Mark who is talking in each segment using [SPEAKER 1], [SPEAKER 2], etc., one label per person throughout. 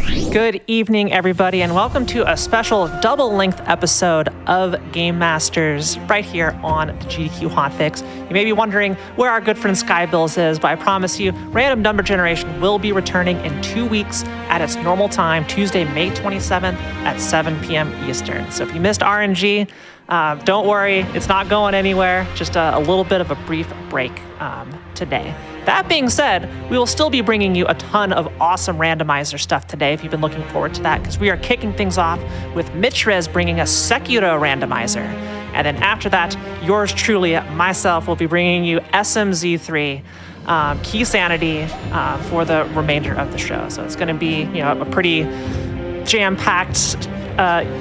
[SPEAKER 1] Good evening, everybody, and welcome to a special double-length episode of Game Masters right here on the GDQ Hotfix. You may be wondering where our good friend Skybills is, but I promise you, Random Number Generation will be returning in 2 weeks at its normal time, Tuesday, May 27th at 7 p.m. Eastern. So if you missed RNG, don't worry, it's not going anywhere, just a little bit of a brief break today. That being said, we will still be bringing you a ton of awesome randomizer stuff today if you've been looking forward to that, because we are kicking things off with Metroid bringing us Sekiro randomizer. And then after that, yours truly, myself, will be bringing you SMZ3 Key Sanity for the remainder of the show. So it's going to be, a pretty jam-packed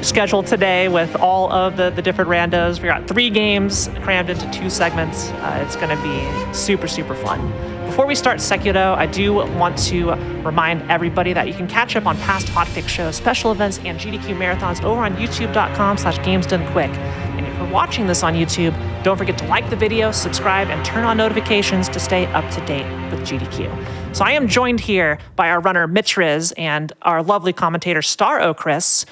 [SPEAKER 1] schedule today with all of the different randos. We got 3 games crammed into 2 segments. It's going to be super, super fun. Before we start Sekiro, I do want to remind everybody that you can catch up on past Hotfix shows, special events, and GDQ marathons over on youtube.com/gamesdonequick. And if you're watching this on YouTube, don't forget to like the video, subscribe, and turn on notifications to stay up to date with GDQ. So I am joined here by our runner, Mitch Riz, and our lovely commentator, Star O'Chris.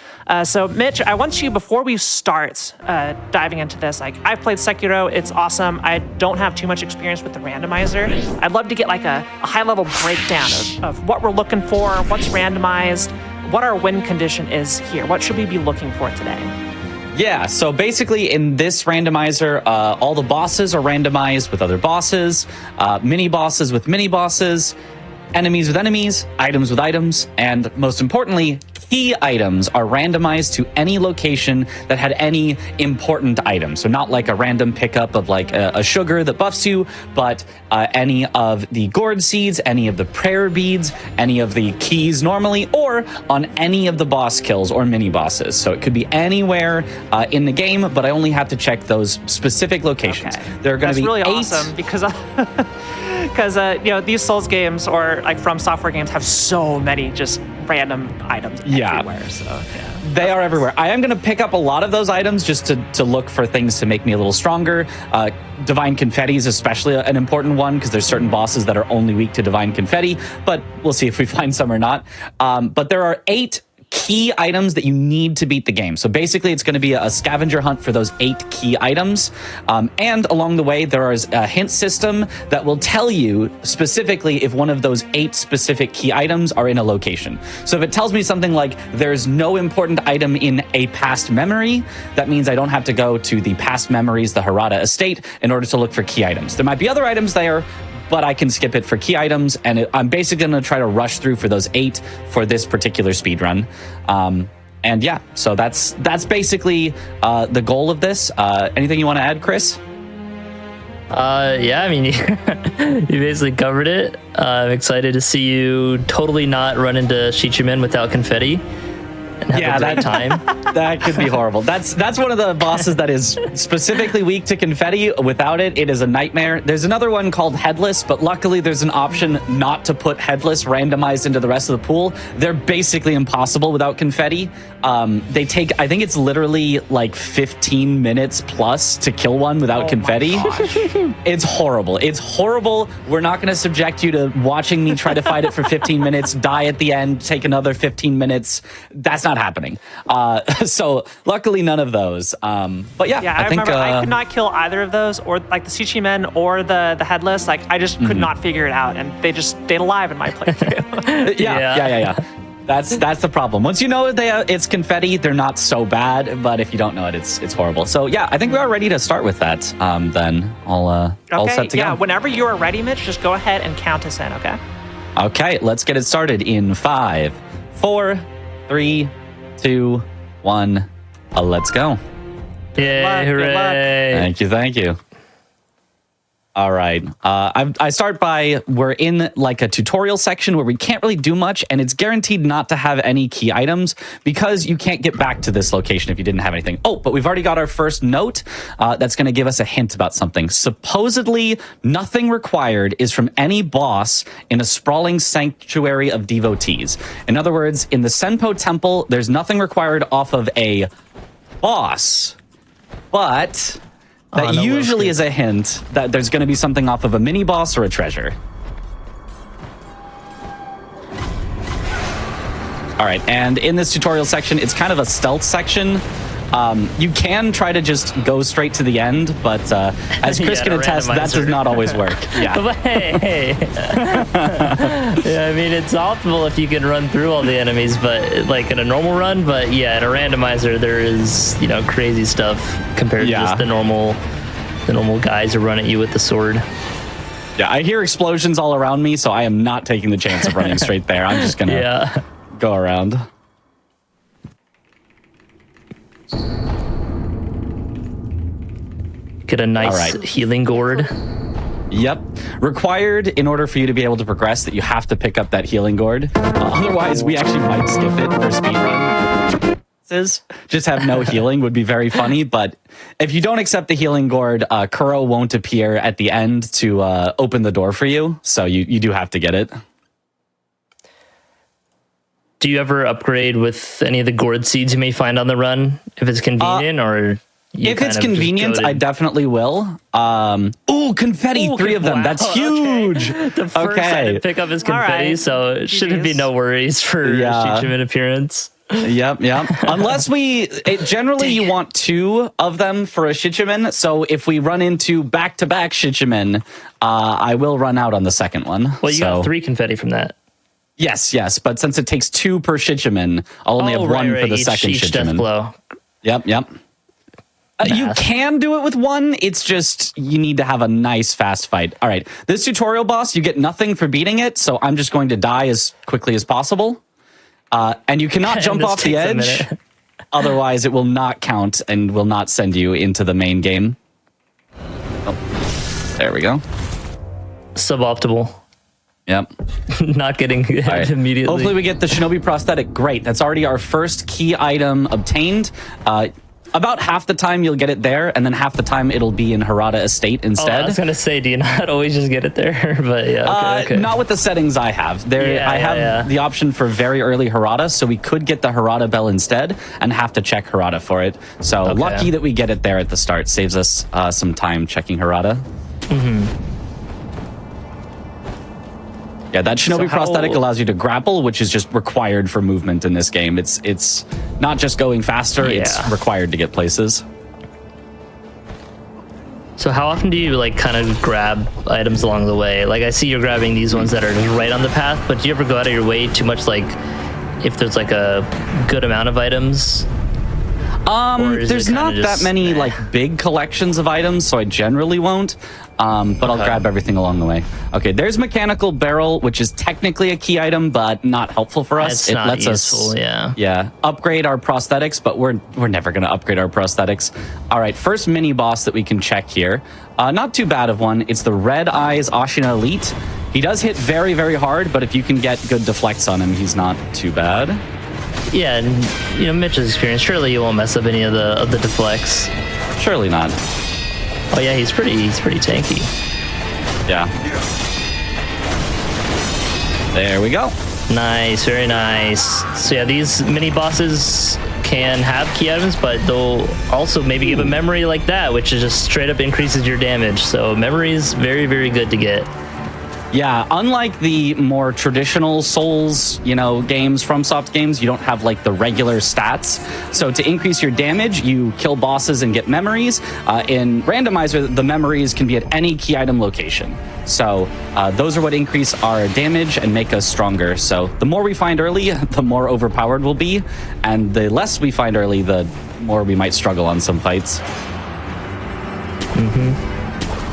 [SPEAKER 1] So Mitch, I want you, before we start diving into this, I've played Sekiro, it's awesome. I don't have too much experience with the randomizer. I'd love to get a high-level breakdown of what we're looking for, what's randomized, what our win condition is here. What should we be looking for today?
[SPEAKER 2] Yeah, so basically in this randomizer, all the bosses are randomized with other bosses, mini-bosses with mini-bosses, enemies with enemies, items with items, and most importantly, key items are randomized to any location that had any important items. So not like a random pickup of a sugar that buffs you, but any of the gourd seeds, any of the prayer beads, any of the keys normally, or on any of the boss kills or mini bosses. So it could be anywhere in the game, but I only have to check those specific locations. Okay. There are going to be
[SPEAKER 1] really
[SPEAKER 2] 8.
[SPEAKER 1] Awesome because these Souls games or From Software games have so many just random items everywhere. So yeah,
[SPEAKER 2] they are everywhere. I am going to pick up a lot of those items just to look for things to make me a little stronger. Divine Confetti is especially an important one because there's certain bosses that are only weak to Divine Confetti, but we'll see if we find some or not. But there are 8 key items that you need to beat the game. So basically it's going to be a scavenger hunt for those 8 key items. And along the way, there is a hint system that will tell you specifically if one of those 8 specific key items are in a location. So if it tells me something like there's no important item in a past memory, that means I don't have to go to the past memories, the Harada estate, in order to look for key items. There might be other items there, but I can skip it for key items, and I'm basically going to try to rush through for those 8 for this particular speedrun. And yeah, so that's basically the goal of this. Anything you want to add, Chris?
[SPEAKER 3] Yeah, I mean, you basically covered it. I'm excited to see you totally not run into Shichimen without confetti. And have a great time.
[SPEAKER 2] That could be horrible. That's one of the bosses that is specifically weak to confetti. Without it, it is a nightmare. There's another one called Headless, but luckily there's an option not to put Headless randomized into the rest of the pool. They're basically impossible without confetti. They take, I think it's literally 15 minutes plus to kill one without confetti. It's horrible. It's horrible. We're not going to subject you to watching me try to fight it for 15 minutes, die at the end, take another 15 minutes. That's not happening. So luckily none of those. But yeah,
[SPEAKER 1] I think remember I could not kill either of those, or the Shichimen or the Headless. I just could not figure it out, and they just stayed alive in my playthrough.
[SPEAKER 2] Yeah. That's the problem. Once you know it's confetti, they're not so bad. But if you don't know it, it's horrible. So yeah, I think we are ready to start with that. Then all set to go.
[SPEAKER 1] Yeah, whenever you are ready, Mitch, just go ahead and count us in. Okay.
[SPEAKER 2] Okay, let's get it started in 5, 4, 3, 2, 1. Let's go.
[SPEAKER 3] Yay, hooray.
[SPEAKER 2] Thank you. All right. I start by, we're in a tutorial section where we can't really do much, and it's guaranteed not to have any key items because you can't get back to this location if you didn't have anything. Oh, but we've already got our first note that's going to give us a hint about something. Supposedly, nothing required is from any boss in a sprawling sanctuary of devotees. In other words, in the Senpo Temple, there's nothing required off of a boss, but that usually is a hint that there's going to be something off of a mini boss or a treasure. All right, and in this tutorial section, it's kind of a stealth section. You can try to just go straight to the end, but as Chris can attest, that does not always work. Yeah.
[SPEAKER 3] But hey. Yeah, I mean, it's optimal if you can run through all the enemies, but like in a normal run. But yeah, in a randomizer, there is crazy stuff compared to just the normal guys who run at you with the sword.
[SPEAKER 2] Yeah, I hear explosions all around me, so I am not taking the chance of running straight there. I'm just gonna go around.
[SPEAKER 3] Get a nice healing gourd.
[SPEAKER 2] Yep. Required in order for you to be able to progress that you have to pick up that healing gourd. Otherwise, we actually might skip it for speedrun. Just have no healing would be very funny, but if you don't accept the healing gourd, Kuro won't appear at the end to open the door for you, so you do have to get it.
[SPEAKER 3] Do you ever upgrade with any of the gourd seeds you may find on the run, if it's convenient, or...
[SPEAKER 2] If it's convenient, I definitely will. Ooh, confetti, 3 of them. Wow. That's huge.
[SPEAKER 3] Okay. The first I pick up is confetti, so it shouldn't be no worries for Shichiman appearance.
[SPEAKER 2] Yep. Unless generally you want 2 of them for a Shichiman. So if we run into back-to-back Shichiman, I will run out on the second one.
[SPEAKER 3] Well, you got 3 confetti from that.
[SPEAKER 2] Yes. But since it takes 2 per Shichiman, I'll only have 1 for the second
[SPEAKER 3] each
[SPEAKER 2] Shichiman.
[SPEAKER 3] Death blow.
[SPEAKER 2] Yep. You can do it with 1. It's just you need to have a nice fast fight. All right. This tutorial boss, you get nothing for beating it, so I'm just going to die as quickly as possible. And you cannot jump off the edge. Otherwise, it will not count and will not send you into the main game. Oh, there we go.
[SPEAKER 3] Suboptimal.
[SPEAKER 2] Yep.
[SPEAKER 3] Not getting it immediately.
[SPEAKER 2] Hopefully we get the Shinobi prosthetic. Great. That's already our first key item obtained. About half the time you'll get it there, and then half the time it'll be in Harada Estate instead.
[SPEAKER 3] I was going to say, do you not always just get it there? But yeah, okay.
[SPEAKER 2] Not with the settings I have. I have the option for very early Harada, so we could get the Harada bell instead and have to check Harada for it. So lucky that we get it there at the start. Saves us some time checking Harada.
[SPEAKER 3] Mm-hmm.
[SPEAKER 2] Yeah, that Shinobi prosthetic allows you to grapple, which is just required for movement in this game. It's not just going faster, it's required to get places.
[SPEAKER 3] So how often do you kind of grab items along the way? Like I see you're grabbing these ones that are just right on the path, but do you ever go out of your way too much, if there's a good amount of items?
[SPEAKER 2] There's not that many big collections of items, so I generally won't. But I'll grab everything along the way. Okay, there's mechanical barrel, which is technically a key item, but not helpful for us.
[SPEAKER 3] It lets useful,
[SPEAKER 2] us upgrade our prosthetics, but we're never going to upgrade our prosthetics. All right, first mini boss that we can check here. Not too bad of one. It's the Red Eyes Ashina Elite. He does hit very, very hard, but if you can get good deflects on him, he's not too bad.
[SPEAKER 3] Yeah, and Mitch's experience. Surely you won't mess up any of the deflects.
[SPEAKER 2] Surely not.
[SPEAKER 3] Oh yeah, he's pretty tanky.
[SPEAKER 2] Yeah. There we go.
[SPEAKER 3] Nice, very nice. So yeah, these mini bosses can have key items, but they'll also maybe give a memory like that, which is just straight up increases your damage. So memory is very, very good to get.
[SPEAKER 2] Yeah, unlike the more traditional Souls, games, FromSoft games, you don't have the regular stats. So to increase your damage, you kill bosses and get memories. In Randomizer, the memories can be at any key item location. So those are what increase our damage and make us stronger. So the more we find early, the more overpowered we'll be. And the less we find early, the more we might struggle on some fights.
[SPEAKER 3] Mm-hmm.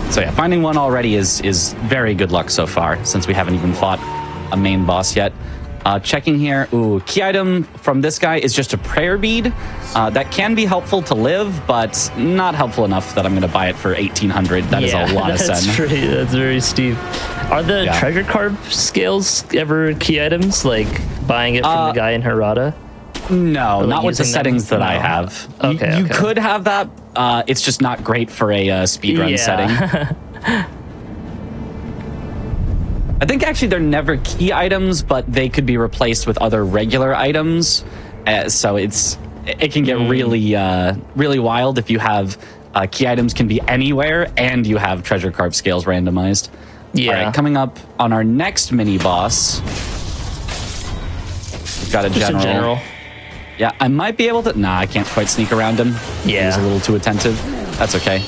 [SPEAKER 2] So yeah, finding one already is very good luck so far, since we haven't even fought a main boss yet. Checking here, key item from this guy is just a prayer bead. That can be helpful to live, but not helpful enough that I'm going to buy it for 1,800. That is a lot of sen.
[SPEAKER 3] That's very steep. Are the treasure card scales ever key items, buying it from the guy in Harada?
[SPEAKER 2] No, not with the settings that I have. You could have that. It's just not great for a speedrun setting. I think actually they're never key items, but they could be replaced with other regular items. So it can get really wild if you have key items can be anywhere and you have treasure card scales randomized. Yeah. All right, coming up on our next mini boss. Got a
[SPEAKER 3] Just
[SPEAKER 2] general.
[SPEAKER 3] a general.
[SPEAKER 2] Yeah, I might be able to. Nah, I can't quite sneak around him.
[SPEAKER 3] Yeah.
[SPEAKER 2] He's a little too attentive. That's okay.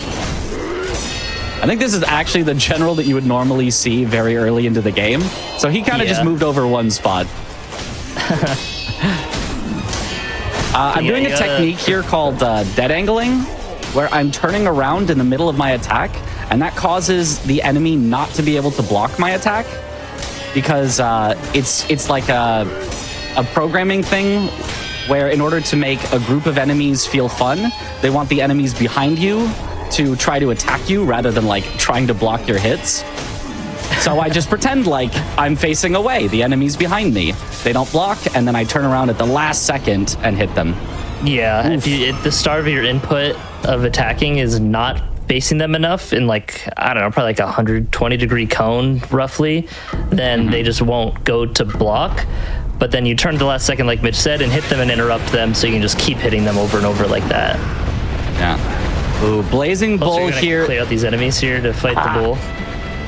[SPEAKER 2] I think this is actually the general that you would normally see very early into the game. So he kind of just moved over one spot. I'm doing a technique here called dead angling, where I'm turning around in the middle of my attack, and that causes the enemy not to be able to block my attack, because it's like a programming thing where in order to make a group of enemies feel fun, they want the enemies behind you to try to attack you rather than like trying to block your hits. So I just pretend like I'm facing away. The enemy's behind me. They don't block, and then I turn around at the last second and hit them.
[SPEAKER 3] Yeah, if the start of your input of attacking is not facing them enough in like, I don't know, probably like a 120-degree cone roughly, then they just won't go to block. But then you turn at the last second, like Mitch said, and hit them and interrupt them, so you can just keep hitting them over and over like that.
[SPEAKER 2] Yeah. Ooh, Blazing Bull here.
[SPEAKER 3] Clear out these enemies here to fight the bull.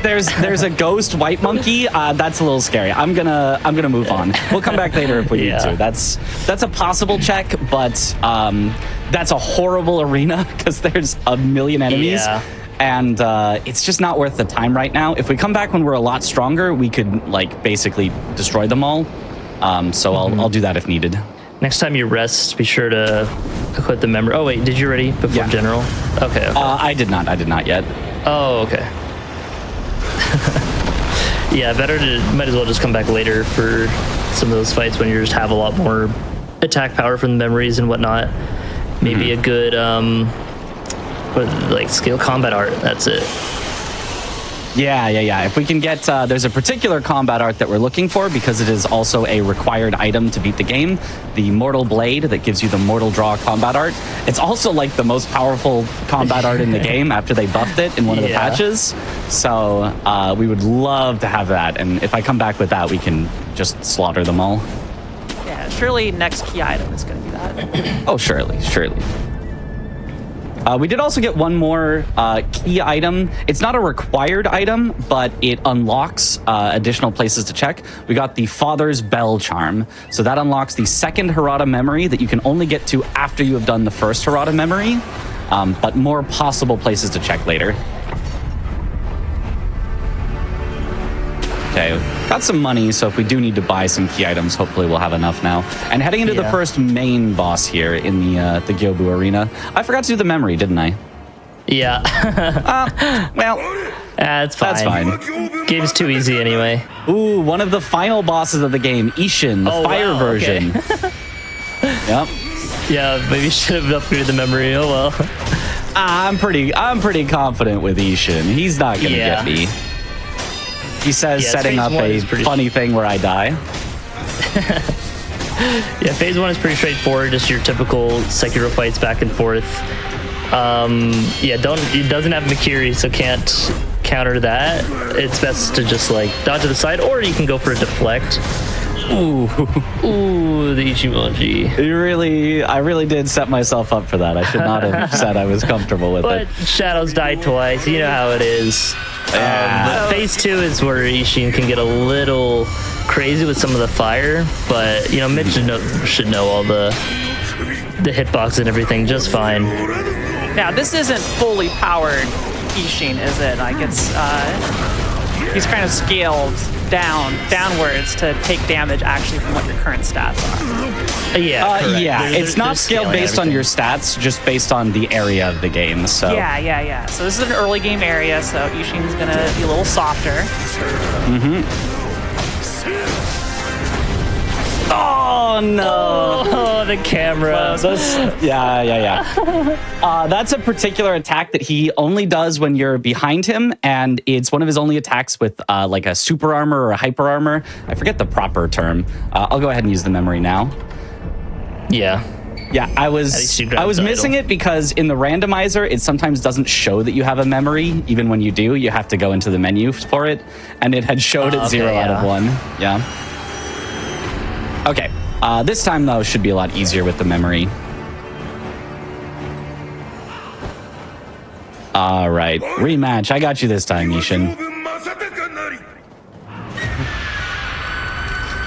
[SPEAKER 2] There's a ghost white monkey. That's a little scary. I'm gonna move on. We'll come back later if we need to. That's a possible check, but that's a horrible arena because there's a million enemies.
[SPEAKER 3] Yeah.
[SPEAKER 2] And it's just not worth the time right now. If we come back when we're a lot stronger, we could like basically destroy them all. So I'll do that if needed.
[SPEAKER 3] Next time you rest, be sure to equip the memory. Oh wait, did you already before general? Okay.
[SPEAKER 2] I did not yet.
[SPEAKER 3] Oh, okay. Yeah, might as well just come back later for some of those fights when you just have a lot more attack power from the memories and whatnot. Maybe a good skill combat art. That's it.
[SPEAKER 2] Yeah. If we can get, there's a particular combat art that we're looking for because it is also a required item to beat the game. The Mortal Blade that gives you the Mortal Draw combat art. It's also like the most powerful combat art in the game after they buffed it in one of the patches. So we would love to have that. And if I come back with that, we can just slaughter them all.
[SPEAKER 1] Yeah, surely next key item is going to be that.
[SPEAKER 2] Oh, surely. We did also get one more key item. It's not a required item, but it unlocks additional places to check. We got the Father's Bell Charm. So that unlocks the second Hirata memory that you can only get to after you have done the first Hirata memory, but more possible places to check later. Okay, got some money, so if we do need to buy some key items, hopefully we'll have enough now. And heading into the first main boss here in the Gyobu Arena. I forgot to do the memory, didn't I?
[SPEAKER 3] Yeah.
[SPEAKER 2] Well,
[SPEAKER 3] it's fine.
[SPEAKER 2] That's fine.
[SPEAKER 3] Game's too easy anyway.
[SPEAKER 2] Ooh, one of the final bosses of the game, Ishin, the fire version. Yep.
[SPEAKER 3] Yeah, maybe should have upgraded the memory. Oh well.
[SPEAKER 2] I'm pretty confident with Ishin. He's not gonna get me. He says setting up a funny thing where I die.
[SPEAKER 3] Yeah, phase 1 is pretty straightforward, just your typical Sekiro fights back and forth. It doesn't have Mikiri, so can't counter that. It's best to just like dodge to the side, or you can go for a deflect. Ooh, the Ichimonji.
[SPEAKER 2] I really did set myself up for that. I should not have said I was comfortable with it.
[SPEAKER 3] But Shadows died twice. You know how it is. But phase 2 is where Ishin can get a little crazy with some of the fire, but you know Mitch should know all the hitbox and everything just fine.
[SPEAKER 1] Now this isn't fully powered Ishin, is it? Like it's he's kind of scaled downwards to take damage actually from what your current stats are.
[SPEAKER 2] It's not scaled based on your stats, just based on the area of the game. So
[SPEAKER 1] yeah. So this is an early game area, so Ishin's gonna be a little softer.
[SPEAKER 2] Oh no!
[SPEAKER 3] Oh, the camera.
[SPEAKER 2] That's a particular attack that he only does when you're behind him, and it's one of his only attacks with like a super armor or a hyper armor. I forget the proper term. I'll go ahead and use the memory now.
[SPEAKER 3] Yeah,
[SPEAKER 2] I was missing it because in the randomizer, it sometimes doesn't show that you have a memory. Even when you do, you have to go into the menu for it, and it had showed it 0 out of 1. Yeah. Okay, this time though should be a lot easier with the memory. All right, rematch. I got you this time, Ishin.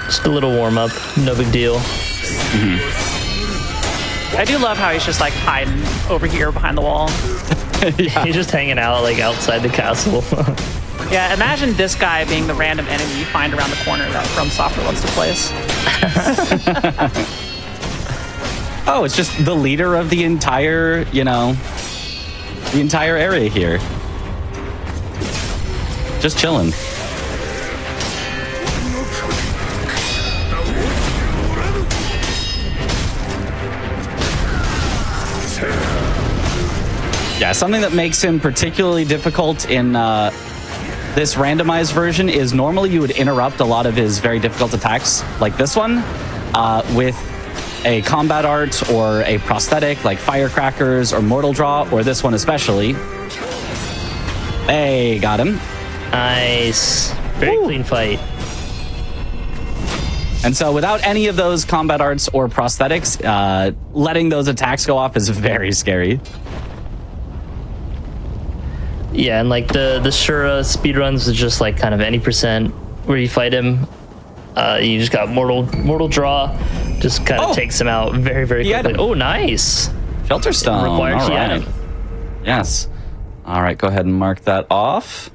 [SPEAKER 3] Just a little warm up, no big deal.
[SPEAKER 1] I do love how he's just like hiding over here behind the wall.
[SPEAKER 3] He's just hanging out like outside the castle.
[SPEAKER 1] Yeah, imagine this guy being the random enemy you find around the corner that From Software wants to place.
[SPEAKER 2] Oh, it's just the leader of the entire, the entire area here. Just chilling. Yeah, something that makes him particularly difficult in this randomized version is normally you would interrupt a lot of his very difficult attacks, like this one, with a combat art or a prosthetic like firecrackers or mortal draw, or this one especially. Hey, got him.
[SPEAKER 3] Nice. Very clean fight.
[SPEAKER 2] And so without any of those combat arts or prosthetics, letting those attacks go off is very scary.
[SPEAKER 3] Yeah, and like the Shura speedruns is just like kind of any percent where you fight him. You just got mortal draw, just kind of takes him out very, very quickly. Oh, nice.
[SPEAKER 2] Shelter Stone.
[SPEAKER 3] Required
[SPEAKER 2] all
[SPEAKER 3] key
[SPEAKER 2] right.
[SPEAKER 3] item.
[SPEAKER 2] Yes. All right, go ahead and mark that off.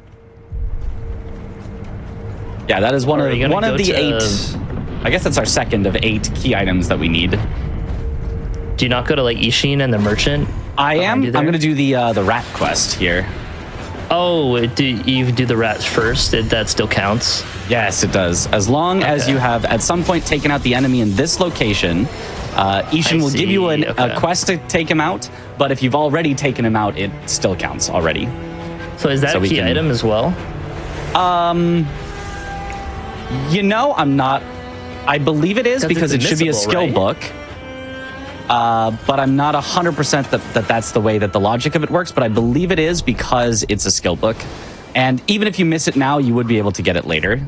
[SPEAKER 2] Yeah, that is one of the 8. I guess that's our second of 8 key items that we need.
[SPEAKER 3] Do you not go to like Ishin and the Merchant?
[SPEAKER 2] I am. I'm going to do the rat quest here.
[SPEAKER 3] Oh, do you do the rats first? That still counts?
[SPEAKER 2] Yes, it does. As long as you have at some point taken out the enemy in this location, Ishin will give you a quest to take him out, but if you've already taken him out, it still counts already.
[SPEAKER 3] So is that a key item as well?
[SPEAKER 2] I'm not. I believe it is because it should be a skill book. But I'm not 100% that that's the way that the logic of it works, but I believe it is because it's a skill book. And even if you miss it now, you would be able to get it later.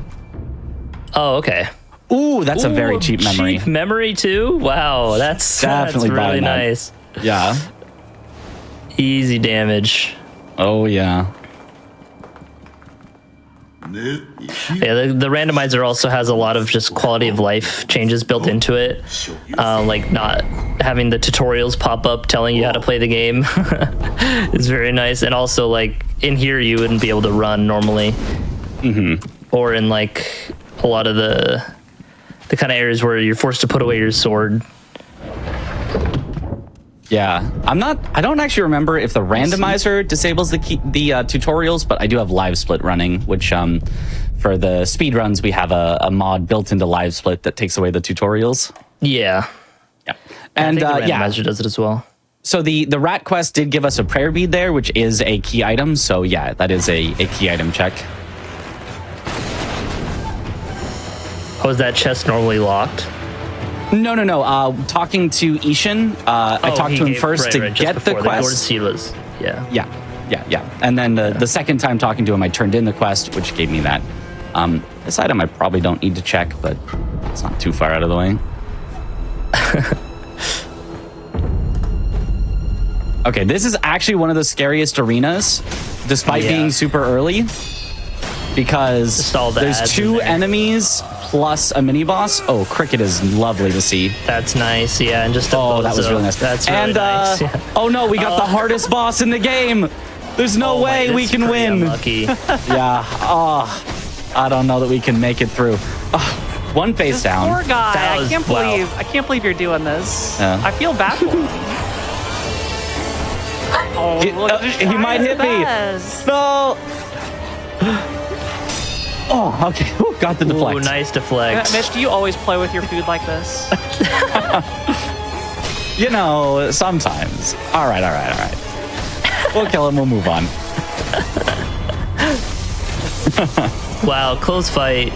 [SPEAKER 3] Oh, okay.
[SPEAKER 2] Ooh, that's a very cheap memory.
[SPEAKER 3] Cheap memory too? Wow, that's really nice.
[SPEAKER 2] Yeah.
[SPEAKER 3] Easy damage.
[SPEAKER 2] Oh, yeah.
[SPEAKER 3] Yeah, the randomizer also has a lot of just quality of life changes built into it, like not having the tutorials pop up telling you how to play the game is very nice. And also, like in here, you wouldn't be able to run normally, or in like a lot of the kind of areas where you're forced to put away your sword.
[SPEAKER 2] Yeah, I don't actually remember if the randomizer disables the tutorials, but I do have live split running, which for the speedruns, we have a mod built into live split that takes away the tutorials.
[SPEAKER 3] Yeah.
[SPEAKER 2] Yeah. And
[SPEAKER 3] I think the randomizer does it as well.
[SPEAKER 2] So the rat quest did give us a prayer bead there, which is a key item. So yeah, that is a key item check.
[SPEAKER 3] Oh, is that chest normally locked?
[SPEAKER 2] No. Talking to Ishin, I talked to him first to get the quest.
[SPEAKER 3] The seed was,
[SPEAKER 2] Yeah. And then the second time talking to him, I turned in the quest, which gave me that. This item I probably don't need to check, but it's not too far out of the way. Okay, this is actually one of the scariest arenas, despite being super early, because there's 2 enemies plus a mini boss. Oh, Cricket is lovely to see.
[SPEAKER 3] That's nice, yeah, and just
[SPEAKER 2] that was really nice.
[SPEAKER 3] That's really nice. Yeah.
[SPEAKER 2] Oh no, we got the hardest boss in the game. There's no way we can win.
[SPEAKER 3] Unlucky.
[SPEAKER 2] Yeah. Oh, I don't know that we can make it through. Oh, one face down.
[SPEAKER 1] Poor guy. I can't believe you're doing this. I feel bad for him. Oh, look,
[SPEAKER 2] he might hit me. No. Oh, okay. Ooh, got the deflect.
[SPEAKER 3] Ooh, nice deflect.
[SPEAKER 1] Mitch, do you always play with your food like this?
[SPEAKER 2] Sometimes. All right. We'll kill him. We'll move on.
[SPEAKER 3] Wow, close fight.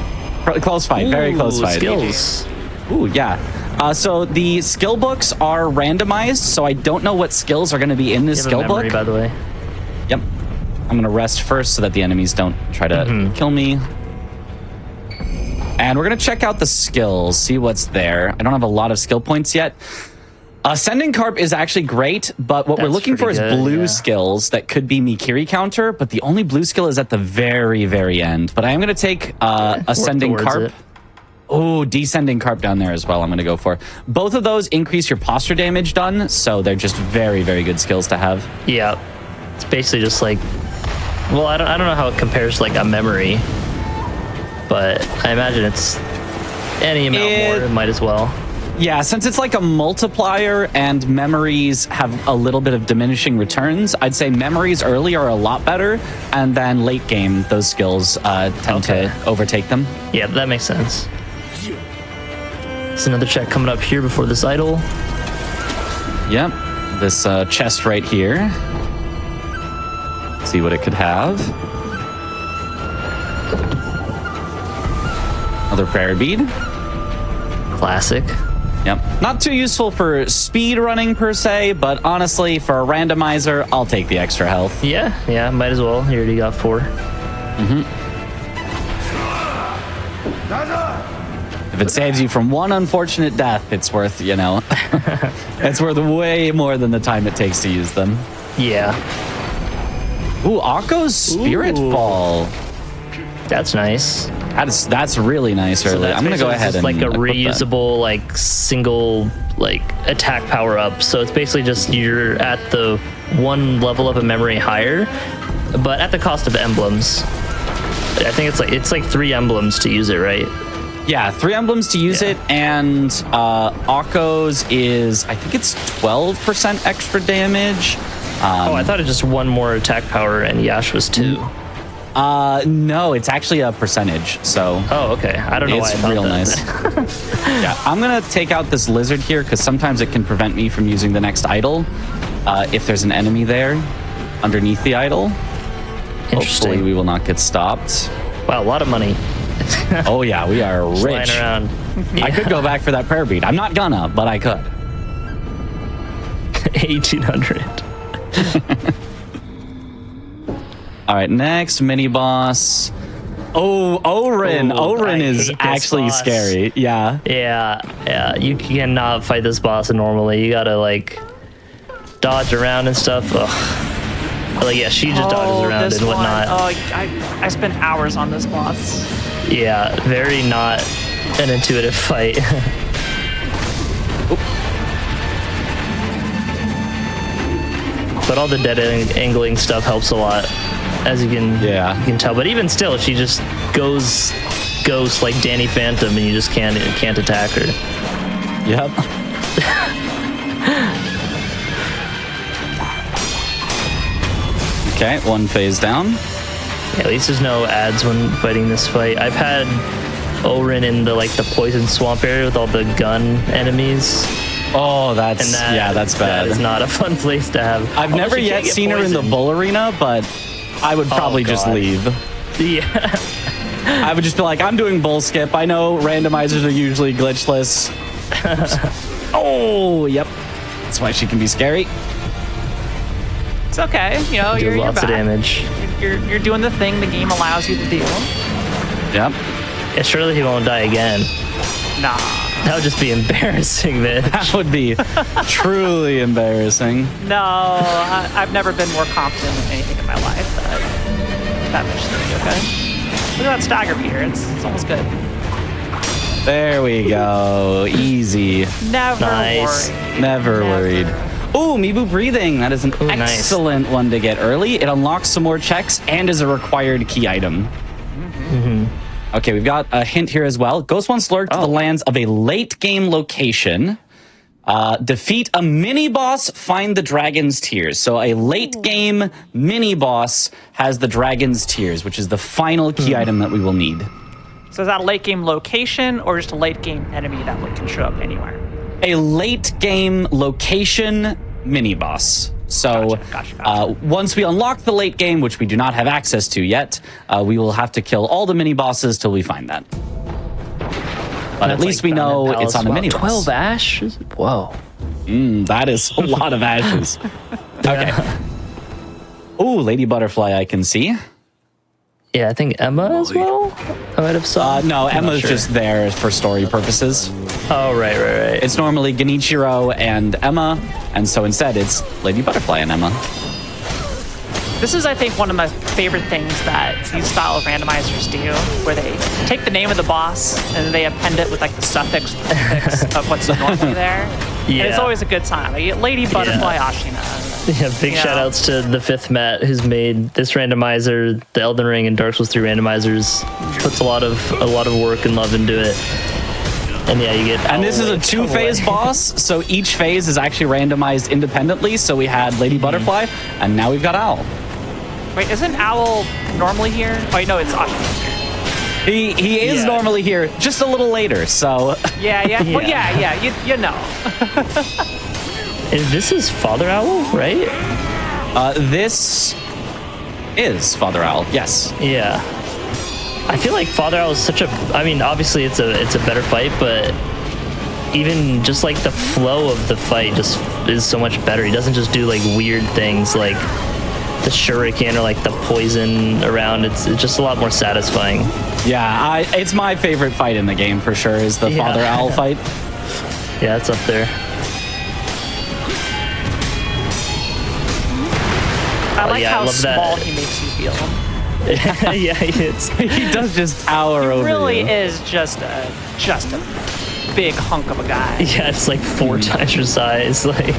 [SPEAKER 2] Close fight. Very close fight.
[SPEAKER 3] Skills.
[SPEAKER 2] Ooh, yeah. So the skill books are randomized, so I don't know what skills are going to be in this skill book.
[SPEAKER 3] By the way.
[SPEAKER 2] Yep. I'm going to rest first so that the enemies don't try to kill me. And we're going to check out the skills, see what's there. I don't have a lot of skill points yet. Ascending Carp is actually great, but what we're looking for is blue skills that could be Mikiri counter, but the only blue skill is at the very, very end. But I am going to take Ascending Carp. Oh, descending carp down there as well. I'm going to go for both of those. Increase your posture damage done, so they're just very, very good skills to have.
[SPEAKER 3] Yeah, it's basically just like, well, I don't know how it compares to like a memory, but I imagine it's any amount more. It might as well.
[SPEAKER 2] Yeah, since it's like a multiplier and memories have a little bit of diminishing returns, I'd say memories early are a lot better, and then late game those skills tend to overtake them.
[SPEAKER 3] Yeah, that makes sense. There's another check coming up here before this idol.
[SPEAKER 2] Yep, this chest right here. See what it could have. Another prayer bead.
[SPEAKER 3] Classic.
[SPEAKER 2] Yep, not too useful for speed running per se, but honestly, for a randomizer, I'll take the extra health.
[SPEAKER 3] Yeah, might as well. You already got 4.
[SPEAKER 2] If it saves you from one unfortunate death, it's worth, it's worth way more than the time it takes to use them.
[SPEAKER 3] Yeah.
[SPEAKER 2] Ooh, Akko's Spirit Fall.
[SPEAKER 3] That's nice.
[SPEAKER 2] That's really nice early. I'm gonna go ahead and
[SPEAKER 3] like a reusable, like single, like attack power up. So it's basically just you're at the one level of a memory higher, but at the cost of emblems. I think it's like 3 emblems to use it, right?
[SPEAKER 2] Yeah, 3 emblems to use it, and Akko's is, I think it's 12% extra damage.
[SPEAKER 3] I thought it just 1 more attack power, and Yash was 2.
[SPEAKER 2] No, it's actually a percentage. So.
[SPEAKER 3] Oh, okay. I don't know why I thought
[SPEAKER 2] real
[SPEAKER 3] that.
[SPEAKER 2] Nice. Yeah, I'm gonna take out this lizard here because sometimes it can prevent me from using the next idol if there's an enemy there underneath the idol.
[SPEAKER 3] Interesting.
[SPEAKER 2] Hopefully, we will not get stopped.
[SPEAKER 3] Wow, a lot of money.
[SPEAKER 2] Oh yeah, we are rich.
[SPEAKER 3] Flying around. Yeah.
[SPEAKER 2] I could go back for that prayer bead. I'm not gonna, but I could.
[SPEAKER 3] 1800.
[SPEAKER 2] All right, next mini boss. Oh, Orin. Orin is actually scary. Yeah.
[SPEAKER 3] Yeah. You cannot fight this boss normally. You gotta like dodge around and stuff. Ugh. Like yeah, she just dodges around and whatnot.
[SPEAKER 1] I spent hours on this boss.
[SPEAKER 3] Yeah, very not an intuitive fight. But all the dead angling stuff helps a lot, as you can tell. But even still, she just goes ghost like Danny Phantom, and you just can't attack her.
[SPEAKER 2] Yep. Okay, 1 phase down.
[SPEAKER 3] Yeah, at least there's no ads when fighting this fight. I've had Orin in the poison swamp area with all the gun enemies.
[SPEAKER 2] Oh, that's bad.
[SPEAKER 3] That is not a fun place to have.
[SPEAKER 2] I've never yet seen her in the bull arena, but I would probably just leave.
[SPEAKER 3] Yeah.
[SPEAKER 2] I would just be like, I'm doing bull skip. I know randomizers are usually glitchless. Oh, yep. That's why she can be scary.
[SPEAKER 1] It's okay. You're
[SPEAKER 3] lots of damage.
[SPEAKER 1] You're doing the thing the game allows you to do.
[SPEAKER 2] Yep.
[SPEAKER 3] Yeah, surely he won't die again.
[SPEAKER 1] Nah.
[SPEAKER 3] That would just be embarrassing, man.
[SPEAKER 2] That would be truly embarrassing.
[SPEAKER 1] No, I've never been more confident in anything in my life. That much is gonna be okay. Look at that stagger here. It's almost good.
[SPEAKER 2] There we go. Easy.
[SPEAKER 1] Never
[SPEAKER 3] nice.
[SPEAKER 1] worried.
[SPEAKER 2] Never worried. Ooh, Mibu Breathing. That is an excellent one to get early. It unlocks some more checks and is a required key item.
[SPEAKER 3] Mm-hmm.
[SPEAKER 2] Okay, we've got a hint here as well. Ghost once lurked to the lands of a late game location. Defeat a mini boss, find the dragon's tears. So a late game mini boss has the dragon's tears, which is the final key item that we will need.
[SPEAKER 1] So is that a late game location or just a late game enemy that can show up anywhere?
[SPEAKER 2] A late game location mini boss. So
[SPEAKER 1] Gotcha.
[SPEAKER 2] once we unlock the late game, which we do not have access to yet, we will have to kill all the mini bosses till we find that. But at least we know it's on a mini boss.
[SPEAKER 3] 12 ashes? Whoa.
[SPEAKER 2] That is a lot of ashes. Okay. Ooh, Lady Butterfly I can see.
[SPEAKER 3] Yeah, I think Emma as well? I might have saw.
[SPEAKER 2] No, Emma's just there for story purposes.
[SPEAKER 3] Oh, right.
[SPEAKER 2] It's normally Genichiro and Emma, and so instead it's Lady Butterfly and Emma.
[SPEAKER 1] This is, I think, one of my favorite things that these style of randomizers do, where they take the name of the boss and they append it with like the suffix of what's normally there.
[SPEAKER 3] Yeah.
[SPEAKER 1] And it's always a good time. Like, Lady Butterfly Ashina.
[SPEAKER 3] Yeah, big shout outs to the fifth Matt who's made this randomizer, the Elden Ring and Dark Souls 3 randomizers. Puts a lot of work and love into it. And yeah, you get.
[SPEAKER 2] And this is a 2-phase boss, so each phase is actually randomized independently. So we had Lady Butterfly, and now we've got Owl.
[SPEAKER 1] Wait, isn't Owl normally here? Oh, wait, no, it's Ashina.
[SPEAKER 2] He is normally here, just a little later. So
[SPEAKER 1] Yeah. Well, yeah. You know.
[SPEAKER 3] This is Father Owl, right?
[SPEAKER 2] this is Father Owl. Yes.
[SPEAKER 3] Yeah. I feel like Father Owl is such a. I mean, obviously it's a better fight, but even just like the flow of the fight just is so much better. He doesn't just do like weird things like the shuriken or like the poison around. It's just a lot more satisfying.
[SPEAKER 2] Yeah, it's my favorite fight in the game for sure. Is the Father Owl fight?
[SPEAKER 3] Yeah, it's up there.
[SPEAKER 1] I like how
[SPEAKER 3] love
[SPEAKER 1] small
[SPEAKER 3] that.
[SPEAKER 1] he makes you feel.
[SPEAKER 3] Yeah, he is.
[SPEAKER 2] He does just tower over
[SPEAKER 1] Really
[SPEAKER 2] you.
[SPEAKER 1] is just a big hunk of a guy.
[SPEAKER 3] Yeah, it's like 4 times your size. Like.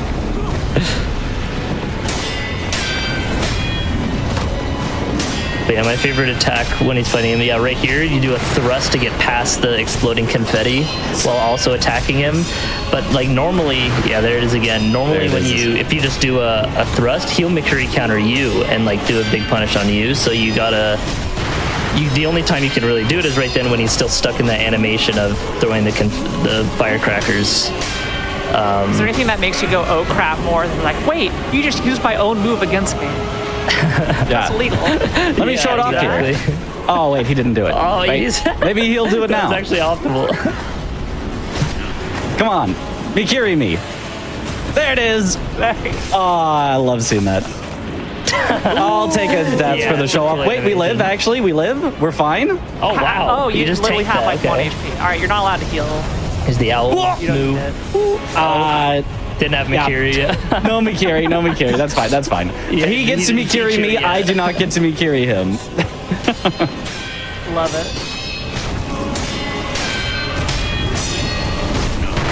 [SPEAKER 3] But yeah, my favorite attack when he's fighting him, right here, you do a thrust to get past the exploding confetti while also attacking him. But like normally, yeah, there it is again. Normally if you just do a thrust, he'll make sure he counter you and like do a big punish on you. So you gotta, the only time you can really do it is right then when he's still stuck in that animation of throwing the firecrackers.
[SPEAKER 1] Is there anything that makes you go, oh crap, more than like, wait, you just used my own move against me? That's illegal.
[SPEAKER 2] Let me show it off here. Oh wait, he didn't do it.
[SPEAKER 3] Oh,
[SPEAKER 2] wait, maybe he'll do it now.
[SPEAKER 3] That's actually optimal.
[SPEAKER 2] Come on, Mikiri me. There it is. Oh, I love seeing that. I'll take a death for the show off. Wait, we live, actually. We live. We're fine.
[SPEAKER 3] Oh, wow.
[SPEAKER 1] Oh, you just literally have like 1 HP. All right, you're not allowed to heal.
[SPEAKER 3] Is the owl
[SPEAKER 1] You don't
[SPEAKER 3] move?
[SPEAKER 1] need it.
[SPEAKER 3] Didn't have Mikiri.
[SPEAKER 2] Yeah. No Mikiri. That's fine.
[SPEAKER 3] Yeah,
[SPEAKER 2] he gets to Mikiri me.
[SPEAKER 3] yeah.
[SPEAKER 2] I do not get to Mikiri him.
[SPEAKER 1] Love it.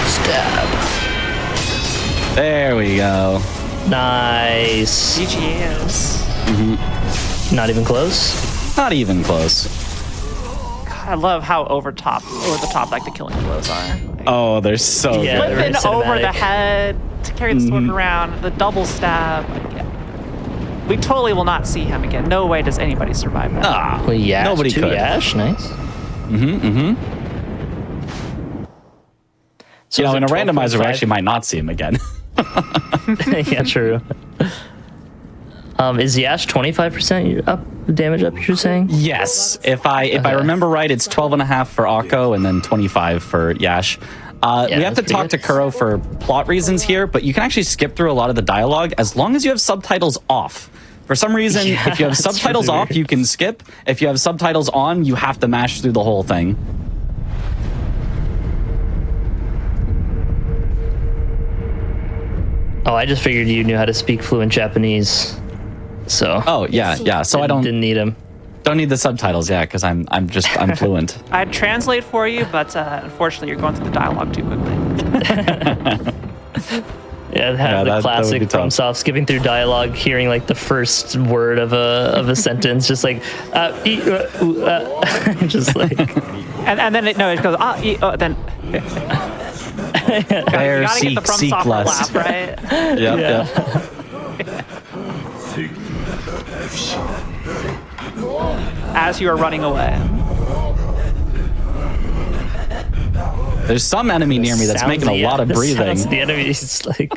[SPEAKER 3] Stab.
[SPEAKER 2] There we go.
[SPEAKER 3] Nice.
[SPEAKER 1] GG's.
[SPEAKER 3] Not even close.
[SPEAKER 2] Not even close.
[SPEAKER 1] I love how over the top like the killing blows are. Like,
[SPEAKER 2] Oh, they're so
[SPEAKER 3] Yeah,
[SPEAKER 2] good.
[SPEAKER 3] they're
[SPEAKER 1] flipping over the
[SPEAKER 3] cinematic.
[SPEAKER 1] head to carry the sword around, the double stab. Like, yeah. We totally will not see him again. No way does anybody survive that.
[SPEAKER 2] Ah,
[SPEAKER 3] Well, Yash,
[SPEAKER 2] nobody
[SPEAKER 3] 2
[SPEAKER 2] could.
[SPEAKER 3] Yash, nice. So
[SPEAKER 2] You know,
[SPEAKER 3] is
[SPEAKER 2] in a
[SPEAKER 3] it
[SPEAKER 2] randomizer, we
[SPEAKER 3] 12.5?
[SPEAKER 2] actually might not see him again.
[SPEAKER 3] Yeah, true. Is Yash 25% up damage up? You're saying?
[SPEAKER 2] Yes, if I remember right, it's 12.5 for Akko and then 25 for Yash. We have to
[SPEAKER 3] that's pretty
[SPEAKER 2] talk to
[SPEAKER 3] good.
[SPEAKER 2] Kuro for plot reasons here, but you can actually skip through a lot of the dialogue as long as you have subtitles off. For some reason,
[SPEAKER 3] Yeah,
[SPEAKER 2] if you have
[SPEAKER 3] that's
[SPEAKER 2] subtitles
[SPEAKER 3] really
[SPEAKER 2] off,
[SPEAKER 3] weird.
[SPEAKER 2] you can skip. If you have subtitles on, you have to mash through the whole thing.
[SPEAKER 3] Oh, I just figured you knew how to speak fluent Japanese. So.
[SPEAKER 2] Oh yeah. So I
[SPEAKER 3] didn't need him.
[SPEAKER 2] don't need the subtitles, yeah, because I'm fluent.
[SPEAKER 1] I'd translate for you, but unfortunately, you're going through the dialogue too quickly.
[SPEAKER 3] Yeah,
[SPEAKER 2] that
[SPEAKER 3] the
[SPEAKER 2] would
[SPEAKER 3] classic
[SPEAKER 2] be tough.
[SPEAKER 3] FromSoft skipping through dialogue, hearing like the first word of a sentence, just like, just like.
[SPEAKER 1] And then it goes, then.
[SPEAKER 2] There,
[SPEAKER 1] you gotta get the from
[SPEAKER 2] seek
[SPEAKER 1] software
[SPEAKER 2] less.
[SPEAKER 1] laugh, right?
[SPEAKER 2] Yep.
[SPEAKER 1] As you are running away.
[SPEAKER 2] There's some enemy near me that's
[SPEAKER 3] Sounds-
[SPEAKER 2] making a
[SPEAKER 3] yeah,
[SPEAKER 2] lot of
[SPEAKER 3] the
[SPEAKER 2] breathing.
[SPEAKER 3] sounds of the enemy is like.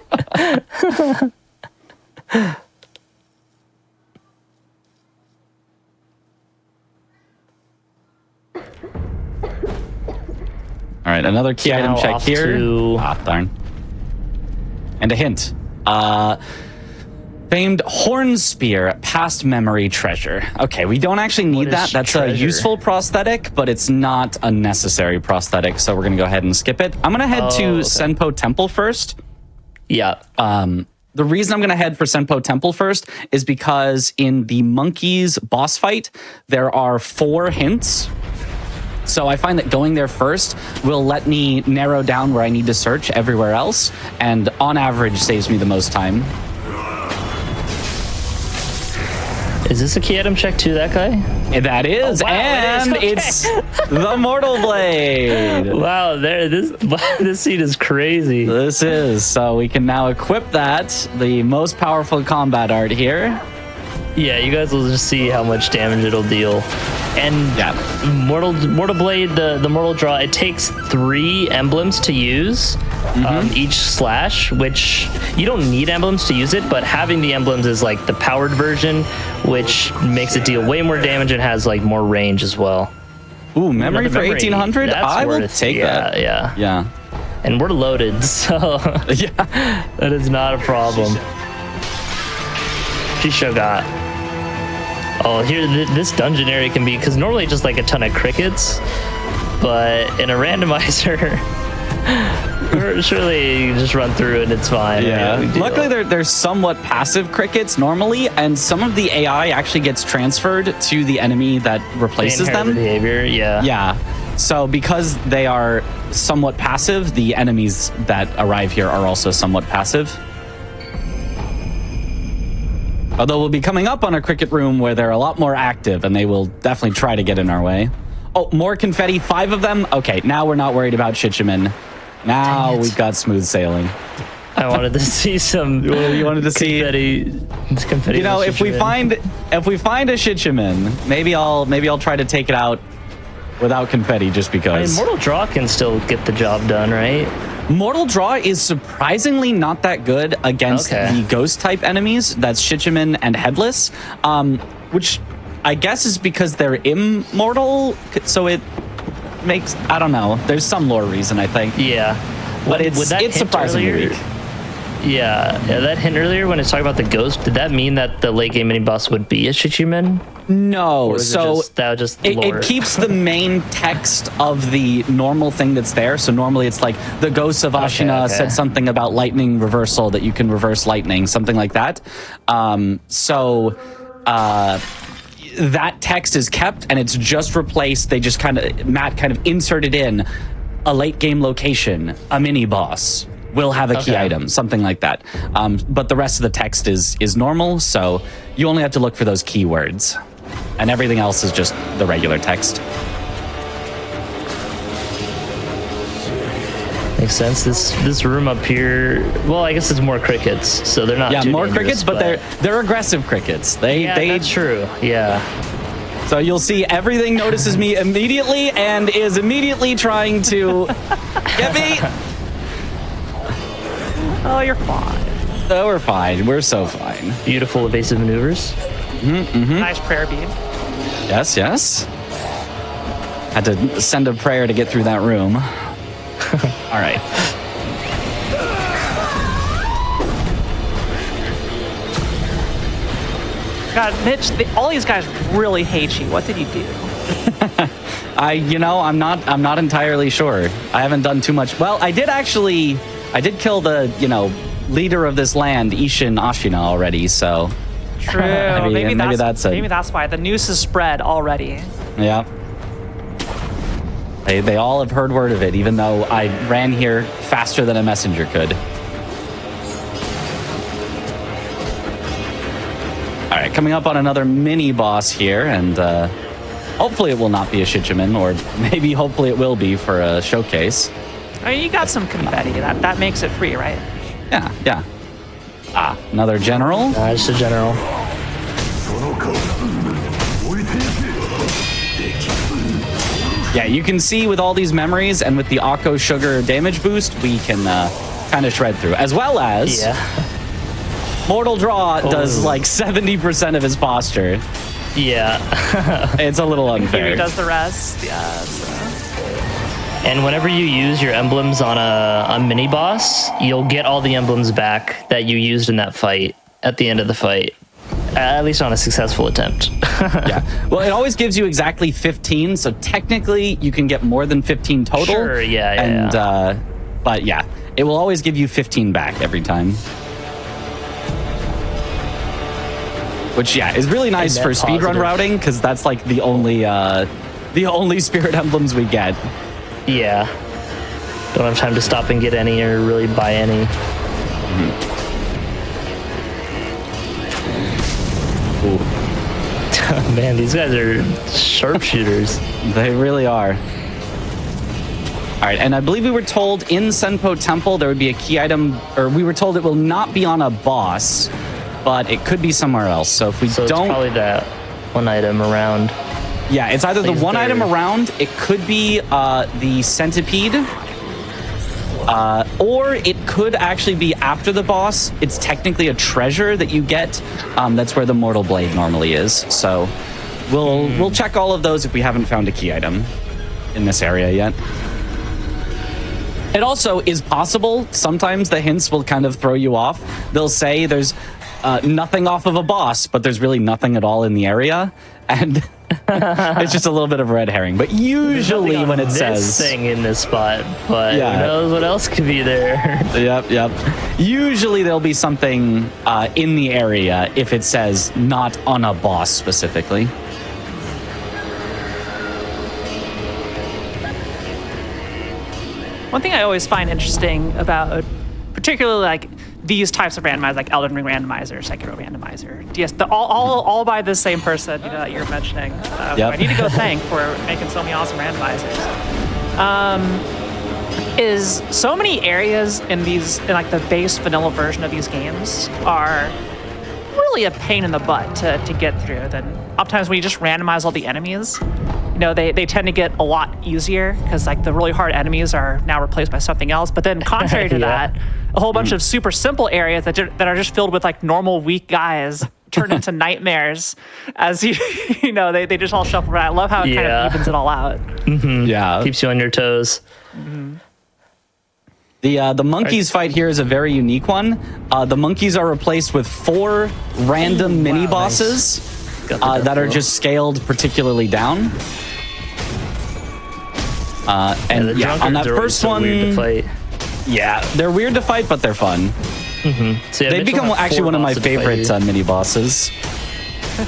[SPEAKER 2] All right, another key item
[SPEAKER 3] Now
[SPEAKER 2] check
[SPEAKER 3] off
[SPEAKER 2] here.
[SPEAKER 3] to-
[SPEAKER 2] Ah, darn. And a hint. Famed horn spear, past memory treasure. Okay, we don't actually need
[SPEAKER 3] What
[SPEAKER 2] that.
[SPEAKER 3] is
[SPEAKER 2] That's a
[SPEAKER 3] treasure?
[SPEAKER 2] useful prosthetic, but it's not a necessary prosthetic, so we're gonna go ahead and skip it. I'm gonna head to
[SPEAKER 3] okay.
[SPEAKER 2] Senpo Temple first.
[SPEAKER 3] Yeah.
[SPEAKER 2] The reason I'm going to head for Senpo Temple first is because in the monkeys boss fight, there are 4 hints. So I find that going there first will let me narrow down where I need to search everywhere else, and on average saves me the most time.
[SPEAKER 3] Is this a key item check to that guy?
[SPEAKER 2] That is,
[SPEAKER 3] Oh, wow,
[SPEAKER 2] and
[SPEAKER 3] it is. Okay.
[SPEAKER 2] it's the Mortal Blade.
[SPEAKER 3] Wow, this scene is crazy.
[SPEAKER 2] This is, so we can now equip that, the most powerful combat art here.
[SPEAKER 3] Yeah, you guys will just see how much damage it'll deal. And
[SPEAKER 2] Yeah.
[SPEAKER 3] Mortal Blade, the Mortal Draw, it takes 3 emblems to use each slash, which you don't need emblems to use it, but having the emblems is like the powered version, which makes it deal way more damage and has like more range as well.
[SPEAKER 2] Ooh, memory for 1800?
[SPEAKER 3] That's
[SPEAKER 2] I will
[SPEAKER 3] worth-
[SPEAKER 2] take that.
[SPEAKER 3] Yeah.
[SPEAKER 2] Yeah.
[SPEAKER 3] And we're loaded, so
[SPEAKER 2] Yeah.
[SPEAKER 3] that is not a problem. Shishoga. Oh, here, this dungeon area can be, because normally just like a ton of crickets, but in a randomizer, surely you just run through and it's fine.
[SPEAKER 2] Yeah.
[SPEAKER 3] No big deal.
[SPEAKER 2] Luckily, they're somewhat passive crickets normally, and some of the AI actually gets transferred to the enemy that
[SPEAKER 3] They
[SPEAKER 2] replaces
[SPEAKER 3] inherit the
[SPEAKER 2] them.
[SPEAKER 3] behavior, yeah.
[SPEAKER 2] Yeah. So because they are somewhat passive, the enemies that arrive here are also somewhat passive. Although we'll be coming up on a cricket room where they're a lot more active, and they will definitely try to get in our way. Oh, more confetti, 5 of them? Okay, now we're not worried about Shichiman. Now we've got smooth sailing.
[SPEAKER 3] I wanted to see some
[SPEAKER 2] You wanted to see...
[SPEAKER 3] confetti.
[SPEAKER 2] You know, if we find a Shichiman, maybe I'll try to take it out without confetti just
[SPEAKER 3] I mean,
[SPEAKER 2] because.
[SPEAKER 3] Mortal Draw can still get the job done, right?
[SPEAKER 2] Mortal Draw is surprisingly not that good against the ghost type enemies. That's Shichiman and Headless, which I guess is because they're immortal. So it makes, I don't know. There's some lore reason, I think.
[SPEAKER 3] Yeah.
[SPEAKER 2] But
[SPEAKER 3] Would that
[SPEAKER 2] it's
[SPEAKER 3] hint
[SPEAKER 2] surprisingly
[SPEAKER 3] earlier?
[SPEAKER 2] weak.
[SPEAKER 3] Yeah, that hint earlier when it's talking about the ghost, did that mean that the late game mini boss would be a Shichiman?
[SPEAKER 2] No, so
[SPEAKER 3] it
[SPEAKER 2] it keeps the main text of the normal thing that's there. So normally it's like the ghost of Ashina said something about lightning reversal, that you can reverse lightning, something like that. That text is kept and it's just replaced. They just Matt kind of inserted in a late game location, a mini boss will have a key item, something like that. But the rest of the text is normal, so you only have to look for those keywords. And everything else is just the regular text.
[SPEAKER 3] Makes sense. This room up here, well, I guess it's more crickets, so they're not too
[SPEAKER 2] more
[SPEAKER 3] dangerous,
[SPEAKER 2] crickets, but they're aggressive crickets.
[SPEAKER 3] That's true. Yeah.
[SPEAKER 2] So you'll see everything notices me immediately and is immediately trying to get me.
[SPEAKER 1] Oh, you're fine.
[SPEAKER 2] Oh, we're fine. We're so fine.
[SPEAKER 3] Beautiful evasive maneuvers.
[SPEAKER 1] Nice prayer bead.
[SPEAKER 2] Yes, yes. Had to send a prayer to get through that room. All right.
[SPEAKER 1] God, Mitch, all these guys really hate you. What did you do?
[SPEAKER 2] I'm not entirely sure. I haven't done too much. Well, I did kill the, leader of this land, Ishin Ashina, already, so.
[SPEAKER 1] True. maybe that's why the news is spread already.
[SPEAKER 2] Yeah. They all have heard word of it, even though I ran here faster than a messenger could. All right, coming up on another mini boss here, and hopefully it will not be a Shichiman, or maybe hopefully it will be for a showcase.
[SPEAKER 1] I mean, you got some confetti. That makes it free, right?
[SPEAKER 2] Yeah. Ah, another general.
[SPEAKER 3] Just a general.
[SPEAKER 2] Yeah, you can see with all these memories and with the Akko Sugar damage boost, we can kind of shred through. As well as Mortal Draw does like 70% of his posture.
[SPEAKER 3] Yeah.
[SPEAKER 2] It's a little unfair.
[SPEAKER 1] He does the rest. Yeah. So.
[SPEAKER 3] And whenever you use your emblems on a mini boss, you'll get all the emblems back that you used in that fight at the end of the fight. At least on a successful attempt.
[SPEAKER 2] Yeah. Well, it always gives you exactly 15, so technically you can get more than 15 total.
[SPEAKER 3] Sure, yeah.
[SPEAKER 2] But yeah, it will always give you 15 back every time. which is really nice for speedrun
[SPEAKER 3] positive.
[SPEAKER 2] routing because that's like the only spirit emblems we get.
[SPEAKER 3] Yeah. Don't have time to stop and get any or really buy any.
[SPEAKER 2] Ooh.
[SPEAKER 3] Man, these guys are sharpshooters.
[SPEAKER 2] They really are. All right, and I believe we were told in Senpo Temple there would be a key item, or we were told it will not be on a boss, but it could be somewhere else. So if we
[SPEAKER 3] So
[SPEAKER 2] don't...
[SPEAKER 3] it's probably that one item around.
[SPEAKER 2] Yeah, it's either the
[SPEAKER 3] Is
[SPEAKER 2] one
[SPEAKER 3] there-
[SPEAKER 2] item around, it could be the centipede, or it could actually be after the boss. It's technically a treasure that you get. That's where the Mortal Blade normally is. So we'll check all of those if we haven't found a key item in this area yet. It also is possible, sometimes the hints will kind of throw you off. They'll say there's nothing off of a boss, but there's really nothing at all in the area. And it's just a little bit of a red herring. But usually when it
[SPEAKER 3] this
[SPEAKER 2] says...
[SPEAKER 3] thing in this spot, but
[SPEAKER 2] Yeah.
[SPEAKER 3] who knows what else could be there.
[SPEAKER 2] Yep. Usually there'll be something in the area if it says not on a boss specifically.
[SPEAKER 1] One thing I always find interesting about, particularly like these types of randomizers, like Elden Ring randomizer, Sekiro randomizer, all by the same person, that you're mentioning. Who I need to go thank for making so many awesome randomizers. Is so many areas in like the base vanilla version of these games are really a pain in the butt to get through. Then oftentimes when you just randomize all the enemies, they tend to get a lot easier because like the really hard enemies are now replaced by something else. But then contrary to that, a whole bunch of super simple areas that are just filled with like normal weak guys turn into nightmares as they just all shuffle around. I love how it kind of evens it all out.
[SPEAKER 2] Yeah.
[SPEAKER 3] Keeps you on your toes.
[SPEAKER 2] The monkeys fight here is a very unique one. The monkeys are replaced with 4 random mini bosses that are just scaled particularly down.
[SPEAKER 3] The
[SPEAKER 2] on that
[SPEAKER 3] drunkards are always
[SPEAKER 2] first
[SPEAKER 3] so
[SPEAKER 2] one,
[SPEAKER 3] weird to fight.
[SPEAKER 2] they're weird to fight, but they're fun.
[SPEAKER 3] So
[SPEAKER 2] They become actually one of my favorite mini bosses.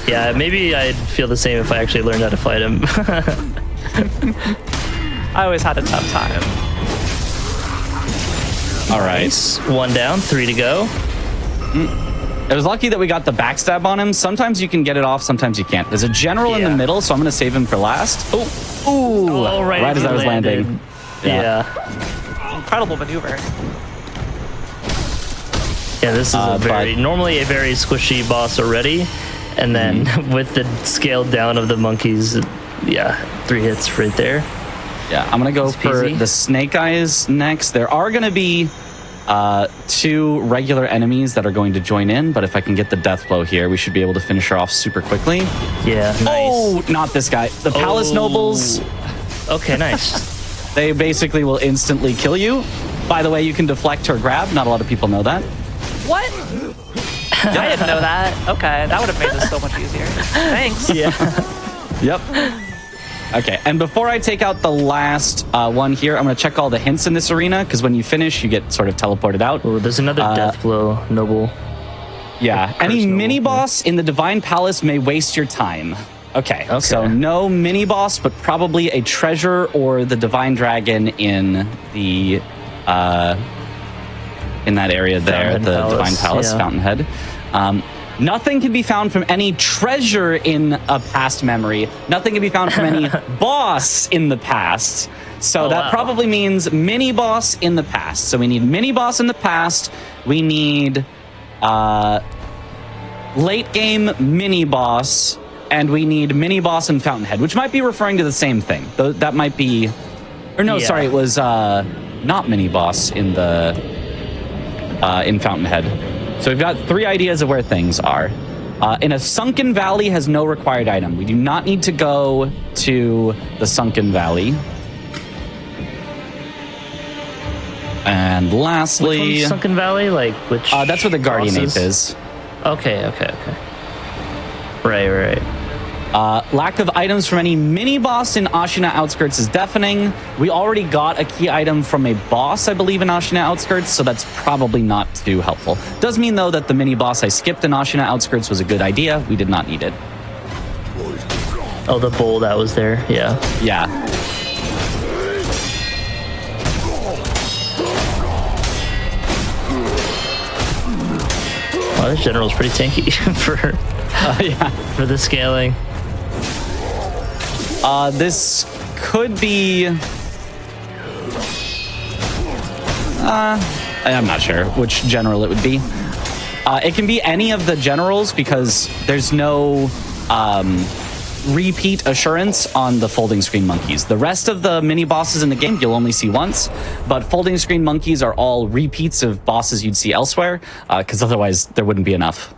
[SPEAKER 3] Yeah, maybe I'd feel the same if I actually learned how to fight him.
[SPEAKER 1] I always had a tough time.
[SPEAKER 2] All right.
[SPEAKER 3] Nice. 1 down, 3 to go.
[SPEAKER 2] It was lucky that we got the backstab on him. Sometimes you can get it off, sometimes you can't. There's a general in the middle, so I'm going to save him for last.
[SPEAKER 3] Oh,
[SPEAKER 2] Right as I was landing.
[SPEAKER 3] Yeah.
[SPEAKER 1] Incredible maneuver.
[SPEAKER 3] Yeah, this is normally a very squishy boss already. And then with the scaled down of the monkeys, 3 hits right there.
[SPEAKER 2] Yeah, I'm going to go
[SPEAKER 3] It's
[SPEAKER 2] for
[SPEAKER 3] easy.
[SPEAKER 2] the snake eyes next. There are going to be 2 regular enemies that are going to join in, but if I can get the death blow here, we should be able to finish her off super quickly.
[SPEAKER 3] Yeah, nice.
[SPEAKER 2] Oh, not this guy. The Palace Nobles,
[SPEAKER 3] Okay, nice.
[SPEAKER 2] they basically will instantly kill you. By the way, you can deflect or grab. Not a lot of people know that.
[SPEAKER 1] What? I didn't know that. Okay, that would have made this so much easier. Thanks.
[SPEAKER 3] Yeah.
[SPEAKER 2] Yep. Okay, and before I take out the last one here, I'm going to check all the hints in this arena, because when you finish, you get sort of teleported out.
[SPEAKER 3] Oh, there's another death blow, noble.
[SPEAKER 2] Yeah, any
[SPEAKER 3] Personal.
[SPEAKER 2] mini-boss in the Divine Palace may waste your time. Okay, so no mini-boss, but probably a treasure or the Divine Dragon in the in that area there, the Divine Palace, Fountainhead. Nothing can be found from any treasure in a past memory. Nothing can be found from any boss in the past. So that probably means mini boss in the past. So we need mini boss in the past. We need late game mini boss, and we need mini boss in Fountainhead, which might be referring to the same thing. That might be, or no, sorry, it was not mini boss in the in Fountainhead. So we've got 3 ideas of where things are. In a sunken valley has no required item. We do not need to go to the sunken valley. And lastly,
[SPEAKER 3] Which one's Sunken Valley? Like which?
[SPEAKER 2] that's where the Guardian
[SPEAKER 3] bosses?
[SPEAKER 2] Ape is.
[SPEAKER 3] Okay. Right.
[SPEAKER 2] Lack of items from any mini-boss in Ashina Outskirts is deafening. We already got a key item from a boss, I believe, in Ashina Outskirts, so that's probably not too helpful. Does mean, though, that the mini-boss I skipped in Ashina Outskirts was a good idea. We did not need it.
[SPEAKER 3] Oh, the bowl that was there. Yeah.
[SPEAKER 2] Yeah.
[SPEAKER 3] Oh, this general's pretty tanky for the scaling.
[SPEAKER 2] This could be... I'm not sure which general it would be. It can be any of the generals because there's no repeat assurance on the folding screen monkeys. The rest of the mini bosses in the game you'll only see once, but folding screen monkeys are all repeats of bosses you'd see elsewhere, because otherwise there wouldn't be enough.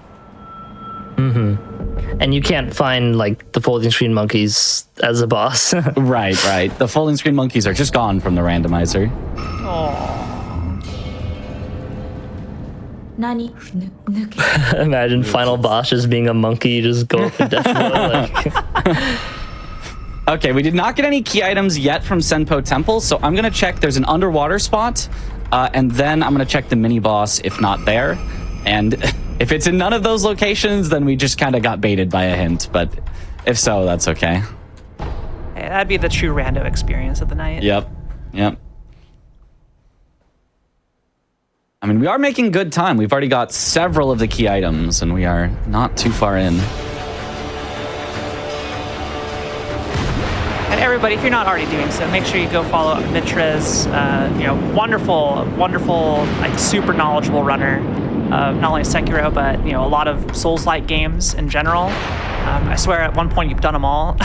[SPEAKER 3] And you can't find like the folding screen monkeys as a boss.
[SPEAKER 2] Right. The folding screen monkeys are just gone from the randomizer.
[SPEAKER 3] Imagine final boss just being a monkey, just go up and death row, like.
[SPEAKER 2] Okay, we did not get any key items yet from Senpo Temple, so I'm gonna check. There's an underwater spot, and then I'm gonna check the mini boss if not there. And if it's in none of those locations, then we just kind of got baited by a hint. But if so, that's okay.
[SPEAKER 1] Hey, that'd be the true rando experience of the night.
[SPEAKER 2] Yep. I mean, we are making good time. We've already got several of the key items, and we are not too far in.
[SPEAKER 1] And everybody, if you're not already doing so, make sure you go follow Mitra's, wonderful, like super knowledgeable runner of not only Sekiro, but a lot of Souls-like games in general. I swear at one point you've done them all.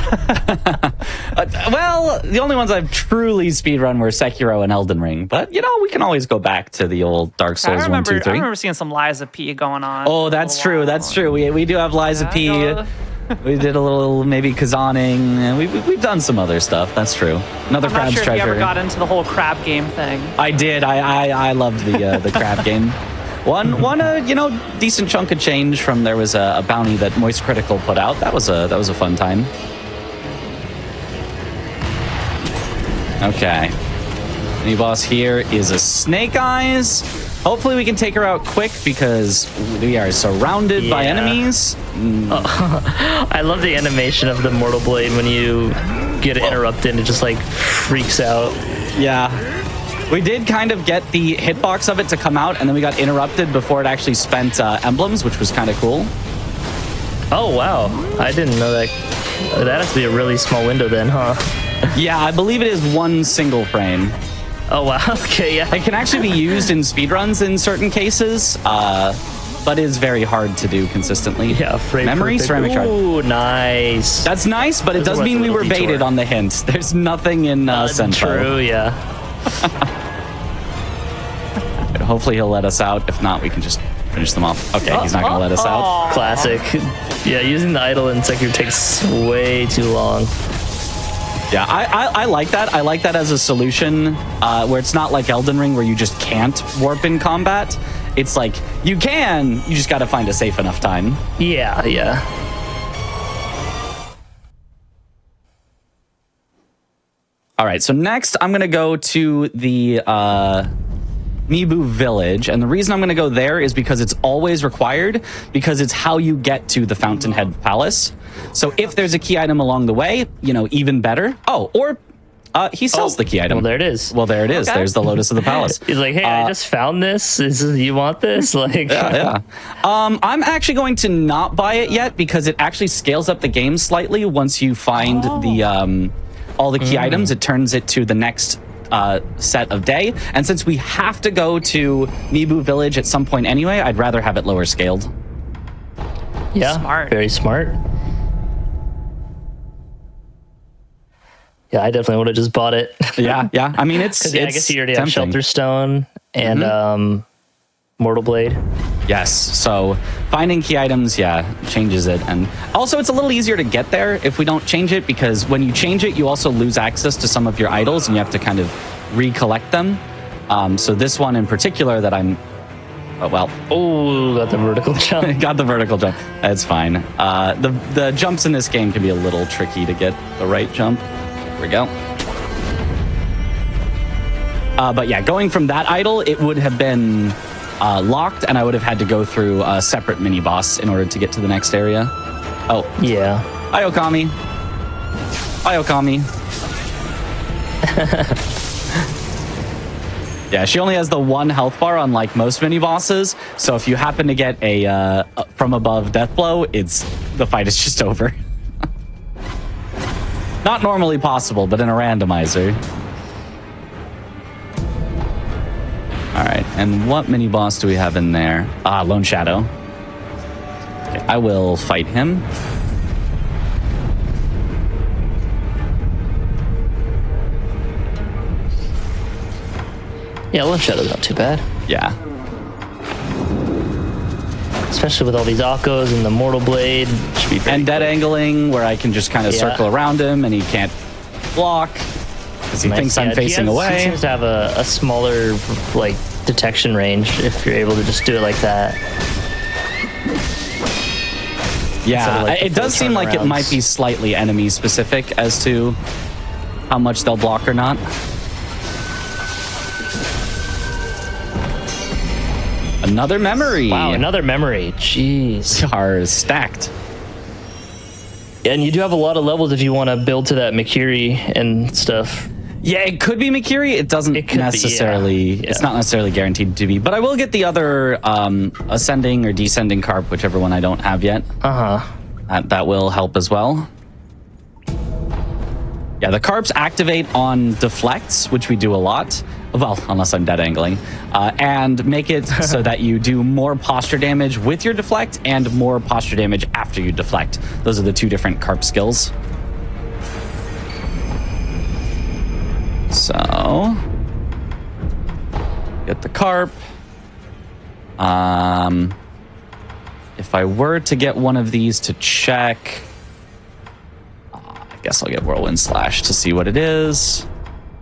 [SPEAKER 2] Well, the only ones I've truly speedrun were Sekiro and Elden Ring. But, we can always go back to the old Dark Souls 1, 2, 3.
[SPEAKER 1] I remember seeing some Liza P going on.
[SPEAKER 2] Oh, that's true. That's true. We do have Liza P. We did a little maybe Kazaning. And we've done some other stuff. That's true. Another
[SPEAKER 1] I'm
[SPEAKER 2] Crab's
[SPEAKER 1] not sure
[SPEAKER 2] Treasure.
[SPEAKER 1] If you ever got into the whole crab game thing.
[SPEAKER 2] I did. I loved the crab game. One decent chunk of change from there was a bounty that Moist Critical put out. That was a fun time. Okay. New boss here is a Snake Eyes. Hopefully we can take her out quick because we are surrounded by enemies.
[SPEAKER 3] I love the animation of the Mortal Blade when you get interrupted. It just like freaks out.
[SPEAKER 2] Yeah. We did kind of get the hitbox of it to come out, and then we got interrupted before it actually spent emblems, which was kind of cool.
[SPEAKER 3] Oh, wow. I didn't know that. That has to be a really small window then, huh?
[SPEAKER 2] Yeah, I believe it is one single frame.
[SPEAKER 3] Oh, wow. Okay, yeah.
[SPEAKER 2] It can actually be used in speedruns in certain cases, but is very hard to do consistently.
[SPEAKER 3] Yeah, frame
[SPEAKER 2] Memory,
[SPEAKER 3] perfect.
[SPEAKER 2] ceramic shard.
[SPEAKER 3] Ooh, nice.
[SPEAKER 2] That's nice, but it does mean we were baited on the hint. There's nothing in Senpo.
[SPEAKER 3] True, yeah.
[SPEAKER 2] Hopefully he'll let us out. If not, we can just finish them off. Okay, he's not going to let us out.
[SPEAKER 3] Classic. Yeah, using the idol in Sekiro takes way too long.
[SPEAKER 2] Yeah, I like that. I like that as a solution where it's not like Elden Ring where you just can't warp in combat. It's like, you can, you just got to find a safe enough time.
[SPEAKER 3] Yeah.
[SPEAKER 2] All right, so next I'm going to go to the Mibu Village, and the reason I'm going to go there is because it's always required, because it's how you get to the Fountainhead Palace. So if there's a key item along the way, even better. Oh, or he sells the key item.
[SPEAKER 3] Well, there it is.
[SPEAKER 2] Well, there it is.
[SPEAKER 1] Okay.
[SPEAKER 2] There's the Lotus of the Palace.
[SPEAKER 3] He's like, hey, I just found this. You want this? Like,
[SPEAKER 2] yeah. I'm actually going to not buy it yet because it actually scales up the game slightly once you find the all the key items. It turns it to the next set of day, and since we have to go to Mibu Village at some point anyway, I'd rather have it lower scaled.
[SPEAKER 3] yeah,
[SPEAKER 1] Smart.
[SPEAKER 3] very smart. Yeah, I definitely would have just bought it.
[SPEAKER 2] Yeah. I mean, it's
[SPEAKER 3] I guess you already
[SPEAKER 2] tempting.
[SPEAKER 3] have Shelter Stone and Mortal Blade.
[SPEAKER 2] Yes, so finding key items, changes it. And also, it's a little easier to get there if we don't change it, because when you change it, you also lose access to some of your idols, and you have to kind of recollect them. So this one in particular that I'm Oh, well.
[SPEAKER 3] Oh, got the vertical jump.
[SPEAKER 2] Got the vertical jump. That's fine. The jumps in this game can be a little tricky to get the right jump. Here we go. But yeah, going from that idol, it would have been locked, and I would have had to go through a separate mini boss in order to get to the next area. Oh.
[SPEAKER 3] Yeah.
[SPEAKER 2] Hi, Okami. Hi, Okami. Yeah, she only has the 1 health bar, unlike most mini bosses. So if you happen to get a from above death blow, the fight is just over. Not normally possible, but in a randomizer. All right, and what mini boss do we have in there? Lone Shadow. Okay, I will fight him.
[SPEAKER 3] Yeah, Lone Shadow's not too bad.
[SPEAKER 2] Yeah.
[SPEAKER 3] Especially with all these Akos and the Mortal Blade. Should be
[SPEAKER 2] And dead angling, where I can just kind of circle around him and he can't block because he thinks I'm facing away.
[SPEAKER 3] He seems to have a smaller like detection range if you're able to just do it like that.
[SPEAKER 2] Yeah,
[SPEAKER 3] Like
[SPEAKER 2] it does seem like it might be slightly enemy specific as to how much they'll block or not. Another memory.
[SPEAKER 3] Wow, another memory. Jeez.
[SPEAKER 2] Are stacked.
[SPEAKER 3] And you do have a lot of levels if you want to build to that Mikiri and stuff.
[SPEAKER 2] Yeah, it could be Mikiri. It doesn't necessarily.
[SPEAKER 3] Be, yeah.
[SPEAKER 2] It's not necessarily guaranteed to be. But I will get the other ascending or descending carp, whichever one I don't have yet. That will help as well. Yeah, the carps activate on deflects, which we do a lot. Well, unless I'm dead angling. And make it so that you do more posture damage with your deflect and more posture damage after you deflect. Those are the 2 different carp skills. So, get the carp. If I were to get one of these to check, I guess I'll get Whirlwind Slash to see what it is.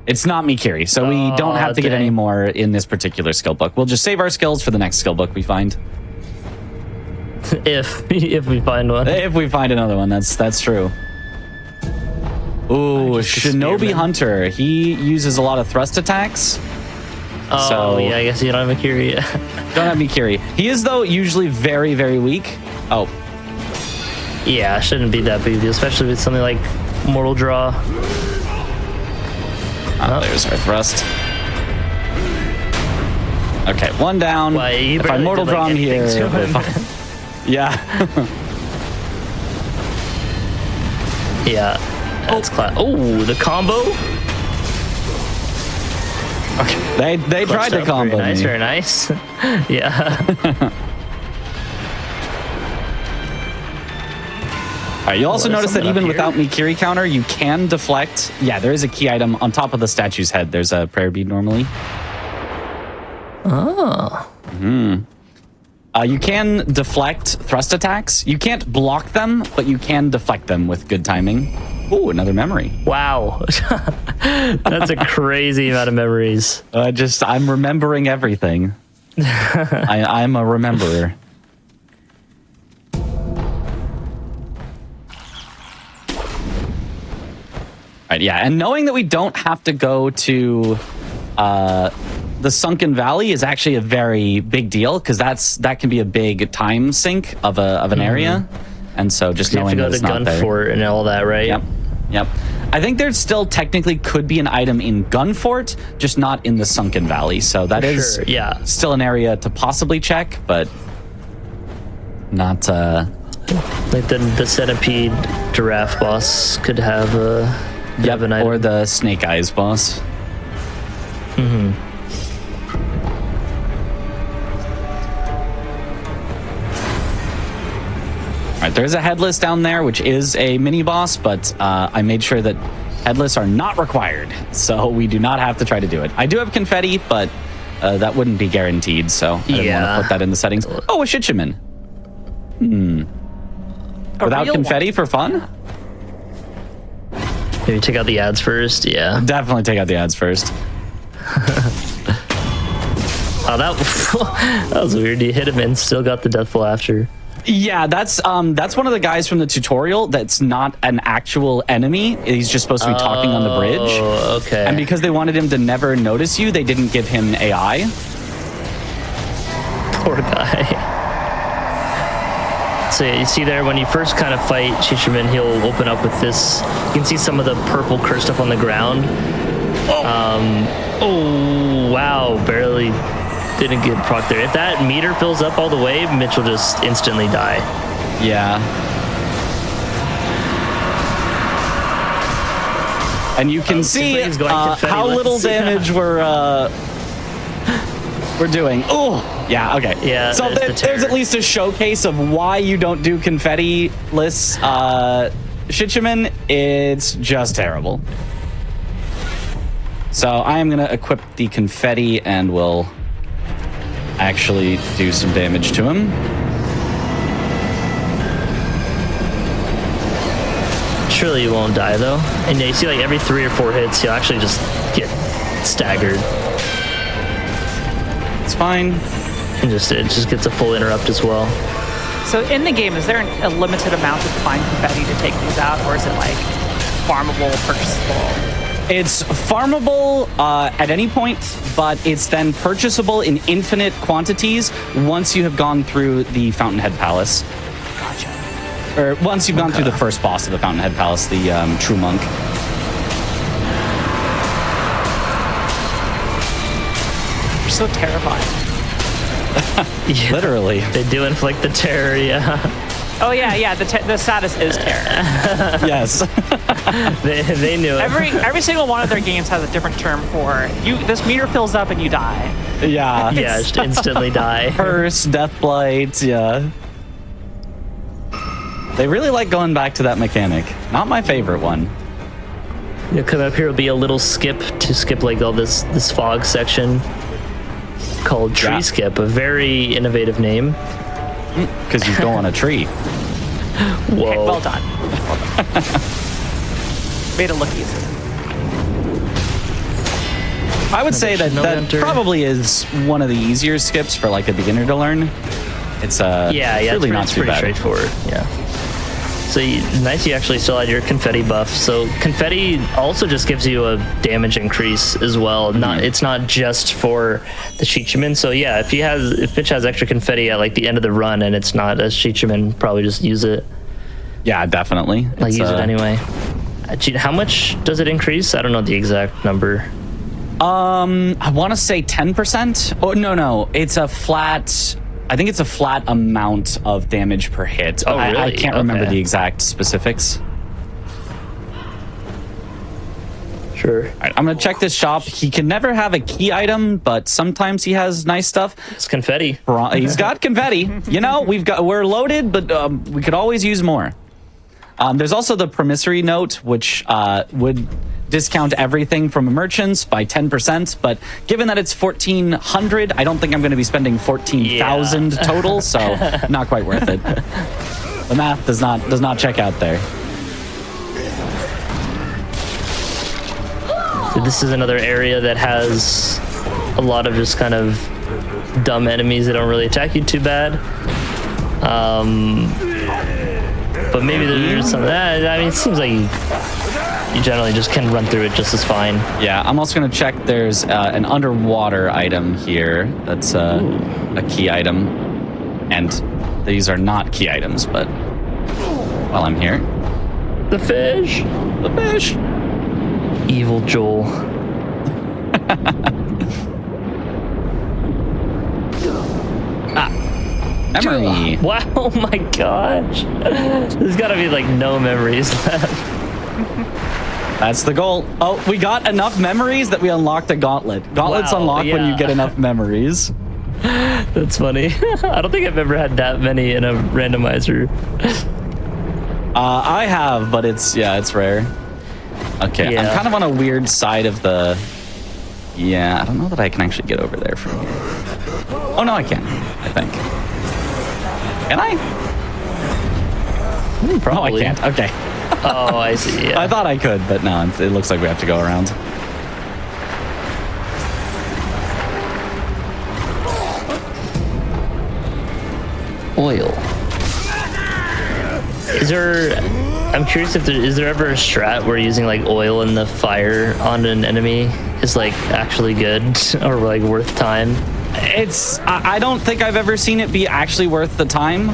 [SPEAKER 2] It's not Mikiri, so we don't have to get any more in this particular skill book. We'll just save our skills for the next skill book we find.
[SPEAKER 3] If we find one.
[SPEAKER 2] If we find another one, that's true. Ooh, Shinobi Hunter. He uses a lot of thrust attacks.
[SPEAKER 3] Oh, so, yeah, I guess you don't have Mikiri yet.
[SPEAKER 2] Don't have Mikiri. He is, though, usually very, very weak. Oh.
[SPEAKER 3] Yeah, shouldn't be that big a deal, especially with something like Mortal Draw.
[SPEAKER 2] There's our thrust. Okay, 1 down.
[SPEAKER 3] Well,
[SPEAKER 2] if I Mortal Draw him here... Yeah.
[SPEAKER 3] Yeah. That's class. Oh, the combo.
[SPEAKER 2] Okay. They tried to combo
[SPEAKER 3] very nice,
[SPEAKER 2] me.
[SPEAKER 3] Very nice. Yeah.
[SPEAKER 2] All right, you'll also notice that even without Mikiri counter, you can deflect. Yeah, there is a key item on top of the statue's head. There's a prayer bead normally.
[SPEAKER 3] Oh.
[SPEAKER 2] You can deflect thrust attacks. You can't block them, but you can deflect them with good timing. Ooh, another memory.
[SPEAKER 3] Wow. That's a crazy amount of memories.
[SPEAKER 2] I'm remembering everything. I'm a rememberer. Right, yeah, and knowing that we don't have to go to the Sunken Valley is actually a very big deal because that can be a big time sink of an area, and so just knowing that it's not there.
[SPEAKER 3] You have to go to Gun Fort and all that, right?
[SPEAKER 2] Yep. I think there still technically could be an item in Gun Fort, just not in the Sunken Valley. So that is still an area to possibly check, but not.
[SPEAKER 3] Like the centipede giraffe boss could have an item.
[SPEAKER 2] Or the Snake Eyes boss. All right, there's a headless down there, which is a mini boss, but I made sure that headless are not required, so we do not have to try to do it. I do have confetti, but that wouldn't be guaranteed, so I didn't want to put that in the settings. Oh, a Shichiman. Without confetti for fun?
[SPEAKER 3] Maybe take out the ads first, yeah.
[SPEAKER 2] Definitely take out the ads first.
[SPEAKER 3] Oh, that that was weird. You hit him and still got the death blow after.
[SPEAKER 2] Yeah, that's one of the guys from the tutorial that's not an actual enemy. He's just supposed to be talking on the bridge.
[SPEAKER 3] Oh, okay.
[SPEAKER 2] And because they wanted him to never notice you, they didn't give him AI.
[SPEAKER 3] Poor guy. So yeah, you see there, when you first kind of fight Shishiman, he'll open up with this. You can see some of the purple curse stuff on the ground. Oh, wow, barely didn't get proc there. If that meter fills up all the way, Mitch will just instantly die.
[SPEAKER 2] Yeah. And you can see how little damage we're doing. Oh, yeah, okay.
[SPEAKER 3] Yeah,
[SPEAKER 2] so there's at least a showcase of why you don't do confetti-less Shishiman. It's just terrible. So I am going to equip the confetti and we'll actually do some damage to him.
[SPEAKER 3] Surely you won't die though. And yeah, you see like every 3 or 4 hits, you'll actually just get staggered.
[SPEAKER 2] It's fine.
[SPEAKER 3] And it just gets a full interrupt as well.
[SPEAKER 1] So in the game, is there a limited amount of divine confetti to take these out, or is it like farmable, purchasable?
[SPEAKER 2] It's farmable at any point, but it's then purchasable in infinite quantities once you have gone through the Fountainhead Palace.
[SPEAKER 1] Gotcha.
[SPEAKER 2] Or once you've gone through the first boss of the Fountainhead Palace, the True Monk.
[SPEAKER 1] You're so terrifying.
[SPEAKER 3] Yeah,
[SPEAKER 2] literally.
[SPEAKER 3] They do inflict the terror, yeah.
[SPEAKER 1] Oh yeah, the status is terror.
[SPEAKER 2] Yes.
[SPEAKER 3] they knew it.
[SPEAKER 1] Every single one of their games has a different term for you. This meter fills up and you die.
[SPEAKER 2] Yeah.
[SPEAKER 3] Yeah, just instantly die.
[SPEAKER 2] Curse, death blight, yeah. They really like going back to that mechanic. Not my favorite one.
[SPEAKER 3] You'll come up here, will be a little skip to skip like all this fog section called Tree Skip, a very innovative name.
[SPEAKER 2] Because you go on a tree.
[SPEAKER 3] Whoa.
[SPEAKER 1] Okay, well done. Made it look easy.
[SPEAKER 2] I would say that probably is one of the easier skips for like a beginner to learn. It's really not too bad.
[SPEAKER 3] Straightforward. Yeah. So nice, you actually still had your confetti buff. So confetti also just gives you a damage increase as well. It's not just for the Shishiman. So yeah, if Mitch has extra confetti at like the end of the run and it's not a Shishiman, probably just use it.
[SPEAKER 2] Yeah, definitely.
[SPEAKER 3] Use it anyway. How much does it increase? I don't know the exact number.
[SPEAKER 2] I want to say 10%. Oh no, it's a flat. I think it's a flat amount of damage per hit.
[SPEAKER 3] Oh, really?
[SPEAKER 2] I can't remember the exact specifics.
[SPEAKER 3] Sure.
[SPEAKER 2] All right, I'm going to check this shop. He can never have a key item, but sometimes he has nice stuff.
[SPEAKER 3] It's confetti.
[SPEAKER 2] He's got confetti. You know, we're loaded, but we could always use more. There's also the promissory note, which would discount everything from merchants by 10%, but given that it's 1,400, I don't think I'm going to be spending 14,000 total, so not quite worth it. The math does not check out there.
[SPEAKER 3] So this is another area that has a lot of just kind of dumb enemies that don't really attack you too bad. But maybe there's some. I mean, it seems like you generally just can run through it just as fine.
[SPEAKER 2] Yeah, I'm also going to check. There's an underwater item here. That's a key item. And these are not key items, but while I'm here.
[SPEAKER 3] The fish!
[SPEAKER 2] The fish!
[SPEAKER 3] Evil Joel.
[SPEAKER 2] Memory.
[SPEAKER 3] Wow, oh my gosh. There's got to be like no memories left.
[SPEAKER 2] That's the goal. Oh, we got enough memories that we unlocked a gauntlet. Gauntlets unlock when you get enough memories.
[SPEAKER 3] That's funny. I don't think I've ever had that many in a randomizer.
[SPEAKER 2] I have, but it's rare. Okay, I'm kind of on a weird side of the... Yeah, I don't know that I can actually get over there from here. Oh, no, I can, I think. Can I?
[SPEAKER 3] Probably.
[SPEAKER 2] No, I can't. Okay.
[SPEAKER 3] Oh, I see. Yeah.
[SPEAKER 2] I thought I could, but no, it looks like we have to go around.
[SPEAKER 3] oil. I'm curious if is there ever a strat where using like oil in the fire on an enemy is like actually good or like worth time?
[SPEAKER 2] I don't think I've ever seen it be actually worth the time.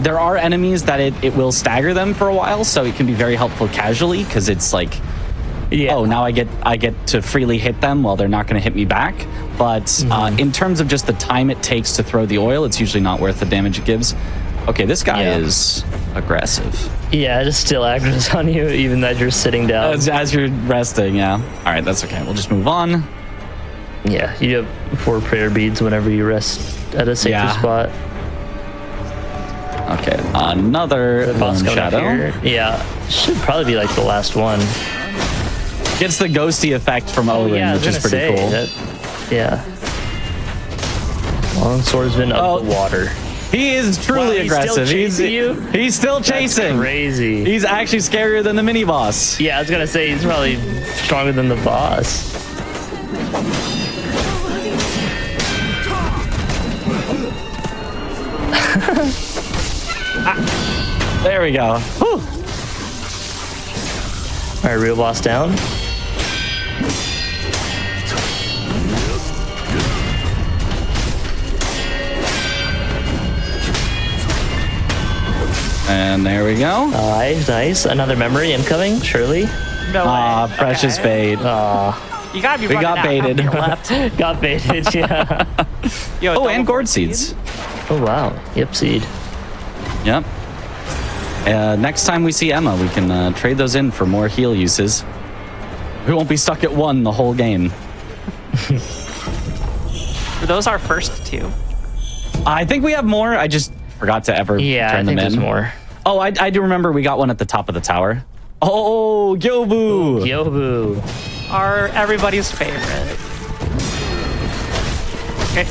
[SPEAKER 2] There are enemies that it will stagger them for a while, so it can be very helpful casually because it's like, oh, now I get to freely hit them while they're not going to hit me back. But in terms of just the time it takes to throw the oil, it's usually not worth the damage it gives. Okay, this guy is aggressive.
[SPEAKER 3] Yeah, it just still aggroes on you even as you're sitting down.
[SPEAKER 2] As you're resting, yeah. All right, that's okay. We'll just move on.
[SPEAKER 3] Yeah, you have 4 prayer beads whenever you rest at a safer spot.
[SPEAKER 2] Okay, another Lone Shadow.
[SPEAKER 3] Yeah, should probably be like the last one.
[SPEAKER 2] Gets the ghosty effect from Owen, which is pretty cool.
[SPEAKER 3] Long swordsman of the water.
[SPEAKER 2] He is truly aggressive. He's still chasing.
[SPEAKER 3] That's crazy.
[SPEAKER 2] He's actually scarier than the mini boss.
[SPEAKER 3] Yeah, I was gonna say he's probably stronger than the boss.
[SPEAKER 2] There we go. Whew.
[SPEAKER 3] All right, real boss down.
[SPEAKER 2] And there we go.
[SPEAKER 3] Nice. Another memory incoming, surely.
[SPEAKER 1] No way.
[SPEAKER 2] Precious bait.
[SPEAKER 1] You gotta be.
[SPEAKER 2] We got baited.
[SPEAKER 1] Left.
[SPEAKER 3] Got baited, yeah.
[SPEAKER 2] Yo, and gourd seeds.
[SPEAKER 3] Oh, wow. Yep, seed.
[SPEAKER 2] Yep. Next time we see Emma, we can trade those in for more heal uses. We won't be stuck at 1 the whole game.
[SPEAKER 1] Were those our first 2?
[SPEAKER 2] I think we have more. I just forgot to ever turn them in.
[SPEAKER 3] There's more.
[SPEAKER 2] Oh, I do remember we got one at the top of the tower. Oh, Gyobu.
[SPEAKER 3] Gyobu.
[SPEAKER 1] Everybody's favorite.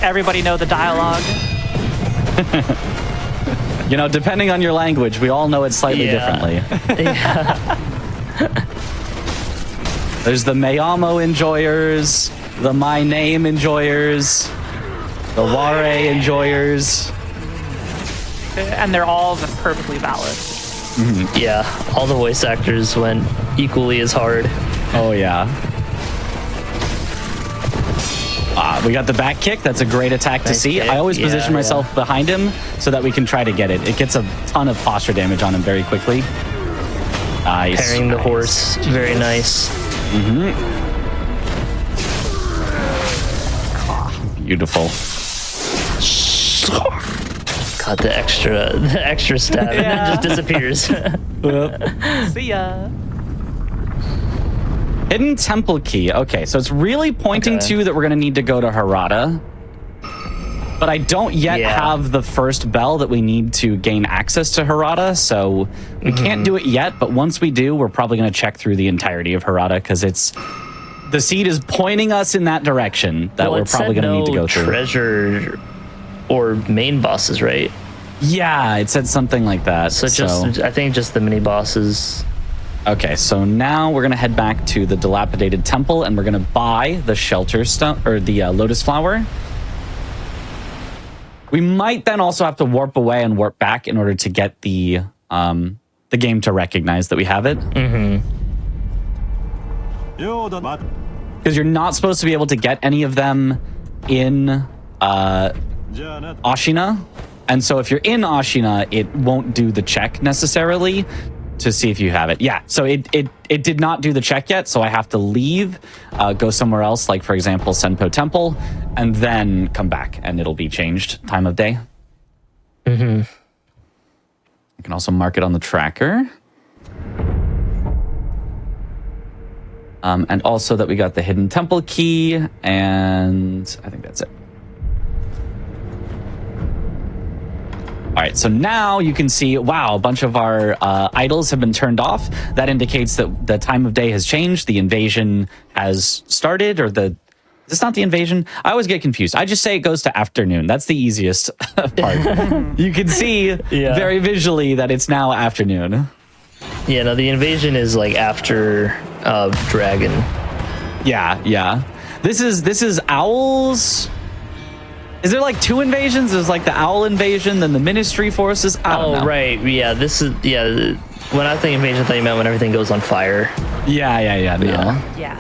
[SPEAKER 1] Everybody know the dialogue?
[SPEAKER 2] You know, depending on your language, we all know it slightly differently. There's the Mayamo enjoyers, the My Name enjoyers, the Ware enjoyers.
[SPEAKER 1] And they're all perfectly valid.
[SPEAKER 2] Mm-hmm.
[SPEAKER 3] Yeah, all the voice actors went equally as hard.
[SPEAKER 2] Oh, yeah. We got the back kick. That's a great attack to see. I always position myself behind him so that we can try to get it. It gets a ton of posture damage on him very quickly. Nice.
[SPEAKER 3] Parrying the horse. Very nice.
[SPEAKER 2] Beautiful.
[SPEAKER 3] God, the extra stab and then just disappears.
[SPEAKER 1] See ya.
[SPEAKER 2] Hidden temple key. Okay, so it's really pointing to that we're going to need to go to Harada. But I don't yet have the first bell that we need to gain access to Harada, so we can't do it yet. But once we do, we're probably going to check through the entirety of Harada because the seed is pointing us in that direction that we're probably going to need to go through.
[SPEAKER 3] Treasure or main bosses, right?
[SPEAKER 2] Yeah, it said something like that.
[SPEAKER 3] So I think just the mini bosses.
[SPEAKER 2] Okay, so now we're gonna head back to the dilapidated temple, and we're gonna buy the shelter stone or the lotus flower. We might then also have to warp away and warp back in order to get the game to recognize that we have it. Because you're not supposed to be able to get any of them in Ashina. And so if you're in Ashina, it won't do the check necessarily to see if you have it. Yeah, so it did not do the check yet, so I have to leave, go somewhere else, like, for example, Senpo Temple, and then come back, and it'll be changed time of day. I can also mark it on the tracker. And also that we got the hidden temple key, and I think that's it. All right, so now you can see, wow, a bunch of our idols have been turned off. That indicates that the time of day has changed. The invasion has started, or it's not the invasion. I always get confused. I just say it goes to afternoon. That's the easiest part. You can see very visually that it's now afternoon.
[SPEAKER 3] Yeah, no, the invasion is like after Dragon.
[SPEAKER 2] Yeah. This is Owl's Is there like 2 invasions? There's like the owl invasion, then the ministry forces. I don't know.
[SPEAKER 3] Oh, right. Yeah, this is, yeah. When I think invasion, I thought you meant when everything goes on fire.
[SPEAKER 2] Yeah. No.
[SPEAKER 1] Yeah.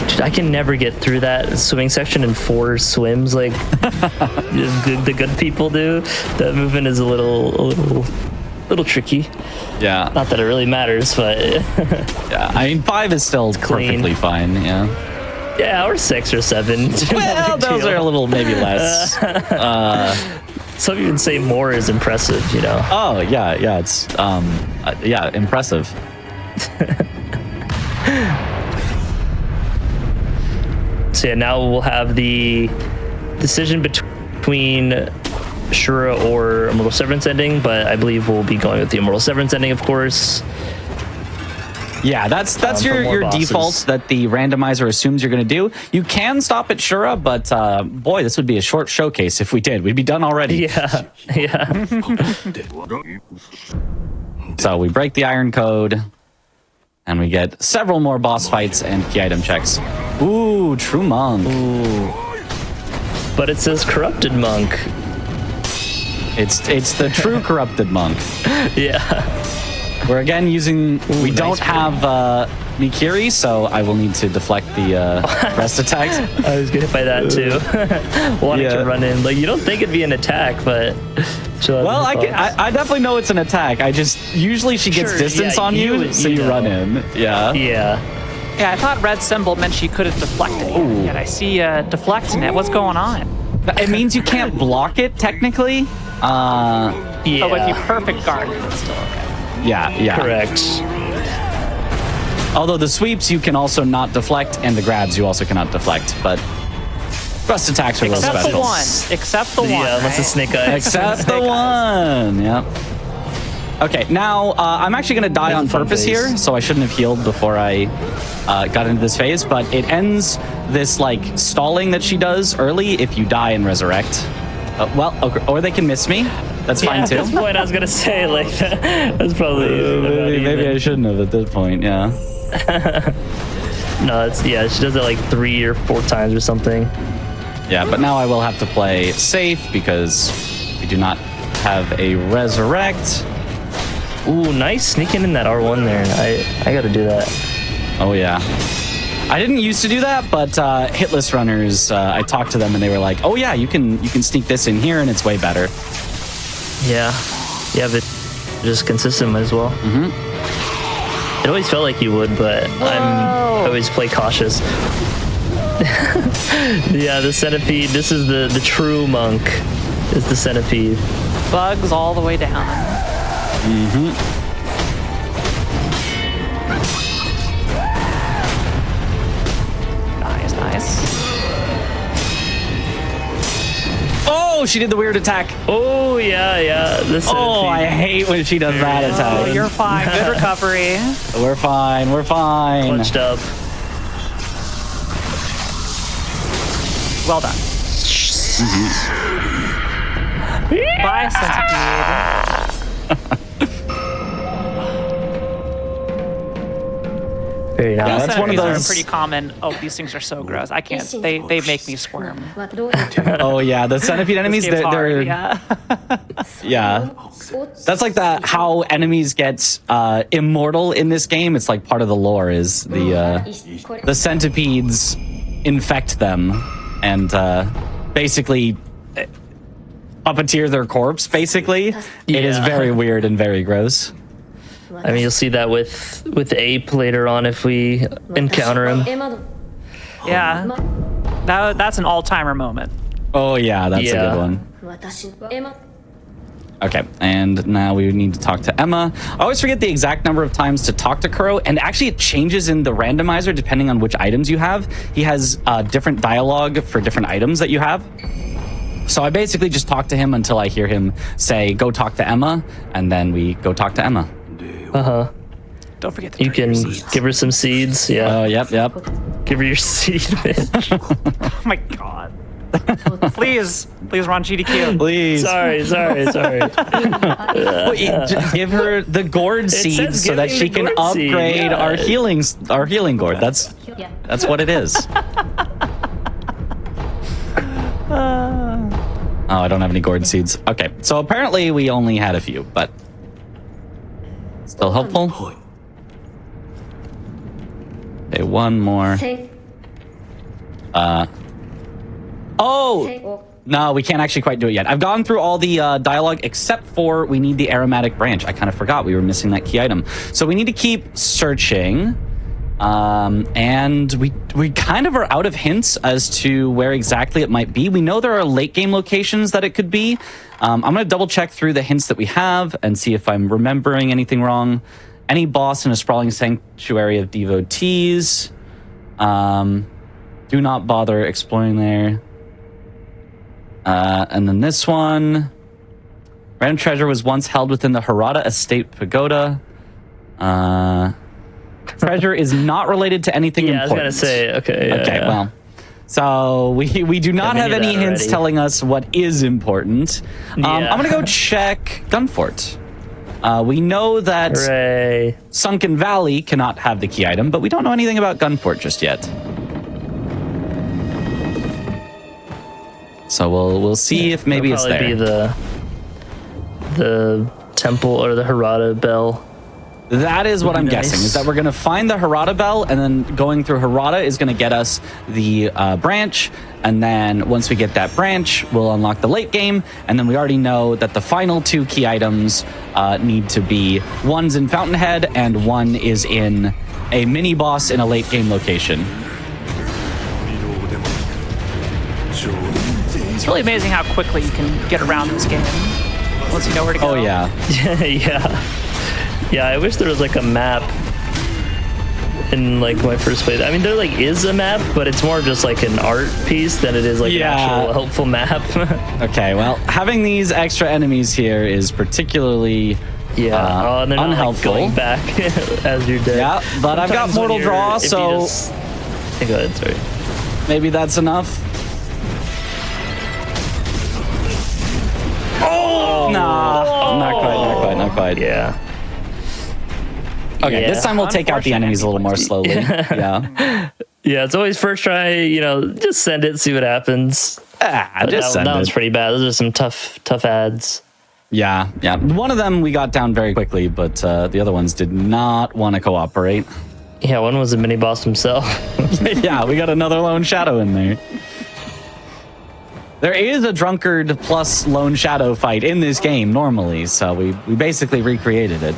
[SPEAKER 3] Dude, I can never get through that swimming section in 4 swims like the good people do. That movement is a little tricky.
[SPEAKER 2] Yeah.
[SPEAKER 3] Not that it really matters, but
[SPEAKER 2] Yeah. I mean, 5 is still perfectly fine. Yeah.
[SPEAKER 3] yeah, or 6 or 7.
[SPEAKER 2] Well, those are a little maybe less.
[SPEAKER 3] Some even say more is impressive, you know.
[SPEAKER 2] Oh yeah. It's yeah, impressive.
[SPEAKER 3] So yeah, now we'll have the decision between Shura or Immortal Severance ending, but I believe we'll be going with the Immortal Severance ending, of course.
[SPEAKER 2] Yeah, that's your default that the randomizer assumes you're going to do. You can stop at Shura, but boy, this would be a short showcase if we did. We'd be done already.
[SPEAKER 3] Yeah.
[SPEAKER 2] So we break the iron code, and we get several more boss fights and key item checks. Ooh, true monk.
[SPEAKER 3] Ooh. But it says corrupted monk.
[SPEAKER 2] It's the true corrupted monk.
[SPEAKER 3] Yeah.
[SPEAKER 2] We're again using. We don't have Mikiri, so I will need to deflect the rest attacks.
[SPEAKER 3] I was getting hit by that too. Wanting to run in. Like, you don't think it'd be an attack, but
[SPEAKER 2] well, I definitely know it's an attack. I just usually she gets distance on you, so you run in. Yeah.
[SPEAKER 3] Yeah.
[SPEAKER 1] Yeah, I thought red symbol meant she couldn't deflect it. Yet I see deflecting it. What's going on?
[SPEAKER 2] It means you can't block it technically.
[SPEAKER 1] But with you perfect guard, it's still okay.
[SPEAKER 2] Yeah.
[SPEAKER 3] Correct.
[SPEAKER 2] Although the sweeps you can also not deflect, and the grabs you also cannot deflect. But thrust attacks are a little
[SPEAKER 1] Except
[SPEAKER 2] special.
[SPEAKER 1] the one. Except the one.
[SPEAKER 3] Yeah, unless it's Snake Eyes.
[SPEAKER 2] Except the one. Yep. Okay, now I'm actually going to die on purpose here, so I shouldn't have healed before I got into this phase. But it ends this like stalling that she does early if you die and resurrect. Well, okay, or they can miss me. That's fine too.
[SPEAKER 3] At this point, I was gonna say like that's probably
[SPEAKER 2] maybe I shouldn't have at this point. Yeah.
[SPEAKER 3] No, she does it like 3 or 4 times or something.
[SPEAKER 2] Yeah, but now I will have to play safe because we do not have a resurrect.
[SPEAKER 3] Ooh, nice sneaking in that R1 there. I got to do that.
[SPEAKER 2] Oh yeah. I didn't used to do that, but hitless runners, I talked to them and they were like, "Oh yeah, you can sneak this in here and it's way better."
[SPEAKER 3] Yeah, but just consistent might as well.
[SPEAKER 2] Mm-hmm.
[SPEAKER 3] It always felt like you would, but I always play cautious. Yeah, the centipede. This is the true monk. Is the centipede.
[SPEAKER 1] Bugs all the way down.
[SPEAKER 2] Mm-hmm.
[SPEAKER 1] Nice.
[SPEAKER 2] Oh, she did the weird attack.
[SPEAKER 3] Oh yeah. The centipede.
[SPEAKER 2] Oh, I hate when she does that attack.
[SPEAKER 1] Oh, you're fine. Good recovery.
[SPEAKER 2] We're fine.
[SPEAKER 3] Punched up.
[SPEAKER 1] Well done. Bye, centipede.
[SPEAKER 3] Very nice.
[SPEAKER 2] Yeah, that's one of
[SPEAKER 1] Centipedes
[SPEAKER 2] those.
[SPEAKER 1] are pretty common. Oh, these things are so gross. I can't. They make me squirm.
[SPEAKER 2] Oh yeah, the centipede enemies.
[SPEAKER 1] This game's hard,
[SPEAKER 2] They're
[SPEAKER 1] yeah.
[SPEAKER 2] yeah. That's like how enemies get immortal in this game. It's like part of the lore is the centipedes infect them and basically puppeteer their corpse. Basically, it is very weird and very gross.
[SPEAKER 3] I mean, you'll see that with Ape later on if we encounter him.
[SPEAKER 1] Yeah. That's an all-timer moment.
[SPEAKER 2] Oh yeah, that's a good one. Okay, and now we need to talk to Emma. I always forget the exact number of times to talk to Kuro, and actually it changes in the randomizer depending on which items you have. He has different dialogue for different items that you have. So I basically just talk to him until I hear him say, "Go talk to Emma," and then we go talk to Emma.
[SPEAKER 1] Don't forget
[SPEAKER 3] You can give her some seeds. Yeah.
[SPEAKER 2] Oh, yep.
[SPEAKER 3] Give her your seed, bitch.
[SPEAKER 1] Oh my god. Please run GDQ.
[SPEAKER 2] Please.
[SPEAKER 3] Sorry.
[SPEAKER 2] Give her the gourd seeds so that she can upgrade our healing gourd. That's what it is. Oh, I don't have any gourd seeds. Okay, so apparently we only had a few, but still helpful. Okay, one more. Oh! No, we can't actually quite do it yet. I've gone through all the dialogue except for we need the aromatic branch. I kind of forgot we were missing that key item. So we need to keep searching. And we kind of are out of hints as to where exactly it might be. We know there are late game locations that it could be. I'm going to double check through the hints that we have and see if I'm remembering anything wrong. Any boss in a sprawling sanctuary of devotees. Do not bother exploring there. And then this one. Random treasure was once held within the Harada Estate Pagoda. Treasure is not related to anything important.
[SPEAKER 3] I was gonna say, okay.
[SPEAKER 2] Well, so we do not have any hints telling us what is important. I'm gonna go check Gunfort. We know that Sunken Valley cannot have the key item, but we don't know anything about Gunfort just yet. So we'll see if maybe it's there.
[SPEAKER 3] Be the temple or the Harada Bell.
[SPEAKER 2] That is what I'm guessing, is that we're going to find the Harada Bell, and then going through Harada is going to get us the branch, and then once we get that branch, we'll unlock the late game, and then we already know that the final two key items need to be, one's in Fountainhead, and one is in a mini-boss in a late game location.
[SPEAKER 1] It's really amazing how quickly you can get around this game once you know where to go.
[SPEAKER 2] Oh, yeah.
[SPEAKER 3] Yeah, I wish there was like a map in like my first play. I mean, there like is a map, but it's more just like an art piece than it is like an actual helpful map. Okay,
[SPEAKER 2] well, having these extra enemies here is particularly
[SPEAKER 3] and they're
[SPEAKER 2] unhelpful.
[SPEAKER 3] Not, like, going back as you're dead.
[SPEAKER 2] Yeah, but I've got Mortal Draw, so
[SPEAKER 3] go ahead, sorry.
[SPEAKER 2] Maybe that's enough. Oh! Nah, not quite.
[SPEAKER 3] Yeah.
[SPEAKER 2] Okay, this time we'll take out the enemies a little more slowly. Yeah,
[SPEAKER 3] it's always first try, just send it, see what happens. That one's pretty bad. Those are some tough ads.
[SPEAKER 2] Yeah. One of them we got down very quickly, but the other ones did not want to cooperate.
[SPEAKER 3] Yeah, one was a mini boss himself.
[SPEAKER 2] Yeah, we got another Lone Shadow in there. There is a Drunkard plus Lone Shadow fight in this game normally, so we basically recreated it.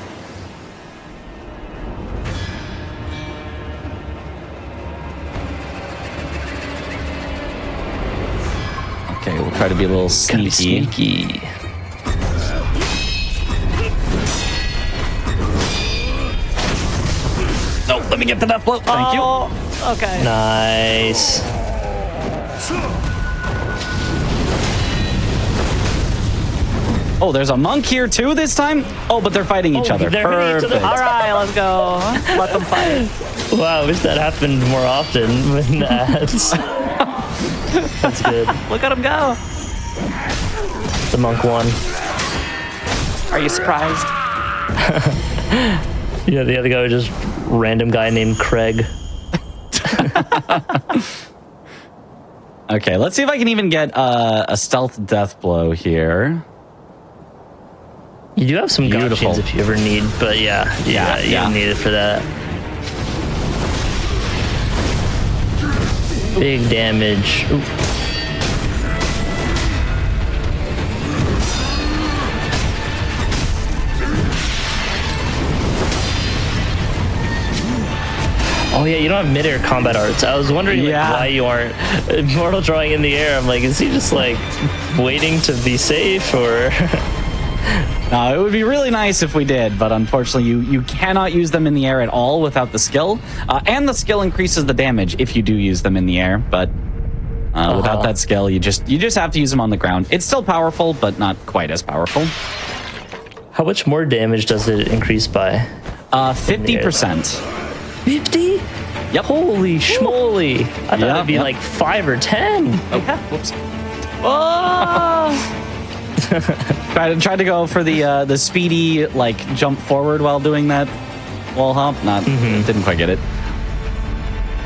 [SPEAKER 2] Okay, we'll try to be a little sneaky. No, let me get to that float. Thank you.
[SPEAKER 1] Okay.
[SPEAKER 3] Nice.
[SPEAKER 2] Oh, there's a monk here too this time? Oh, but they're fighting each other. Perfect.
[SPEAKER 1] All right, let's go. Let them fight.
[SPEAKER 3] Wow, I wish that happened more often with ads. That's good.
[SPEAKER 1] Look at him go.
[SPEAKER 3] The monk won.
[SPEAKER 1] Are you surprised?
[SPEAKER 3] Yeah, the other guy was just random guy named Craig.
[SPEAKER 2] Okay, let's see if I can even get a stealth death blow here.
[SPEAKER 3] You do have some gotchas if you ever need, but you don't need it for that. Big damage. Ooh. Oh yeah, you don't have mid-air combat arts. I was wondering why you aren't mortal drawing in the air. I'm like, is he just like waiting to be safe or?
[SPEAKER 2] It would be really nice if we did, but unfortunately you cannot use them in the air at all without the skill. And the skill increases the damage if you do use them in the air, but without that skill, you just have to use them on the ground. It's still powerful, but not quite as powerful.
[SPEAKER 3] How much more damage does it increase by?
[SPEAKER 2] 50%.
[SPEAKER 3] 50?
[SPEAKER 2] Yep.
[SPEAKER 3] Holy schmoly! I thought it'd be like 5 or 10.
[SPEAKER 2] Oh, whoops.
[SPEAKER 3] Oh!
[SPEAKER 2] Tried to go for the speedy like jump forward while doing that wall hop. Didn't quite get it.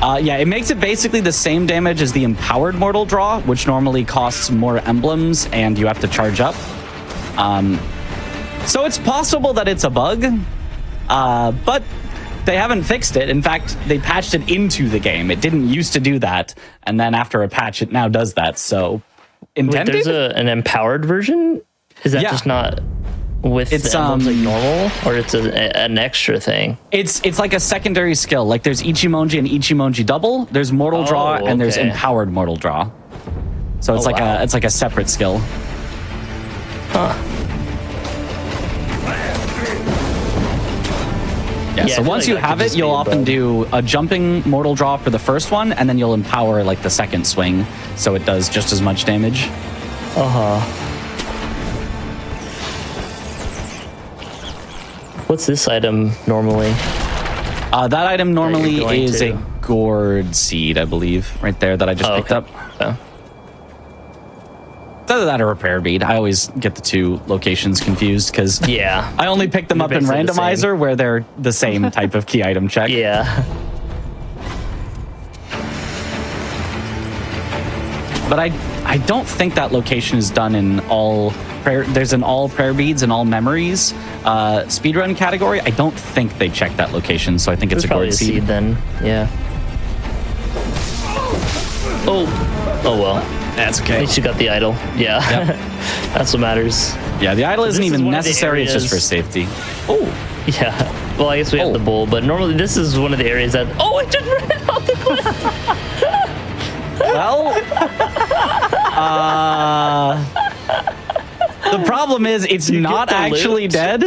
[SPEAKER 2] Yeah, it makes it basically the same damage as the empowered mortal draw, which normally costs more emblems and you have to charge up. So it's possible that it's a bug, but they haven't fixed it. In fact, they patched it into the game. It didn't used to do that, and then after a patch, it now does that. So intended.
[SPEAKER 3] Wait, there's an empowered version? Is that just not with the emblems like normal, or it's an extra thing?
[SPEAKER 2] It's like a secondary skill. Like there's Ichimonji and Ichimonji double. There's mortal draw and there's empowered mortal draw. So it's like a separate skill.
[SPEAKER 3] Huh.
[SPEAKER 2] Yeah, so once you have it, you'll often do a jumping mortal draw for the first one, and then you'll empower like the second swing, so it does just as much damage.
[SPEAKER 3] What's this item normally?
[SPEAKER 2] That item normally is a gourd seed, I believe, right there that I just picked up.
[SPEAKER 3] Oh.
[SPEAKER 2] It's either that or repair bead. I always get the two locations confused because I only pick them up in randomizer where they're the same type of key item check.
[SPEAKER 3] Yeah.
[SPEAKER 2] But I don't think that location is done in all prayer. There's an all prayer beads and all memories speedrun category. I don't think they check that location, so I think it's a gourd seed.
[SPEAKER 3] Then. Yeah. Oh well.
[SPEAKER 2] That's okay.
[SPEAKER 3] At least you got the idol. Yeah. Yep. That's what matters.
[SPEAKER 2] Yeah, the idol isn't even necessary. It's just for safety.
[SPEAKER 3] Oh. Yeah. Well, I guess we have the bull, but normally this is one of the areas that... Oh, it just ran off the cliff!
[SPEAKER 2] Well... the problem is it's not actually dead.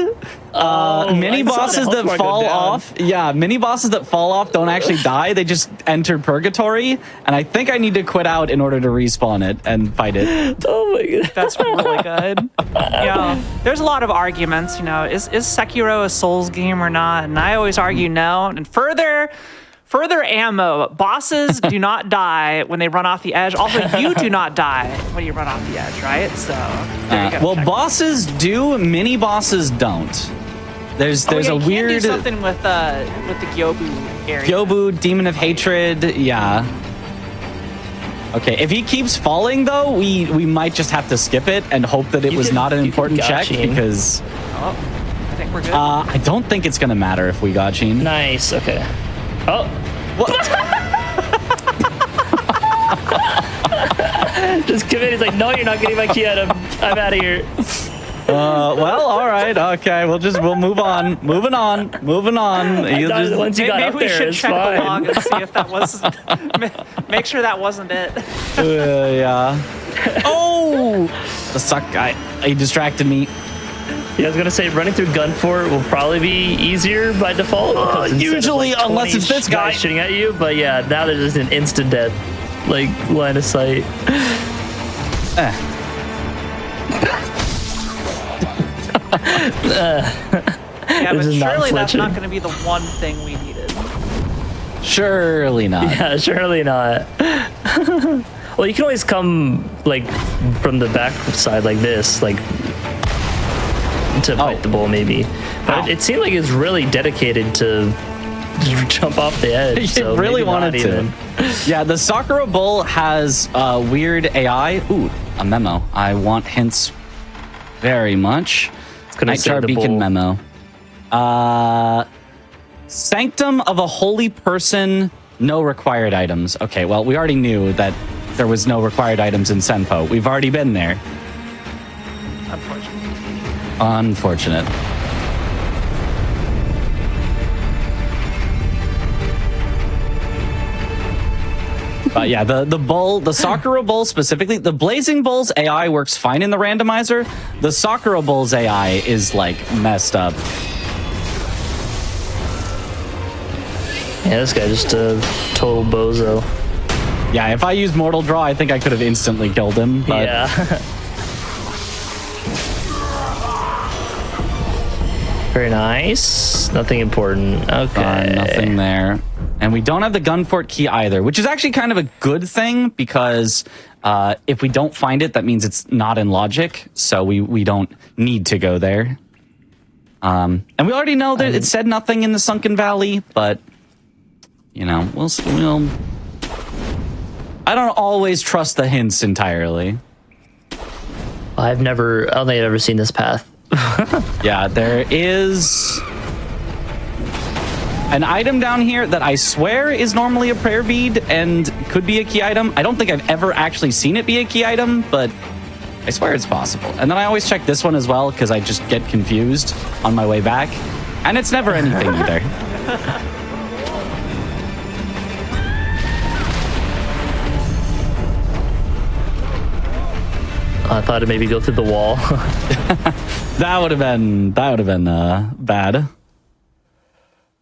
[SPEAKER 2] Mini bosses that fall off, mini bosses that fall off don't actually die. They just enter purgatory, and I think I need to quit out in order to respawn it and fight it.
[SPEAKER 3] Oh my god,
[SPEAKER 1] that's really good. Yeah, there's a lot of arguments. You know, is Sekiro a Souls game or not? And I always argue no. And further ammo, bosses do not die when they run off the edge. Also, you do not die when you run off the edge, right? So, there you go.
[SPEAKER 2] Well, bosses do, mini bosses don't. There's a weird...
[SPEAKER 1] do something with the Gyobu area.
[SPEAKER 2] Gyobu, Demon of Hatred, yeah. Okay, if he keeps falling, though, we might just have to skip it and hope that it was not an important check, because...
[SPEAKER 1] Oh, I think we're good.
[SPEAKER 2] I don't think it's going to matter if we got Gene.
[SPEAKER 3] Nice, okay. Oh.
[SPEAKER 2] What?
[SPEAKER 3] Just come in. He's like, no, you're not getting my key item. I'm out of here.
[SPEAKER 2] Well, all right, okay. We'll move on. Moving on.
[SPEAKER 3] Once you got
[SPEAKER 1] maybe
[SPEAKER 3] up
[SPEAKER 1] we
[SPEAKER 3] there,
[SPEAKER 1] should
[SPEAKER 3] it's
[SPEAKER 1] check
[SPEAKER 3] fine.
[SPEAKER 1] the log and see if that was. Make sure that wasn't it.
[SPEAKER 2] Yeah. Oh, the suck guy. He distracted me.
[SPEAKER 3] Yeah, I was gonna say running through Gunfort will probably be easier by default.
[SPEAKER 2] Usually, unless it's this guy
[SPEAKER 3] shooting at you. But yeah, now there's just an instant death, like line of sight.
[SPEAKER 1] Yeah, but surely that's not going to be the one thing we needed.
[SPEAKER 2] Surely not.
[SPEAKER 3] Yeah, surely not. Well, you can always come like from the back side like this, like. To fight the bull, maybe. But it seemed like it's really dedicated to jump off the edge.
[SPEAKER 2] It really wanted to. Yeah, the Sakura bull has weird AI. Ooh, a memo. I want hints very much. Nightjar Beacon memo. Sanctum of a holy person, no required items. Okay, well, we already knew that there was no required items in Senpo. We've already been there. Unfortunate. But yeah, the bull, the Sakura bull specifically, the Blazing Bull's AI works fine in the randomizer. The Sakura bull's AI is like messed up.
[SPEAKER 3] Yeah, this guy just a total bozo.
[SPEAKER 2] Yeah, if I used Mortal Draw, I think I could have instantly killed him. But
[SPEAKER 3] yeah. Very nice. Nothing important. Okay.
[SPEAKER 2] Nothing there. And we don't have the Gunfort key either, which is actually kind of a good thing because if we don't find it, that means it's not in logic. So we don't need to go there. And we already know that it said nothing in the Sunken Valley, but you know, we'll I don't always trust the hints entirely.
[SPEAKER 3] I don't think I've ever seen this path.
[SPEAKER 2] Yeah, there is an item down here that I swear is normally a prayer bead and could be a key item. I don't think I've ever actually seen it be a key item, but I swear it's possible. And then I always check this one as well because I just get confused on my way back. And it's never anything either.
[SPEAKER 3] I thought it'd maybe go through the wall.
[SPEAKER 2] That would have been bad.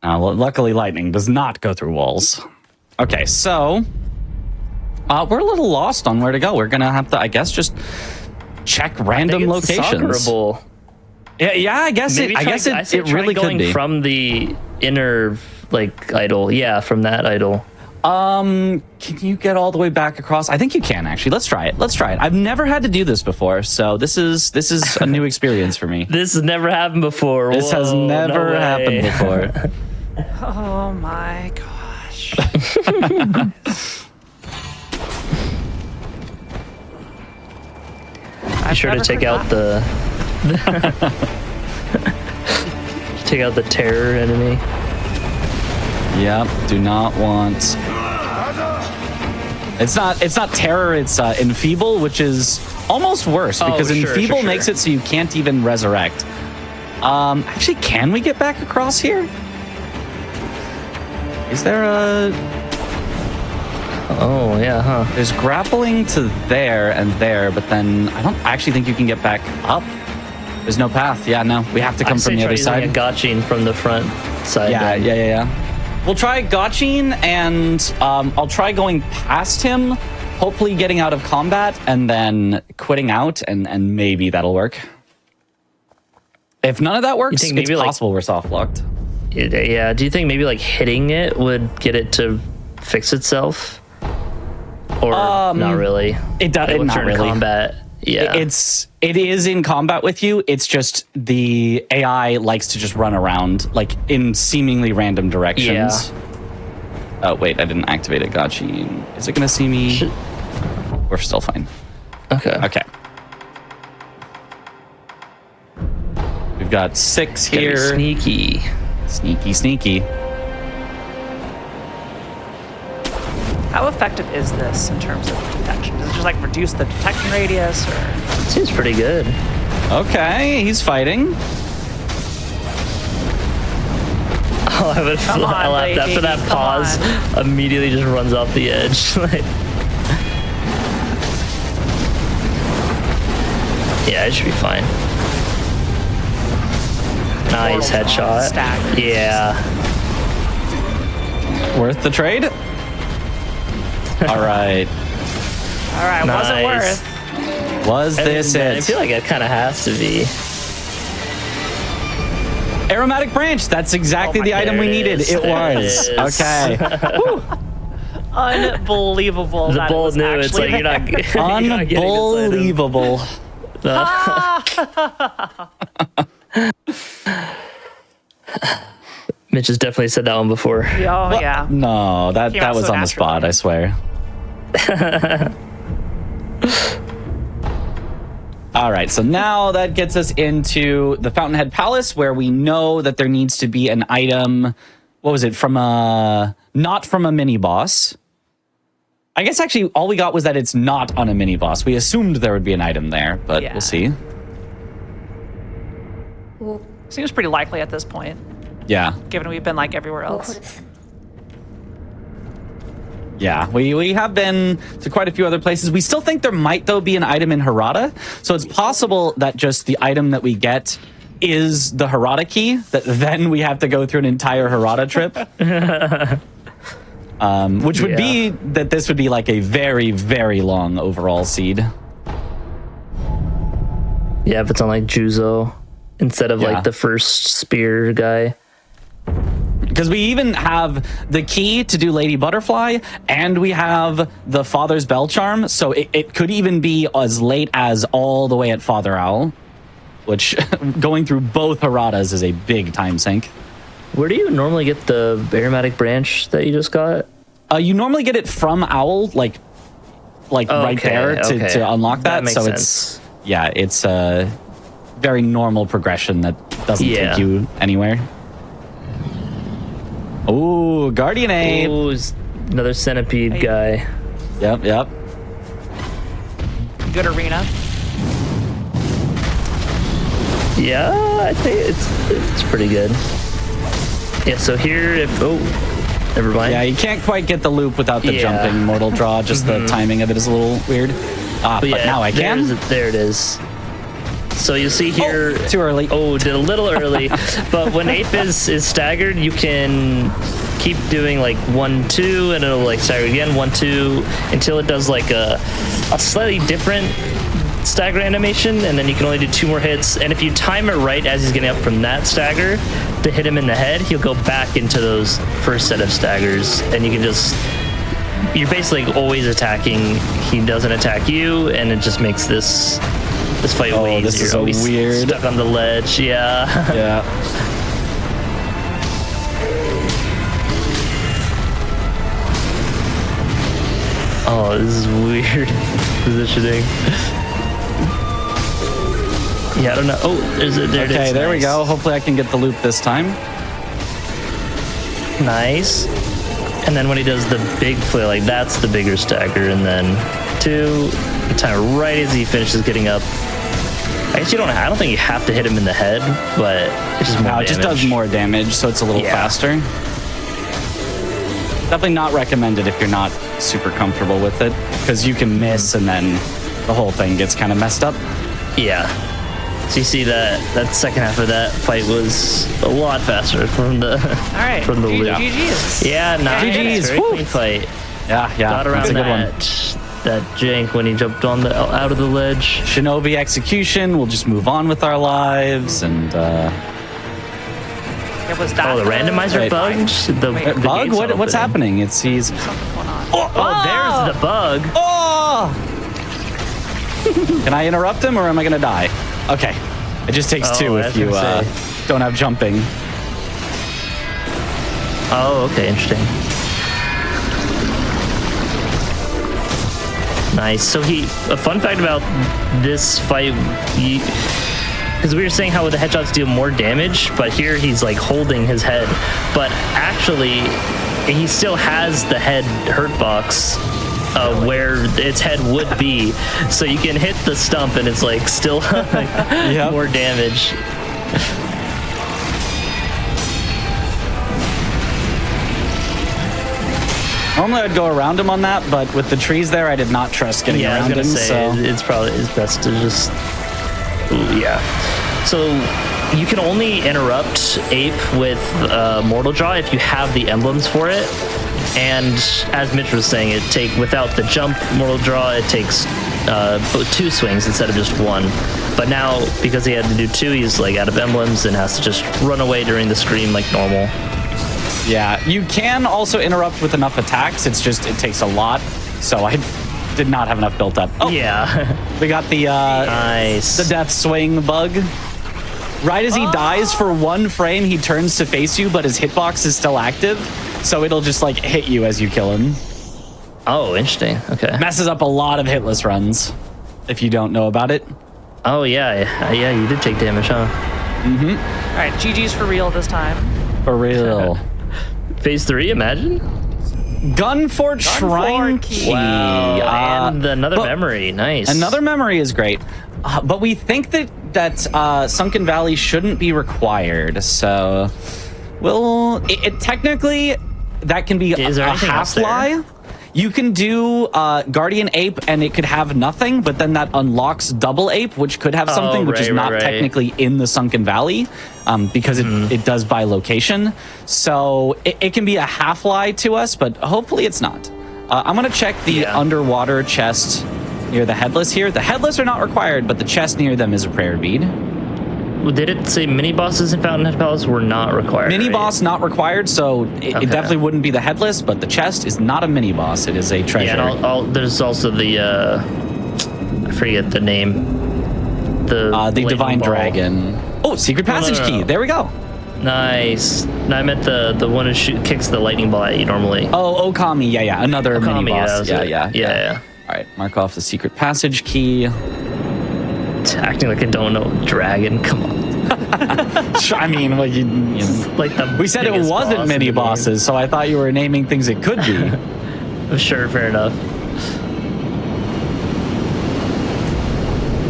[SPEAKER 2] Well, luckily lightning does not go through walls. Okay, so we're a little lost on where to go. We're gonna have to, I guess, just check random locations. Yeah, I guess it really could be
[SPEAKER 3] from the inner idol. Yeah, from that idol.
[SPEAKER 2] Can you get all the way back across? I think you can actually. Let's try it. I've never had to do this before, so this is a new experience for me.
[SPEAKER 3] This has never happened before.
[SPEAKER 2] This has never happened before.
[SPEAKER 1] Oh my gosh.
[SPEAKER 3] Be sure to take out the terror enemy.
[SPEAKER 2] Yep, do not want. It's not terror, it's enfeeble, which is almost worse because enfeeble makes it so you can't even resurrect. Actually, can we get back across here? Is there a...
[SPEAKER 3] Oh, yeah, huh.
[SPEAKER 2] There's grappling to there and there, but then I don't actually think you can get back up. There's no path. Yeah, no. We have to come from the other side.
[SPEAKER 3] A gotching from the front side.
[SPEAKER 2] Yeah. We'll try gotching, and I'll try going past him, hopefully getting out of combat, and then quitting out, and maybe that'll work. If none of that works, it's possible we're soft-locked.
[SPEAKER 3] Yeah, do you think maybe hitting it would get it to fix itself? Or not really?
[SPEAKER 2] It does not really.
[SPEAKER 3] Combat. Yeah.
[SPEAKER 2] It is in combat with you. It's just the AI likes to just run around in seemingly random directions. Yeah. Oh wait, I didn't activate it. Gotcha. Is it gonna see me? We're still fine. Okay. We've got 6 here.
[SPEAKER 3] Sneaky.
[SPEAKER 1] How effective is this in terms of detection? Does it just reduce the detection radius, or?
[SPEAKER 3] Seems pretty good.
[SPEAKER 2] Okay, he's fighting.
[SPEAKER 3] Oh, I laughed after that pause. Immediately just runs off the edge. Yeah, it should be fine. Nice headshot. Yeah.
[SPEAKER 2] Worth the trade? All right.
[SPEAKER 1] Nice. Was it worth?
[SPEAKER 2] Was this it?
[SPEAKER 3] I feel like it kind of has to be.
[SPEAKER 2] Aromatic branch. That's exactly the item we needed. It was. Okay.
[SPEAKER 1] Unbelievable.
[SPEAKER 3] The bold knew. It's like you're not.
[SPEAKER 2] Unbelievable.
[SPEAKER 3] Mitch has definitely said that one before.
[SPEAKER 1] Oh, yeah.
[SPEAKER 2] No, that was on the spot, I swear. All right, so now that gets us into the Fountainhead Palace, where we know that there needs to be an item. What was it? Not from a mini boss. I guess actually all we got was that it's not on a mini boss. We assumed there would be an item there, but we'll see.
[SPEAKER 1] Seems pretty likely at this point.
[SPEAKER 2] Yeah.
[SPEAKER 1] Given we've been everywhere else.
[SPEAKER 2] Yeah, we have been to quite a few other places. We still think there might, though, be an item in Harada. So it's possible that just the item that we get is the Harada key, that then we have to go through an entire Harada trip. Which would be that this would be a very, very long overall seed.
[SPEAKER 3] Yeah, if it's on Juzo instead of the first spear guy.
[SPEAKER 2] because we even have the key to do Lady Butterfly, and we have the Father's Bell Charm, so it could even be as late as all the way at Father Owl, which going through both Haradas is a big time sink.
[SPEAKER 3] Where do you normally get the aromatic branch that you just got?
[SPEAKER 2] You normally get it from Owl, like right there to unlock that.
[SPEAKER 3] Makes
[SPEAKER 2] so
[SPEAKER 3] sense.
[SPEAKER 2] it's a very normal progression that doesn't take you anywhere. Oh, Guardian Ape.
[SPEAKER 3] Oh, another centipede guy.
[SPEAKER 2] Yep.
[SPEAKER 1] Good arena.
[SPEAKER 3] Yeah, I think it's pretty good. Yeah, so here, never mind.
[SPEAKER 2] Yeah, you can't quite get the loop without the jumping mortal draw. Just the timing of it is a little weird. But now I can.
[SPEAKER 3] There it is. So you see here.
[SPEAKER 2] Oh, too early.
[SPEAKER 3] Oh, did a little early. But when Ape is staggered, you can keep doing like 1-2, and it'll like stagger again 1-2 until it does like a slightly different stagger animation, and then you can only do 2 more hits. And if you time it right as he's getting up from that stagger to hit him in the head, he'll go back into those first set of staggers, and you can just, you're basically always attacking. He doesn't attack you, and it just makes this fight way easier.
[SPEAKER 2] This is always weird.
[SPEAKER 3] Stuck on the ledge. Yeah. Oh, this is weird positioning. Yeah, I don't know. Oh, there it is.
[SPEAKER 2] Okay, there we go. Hopefully I can get the loop this time.
[SPEAKER 3] Nice. And then when he does the big flail, like that's the bigger stagger, and then 2, time right as he finishes getting up. I guess I don't think you have to hit him in the head, but it's just more damage.
[SPEAKER 2] It just does more damage, so it's a little faster. Definitely not recommended if you're not super comfortable with it, because you can miss and then the whole thing gets kind of messed up.
[SPEAKER 3] Yeah. So you see that second half of that fight was a lot faster from the from the loop.
[SPEAKER 1] GG's.
[SPEAKER 3] Yeah, nice.
[SPEAKER 2] GG's.
[SPEAKER 3] Very clean fight.
[SPEAKER 2] Yeah.
[SPEAKER 3] Got around
[SPEAKER 2] That's a good one.
[SPEAKER 3] that jank when he jumped on the out of the ledge.
[SPEAKER 2] Shinobi execution. We'll just move on with our lives and.
[SPEAKER 1] Was that
[SPEAKER 3] the randomizer bugged? The
[SPEAKER 2] bug? What's happening? He's.
[SPEAKER 1] Something going on.
[SPEAKER 3] There's the bug.
[SPEAKER 2] Oh! Can I interrupt him or am I gonna die? Okay. It just takes 2 if you don't have jumping.
[SPEAKER 3] Oh, okay, interesting. Nice. So a fun fact about this fight, because we were saying how the headshots deal more damage, but here he's like holding his head, but actually he still has the head hurt box where its head would be, so you can hit the stump and it's like still more damage.
[SPEAKER 2] Normally I'd go around him on that, but with the trees there, I did not trust getting around him. So
[SPEAKER 3] it's probably best to just. So you can only interrupt Ape with Mortal Draw if you have the emblems for it. And as Mitch was saying, without the jump Mortal Draw, it takes 2 swings instead of just 1. But now, because he had to do 2, he's like out of emblems and has to just run away during the scream like normal.
[SPEAKER 2] Yeah, you can also interrupt with enough attacks. It's just, it takes a lot. So I did not have enough built up. Oh,
[SPEAKER 3] yeah.
[SPEAKER 2] We got the
[SPEAKER 3] nice.
[SPEAKER 2] The death swing bug. Right as he dies for 1 frame, he turns to face you, but his hitbox is still active. So it'll just like hit you as you kill him.
[SPEAKER 3] Oh, interesting. Okay.
[SPEAKER 2] Messes up a lot of hitless runs if you don't know about it.
[SPEAKER 3] Oh, yeah. Yeah, you did take damage, huh?
[SPEAKER 1] Mm-hmm. All right, GG's for real this time.
[SPEAKER 2] For real.
[SPEAKER 3] Phase 3, imagine.
[SPEAKER 2] Gunfort Shrine Key.
[SPEAKER 3] Wow. And another memory. Nice.
[SPEAKER 2] Another memory is great. But we think that Sunken Valley shouldn't be required. So, well, technically, that can be a half-lie. You can do Guardian Ape, and it could have nothing, but then that unlocks Double Ape, which could have something, which is not technically in the Sunken Valley, because it does by location. So it can be a half-lie to us, but hopefully it's not. I'm going to check the underwater chest near the Headless here. The Headless are not required, but the chest near them is a prayer bead.
[SPEAKER 3] Did it say mini bosses in Fountainhead Palace were not required?
[SPEAKER 2] Mini
[SPEAKER 3] right?
[SPEAKER 2] boss not required, so it definitely wouldn't be the headless, but the chest is not a mini boss. It is a treasure.
[SPEAKER 3] Yeah, and there's also the I forget the name. The
[SPEAKER 2] divine
[SPEAKER 3] ball.
[SPEAKER 2] dragon. Oh, secret passage key. There we go.
[SPEAKER 3] Nice. No, I meant the one who kicks the lightning ball at you normally.
[SPEAKER 2] Oh, Okami. Yeah. Another
[SPEAKER 3] Okami,
[SPEAKER 2] mini boss.
[SPEAKER 3] Yeah.
[SPEAKER 2] All right, mark off the secret passage key.
[SPEAKER 3] Acting like I don't know dragon. Come on.
[SPEAKER 2] I mean, well, you know,
[SPEAKER 3] Like the
[SPEAKER 2] we said it
[SPEAKER 3] biggest
[SPEAKER 2] wasn't
[SPEAKER 3] boss
[SPEAKER 2] mini
[SPEAKER 3] in the game.
[SPEAKER 2] bosses, so I thought you were naming things it could be.
[SPEAKER 3] Sure, fair enough.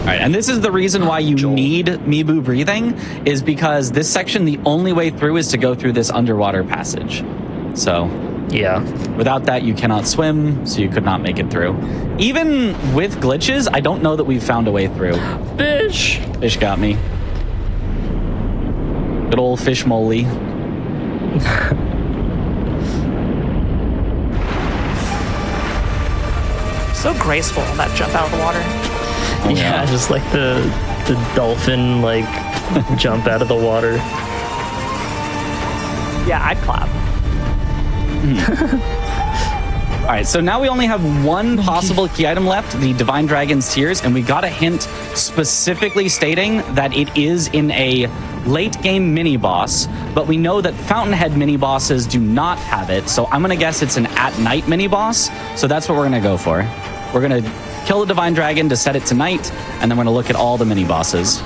[SPEAKER 2] All right, and this is the reason why you need Mibu breathing, is because this section, the only way through is to go through this underwater passage. So
[SPEAKER 3] Yeah.
[SPEAKER 2] without that, you cannot swim, so you could not make it through. Even with glitches, I don't know that we've found a way through.
[SPEAKER 3] Fish.
[SPEAKER 2] Fish got me. Good old fish moly.
[SPEAKER 1] So graceful, that jump out of the water.
[SPEAKER 2] Oh,
[SPEAKER 3] Yeah, just like the dolphin like jump out of the water.
[SPEAKER 1] Yeah, I'd clap.
[SPEAKER 2] All right, so now we only have one possible key item left, the Divine Dragon's Tears, and we got a hint specifically stating that it is in a late game mini boss, but we know that Fountainhead mini bosses do not have it, so I'm gonna guess it's an at night mini boss, so that's what we're gonna go for. We're gonna kill the Divine Dragon to set it to night, and then we're gonna look at all the mini bosses.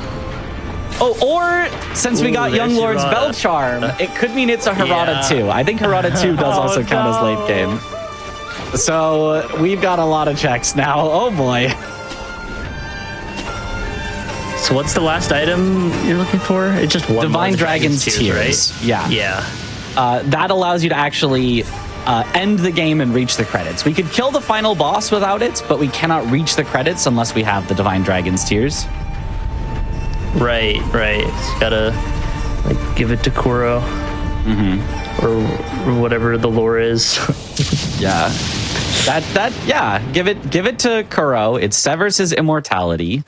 [SPEAKER 2] Oh, or since we got Young
[SPEAKER 3] there's
[SPEAKER 2] Lord's
[SPEAKER 3] Harada.
[SPEAKER 2] Bell Charm, it could mean it's a Harada
[SPEAKER 3] Yeah.
[SPEAKER 2] too. I think Harada 2 does also count as late game. So we've got a lot of checks now. Oh boy.
[SPEAKER 3] So what's the last item you're looking for? It's just one.
[SPEAKER 2] Divine
[SPEAKER 3] more
[SPEAKER 2] Dragon's Tears,
[SPEAKER 3] right?
[SPEAKER 2] yeah.
[SPEAKER 3] Yeah.
[SPEAKER 2] That allows you to actually end the game and reach the credits. We could kill the final boss without it, but we cannot reach the credits unless we have the Divine Dragon's Tears.
[SPEAKER 3] Right. So you gotta like give it to Kuro. Or whatever the lore is.
[SPEAKER 2] Yeah. Give it to Kuro. It severs his immortality,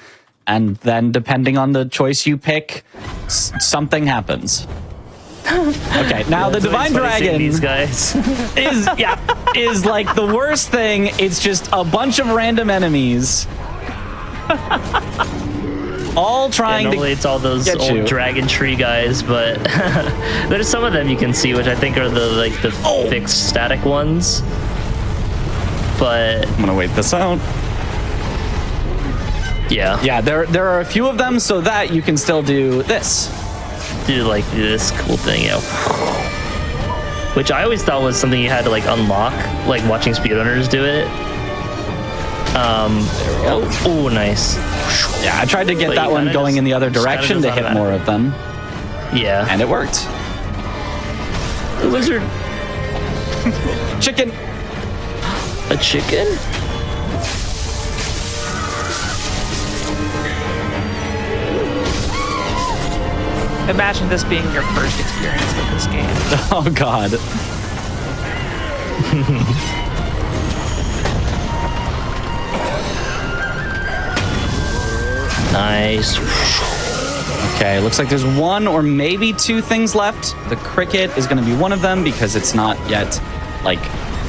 [SPEAKER 2] and then depending on the choice you pick, something happens. Okay, now the Divine Dragon
[SPEAKER 3] These guys.
[SPEAKER 2] is like the worst thing. It's just a bunch of random enemies. All trying
[SPEAKER 3] Normally it's all those
[SPEAKER 2] get
[SPEAKER 3] old
[SPEAKER 2] you.
[SPEAKER 3] dragon tree guys, but there's some of them you can see, which I think are the fixed static ones. But
[SPEAKER 2] I'm gonna wait this out.
[SPEAKER 3] yeah,
[SPEAKER 2] There are a few of them, so that you can still do this.
[SPEAKER 3] do like this cool thing, yeah. Which I always thought was something you had to like unlock, like watching speedrunners do it. Oh, nice.
[SPEAKER 2] Yeah, I tried to get
[SPEAKER 3] But
[SPEAKER 2] that
[SPEAKER 3] you
[SPEAKER 2] one
[SPEAKER 3] kinda
[SPEAKER 2] going
[SPEAKER 3] just-
[SPEAKER 2] in the other
[SPEAKER 3] just kinda
[SPEAKER 2] direction
[SPEAKER 3] just
[SPEAKER 2] to hit
[SPEAKER 3] automatic.
[SPEAKER 2] more of them,
[SPEAKER 3] Yeah.
[SPEAKER 2] and it worked.
[SPEAKER 3] The lizard.
[SPEAKER 2] Chicken.
[SPEAKER 3] A chicken?
[SPEAKER 1] Imagine this being your first experience with this game.
[SPEAKER 2] Oh God.
[SPEAKER 3] Nice.
[SPEAKER 2] Okay, looks like there's one or maybe two things left. The cricket is going to be one of them because it's not yet like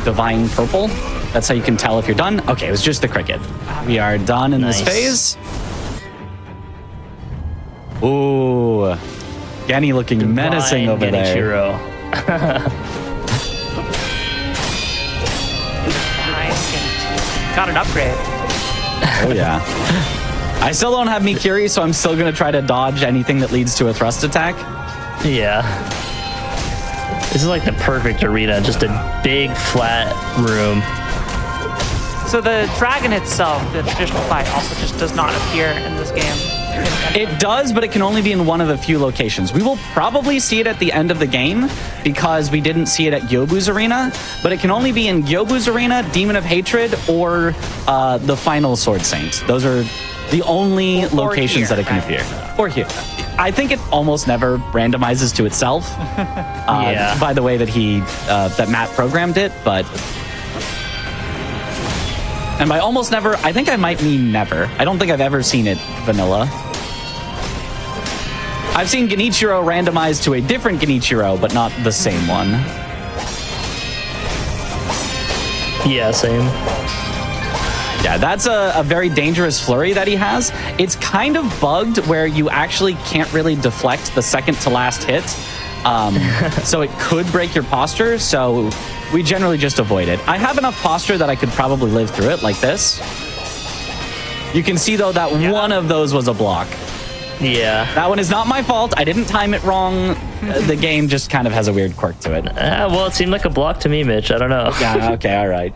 [SPEAKER 2] divine purple. That's how you can tell if you're done. Okay, it was just the cricket. We are done in this
[SPEAKER 3] Nice.
[SPEAKER 2] phase. Ooh, Genny looking menacing
[SPEAKER 3] Divine
[SPEAKER 2] over there.
[SPEAKER 3] Genichiro.
[SPEAKER 1] Got an upgrade.
[SPEAKER 2] Oh yeah. I still don't have Mikiri, so I'm still going to try to dodge anything that leads to a thrust attack.
[SPEAKER 3] Yeah. This is like the perfect arena, just a big flat room.
[SPEAKER 1] So the dragon itself, the traditional fight, also just does not appear in this game.
[SPEAKER 2] It does, but it can only be in one of a few locations. We will probably see it at the end of the game because we didn't see it at Gyobu's Arena, but it can only be in Gyobu's Arena, Demon of Hatred, or the final Sword Saint. Those are the only locations
[SPEAKER 1] here,
[SPEAKER 2] that it can
[SPEAKER 1] right.
[SPEAKER 2] appear. Or here. I think it almost never randomizes to itself
[SPEAKER 3] Yeah.
[SPEAKER 2] by the way that that Matt programmed it, but... And by almost never, I think I might mean never. I don't think I've ever seen it vanilla. I've seen Genichiro randomized to a different Genichiro, but not the same one.
[SPEAKER 3] Yeah, same.
[SPEAKER 2] Yeah, that's a very dangerous flurry that he has. It's kind of bugged where you actually can't really deflect the second to last hit. So it could break your posture, so we generally just avoid it. I have enough posture that I could probably live through it like this. You can see, though, that one of those was a block.
[SPEAKER 3] Yeah.
[SPEAKER 2] That one is not my fault. I didn't time it wrong. The game just kind of has a weird quirk to it.
[SPEAKER 3] Well, it seemed like a block to me, Mitch. I don't know.
[SPEAKER 2] Yeah, okay, all right.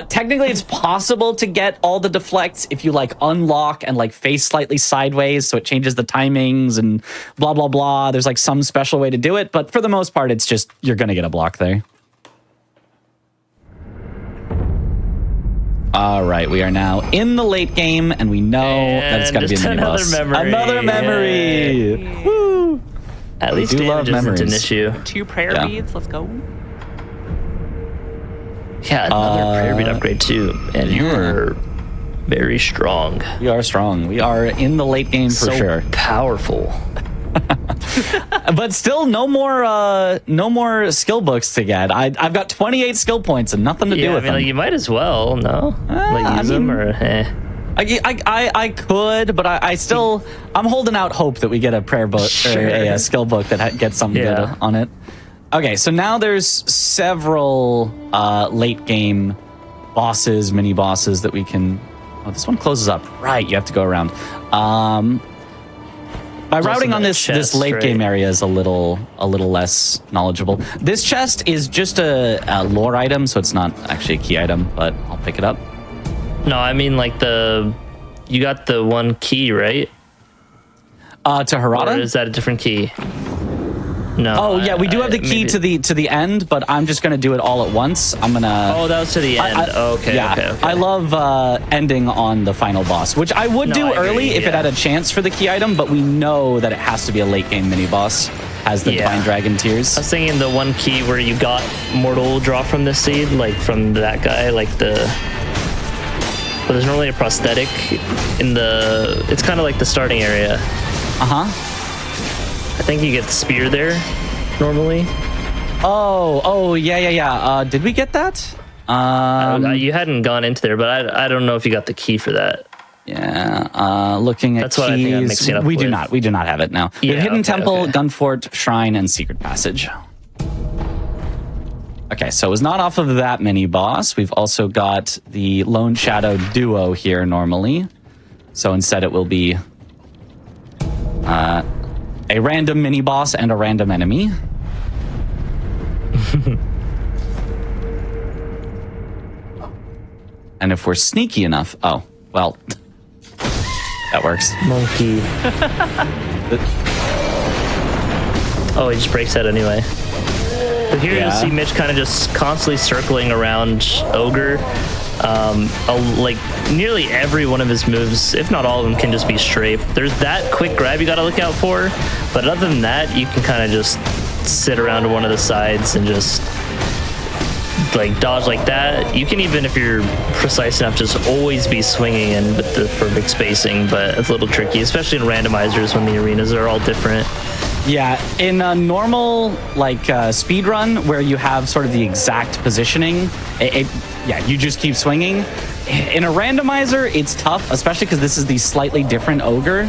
[SPEAKER 2] Technically, it's possible to get all the deflects if you, like, unlock and, like, face slightly sideways so it changes the timings and blah, blah, blah. There's, like, some special way to do it. But for the most part, it's just you're going to get a block there. All right, we are now in the late game, and we know that it's got to be a mini boss. Another memory.
[SPEAKER 3] Yay.
[SPEAKER 2] Woo!
[SPEAKER 3] At least damage isn't an issue.
[SPEAKER 1] 2 prayer beads. Let's go.
[SPEAKER 3] Yeah, another prayer bead upgrade too, and you're very strong.
[SPEAKER 2] We are strong. We are in the late game for sure.
[SPEAKER 3] Powerful.
[SPEAKER 2] But still, no more skill books to get. I've got 28 skill points and nothing to do with them.
[SPEAKER 3] Like, you might as well, no? Use them or
[SPEAKER 2] I could, but I'm holding out hope that we get a prayer book or a skill book that gets something good on it. Okay, so now there's several late game bosses, mini bosses that we can. Oh, this one closes up. Right, you have to go around. By routing on this late game area is a little less knowledgeable. This chest is just a lore item, so it's not actually a key item, but I'll pick it up.
[SPEAKER 3] No, I mean like you got the one key, right?
[SPEAKER 2] To Harada?
[SPEAKER 3] Or is that a different key? No.
[SPEAKER 2] Oh yeah, we do have the key to the end, but I'm just gonna do it all at once. I'm gonna.
[SPEAKER 3] Oh, that was to the end. Okay.
[SPEAKER 2] Yeah, okay. I love ending on the final boss, which I would do early if it had a chance for the key item, but we know that it has to be a late game mini boss. Has the Divine Dragon Tears.
[SPEAKER 3] I was thinking the one key where you got Mortal Draw from the seed, like from that guy, like the. But there's normally a prosthetic in the. It's kind of like the starting area. I think you get the spear there, normally.
[SPEAKER 2] Oh, yeah. Did we get that?
[SPEAKER 3] You hadn't gone into there, but I don't know if you got the key for that.
[SPEAKER 2] Yeah, looking at
[SPEAKER 3] That's what I think I'm mixing up
[SPEAKER 2] we
[SPEAKER 3] with.
[SPEAKER 2] We do not have it now. We have Hidden Temple, Gunfort, Shrine, and Secret Passage. Okay, so it was not off of that mini boss. We've also got the Lone Shadow duo here normally. So instead it will be a random mini boss and a random enemy. And if we're sneaky enough, that works.
[SPEAKER 3] Monkey. Oh, he just breaks that anyway. But here you'll see Mitch kind of just constantly circling around Ogre. Like nearly every one of his moves, if not all of them, can just be strafe. There's that quick grab you gotta look out for, but other than that, you can kind of just sit around to one of the sides and just like dodge like that. You can even, if you're precise enough, just always be swinging in with the perfect spacing, but it's a little tricky, especially in randomizers when the arenas are all different.
[SPEAKER 2] Yeah, in a normal speed run where you have sort of the exact positioning, you just keep swinging. In a randomizer, it's tough, especially because this is the slightly different ogre.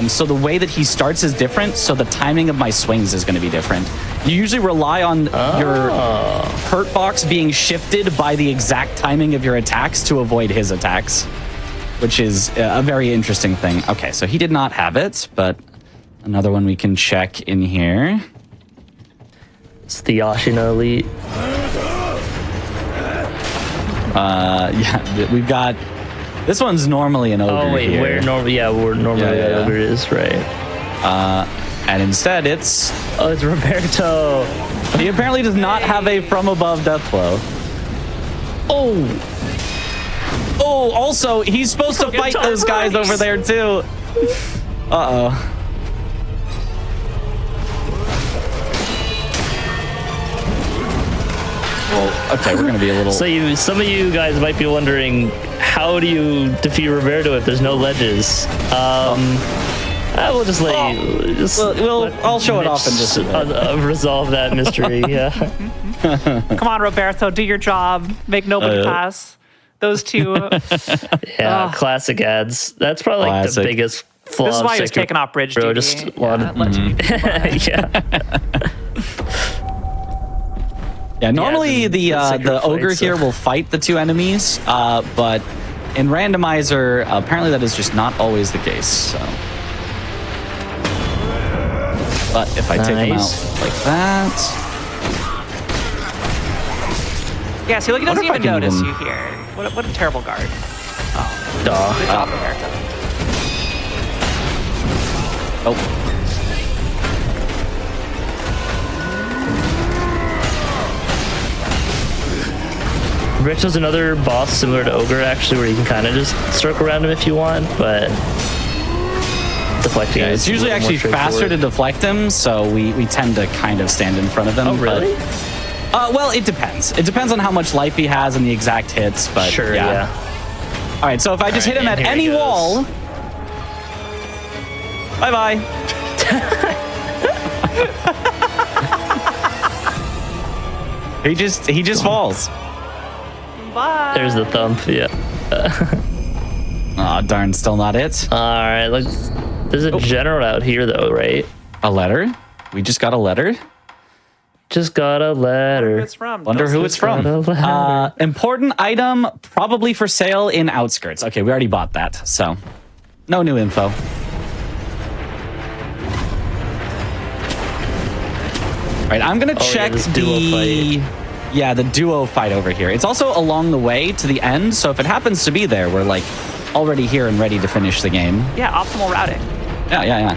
[SPEAKER 2] So the way that he starts is different, so the timing of my swings is going to be different. You usually rely on your hurt box being shifted by the exact timing of your attacks to avoid his attacks, which is a very interesting thing. Okay, so he did not have it, but another one we can check in here.
[SPEAKER 3] It's the Ashina Elite.
[SPEAKER 2] We've got... This one's normally an ogre.
[SPEAKER 3] Oh, wait,
[SPEAKER 2] here.
[SPEAKER 3] where normally the ogre is, right.
[SPEAKER 2] And instead it's...
[SPEAKER 3] Oh, it's Roberto.
[SPEAKER 2] He apparently does not have a from above death blow. Oh, also, he's supposed to fight those guys over there, too. Uh-oh. Well, okay, we're going to be a little...
[SPEAKER 3] So some of you guys might be wondering, how do you defeat Roberto if there's no ledges? We'll just let you.
[SPEAKER 2] I'll show it off in just a minute.
[SPEAKER 3] Resolve that mystery. Yeah.
[SPEAKER 1] Come on, Roberto, do your job. Make nobody pass. Those two.
[SPEAKER 3] Yeah, classic ads. That's probably like the biggest flaw.
[SPEAKER 1] This is why he was
[SPEAKER 3] Sekiro,
[SPEAKER 1] taking off bridge duty.
[SPEAKER 3] Just a lot of,
[SPEAKER 2] Yeah, normally the ogre
[SPEAKER 3] fights,
[SPEAKER 2] here will fight the two enemies, but in randomizer, apparently that is just not always the case. So, but if I take him out like that,
[SPEAKER 1] yeah. See, look, he doesn't even notice you here. What a terrible guard. Oh, good job, Roberto.
[SPEAKER 2] oh.
[SPEAKER 3] Roberto's another boss similar to Ogre, actually, where you can kind of just circle around him if you want, but deflecting
[SPEAKER 2] it's usually actually faster to deflect him, so we tend to kind of stand in front of him.
[SPEAKER 3] Oh, really?
[SPEAKER 2] Well, it depends. It depends on how much life he has and the exact hits, but
[SPEAKER 3] sure, yeah.
[SPEAKER 2] All right, so if I just hit him at any wall, bye-bye. he just falls.
[SPEAKER 1] Bye.
[SPEAKER 3] There's the thump, yeah.
[SPEAKER 2] Aw, darn, still not it.
[SPEAKER 3] All right, there's a general out here, though, right?
[SPEAKER 2] A letter? We just got a letter?
[SPEAKER 3] Just got a letter.
[SPEAKER 2] Wonder who it's from. Important item, probably for sale in Outskirts. Okay, we already bought that, so no new info. All right, I'm gonna check the duo fight over here. It's also along the way to the end, so if it happens to be there, we're like already here and ready to finish the game.
[SPEAKER 1] Yeah, optimal routing.
[SPEAKER 2] Yeah.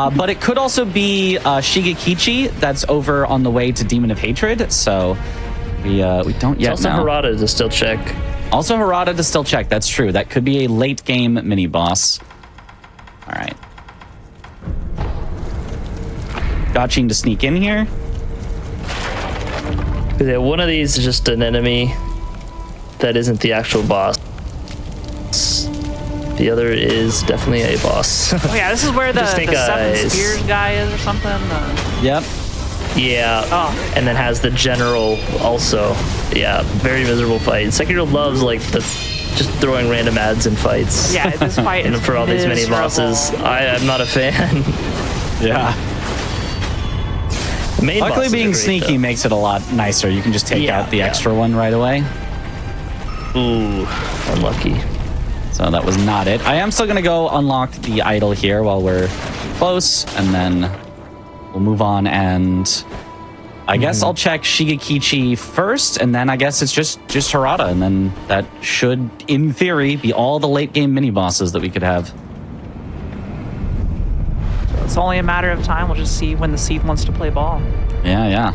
[SPEAKER 2] But it could also be Shigekichi that's over on the way to Demon of Hatred, so we don't yet
[SPEAKER 3] know. Also Harada to still check.
[SPEAKER 2] Also Harada to still check, that's true. That could be a late game mini boss. All right. Gotching to sneak in here.
[SPEAKER 3] Yeah, one of these is just an enemy that isn't the actual boss. The other is definitely a boss.
[SPEAKER 1] Oh yeah, this is where the seven spears guy is or something.
[SPEAKER 2] Yep.
[SPEAKER 3] Yeah.
[SPEAKER 1] Oh.
[SPEAKER 3] And then has the general also. Yeah, very miserable fight. Sekiro loves like just throwing random ads in fights.
[SPEAKER 1] Yeah, this fight is
[SPEAKER 3] for all these mini bosses. I'm not a fan.
[SPEAKER 2] Yeah. Luckily, being sneaky makes it a lot nicer. You can just take out the extra one right away.
[SPEAKER 3] Ooh, unlucky.
[SPEAKER 2] So that was not it. I am still going to go unlock the idol here while we're close, and then we'll move on. And I guess I'll check Shigekichi first, and then I guess it's just Harada, and then that should, in theory, be all the late game mini bosses that we could have.
[SPEAKER 1] It's only a matter of time. We'll just see when the seed wants to play ball.
[SPEAKER 2] Yeah.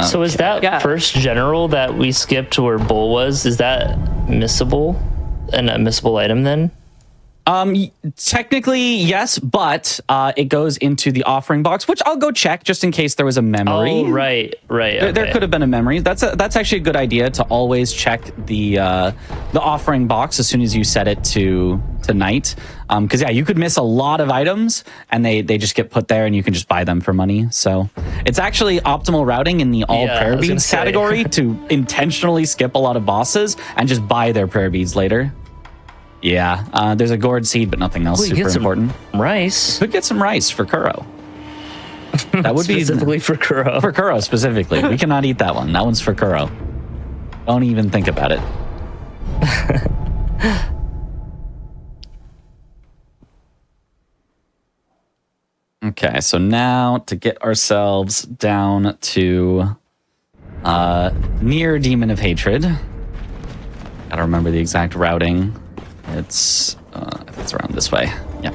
[SPEAKER 3] So is that first general that we skipped where Bull was, is that missable? An unmissable item then?
[SPEAKER 2] Technically, yes, but it goes into the offering box, which I'll go check just in case there was a memory.
[SPEAKER 3] Oh, right. Okay.
[SPEAKER 2] There could have been a memory. That's actually a good idea to always check the offering box as soon as you set it to night. Because you could miss a lot of items and they just get put there and you can just buy them for money. So it's actually optimal routing in the all prayer beads category to intentionally skip a lot of bosses and just buy their prayer beads later. Yeah, there's a gourd seed, but nothing else super important.
[SPEAKER 3] Rice.
[SPEAKER 2] Could get some rice for Kuro. That would be
[SPEAKER 3] specifically for Kuro.
[SPEAKER 2] For Kuro specifically. We cannot eat that one. That one's for Kuro. Don't even think about it. Okay, so now to get ourselves down to near Demon of Hatred. Gotta remember the exact routing. It's around this way. Yeah.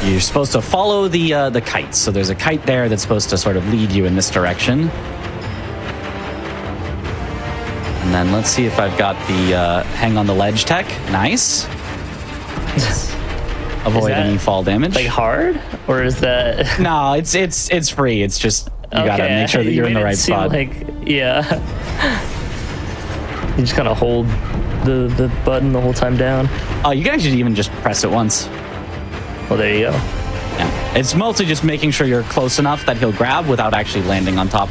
[SPEAKER 2] You're supposed to follow the kites. So there's a kite there that's supposed to sort of lead you in this direction. And then let's see if I've got the hang on the ledge tech. Nice. Avoid any fall damage.
[SPEAKER 3] Like hard, or is that?
[SPEAKER 2] No, it's free. It's just you gotta make sure that you're in the right spot.
[SPEAKER 3] Yeah. You just kind of hold the button the whole time down.
[SPEAKER 2] Oh, you can actually even just press it once.
[SPEAKER 3] Well, there you go.
[SPEAKER 2] Yeah. It's mostly just making sure you're close enough that he'll grab without actually landing on top.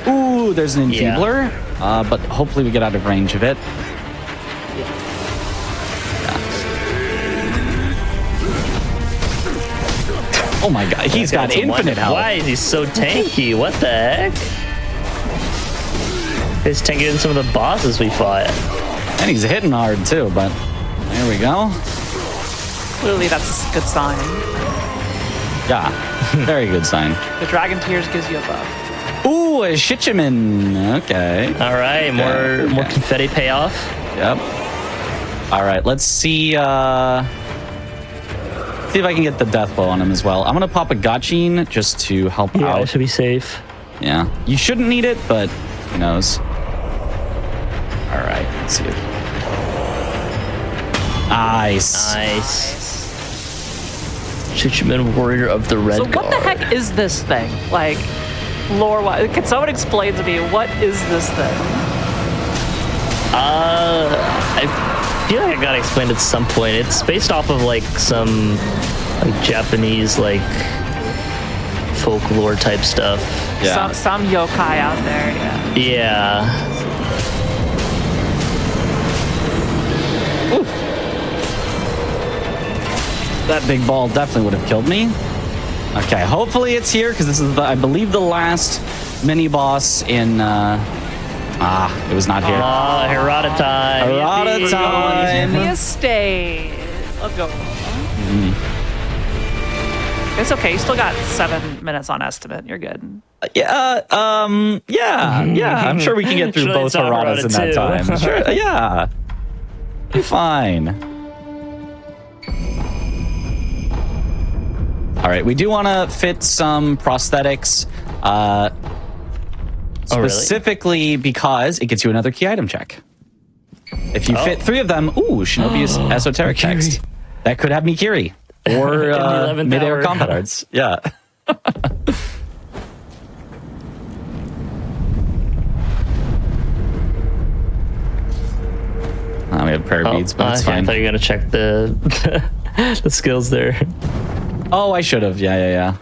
[SPEAKER 2] Ooh, there's an enfeebler, but hopefully we get out of range of it. Oh my god, he's got infinite health.
[SPEAKER 3] Why is he so tanky? What the heck? He's tankier than some of the bosses we fought.
[SPEAKER 2] And he's hitting hard too, but there we go.
[SPEAKER 1] Clearly, that's a good sign.
[SPEAKER 2] Yeah, very good sign.
[SPEAKER 1] The Dragon Tears gives you a buff.
[SPEAKER 2] Ooh, a Shichiman. Okay.
[SPEAKER 3] All right, more confetti payoff.
[SPEAKER 2] Yep. All right, let's see. See if I can get the death blow on him as well. I'm gonna pop a Gachin just to help
[SPEAKER 3] Yeah,
[SPEAKER 2] out.
[SPEAKER 3] it should be safe.
[SPEAKER 2] Yeah, you shouldn't need it, but who knows? All right, let's see. Nice.
[SPEAKER 3] Chichiman, Warrior of the Red
[SPEAKER 1] So what the heck is this thing? Like, lore-wise, can someone explain to me what is this thing?
[SPEAKER 3] I feel like I got explained at some point. It's based off of like some like Japanese like folklore type stuff.
[SPEAKER 2] Yeah.
[SPEAKER 1] Some yokai out there, yeah.
[SPEAKER 3] Yeah.
[SPEAKER 2] That big ball definitely would have killed me. Okay, hopefully it's here because this is, I believe, the last mini boss in. It was not here.
[SPEAKER 3] Oh, Hirata time.
[SPEAKER 2] Hirata
[SPEAKER 3] Yippee.
[SPEAKER 2] time.
[SPEAKER 1] Give me a stay. Let's go. It's okay. You still got 7 minutes on estimate. You're good.
[SPEAKER 2] Yeah. I'm sure we can get through
[SPEAKER 3] Surely
[SPEAKER 2] both
[SPEAKER 3] it's on
[SPEAKER 2] Hiratas in that
[SPEAKER 3] Hirata
[SPEAKER 2] time. Sure. Yeah. Be fine. All right. We do want to fit some prosthetics. Specifically because it gets you another key item check. If you fit 3 of them, Shinobi's esoteric text. That could have Mikiri or mid-air combat arts. Yeah. We have prayer beads, but it's fine.
[SPEAKER 3] I thought you were gonna check the the skills there.
[SPEAKER 2] Oh, I should have. Yeah.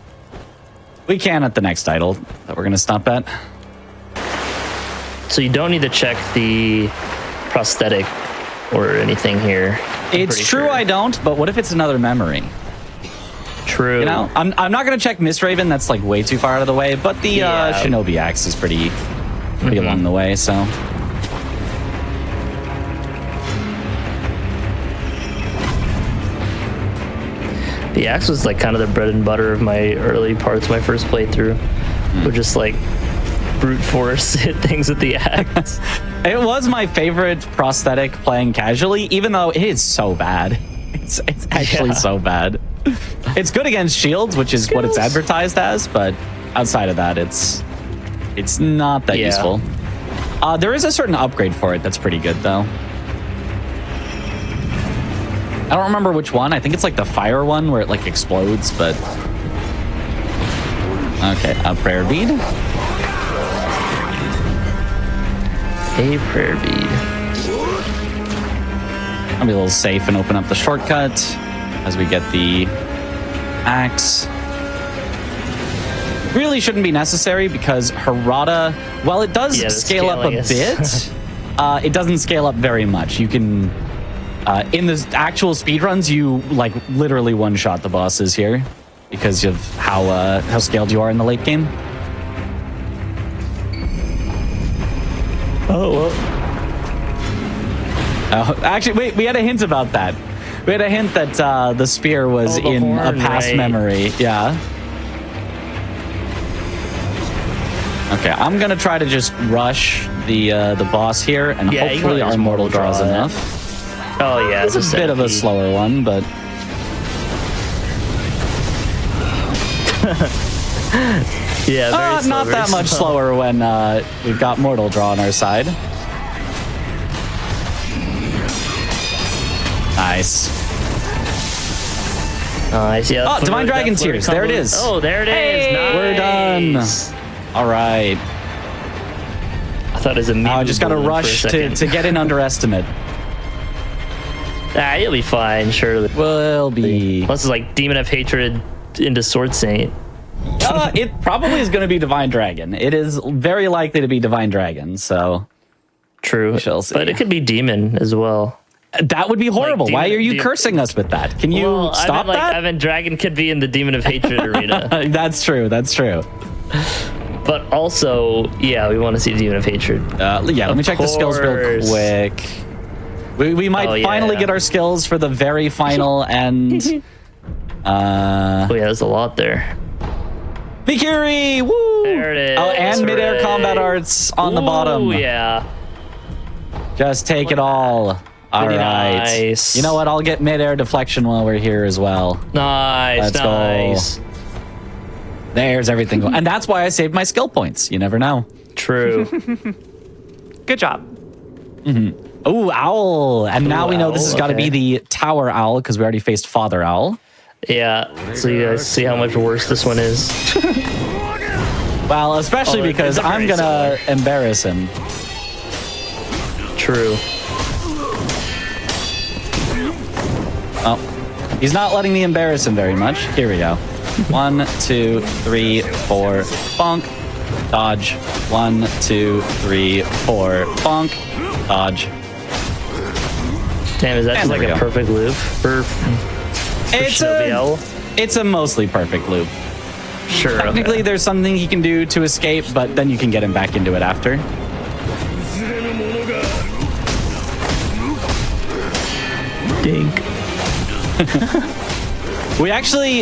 [SPEAKER 2] We can at the next idol that we're gonna stop at.
[SPEAKER 3] So you don't need to check the prosthetic or anything here.
[SPEAKER 2] It's true,
[SPEAKER 3] sure.
[SPEAKER 2] I don't. But what if it's another memory?
[SPEAKER 3] True.
[SPEAKER 2] You know, I'm not gonna check Miss Raven. That's like way too far out of the way. But the Shinobi axe is pretty along the way. So.
[SPEAKER 3] The axe was like kind of the bread and butter of my early parts, my first playthrough. Would just like brute force hit things with the axe.
[SPEAKER 2] It was my favorite prosthetic playing casually, even though it is so bad. It's actually so bad. It's good against shields, which is what it's advertised as, but outside of that, it's not that useful. There is a certain upgrade for it that's pretty good, though. I don't remember which one. I think it's like the fire one where it like explodes, but... Okay, a prayer bead.
[SPEAKER 3] A prayer bead.
[SPEAKER 2] I'll be a little safe and open up the shortcut as we get the axe. Really shouldn't be necessary because Hirata, while it does scale up a bit, it doesn't scale up very much. You can... in the actual speedruns, you like literally one-shot the bosses here because of how scaled you are in the late game.
[SPEAKER 3] Oh, well.
[SPEAKER 2] Actually, wait, we had a hint about that. We had a hint that the spear was in
[SPEAKER 3] horn,
[SPEAKER 2] a past memory. Yeah. Okay, I'm gonna try to just rush the boss here, and hopefully our mortal draws enough.
[SPEAKER 3] Oh yeah,
[SPEAKER 2] It's a bit of a slower one, but
[SPEAKER 3] yeah, very slow,
[SPEAKER 2] not that much slower when we've got mortal draw on our side. Nice.
[SPEAKER 3] Nice. Yeah.
[SPEAKER 2] Oh, Divine Dragon Tears. There it is.
[SPEAKER 3] Oh, there it is.
[SPEAKER 1] Hey!
[SPEAKER 3] Nice.
[SPEAKER 2] We're done. All right.
[SPEAKER 3] thought it was a mute.
[SPEAKER 2] I just got to rush to get in underestimate.
[SPEAKER 3] You'll be fine, surely.
[SPEAKER 2] Will be.
[SPEAKER 3] Unless it's like Demon of Hatred into Sword Saint.
[SPEAKER 2] It probably is going to be Divine Dragon. It is very likely to be Divine Dragon, so...
[SPEAKER 3] True.
[SPEAKER 2] We shall see.
[SPEAKER 3] But it could be Demon as well.
[SPEAKER 2] That would be horrible.
[SPEAKER 3] Like,
[SPEAKER 2] Why are you cursing us with that? Can you stop that?
[SPEAKER 3] I mean, Dragon could be in the Demon of Hatred arena.
[SPEAKER 2] That's true. That's true.
[SPEAKER 3] But also, yeah, we want to see Demon of Hatred.
[SPEAKER 2] Yeah, let me check the skills real quick. We might finally get our skills for the very final and...
[SPEAKER 3] yeah, there's a lot there.
[SPEAKER 2] Mikiri! Woo!
[SPEAKER 3] There it is.
[SPEAKER 2] Oh, and midair combat arts on the bottom.
[SPEAKER 3] Oh, yeah.
[SPEAKER 2] Just take it all. All right.
[SPEAKER 3] Nice.
[SPEAKER 2] You know what? I'll get midair deflection while we're here as well.
[SPEAKER 3] Nice.
[SPEAKER 2] Let's go. There's everything. And that's why I saved my skill points. You never know.
[SPEAKER 3] True.
[SPEAKER 1] Good job.
[SPEAKER 2] Ooh, owl. And now we know this has got to be the tower owl because we already faced Father Owl.
[SPEAKER 3] Yeah. So you guys see how much worse this one is.
[SPEAKER 2] Well, especially because I'm going to embarrass him.
[SPEAKER 3] True.
[SPEAKER 2] Oh, he's not letting me embarrass him very much. Here we go. 1, 2, 3, 4, bonk, dodge. 1, 2, 3, 4, bonk, dodge.
[SPEAKER 3] Damn, is that just like a perfect loop for
[SPEAKER 2] it's a mostly perfect loop.
[SPEAKER 3] Sure.
[SPEAKER 2] Technically,
[SPEAKER 3] okay.
[SPEAKER 2] there's something he can do to escape, but then you can get him back into it after.
[SPEAKER 3] Dink.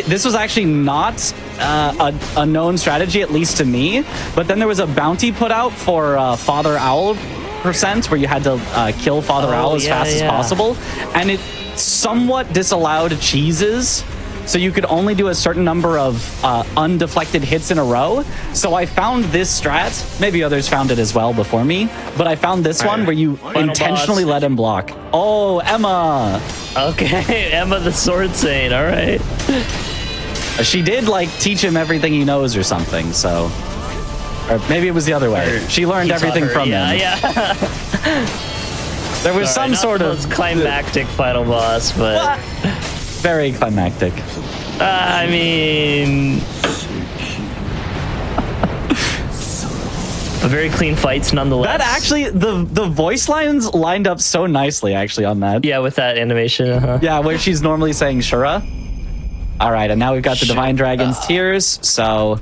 [SPEAKER 2] This was actually not a known strategy, at least to me, but then there was a bounty put out for Father Owl percent where you had to kill Father Owl as fast as possible, and it somewhat disallowed cheeses, so you could only do a certain number of undeflected hits in a row. So I found this strat, maybe others found it as well before me, but I found this one where you intentionally let him block. Oh, Emma!
[SPEAKER 3] Okay, Emma the Sword Saint, all right.
[SPEAKER 2] She did, like, teach him everything he knows or something, so... Or maybe it was the other way. She learned everything from him.
[SPEAKER 3] Yeah.
[SPEAKER 2] There was some sort of...
[SPEAKER 3] climactic final boss, but...
[SPEAKER 2] Very climactic.
[SPEAKER 3] I mean... very clean fights nonetheless.
[SPEAKER 2] That actually, the voice lines lined up so nicely, actually, on that.
[SPEAKER 3] Yeah, with that animation.
[SPEAKER 2] Yeah, where she's normally saying Shura. All right, and now we've got the Divine Dragon's Tears, so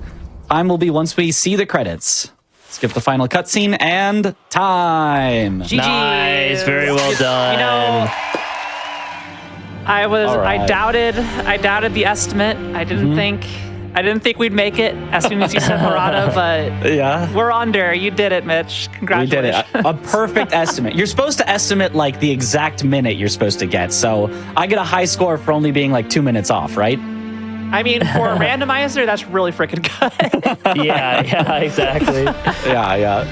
[SPEAKER 2] time will be once we see the credits. Skip the final cutscene, and time!
[SPEAKER 1] GG.
[SPEAKER 3] Nice, very well done.
[SPEAKER 1] You know, I doubted the estimate. I didn't think we'd make it as soon as you said Murata, but
[SPEAKER 2] yeah,
[SPEAKER 1] we're under. You did it, Mitch. Congratulations.
[SPEAKER 2] We did it. A perfect estimate. You're supposed to estimate like the exact minute you're supposed to get. So I get a high score for only being like 2 minutes off, right?
[SPEAKER 1] I mean, for a randomizer, that's really freaking good.
[SPEAKER 3] yeah, exactly.
[SPEAKER 2] Yeah,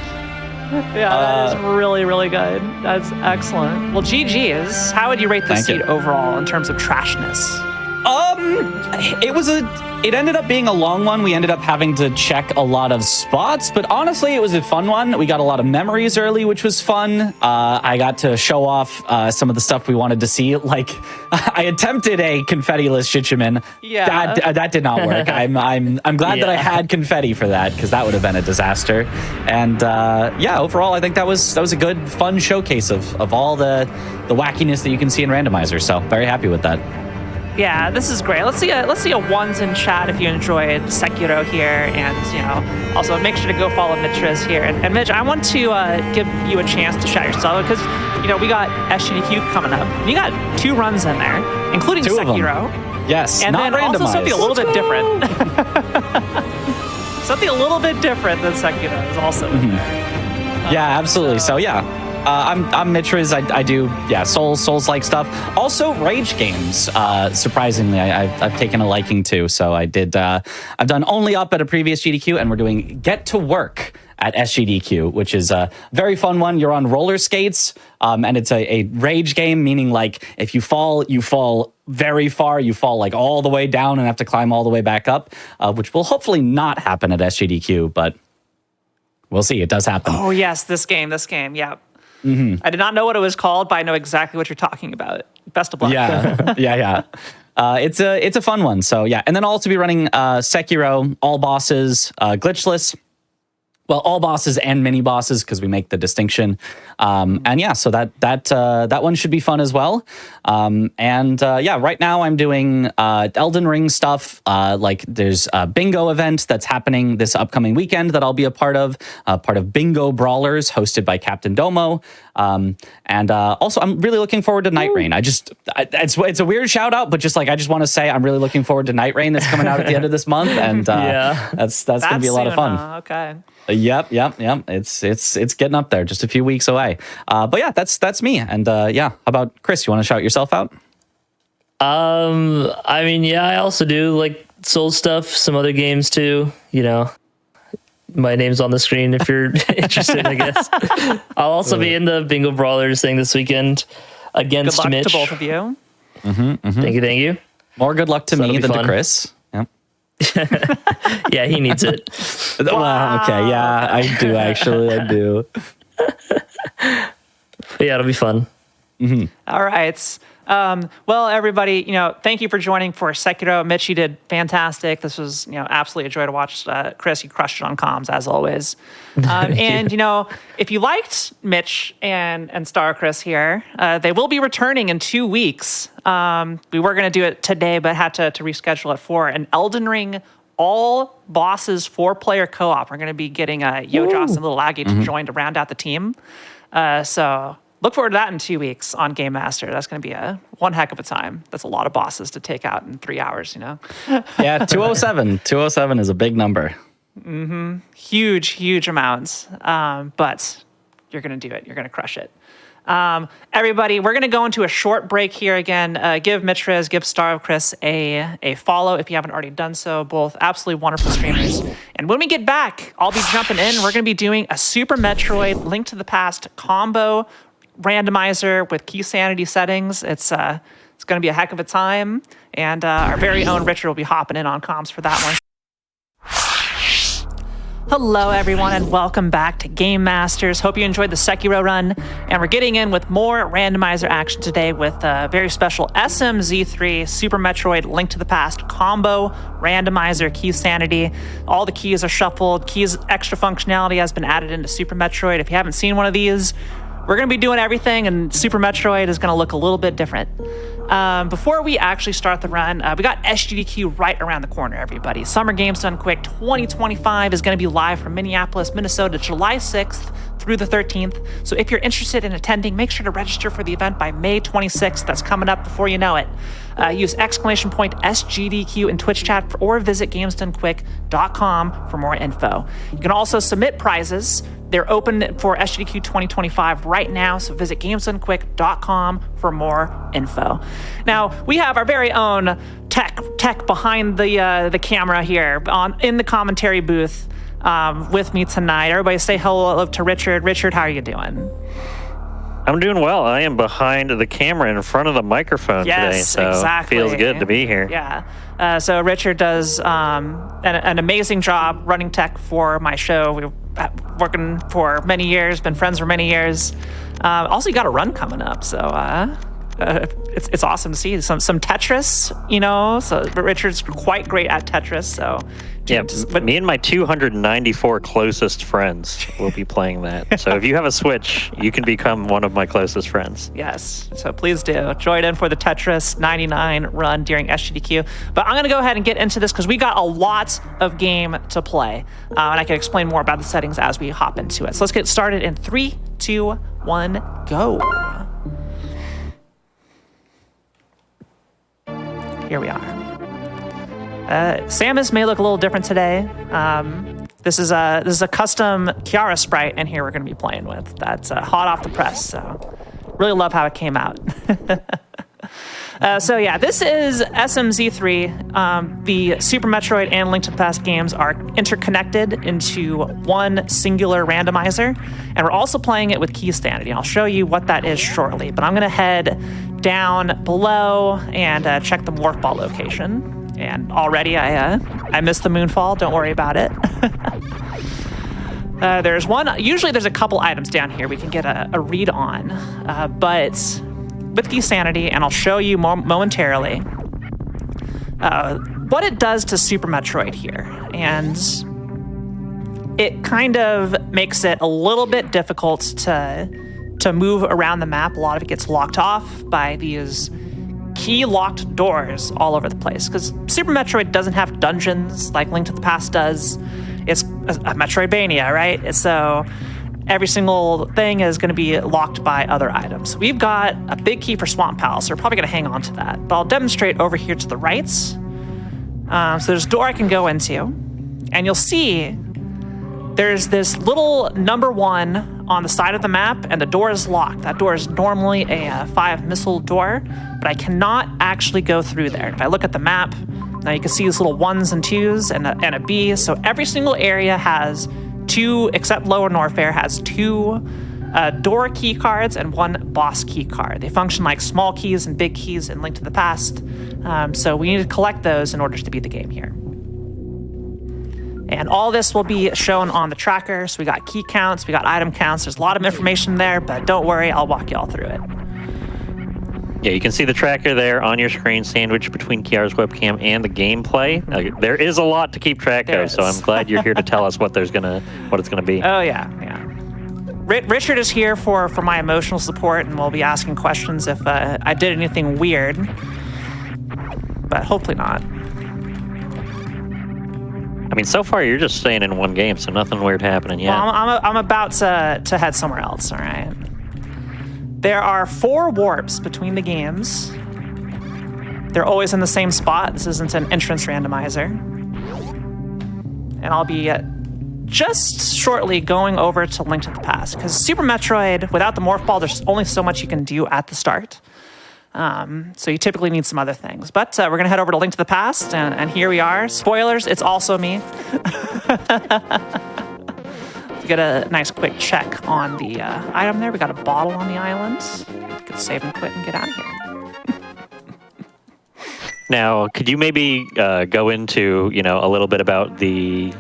[SPEAKER 1] that is really, really good. That's excellent. Well, GG's. How would you rate this seed overall in terms of trashness?
[SPEAKER 2] It ended up being a long one. We ended up having to check a lot of spots, but honestly, it was a fun one. We got a lot of memories early, which was fun. I got to show off some of the stuff we wanted to see. Like, I attempted a confetti-less Shichiman.
[SPEAKER 1] Yeah,
[SPEAKER 2] that did not work. I'm glad that I had confetti for that, because that would have been a disaster. And yeah, overall, I think that was a good, fun showcase of all the wackiness that you can see in Randomizer. So very happy with that.
[SPEAKER 1] Yeah, this is great. Let's see a ones in chat if you enjoyed Sekiro here, and also make sure to go follow Mitra's here. And Mitch, I want to give you a chance to shout yourself because we got SGDQ coming up. And you got 2 runs in there, including Sekiro.
[SPEAKER 2] Yes,
[SPEAKER 1] and
[SPEAKER 2] not
[SPEAKER 1] then
[SPEAKER 2] randomized.
[SPEAKER 1] Also something a little bit different. Something a little bit different than Sekiro is also in there.
[SPEAKER 2] Yeah, absolutely. So yeah. I'm Mitra's. I do Souls-like stuff. Also Rage games. Surprisingly, I've taken a liking to. So I did. I've done Only Up at a previous GDQ, and we're doing Get to Work at SGDQ, which is a very fun one. You're on roller skates, and it's a rage game, meaning like if you fall very far. You fall like all the way down and have to climb all the way back up, which will hopefully not happen at SGDQ, but. We'll see. It does happen.
[SPEAKER 1] Oh, yes, this game. Yeah. I did not know what it was called, but I know exactly what you're talking about. Best of luck.
[SPEAKER 2] Yeah. It's a fun one. So yeah, and then I'll also be running Sekiro, all bosses, glitchless. Well, all bosses and mini bosses because we make the distinction. And yeah, so that one should be fun as well. Right now I'm doing Elden Ring stuff. Like there's a bingo event that's happening this upcoming weekend that I'll be a part of Bingo Brawlers hosted by Captain Domo. Also I'm really looking forward to Night Rain. It's a weird shout out, but just like I just want to say I'm really looking forward to Night Rain that's coming out at the end of this month, and that's gonna be a lot of fun.
[SPEAKER 1] Okay.
[SPEAKER 2] Yep. It's getting up there, just a few weeks away. But yeah, that's me. And how about Chris? You want to shout yourself out?
[SPEAKER 3] I also do like Soul stuff, some other games too. My name's on the screen if you're interested, I guess. I'll also be in the Bingo Brawlers thing this weekend against
[SPEAKER 1] Good luck
[SPEAKER 3] Mitch.
[SPEAKER 1] to both of you.
[SPEAKER 3] Thank you.
[SPEAKER 2] More good luck to me than to Chris. Yep.
[SPEAKER 3] Yeah, he needs it.
[SPEAKER 2] Well, okay, yeah, I do actually. I do.
[SPEAKER 3] But yeah, it'll be fun.
[SPEAKER 1] All right. Well, everybody, thank you for joining for Sekiro. Mitch, you did fantastic. This was, absolutely a joy to watch. Chris, you crushed it on comms as always. And, if you liked Mitch and Star Chris here, they will be returning in 2 weeks. We were going to do it today, but had to reschedule it for an Elden Ring all bosses 4-player co-op. We're going to be getting Yo Joss and Little Aggie to join to round out the team. So look forward to that in 2 weeks on Game Master. That's going to be one heck of a time. That's a lot of bosses to take out in 3 hours,
[SPEAKER 2] Yeah, 207. 207 is a big number.
[SPEAKER 1] Huge amounts. But you're going to do it. You're going to crush it. Everybody, we're going to go into a short break here again. Give Mitch Riz, give Star of Chris a follow if you haven't already done so. Both absolutely wonderful streamers. And when we get back, I'll be jumping in. We're going to be doing a Super Metroid Link to the Past combo randomizer with key sanity settings. It's going to be a heck of a time. And our very own Richard will be hopping in on comms for that one. Hello, everyone, and welcome back to Game Masters. Hope you enjoyed the Sekiro run. And we're getting in with more randomizer action today with a very special SMZ3 Super Metroid Link to the Past combo randomizer key sanity. All the keys are shuffled. Keys extra functionality has been added into Super Metroid. If you haven't seen one of these, we're going to be doing everything, and Super Metroid is going to look a little bit different. Before we actually start the run, we got SGDQ right around the corner, everybody. Summer Games Done Quick 2025 is going to be live from Minneapolis, Minnesota, July 6th through the 13th. So if you're interested in attending, make sure to register for the event by May 26th. That's coming up before you know it. Use !SGDQ in Twitch chat or visit gamesdonequick.com for more info. You can also submit prizes. They're open for SGDQ 2025 right now, so visit gamesdonequick.com for more info. Now, we have our very own tech behind the camera here in the commentary booth with me tonight. Everybody say hello to Richard. Richard, how are you doing?
[SPEAKER 4] I'm doing well. I am behind the camera in front of the microphone today, so
[SPEAKER 1] exactly.
[SPEAKER 4] It feels good to be here.
[SPEAKER 1] Yeah. So Richard does an amazing job running tech for my show. We've working for many years, been friends for many years. Also, you got a run coming up, so it's awesome to see some Tetris, So Richard's quite great at Tetris, so
[SPEAKER 4] yeah. But me and my 294 closest friends will be playing that. So if you have a Switch, you can become one of my closest friends.
[SPEAKER 1] Yes, so please do join in for the Tetris 99 run during SGDQ. But I'm going to go ahead and get into this because we got a lot of game to play, and I can explain more about the settings as we hop into it. So let's get started in 3, 2, 1, go. Here we are. Samus may look a little different today. This is a custom Kiara sprite in here we're going to be playing with. That's hot off the press, so really love how it came out. So yeah, this is SMZ3. The Super Metroid and Link to the Past games are interconnected into one singular randomizer, and we're also playing it with key sanity. I'll show you what that is shortly, but I'm going to head down below and check the morph ball location. And already I missed the moonfall. Don't worry about it. There's one. Usually there's a couple items down here we can get a read on, but with Desanity, and I'll show you momentarily what it does to Super Metroid here. And it kind of makes it a little bit difficult to move around the map. A lot of it gets locked off by these key-locked doors all over the place, because Super Metroid doesn't have dungeons like Link to the Past does. It's a Metroidvania, right? So every single thing is going to be locked by other items. We've got a big key for Swamp Palace, so we're probably going to hang on to that. But I'll demonstrate over here to the right. So there's a door I can go into, and you'll see there's this little number 1 on the side of the map, and the door is locked. That door is normally a 5 missile door, but I cannot actually go through there. If I look at the map, now you can see these little 1s and 2s and a B. So every single area has 2, except Lower Norfair, has 2 door key cards and 1 boss key card. They function like small keys and big keys in Link to the Past. So we need to collect those in order to beat the game here. And all this will be shown on the tracker. So we got key counts, we got item counts. There's a lot of information there, but don't worry, I'll walk you all through it.
[SPEAKER 4] Yeah, you can see the tracker there on your screen, sandwiched between Kiara's webcam and the gameplay. There is a lot to keep track of, so I'm glad you're here to tell us what it's gonna be.
[SPEAKER 1] Oh yeah. Richard is here for my emotional support, and we'll be asking questions if I did anything weird, but hopefully not.
[SPEAKER 4] I mean, so far you're just staying in one game, so nothing weird happening yet.
[SPEAKER 1] Well, I'm about to head somewhere else. All right. There are 4 warps between the games. They're always in the same spot. This isn't an entrance randomizer. And I'll be just shortly going over to Link to the Past, because Super Metroid, without the Morph Ball, there's only so much you can do at the start. So you typically need some other things. But we're going to head over to Link to the Past, and here we are. Spoilers, it's also me. Get a nice quick check on the item there. We got a bottle on the island. You could save and quit and get out of here.
[SPEAKER 4] Now, could you maybe go into a little bit about the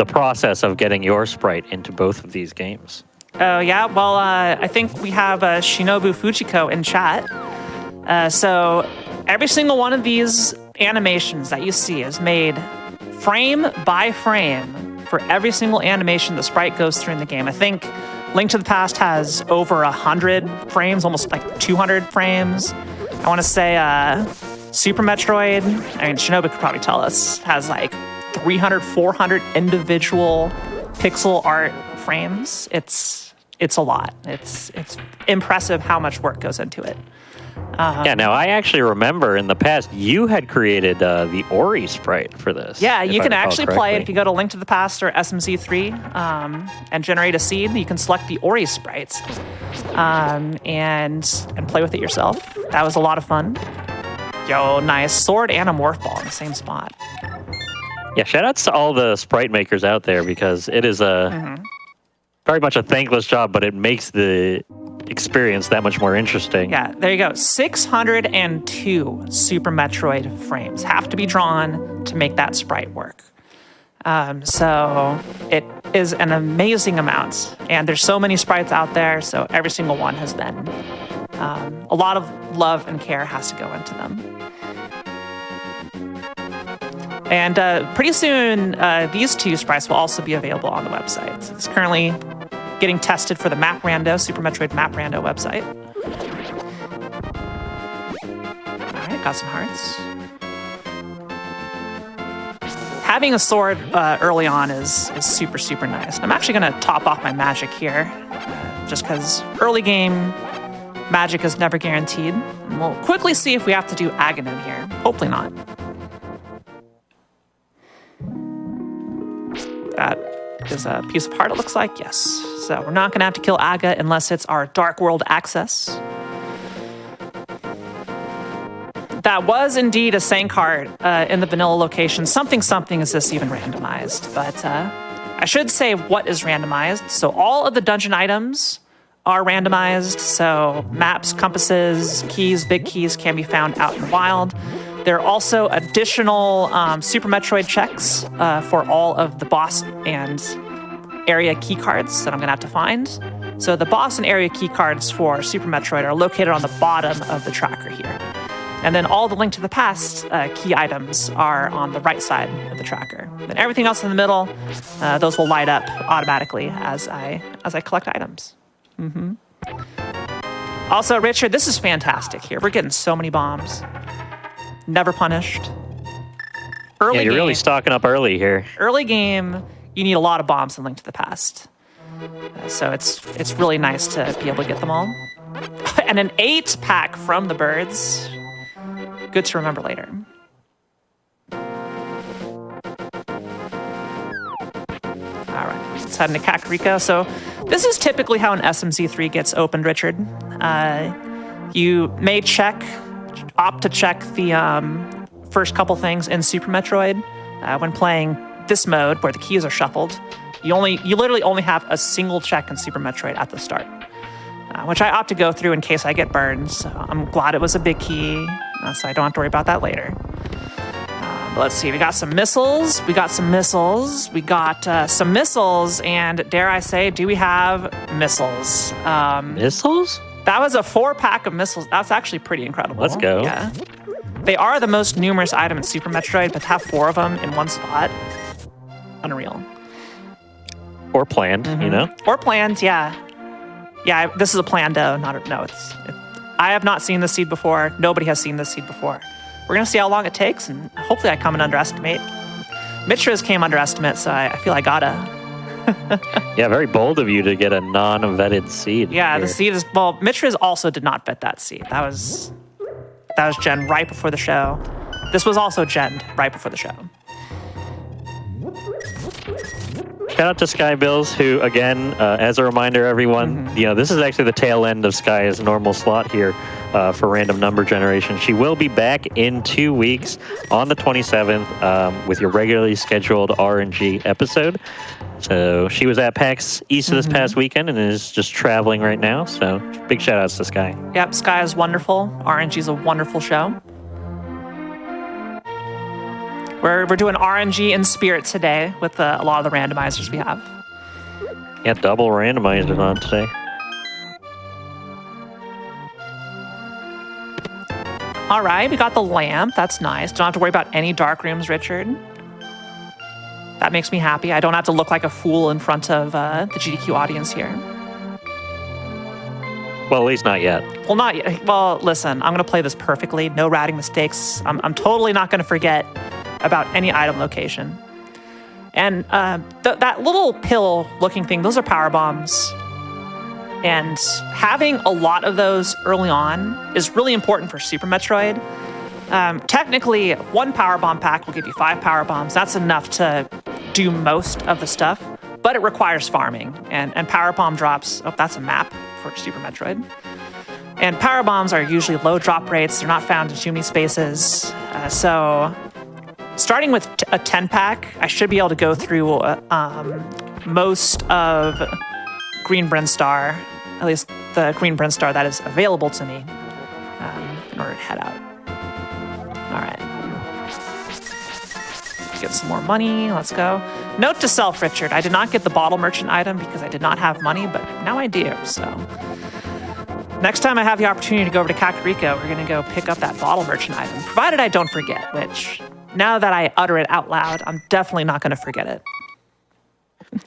[SPEAKER 4] process of getting your sprite into both of these games?
[SPEAKER 1] Oh yeah, well I think we have Shinobu Fujiko in chat. So every single one of these animations that you see is made frame by frame. For every single animation the sprite goes through in the game. I think Link to the Past has over 100 frames, almost like 200 frames. I want to say Super Metroid, I mean, Shinobu could probably tell us, has like 300, 400 individual pixel art frames. It's a lot. It's impressive how much work goes into it.
[SPEAKER 4] Yeah, now I actually remember in the past you had created the Ori sprite for this.
[SPEAKER 1] Yeah, you can actually play it if you go to Link to the Past or SMZ3 and generate a seed. You can select the Ori sprites and play with it yourself. That was a lot of fun. Yo, nice sword and a morph ball in the same spot.
[SPEAKER 4] Yeah, shout outs to all the sprite makers out there, because it is very much a thankless job, but it makes the experience that much more interesting.
[SPEAKER 1] Yeah, there you go. 602 Super Metroid frames have to be drawn to make that sprite work. So it is an amazing amount, and there's so many sprites out there, so every single one has been a lot of love and care has to go into them. And pretty soon, these 2 sprites will also be available on the website. So it's currently getting tested for the Map Rando, Super Metroid Map Rando website. All right, got some hearts. Having a sword early on is super, super nice. And I'm actually going to top off my magic here, just because early game magic is never guaranteed. And we'll quickly see if we have to do Aghanim here. Hopefully not. That is a piece of heart, it looks like. Yes. So we're not going to have to kill Aga unless it's our Dark World access. That was indeed a Sank heart in the vanilla location. Something is this even randomized? But I should say what is randomized. So all of the dungeon items are randomized. So maps, compasses, keys, big keys can be found out in the wild. There are also additional Super Metroid checks for all of the boss and area key cards that I'm gonna have to find. So the boss and area key cards for Super Metroid are located on the bottom of the tracker here. And then all the Link to the Past key items are on the right side of the tracker. And everything else in the middle, those will light up automatically as I collect items. Also, Richard, this is fantastic here. We're getting so many bombs. Never punished. Early
[SPEAKER 4] Yeah, you're
[SPEAKER 1] game,
[SPEAKER 4] really stocking up early here.
[SPEAKER 1] early game, you need a lot of bombs in Link to the Past. So it's really nice to be able to get them all. And an 8-pack from the birds. Good to remember later. All right, let's head into Kakariko. So this is typically how an SMZ3 gets opened, Richard. You may opt to check the first couple things in Super Metroid when playing this mode where the keys are shuffled. You literally only have a single check in Super Metroid at the start, which I opt to go through in case I get burned. So I'm glad it was a big key, so I don't have to worry about that later. But let's see, we got some missiles. We got some missiles. We got some missiles, and dare I say, do we have missiles?
[SPEAKER 4] Missiles?
[SPEAKER 1] That was a 4-pack of missiles. That's actually pretty incredible.
[SPEAKER 4] Let's go.
[SPEAKER 1] Yeah. They are the most numerous item in Super Metroid, but to have 4 of them in one spot, unreal.
[SPEAKER 4] Or planned, you know?
[SPEAKER 1] Or planned, yeah. Yeah, this is a planned no. I have not seen this seed before. Nobody has seen this seed before. We're going to see how long it takes, and hopefully I come and underestimate. Mitra's came underestimate, so I feel I gotta.
[SPEAKER 4] Yeah, very bold of you to get a non-vetted seed.
[SPEAKER 1] Yeah,
[SPEAKER 4] here.
[SPEAKER 1] the seed is... Well, Mitra's also did not vet that seed. That was Gen right before the show. This was also Gen right before the show.
[SPEAKER 4] Shout out to Sky Bills, who, again, as a reminder, everyone, this is actually the tail end of Sky's normal slot here for random number generation. She will be back in 2 weeks on the 27th with your regularly scheduled RNG episode. So she was at PAX East this past weekend and is just traveling right now. So big shout outs to Sky.
[SPEAKER 1] Yep, Sky is wonderful. RNG is a wonderful show. We're doing RNG in spirit today with a lot of the randomizers we have.
[SPEAKER 4] Yeah, double randomizers on today.
[SPEAKER 1] All right, we got the lamp. That's nice. Don't have to worry about any dark rooms, Richard. That makes me happy. I don't have to look like a fool in front of the GDQ audience here.
[SPEAKER 4] Well, at least not yet.
[SPEAKER 1] Well, not yet. Well, listen, I'm going to play this perfectly. No ratting mistakes. I'm totally not going to forget about any item location. And that little pill-looking thing, those are power bombs. And having a lot of those early on is really important for Super Metroid. Technically, 1 power bomb pack will give you 5 power bombs. That's enough to do most of the stuff, but it requires farming. And power bomb drops, that's a map for Super Metroid. And power bombs are usually low drop rates. They're not found in too many spaces. So starting with a 10-pack, I should be able to go through most of Green Brinstar, at least the Green Brinstar that is available to me in order to head out. All right. Get some more money. Let's go. Note to self, Richard. I did not get the bottle merchant item because I did not have money, but now I do, so... Next time I have the opportunity to go over to Kakariko, we're going to go pick up that bottle merchant item, provided I don't forget, which, now that I utter it out loud, I'm definitely not going to forget it.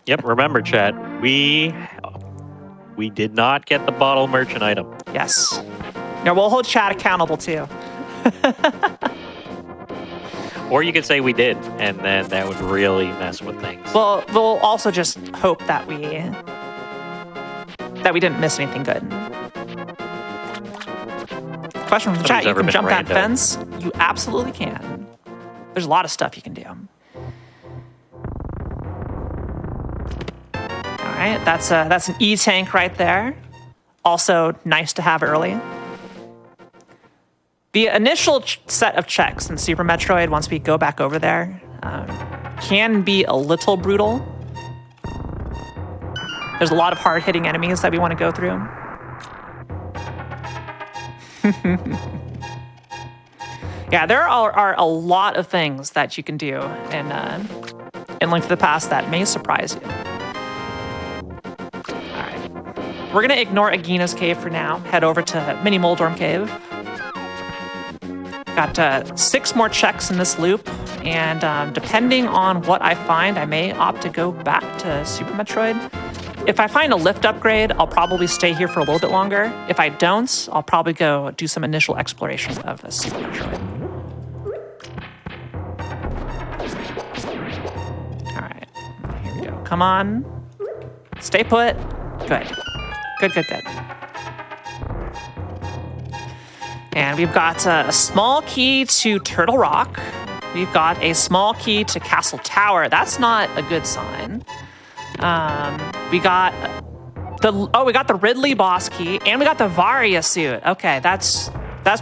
[SPEAKER 4] Yep, remember, chat, we did not get the bottle merchant item.
[SPEAKER 1] Yes. No, we'll hold chat accountable, too.
[SPEAKER 4] Or you could say we did, and then that would really mess with things.
[SPEAKER 1] Well, we'll also just hope that we didn't miss anything good. Question from the chat, you can jump that fence? You absolutely can. There's a lot of stuff you can do. All right, that's an E-tank right there. Also nice to have early. The initial set of checks in Super Metroid, once we go back over there, can be a little brutal. There's a lot of hard-hitting enemies that we want to go through. Yeah, there are a lot of things that you can do in Link to the Past that may surprise you. we're gonna ignore Agina's cave for now. Head over to Mini Moldorm Cave. Got 6 more checks in this loop, and depending on what I find, I may opt to go back to Super Metroid. If I find a lift upgrade, I'll probably stay here for a little bit longer. If I don't, I'll probably go do some initial exploration of a Super Metroid. All right, here we go. Come on. Stay put. Good. Good. And we've got a small key to Turtle Rock. We've got a small key to Castle Tower. That's not a good sign. We got the Ridley boss key, and we got the Varia suit. Okay, that's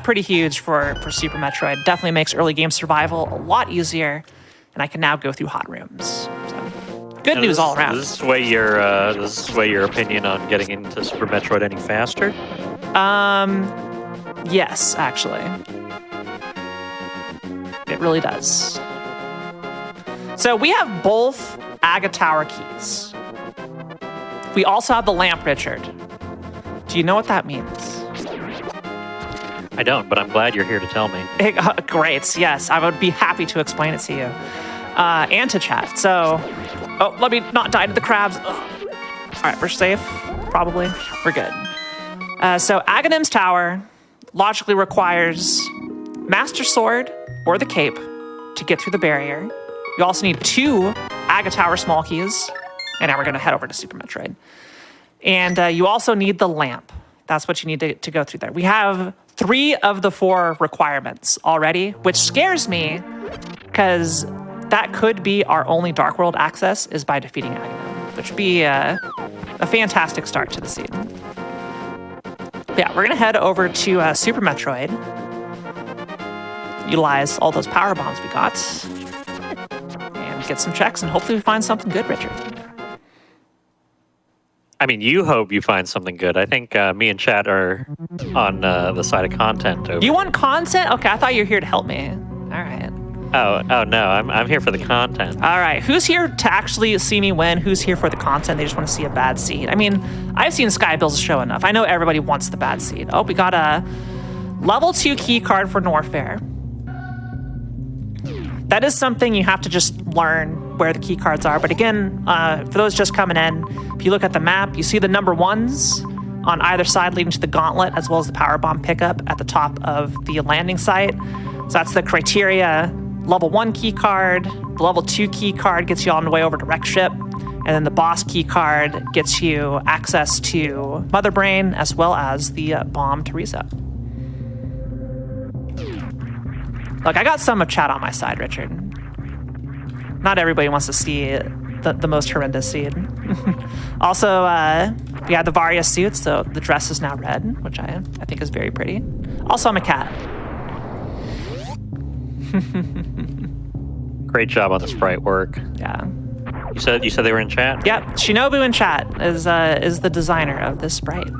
[SPEAKER 1] pretty huge for Super Metroid. Definitely makes early game survival a lot easier, and I can now go through hot rooms. So, good news all around.
[SPEAKER 4] Does this sway your opinion on getting into Super Metroid any faster?
[SPEAKER 1] Yes, actually. It really does. So we have both Aga Tower keys. We also have the lamp, Richard. Do you know what that means?
[SPEAKER 4] I don't, but I'm glad you're here to tell me.
[SPEAKER 1] Great, yes. I would be happy to explain it to you. And to chat. So, let me not die to the crabs. Ugh. All right, we're safe, probably. We're good. So Aghanim's Tower logically requires Master Sword or the Cape to get through the barrier. You also need 2 Aga Tower small keys. And now we're going to head over to Super Metroid. And you also need the lamp. That's what you need to go through there. We have 3 of the 4 requirements already, which scares me because that could be our only Dark World access is by defeating Aghanim, which would be a fantastic start to the seed. Yeah, we're going to head over to Super Metroid, utilize all those power bombs we got, and get some checks, and hopefully we find something good, Richard.
[SPEAKER 4] I mean, you hope you find something good. I think me and Chat are on the side of content.
[SPEAKER 1] You want content? Okay, I thought you were here to help me. All right.
[SPEAKER 4] Oh no, I'm here for the content.
[SPEAKER 1] All right, who's here to actually see me win? Who's here for the content? They just want to see a bad seed. I mean, I've seen Skybill's show enough. I know everybody wants the bad seed. Oh, we got a level 2 key card for Norfair. That is something you have to just learn where the key cards are. But again, for those just coming in, if you look at the map, you see the number 1s on either side leading to the gauntlet, as well as the power bomb pickup at the top of the landing site. So that's the criteria. Level 1 key card, the level 2 key card gets you on the way over to Wreck Ship, and then the boss key card gets you access to Mother Brain as well as the bomb to reset. Look, I got some of chat on my side, Richard. Not everybody wants to see the most horrendous seed. Also, we have the Varia suit, so the dress is now red, which I think is very pretty. Also, I'm a cat.
[SPEAKER 4] Great job on the sprite work.
[SPEAKER 1] Yeah.
[SPEAKER 4] You said they were in chat?
[SPEAKER 1] Yep. Shinobu in chat is the designer of this sprite.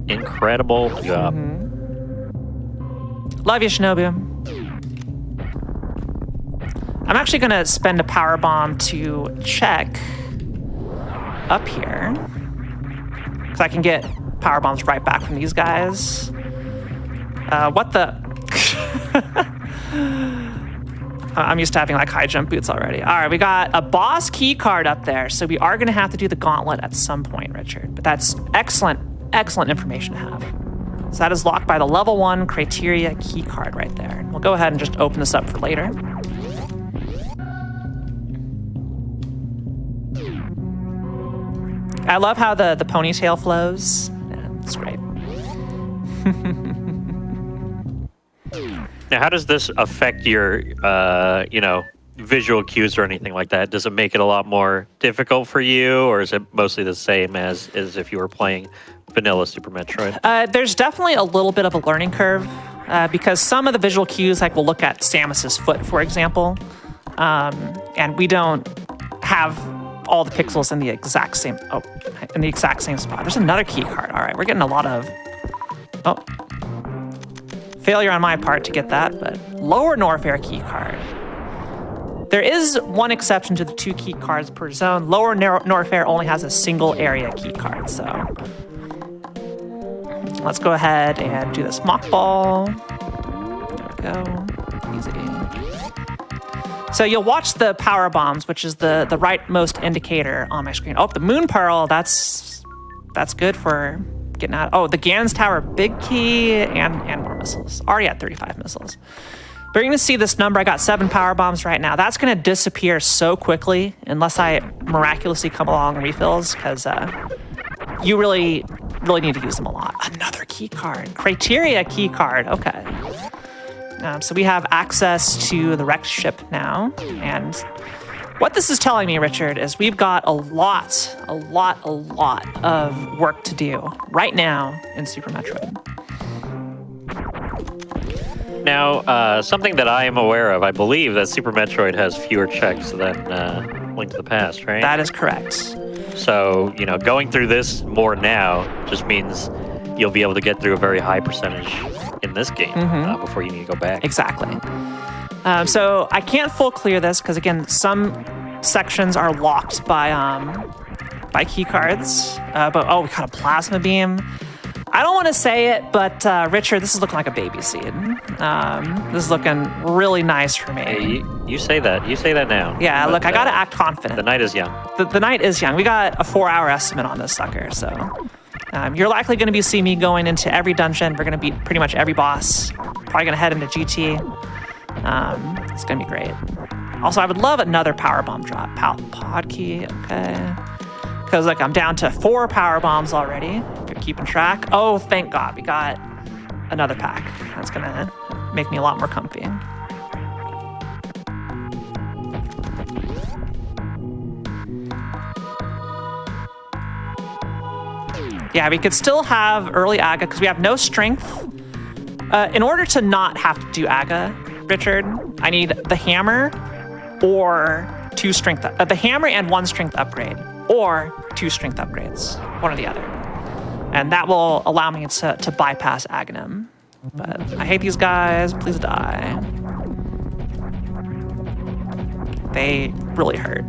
[SPEAKER 4] Incredible job.
[SPEAKER 1] Mm-hmm. Love you, Shinobu. I'm actually going to spend a power bomb to check up here, because I can get power bombs right back from these guys. What the? I'm used to having like high jump boots already. All right, we got a boss key card up there, so we are going to have to do the gauntlet at some point, Richard. But that's excellent information to have. So that is locked by the level 1 criteria key card right there. We'll go ahead and just open this up for later. I love how the ponytail flows. Yeah, it's great.
[SPEAKER 4] Now, how does this affect your, visual cues or anything like that? Does it make it a lot more difficult for you, or is it mostly the same as if you were playing vanilla Super Metroid?
[SPEAKER 1] There's definitely a little bit of a learning curve, because some of the visual cues, like we'll look at Samus's foot, for example, and we don't have all the pixels in the exact same spot. There's another key card. All right, we're getting a lot of failure on my part to get that, but lower Norfair key card. There is one exception to the 2 key cards per zone. Lower Norfair only has a single area key card, so Let's go ahead and do this mock ball. There we go. Easy. So you'll watch the power bombs, which is the rightmost indicator on my screen. Oh, the moon pearl, that's good for getting out. Oh, the Ganon's Tower, big key, and more missiles. Already at 35 missiles. But you're going to see this number. I got 7 power bombs right now. That's going to disappear so quickly unless I miraculously come along and refills, because you really need to use them a lot. Another key card. Criteria key card. Okay. So we have access to the wrecked ship now. And what this is telling me, Richard, is we've got a lot of work to do right now in Super Metroid.
[SPEAKER 4] Now, something that I am aware of, I believe that Super Metroid has fewer checks than Link to the Past, right?
[SPEAKER 1] That is correct.
[SPEAKER 4] So, going through this more now just means you'll be able to get through a very high percentage in this game before you need to go back.
[SPEAKER 1] Exactly. So I can't full clear this because, again, some sections are locked by key cards. But we got a plasma beam. I don't want to say it, but Richard, this is looking like a baby seed. This is looking really nice for me.
[SPEAKER 4] Hey, you say that. You say that now.
[SPEAKER 1] Yeah,
[SPEAKER 4] but,
[SPEAKER 1] look, I got to act confident.
[SPEAKER 4] The night is young.
[SPEAKER 1] The night is young. We got a 4-hour estimate on this sucker, so you're likely going to be seeing me going into every dungeon. We're going to beat pretty much every boss. Probably going to head into GT. It's going to be great. Also, I would love another power bomb drop. Pod key, okay. Because I'm down to 4 power bombs already. If you're keeping track. Oh, thank God, we got another pack. That's gonna make me a lot more comfy. Yeah, we could still have early Aga because we have no strength. In order to not have to do Aga, Richard, I need the hammer or 2 strength. The hammer and 1 strength upgrade. Or 2 strength upgrades, one or the other. And that will allow me to bypass Aghanim. But I hate these guys, please die. They really hurt.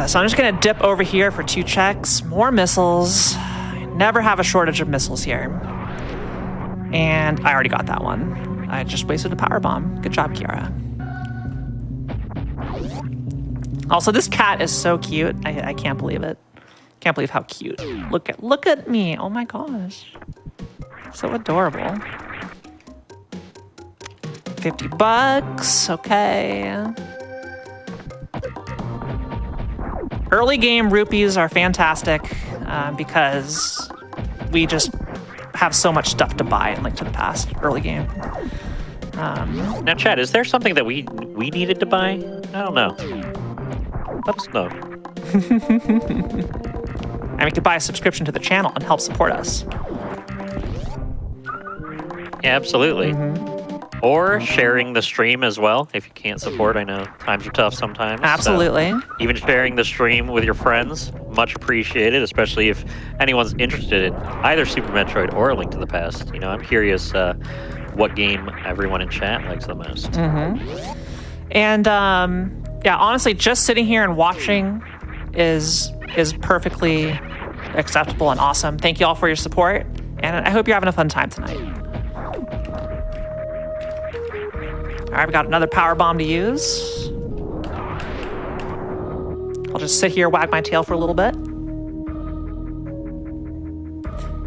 [SPEAKER 1] So I'm just gonna dip over here for 2 checks, more missiles. I never have a shortage of missiles here. And I already got that one. I just wasted a power bomb. Good job, Kiara. Also, this cat is so cute. I can't believe it. Can't believe how cute. Look at me. Oh my gosh. So adorable. $50. Okay. Early game rupees are fantastic because we just have so much stuff to buy in Link to the Past early game.
[SPEAKER 4] Now, Chad, is there something that we needed to buy? I don't know. Let us know.
[SPEAKER 1] And we could buy a subscription to the channel and help support us.
[SPEAKER 4] Yeah, absolutely. Or sharing the stream as well, if you can't support. I know times are tough sometimes.
[SPEAKER 1] Absolutely.
[SPEAKER 4] So even sharing the stream with your friends, much appreciated, especially if anyone's interested in either Super Metroid or A Link to the Past. I'm curious what game everyone in chat likes the most.
[SPEAKER 1] And yeah, honestly, just sitting here and watching is perfectly acceptable and awesome. Thank you all for your support, and I hope you're having a fun time tonight. All right, we got another power bomb to use. I'll just sit here, wag my tail for a little bit.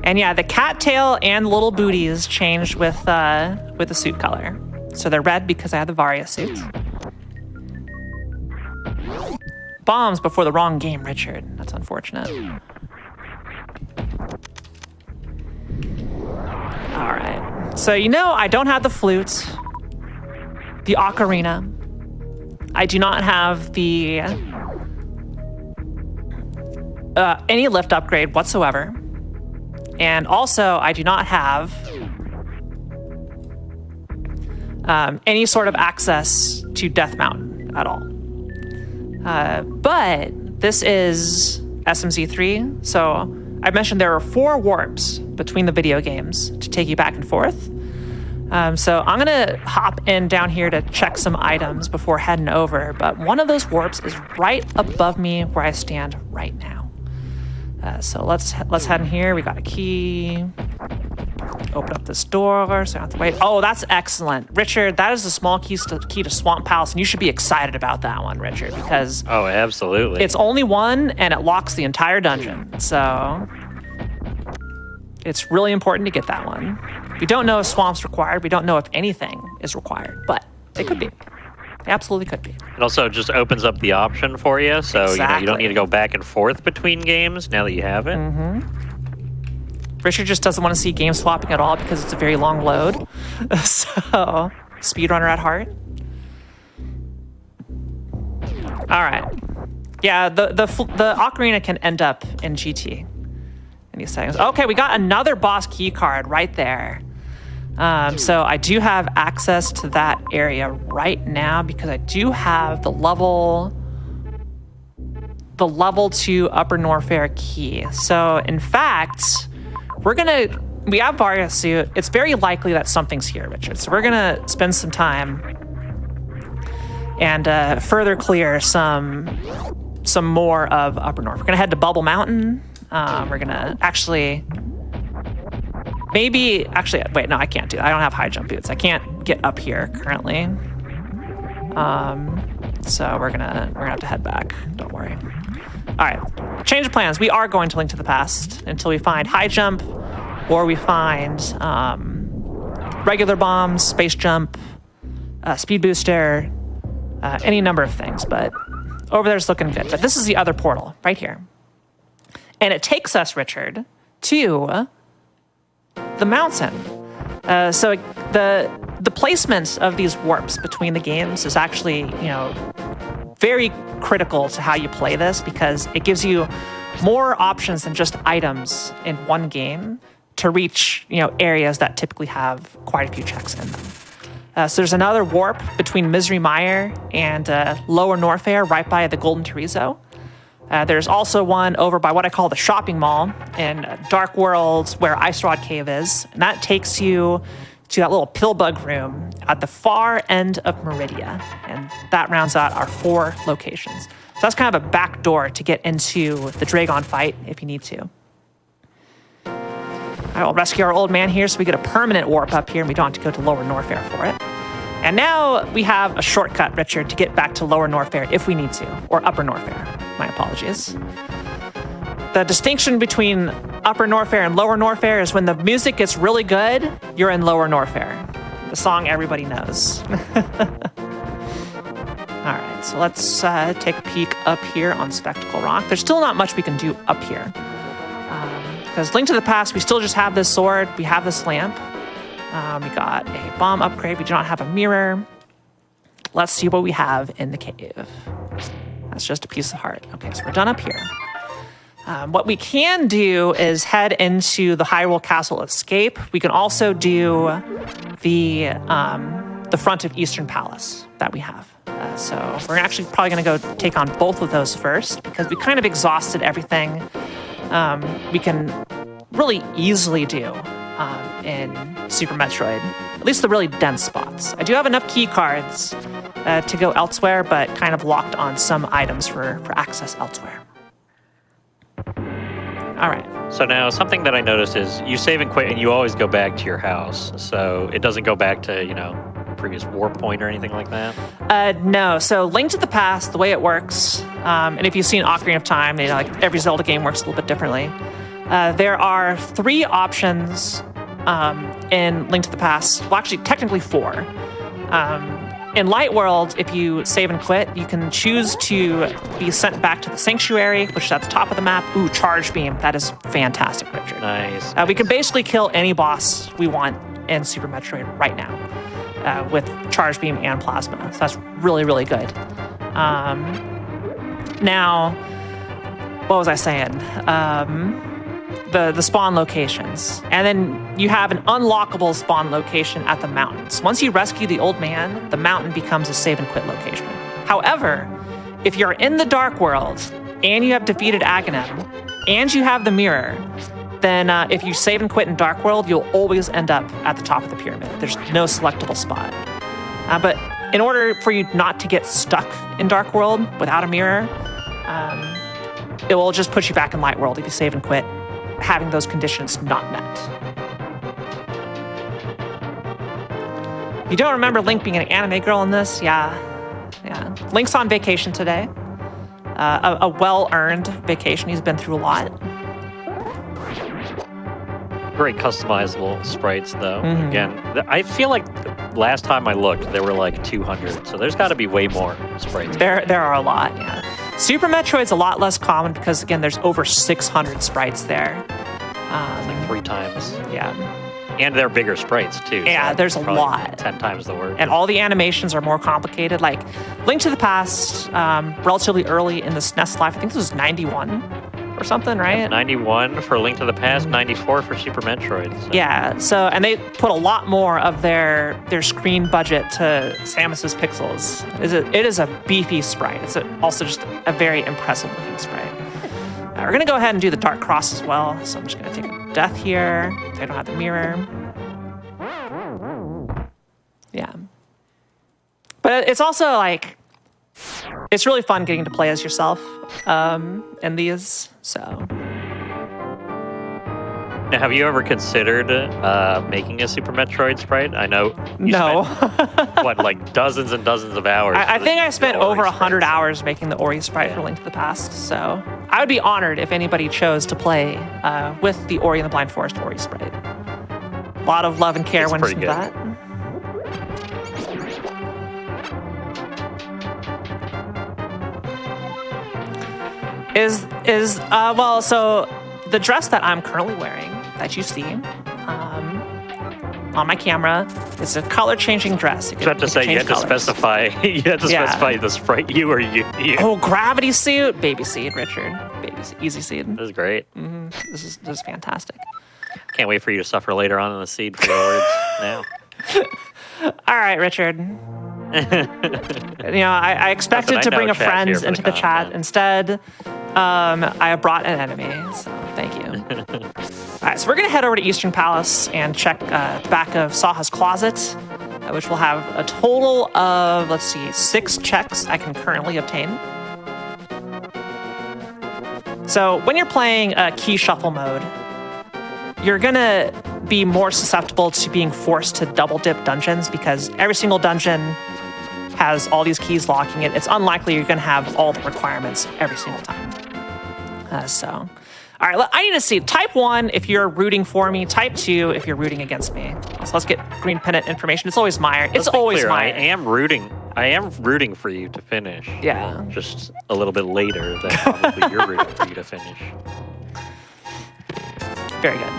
[SPEAKER 1] And yeah, the cat tail and little booties changed with the suit color. So they're red because I have the Varia suit. Bombs before the wrong game, Richard. That's unfortunate. All right. So I don't have the flute, the ocarina. I do not have the any lift upgrade whatsoever. And also, I do not have any sort of access to Death Mountain at all. But this is SMZ3, so I mentioned there are 4 warps between the video games to take you back and forth. So I'm gonna hop in down here to check some items before heading over, but one of those warps is right above me where I stand right now. So let's head in here. We got a key. Open up this door so I don't have to wait. Oh, that's excellent. Richard, that is the small key to Swamp Palace, and you should be excited about that one, Richard, because
[SPEAKER 4] Oh, absolutely.
[SPEAKER 1] it's only one, and it locks the entire dungeon. So it's really important to get that one. We don't know if Swamp's required. We don't know if anything is required, but it could be. It absolutely could be.
[SPEAKER 4] It also just opens up the option for you, so you don't need to go back and forth between games now that you have it.
[SPEAKER 1] Richard just doesn't want to see game swapping at all because it's a very long load. So, speedrunner at heart. All right. Yeah, the ocarina can end up in GT in these settings. Okay, we got another boss key card right there. So I do have access to that area right now because I do have the level 2 Upper Norfair key. So in fact, we have Varia Suit. It's very likely that something's here, Richard. So we're gonna spend some time and further clear some more of Upper North. We're gonna head to Bubble Mountain. We're gonna wait, no, I can't do that. I don't have high jump boots. I can't get up here currently. So we're gonna have to head back. Don't worry. All right, change of plans. We are going to Link to the Past until we find high jump, or we find regular bombs, space jump, speed booster, any number of things. But over there's looking good. But this is the other portal right here, and it takes us, Richard, to the mountain. So the placement of these warps between the games is actually, very critical to how you play this because it gives you more options than just items in one game to reach, areas that typically have quite a few checks in them. So there's another warp between Misery Mire and Lower Norfair right by the Golden Terrazzo. There's also one over by what I call the shopping mall in Dark World where Ice Rod Cave is. And that takes you to that little pillbug room at the far end of Meridia. And that rounds out our 4 locations. So that's kind of a back door to get into the Dragon fight if you need to. All right, we'll rescue our old man here so we get a permanent warp up here and we don't have to go to Lower Norfair for it. And now we have a shortcut, Richard, to get back to Lower Norfair if we need to, or Upper Norfair. My apologies. The distinction between Upper Norfair and Lower Norfair is when the music gets really good, you're in Lower Norfair. The song everybody knows. All right, so let's take a peek up here on Spectacle Rock. There's still not much we can do up here. Because Link to the Past, we still just have this sword, we have this lamp. We got a bomb upgrade, we do not have a mirror. Let's see what we have in the cave. That's just a piece of heart. Okay, so we're done up here. What we can do is head into the Hyrule Castle Escape. We can also do the front of Eastern Palace that we have. So we're actually probably going to go take on both of those first because we kind of exhausted everything we can really easily do in Super Metroid, at least the really dense spots. I do have enough key cards to go elsewhere, but kind of locked on some items for access elsewhere. All right.
[SPEAKER 4] So now something that I noticed is you save and quit and you always go back to your house. So it doesn't go back to, previous warp point or anything like that?
[SPEAKER 1] No. So Link to the Past, the way it works, and if you've seen Ocarina of Time, like every Zelda game works a little bit differently. There are 3 options in Link to the Past. Well, actually, technically 4. In Light World, if you save and quit, you can choose to be sent back to the Sanctuary, which is at the top of the map. Ooh, Charge Beam. That is fantastic, Richard.
[SPEAKER 4] Nice.
[SPEAKER 1] We can basically kill any boss we want in Super Metroid right now with Charge Beam and Plasma. So that's really, really good. Now, what was I saying? The spawn locations. And then you have an unlockable spawn location at the mountains. Once you rescue the old man, the mountain becomes a save and quit location. However, if you're in the Dark World and you have defeated Aghanim and you have the mirror, then if you save and quit in Dark World, you'll always end up at the top of the pyramid. There's no selectable spot. But in order for you not to get stuck in Dark World without a mirror, it will just put you back in Light World if you save and quit, having those conditions not met. You don't remember Link being an anime girl in this? Yeah. Link's on vacation today. A well-earned vacation. He's been through a lot.
[SPEAKER 4] Very customizable sprites, though. Again, I feel like last time I looked, there were like 200. So there's got to be way more sprites.
[SPEAKER 1] There are a lot, yeah. Super Metroid's a lot less common because, again, there's over 600 sprites there.
[SPEAKER 4] It's like 3 times.
[SPEAKER 1] Yeah.
[SPEAKER 4] And they're bigger sprites, too.
[SPEAKER 1] Yeah,
[SPEAKER 4] so
[SPEAKER 1] there's a lot.
[SPEAKER 4] 10 times the work.
[SPEAKER 1] And all the animations are more complicated. Like, Link to the Past, relatively early in the SNES life, I think this was 91 or something, right?
[SPEAKER 4] 91 for Link to the Past, 94 for Super Metroid. So.
[SPEAKER 1] Yeah, so, and they put a lot more of their screen budget to Samus's pixels. It is a beefy sprite. It's also just a very impressive looking sprite. We're gonna go ahead and do the Dark Cross as well. So I'm just gonna take a death here. I don't have the mirror. Yeah. But it's also like, it's really fun getting to play as yourself in these, so.
[SPEAKER 4] Now, have you ever considered making a Super Metroid sprite? I know you
[SPEAKER 1] No.
[SPEAKER 4] spent, what, like dozens and dozens of hours?
[SPEAKER 1] I think I spent over 100
[SPEAKER 4] sprites.
[SPEAKER 1] hours making the Ori sprite for Link to the Past, so I would be honored if anybody chose to play with the Ori and the Blind Forest Ori sprite. A lot of love and care
[SPEAKER 4] It's
[SPEAKER 1] went
[SPEAKER 4] pretty
[SPEAKER 1] into
[SPEAKER 4] good.
[SPEAKER 1] that. Well, so the dress that I'm currently wearing, that you see on my camera, is a color-changing dress.
[SPEAKER 4] You had to say you had to specify. You had to specify the sprite you or you.
[SPEAKER 1] Oh, gravity suit, baby seed, Richard, baby seed, easy seed.
[SPEAKER 4] This is great.
[SPEAKER 1] This is fantastic.
[SPEAKER 4] Can't wait for you to suffer later on in the seed for your words now.
[SPEAKER 1] All right, Richard. I expected to bring a friend into the chat. Instead, I brought an enemy, so thank you. All right, so we're going to head over to Eastern Palace and check the back of Saha's closet, which will have a total of, 6 checks I can currently obtain. So when you're playing key shuffle mode, you're going to be more susceptible to being forced to double dip dungeons because every single dungeon has all these keys locking it. It's unlikely you're going to have all the requirements every single time. All right, I need to see type 1 if you're rooting for me, type 2 if you're rooting against me. So let's get green pennant information. It's always Meyer. It's always
[SPEAKER 4] clear,
[SPEAKER 1] Meyer.
[SPEAKER 4] I am rooting for you to finish.
[SPEAKER 1] Yeah.
[SPEAKER 4] Just a little bit later than probably you're rooting for you to finish.
[SPEAKER 1] Very good.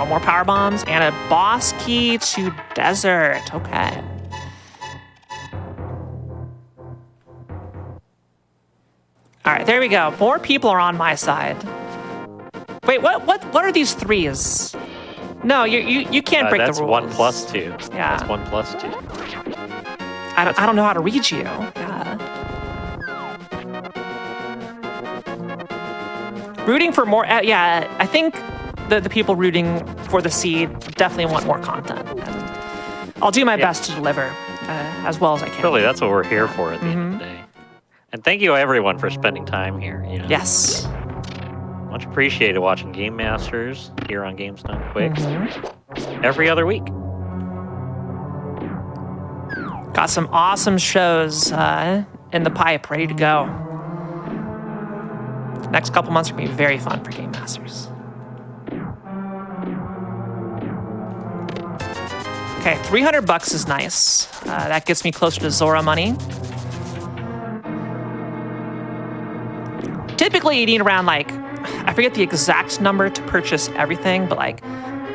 [SPEAKER 1] More power bombs and a boss key to desert. Okay. All right, there we go. More people are on my side. Wait, what are these 3s? No, you can't break the rules.
[SPEAKER 4] That's 1 plus 2.
[SPEAKER 1] Yeah.
[SPEAKER 4] That's 1 plus 2.
[SPEAKER 1] I don't know how to read you. Yeah. Rooting for more. Yeah, I think the people rooting for the seed definitely want more content. And I'll do my best to deliver as well as I can.
[SPEAKER 4] Really, that's what we're here for at the end of the day. And thank you, everyone, for spending time here.
[SPEAKER 1] Yes.
[SPEAKER 4] Much appreciated watching Game Masters here on Games Done Quick every other week.
[SPEAKER 1] Got some awesome shows in the pipe, ready to go. Next couple months are going to be very fun for Game Masters. Okay, $300 is nice. That gets me closer to Zora money. Typically, you need around I forget the exact number to purchase everything, but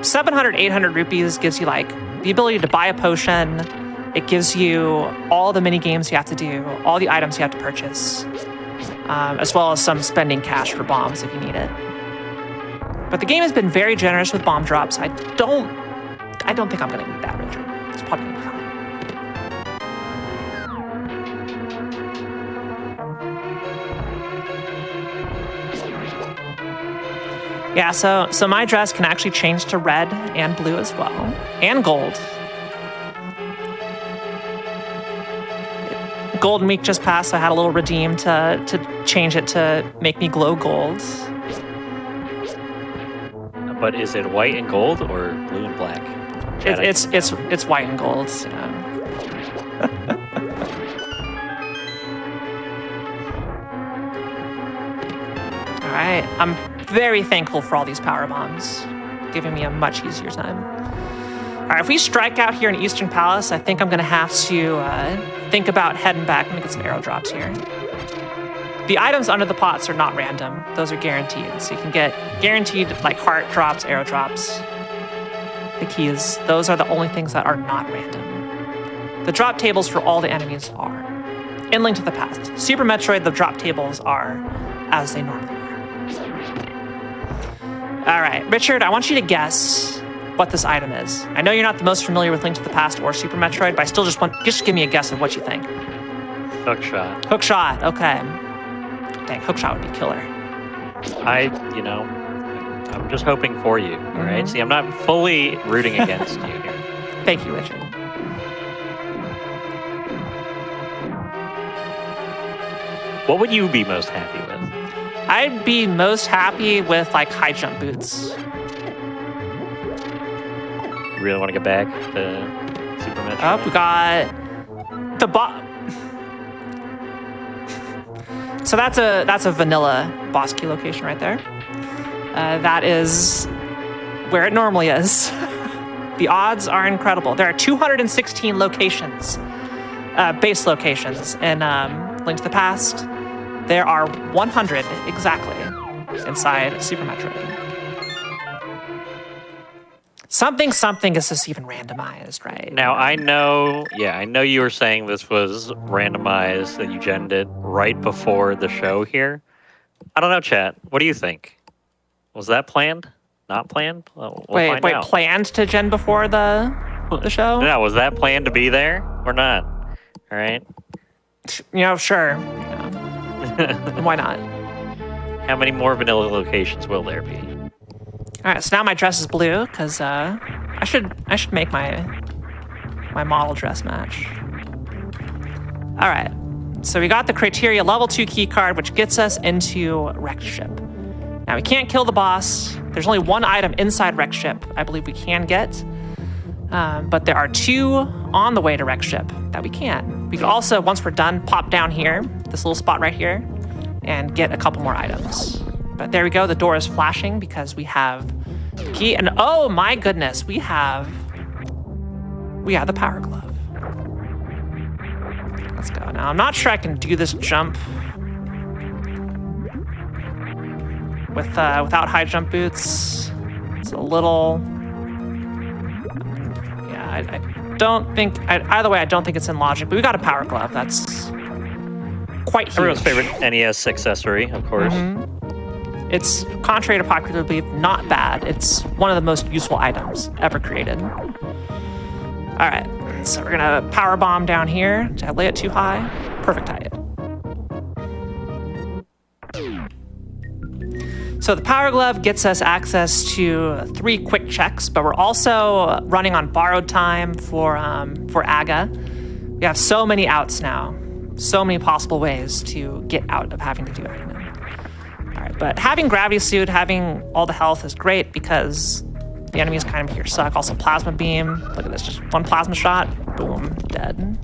[SPEAKER 1] 700, 800 rupees gives you the ability to buy a potion. It gives you all the mini games you have to do, all the items you have to purchase, as well as some spending cash for bombs if you need it. But the game has been very generous with bomb drops. I don't think I'm going to need that, Richard. It's probably going to be fine. Yeah, so my dress can actually change to red and blue as well, and gold. Golden Week just passed, so I had a little redeem to change it to make me glow gold.
[SPEAKER 4] But is it white and gold or blue and black?
[SPEAKER 1] It's white and gold. Yeah. All right, I'm very thankful for all these power bombs, giving me a much easier time. All right, if we strike out here in Eastern Palace, I think I'm gonna have to think about heading back. Let me get some arrow drops here. The items under the pots are not random; those are guaranteed. So you can get guaranteed like heart drops, arrow drops. The key is those are the only things that are not random. The drop tables for all the enemies are. In Link to the Past, Super Metroid, the drop tables are as they normally are. All right, Richard, I want you to guess what this item is. I know you're not the most familiar with Link to the Past or Super Metroid, but I still just give me a guess of what you think.
[SPEAKER 4] Hook shot.
[SPEAKER 1] Hook shot, okay. Dang, hook shot would be killer.
[SPEAKER 4] I'm just hoping for you, all right? See, I'm not fully rooting against you here.
[SPEAKER 1] Thank you, Richard.
[SPEAKER 4] What would you be most happy with?
[SPEAKER 1] I'd be most happy with like high jump boots.
[SPEAKER 4] You really want to get back to Super Metroid?
[SPEAKER 1] Oh, we got the So that's a vanilla boss key location right there. That is where it normally is. The odds are incredible. There are 216 locations, base locations in Link to the Past. There are 100 exactly inside Super Metroid. Something is just even randomized, right?
[SPEAKER 4] Now, I know you were saying this was randomized, that you genned it right before the show here. I don't know, chat. What do you think? Was that planned? Not planned? We'll find out.
[SPEAKER 1] Planned to gen before the show?
[SPEAKER 4] No, was that planned to be there or not? All right.
[SPEAKER 1] Sure. Why not?
[SPEAKER 4] How many more vanilla locations will there be?
[SPEAKER 1] All right, so now my dress is blue because I should make my model dress match. All right, so we got the criteria level 2 key card, which gets us into Wrecked Ship. Now we can't kill the boss. There's only one item inside Wrecked Ship I believe we can get, but there are 2 on the way to Wrecked Ship that we can. We can also, once we're done, pop down here, this little spot right here, and get a couple more items. But there we go, the door is flashing because we have the key, and oh my goodness, we have the power glove. Let's go. Now, I'm not sure I can do this jump without high jump boots. It's a little... Yeah, I don't think... Either way, I don't think it's in logic, but we got a power glove. That's quite huge.
[SPEAKER 4] Everyone's favorite NES accessory, of course.
[SPEAKER 1] It's, contrary to popular belief, not bad. It's one of the most useful items ever created. All right, so we're gonna power bomb down here. Did I lay it too high? Perfect height. So the power glove gets us access to 3 quick checks, but we're also running on borrowed time for Aga. We have so many outs now, so many possible ways to get out of having to do Aga. All right, but having gravity suit, having all the health is great because the enemies kind of here suck. Also plasma beam. Look at this, just one plasma shot, boom, dead.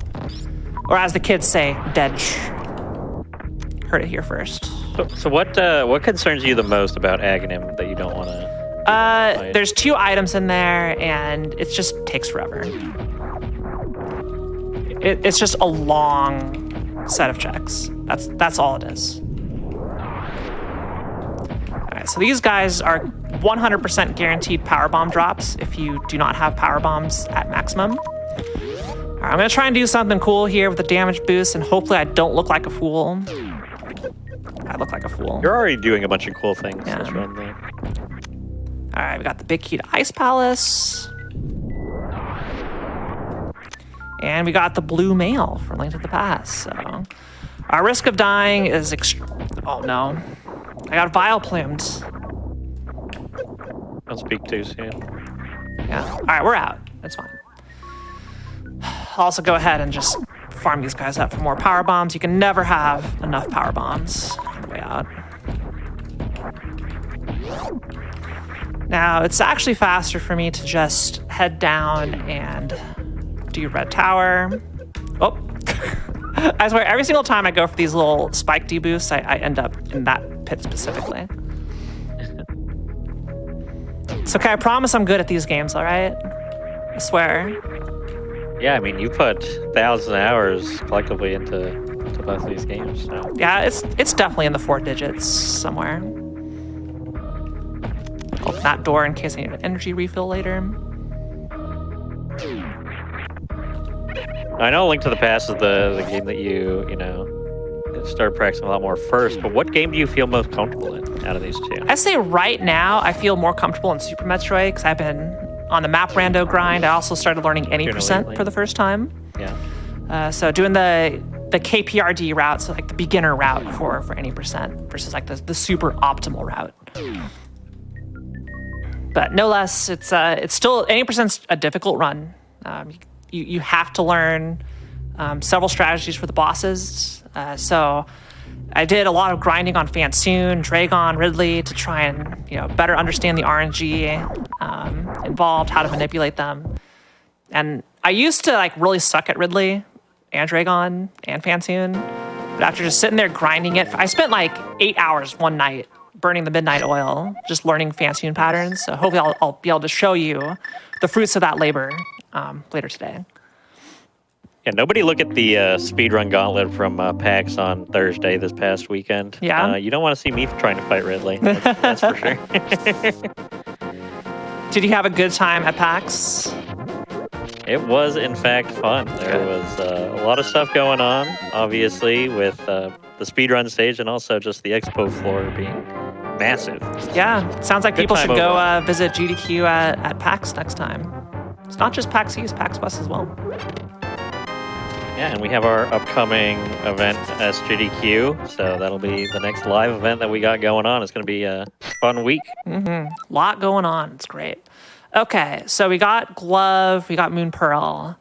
[SPEAKER 1] Or as the kids say, dead. Heard it here first.
[SPEAKER 4] So what concerns you the most about Aghanim that you don't want to?
[SPEAKER 1] There's 2 items in there, and it just takes forever. It's just a long set of checks. That's all it is. All right, so these guys are 100% guaranteed power bomb drops if you do not have power bombs at maximum. All right, I'm gonna try and do something cool here with the damage boost, and hopefully I don't look like a fool. I look like a fool.
[SPEAKER 4] You're already doing a bunch of cool things.
[SPEAKER 1] Yeah.
[SPEAKER 4] This run, though.
[SPEAKER 1] All right, we got the big key to Ice Palace. And we got the blue mail for Link to the Past. So our risk of dying is oh no. I got vile plumed.
[SPEAKER 4] Don't speak too soon.
[SPEAKER 1] Yeah. All right, we're out. That's fine. I'll also go ahead and just farm these guys up for more power bombs. You can never have enough power bombs on the way out. Now, it's actually faster for me to just head down and do red tower. Oh, I swear, every single time I go for these little spike deboosts, I end up in that pit specifically. It's okay, I promise I'm good at these games, all right? I swear.
[SPEAKER 4] Yeah, I mean, you put 1,000 hours collectively into both of these games. So.
[SPEAKER 1] Yeah, it's definitely in the 4 digits somewhere. Open that door in case I need an energy refill later.
[SPEAKER 4] I know Link to the Past is the game that you started practicing a lot more first, but what game do you feel most comfortable in out of these two?
[SPEAKER 1] I say right now I feel more comfortable in Super Metroid because I've been on the map rando grind. I also started learning any percent for the first time.
[SPEAKER 4] Yeah.
[SPEAKER 1] So doing the KPRD route, so like the beginner route for any percent versus like the super optimal route. But no less, it's still any percent's a difficult run. You have to learn several strategies for the bosses. So I did a lot of grinding on Fansoon, Dragon, Ridley to try and better understand the RNG involved, how to manipulate them. And I used to like really suck at Ridley and Dragon and Fansoon, but after just sitting there grinding it, I spent like 8 hours one night burning the midnight oil, just learning Fansoon patterns. So hopefully I'll be able to show you the fruits of that labor later today.
[SPEAKER 4] Yeah, nobody look at the speedrun gauntlet from PAX on Thursday this past weekend.
[SPEAKER 1] Yeah.
[SPEAKER 4] You don't want to see me trying to fight Ridley. That's for sure.
[SPEAKER 1] Did you have a good time at PAX?
[SPEAKER 4] It was, in fact, fun. There was a lot of stuff going on, obviously, with the speedrun stage and also just the expo floor being massive.
[SPEAKER 1] Yeah, sounds like
[SPEAKER 4] Good
[SPEAKER 1] people
[SPEAKER 4] time
[SPEAKER 1] should go
[SPEAKER 4] overall.
[SPEAKER 1] visit GDQ at PAX next time. It's not just PAX East, PAX West as well.
[SPEAKER 4] Yeah, and we have our upcoming event, SGDQ, so that'll be the next live event that we got going on. It's going to be a fun week.
[SPEAKER 1] Lot going on. It's great. Okay, so we got glove, we got Moon Pearl,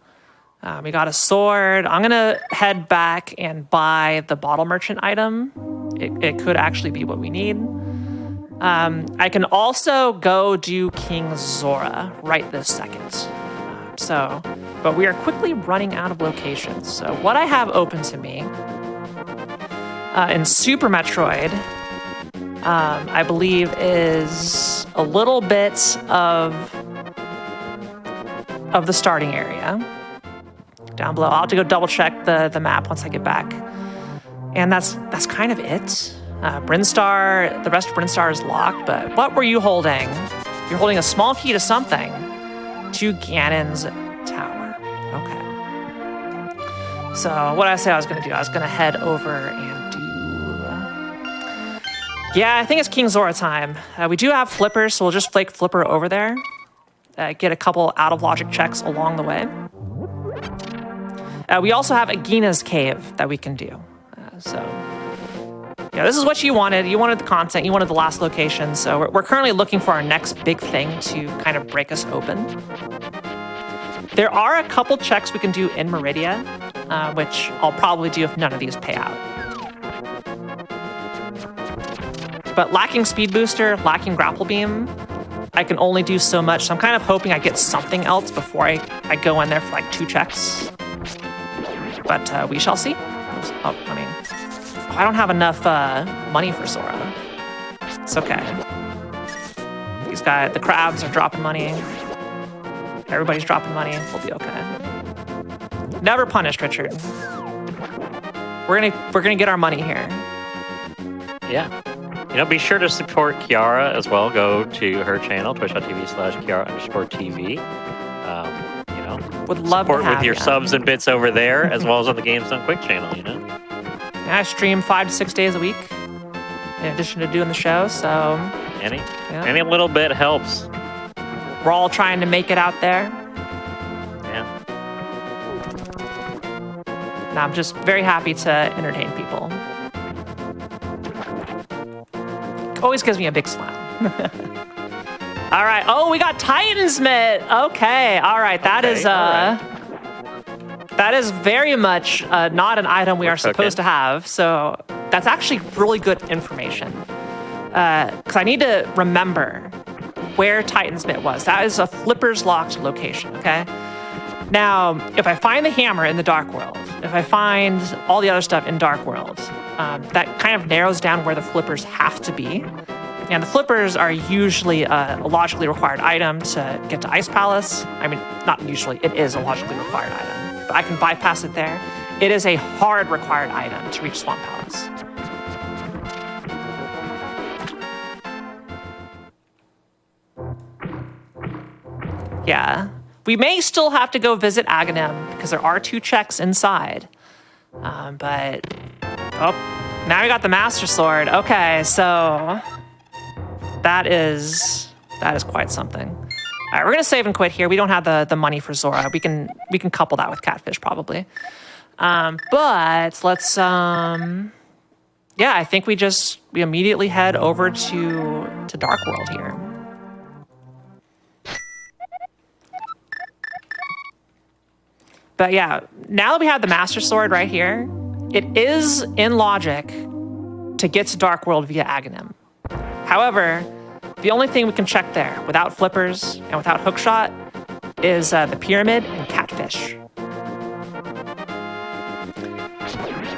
[SPEAKER 1] we got a sword. I'm gonna head back and buy the bottle merchant item. It could actually be what we need. I can also go do King Zora right this second. But we are quickly running out of locations. So what I have open to me in Super Metroid, I believe is a little bit of the starting area down below. I'll have to go double check the map once I get back. And that's kind of it. Brinstar, the rest of Brinstar is locked, but what were you holding? You're holding a small key to something. To Ganon's tower. Okay. So what I said I was going to do, I was going to head over and do... Yeah, I think it's King Zora time. We do have flippers, so we'll just flake flipper over there. Get a couple out-of-logic checks along the way. We also have Agina's cave that we can do. Yeah, this is what you wanted. You wanted the content. You wanted the last location. So we're currently looking for our next big thing to kind of break us open. There are a couple checks we can do in Meridia, which I'll probably do if none of these pay out. But lacking speed booster, lacking grapple beam, I can only do so much. So I'm kind of hoping I get something else before I go in there for like 2 checks. But we shall see. I don't have enough money for Zora. It's okay. These guys, the crabs are dropping money. Everybody's dropping money. We'll be okay. Never punished, Richard. We're gonna get our money here.
[SPEAKER 4] Yeah. Be sure to support Kiara as well. Go to her channel, twitch.tv/Kiara_TV.
[SPEAKER 1] Would love
[SPEAKER 4] support
[SPEAKER 1] to have
[SPEAKER 4] with your
[SPEAKER 1] ya.
[SPEAKER 4] subs and bits over there, as well as on the Games Done Quick channel,
[SPEAKER 1] I stream 5 to 6 days a week, in addition to doing the show, so...
[SPEAKER 4] Any little bit helps.
[SPEAKER 1] We're all trying to make it out there.
[SPEAKER 4] Yeah.
[SPEAKER 1] And I'm just very happy to entertain people. Always gives me a big smile. All right. Oh, we got Titansmith. Okay. All right. That is That is very much not an item we are supposed to have. So that's actually really good information. Because I need to remember where Titan's Mitt was. That is a Flipper's locked location, okay? Now, if I find the hammer in the Dark World, if I find all the other stuff in Dark World, that kind of narrows down where the Flippers have to be. And the Flippers are usually a logically required item to get to Ice Palace. I mean, not usually, it is a logically required item. But I can bypass it there. It is a hard required item to reach Swamp Palace. Yeah. We may still have to go visit Aghanim because there are 2 checks inside. But, oh, now we got the Master Sword. Okay, so that is quite something. All right, we're gonna save and quit here. We don't have the money for Zora. We can couple that with Catfish probably. But let's yeah, I think we immediately head over to Dark World here. But yeah, now that we have the Master Sword right here, it is in logic to get to Dark World via Aghanim. However, the only thing we can check there without Flippers and without Hookshot is the Pyramid and Catfish.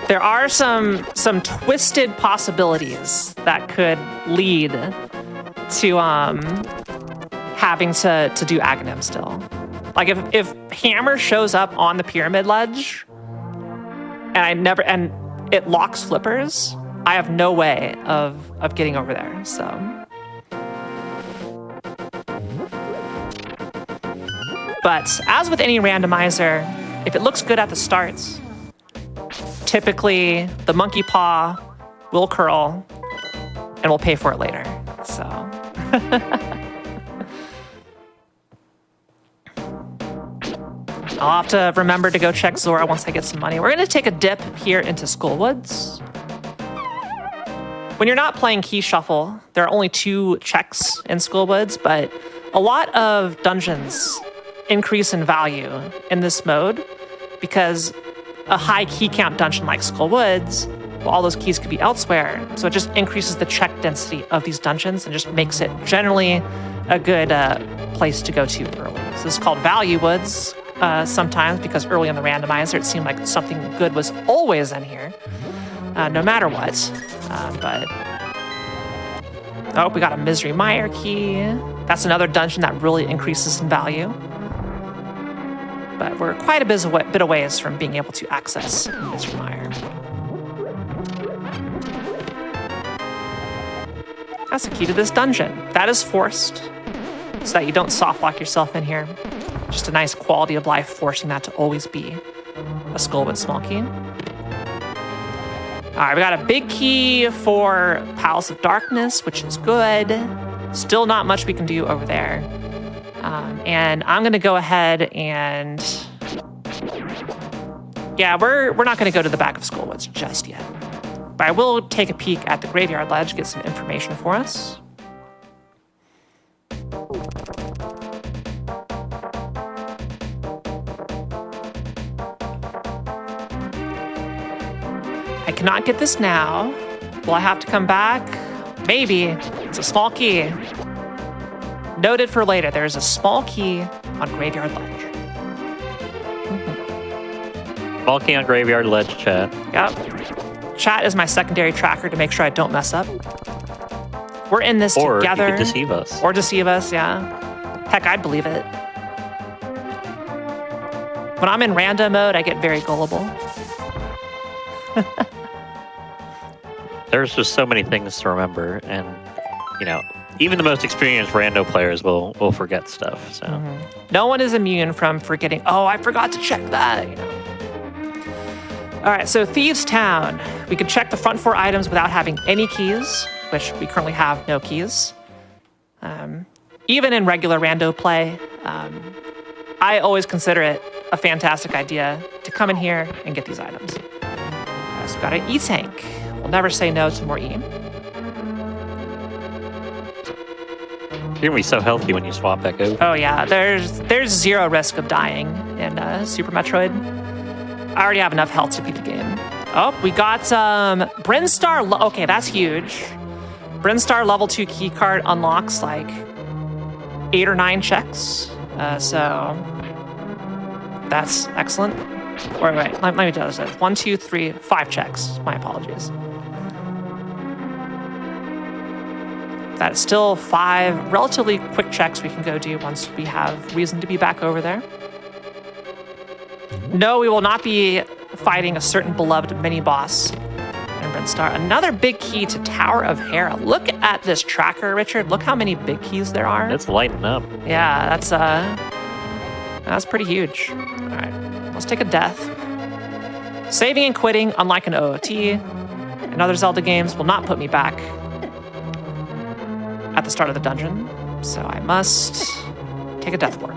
[SPEAKER 1] There are some twisted possibilities that could lead to having to do Aghanim still. Like if Hammer shows up on the pyramid ledge and it locks Flippers, I have no way of getting over there. So but as with any randomizer, if it looks good at the start, typically the monkey paw will curl and we'll pay for it later. So I'll have to remember to go check Zora once I get some money. We're going to take a dip here into Skullwoods. When you're not playing Key Shuffle, there are only 2 checks in Skullwoods, but a lot of dungeons increase in value in this mode because a high key count dungeon like Skullwoods, well, all those keys could be elsewhere, so it just increases the check density of these dungeons and just makes it generally a good place to go to early. So this is called Value Woods. Sometimes because early in the randomizer it seemed like something good was always in here, no matter what. But oh, we got a Misery Mire key. That's another dungeon that really increases in value. But we're quite a bit of ways from being able to access Misery Mire. That's the key to this dungeon. That is forced so that you don't soft lock yourself in here. Just a nice quality of life, forcing that to always be a Skullwood small key. All right, we got a big key for Palace of Darkness, which is good. Still not much we can do over there. And I'm gonna go ahead and, yeah, we're not gonna go to the back of Skullwoods just yet. But I will take a peek at the Graveyard Ledge, get some information for us. I cannot get this now. Will I have to come back? Maybe. It's a small key. Noted for later, there is a small key on Graveyard Ledge.
[SPEAKER 4] Small key on Graveyard Ledge, chat.
[SPEAKER 1] Yep. Chat is my secondary tracker to make sure I don't mess up. We're in this together. Or
[SPEAKER 4] you could deceive us.
[SPEAKER 1] Or deceive us, yeah. Heck, I'd believe it. When I'm in random mode, I get very gullible.
[SPEAKER 4] There's just so many things to remember, and even the most experienced rando players will forget stuff. So
[SPEAKER 1] no one is immune from forgetting. Oh, I forgot to check that. All right, so Thieves Town. We can check the front 4 items without having any keys, which we currently have no keys. Even in regular rando play, I always consider it a fantastic idea to come in here and get these items. So we've got an E-Tank. We'll never say no to more E.
[SPEAKER 4] You're gonna be so healthy when you swap back over.
[SPEAKER 1] Oh yeah, there's 0 risk of dying in Super Metroid. I already have enough health to beat the game. Oh, we got Brinstar. Okay, that's huge. Brinstar level 2 key card unlocks like 8 or 9 checks. So that's excellent. Wait, let me do this. 1, 2, 3, 5 checks. My apologies. That is still 5 relatively quick checks we can go do once we have reason to be back over there. No, we will not be fighting a certain beloved mini-boss in Brinstar. Another big key to Tower of Hera. Look at this tracker, Richard. Look how many big keys there are.
[SPEAKER 4] It's lighting up.
[SPEAKER 1] Yeah, that's pretty huge. All right, let's take a death. Saving and quitting, unlike an OOT and other Zelda games, will not put me back at the start of the dungeon. So I must take a death ward.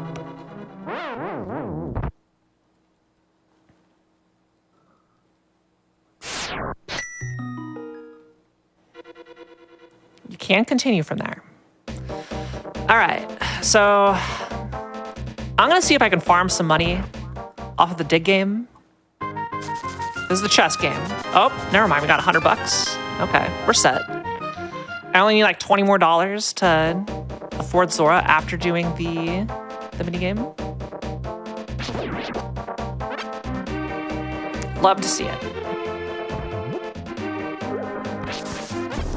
[SPEAKER 1] You can continue from there. All right, so I'm gonna see if I can farm some money off of the dig game. This is the chess game. Oh, never mind, we got $100. Okay, we're set. I only need like $20 more to afford Zora after doing the mini game. Love to see it.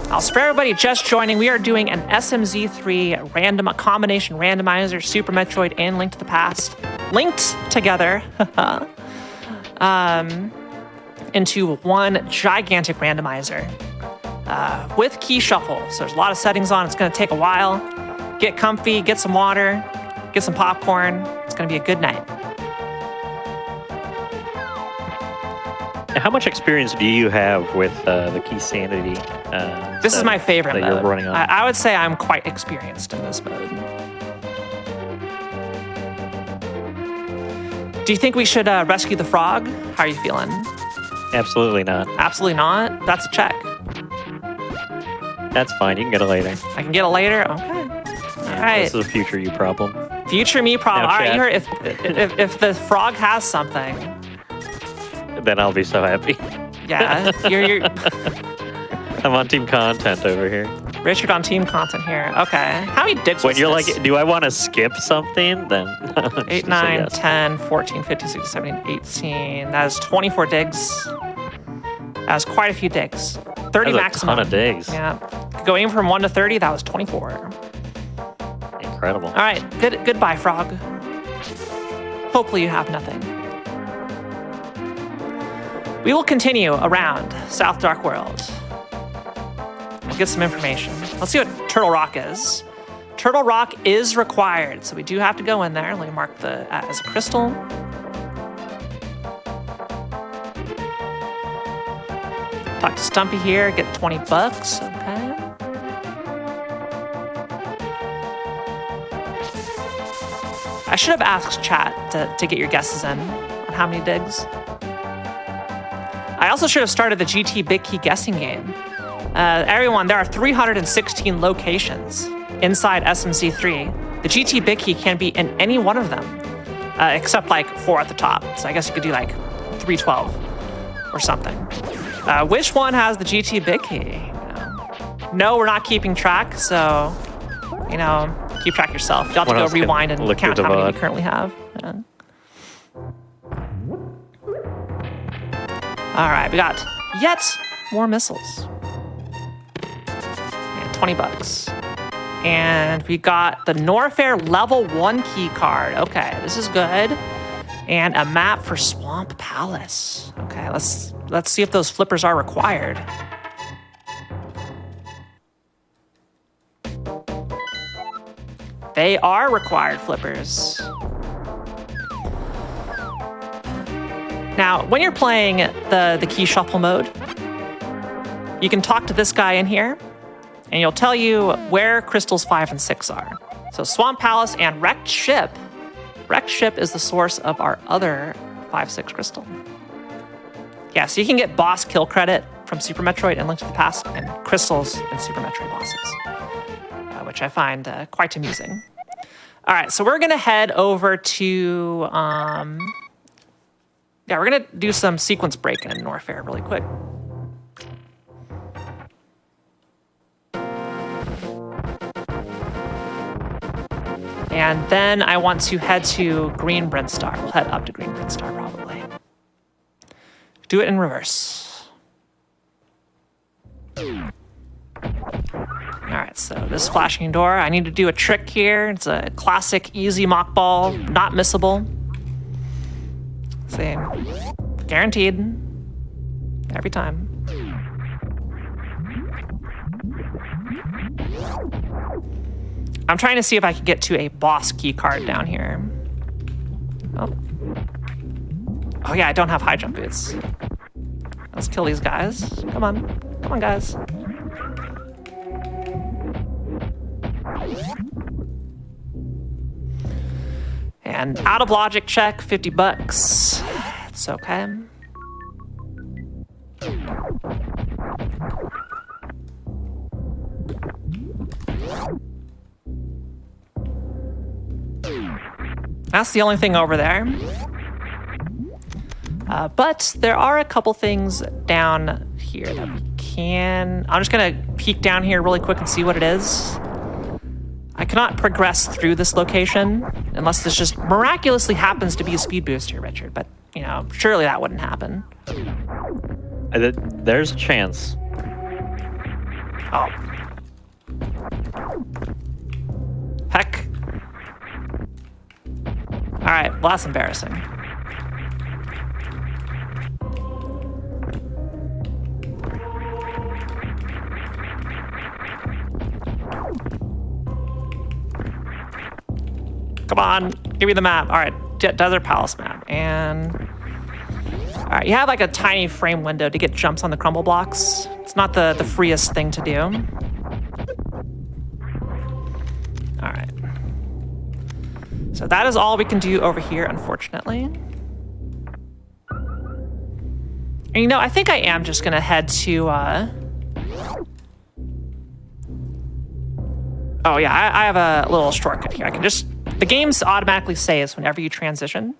[SPEAKER 1] I'll spare everybody just joining. We are doing an SMZ3 random combination randomizer, Super Metroid and Link to the Past, linked together into one gigantic randomizer with key shuffle. So there's a lot of settings on. It's going to take a while. Get comfy, get some water, get some popcorn. It's going to be a good night.
[SPEAKER 4] How much experience do you have with the key sanity?
[SPEAKER 1] This is my favorite
[SPEAKER 4] that
[SPEAKER 1] mode.
[SPEAKER 4] You're running on?
[SPEAKER 1] I would say I'm quite experienced in this mode. Do you think we should rescue the frog? How are you feeling?
[SPEAKER 4] Absolutely not.
[SPEAKER 1] Absolutely not? That's a check.
[SPEAKER 4] That's fine. You can get it later.
[SPEAKER 1] I can get it later? Okay. All right.
[SPEAKER 4] This is a future you problem.
[SPEAKER 1] Future me problem.
[SPEAKER 4] Now,
[SPEAKER 1] All right,
[SPEAKER 4] chat.
[SPEAKER 1] you heard if the frog has something.
[SPEAKER 4] Then I'll be so happy.
[SPEAKER 1] Yeah, you're
[SPEAKER 4] I'm on team content over here.
[SPEAKER 1] Richard on team content here. Okay. How many digs
[SPEAKER 4] When
[SPEAKER 1] was
[SPEAKER 4] you're
[SPEAKER 1] this?
[SPEAKER 4] like, do I want to skip something? Then
[SPEAKER 1] 8,
[SPEAKER 4] just
[SPEAKER 1] 9,
[SPEAKER 4] say yes.
[SPEAKER 1] 10, 14, 15, 16, 17, 18. That is 24 digs. That is quite a few digs. 30
[SPEAKER 4] That's
[SPEAKER 1] maximum.
[SPEAKER 4] a ton of digs.
[SPEAKER 1] Yeah. Going from 1 to 30, that was 24.
[SPEAKER 4] Incredible.
[SPEAKER 1] All right. Goodbye, frog. Hopefully you have nothing. We will continue around South Dark World. We'll get some information. Let's see what Turtle Rock is. Turtle Rock is required, so we do have to go in there. Let me mark the as a crystal. Talk to Stumpy here, get $20. Okay. I should have asked chat to get your guesses in on how many digs. I also should have started the GT Big Key guessing game. Everyone, there are 316 locations inside SMC3. The GT Big Key can be in any one of them, except like 4 at the top. So I guess you could do like 312 or something. Which one has the GT Big Key? No, we're not keeping track, so, keep track yourself. You'll have to
[SPEAKER 4] What
[SPEAKER 1] go
[SPEAKER 4] else can
[SPEAKER 1] rewind and
[SPEAKER 4] look
[SPEAKER 1] count
[SPEAKER 4] through
[SPEAKER 1] how
[SPEAKER 4] the
[SPEAKER 1] many we
[SPEAKER 4] VOD?
[SPEAKER 1] currently have. Yeah. All right, we got yet more missiles. And $20. And we got the Norfair level 1 key card. Okay, this is good. And a map for Swamp Palace. Okay, let's see if those flippers are required. They are required flippers. Now, when you're playing the key shuffle mode, you can talk to this guy in here, and he'll tell you where crystals 5 and 6 are. So Swamp Palace and Wrecked Ship. Wrecked Ship is the source of our other 5-6 crystal. Yeah, so you can get boss kill credit from Super Metroid and Link to the Past and crystals in Super Metroid bosses, which I find quite amusing. All right, so we're gonna head over to Yeah, we're gonna do some sequence breaking in Norfair really quick. And then I want to head to Green Brinstar. We'll head up to Green Brinstar probably. Do it in reverse. All right, so this flashing door, I need to do a trick here. It's a classic easy mock ball, not missable. Same. Guaranteed. Every time. I'm trying to see if I can get to a boss key card down here. Oh yeah, I don't have high jump boots. Let's kill these guys. Come on. Come on, guys. And out of logic check, 50 bucks. It's okay. That's the only thing over there. But there are a couple things down here that we can... I'm just gonna peek down here really quick and see what it is. I cannot progress through this location unless this just miraculously happens to be a speed boost here, Richard. But, you know, surely that wouldn't happen.
[SPEAKER 4] There's a chance.
[SPEAKER 1] Oh. Heck. All right, well, that's embarrassing. Come on, give me the map. All right, Desert Palace map. And all right, you have like a tiny frame window to get jumps on the crumble blocks. It's not the freest thing to do. All right. So that is all we can do over here, unfortunately. And you know, I think I am just gonna head to, oh yeah, I have a little shortcut here. I can just, the game's automatically saves whenever you transition.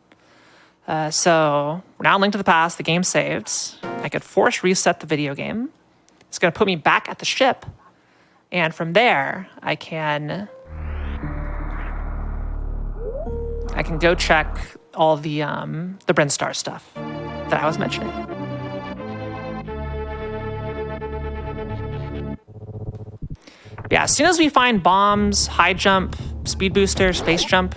[SPEAKER 1] So we're now in Link to the Past, the game saved. I could force reset the video game. It's gonna put me back at the ship. And from there, I can go check all the Brinstar stuff that I was mentioning. Yeah, as soon as we find bombs, high jump, speed booster, space jump,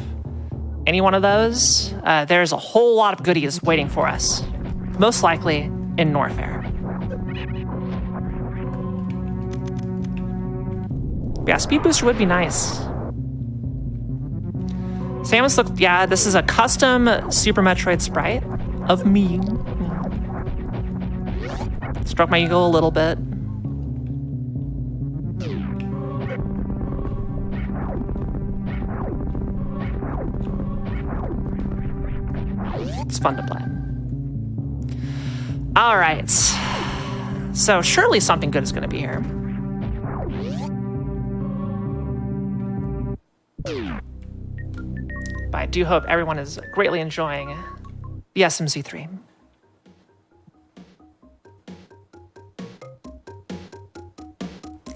[SPEAKER 1] any one of those, there's a whole lot of goodies waiting for us. Most likely in Norfair. Yeah, speed booster would be nice. Samus looked, yeah, this is a custom Super Metroid sprite of me. Stroke my ego a little bit. It's fun to play. All right. So surely something good is going to be here. But I do hope everyone is greatly enjoying the SMZ3.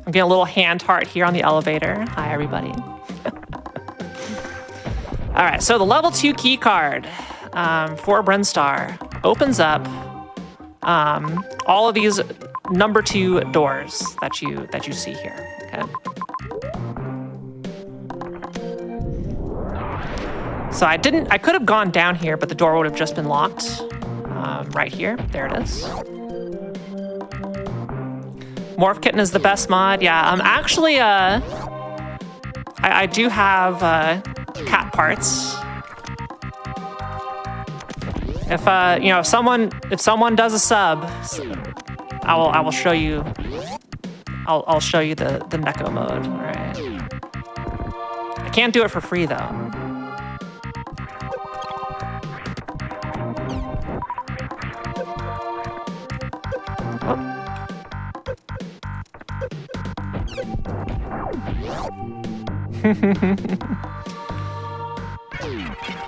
[SPEAKER 1] I'm getting a little hand heart here on the elevator. Hi, everybody. All right, so the level 2 key card for Brinstar opens up all of these number 2 doors that you see here. Okay. So I could have gone down here, but the door would have just been locked. Right here, there it is. Morph Kitten is the best mod. Yeah, actually, I do have cat parts. If you know, if someone does a sub, I will show you. I'll show you the Neko mode. All right. I can't do it for free though.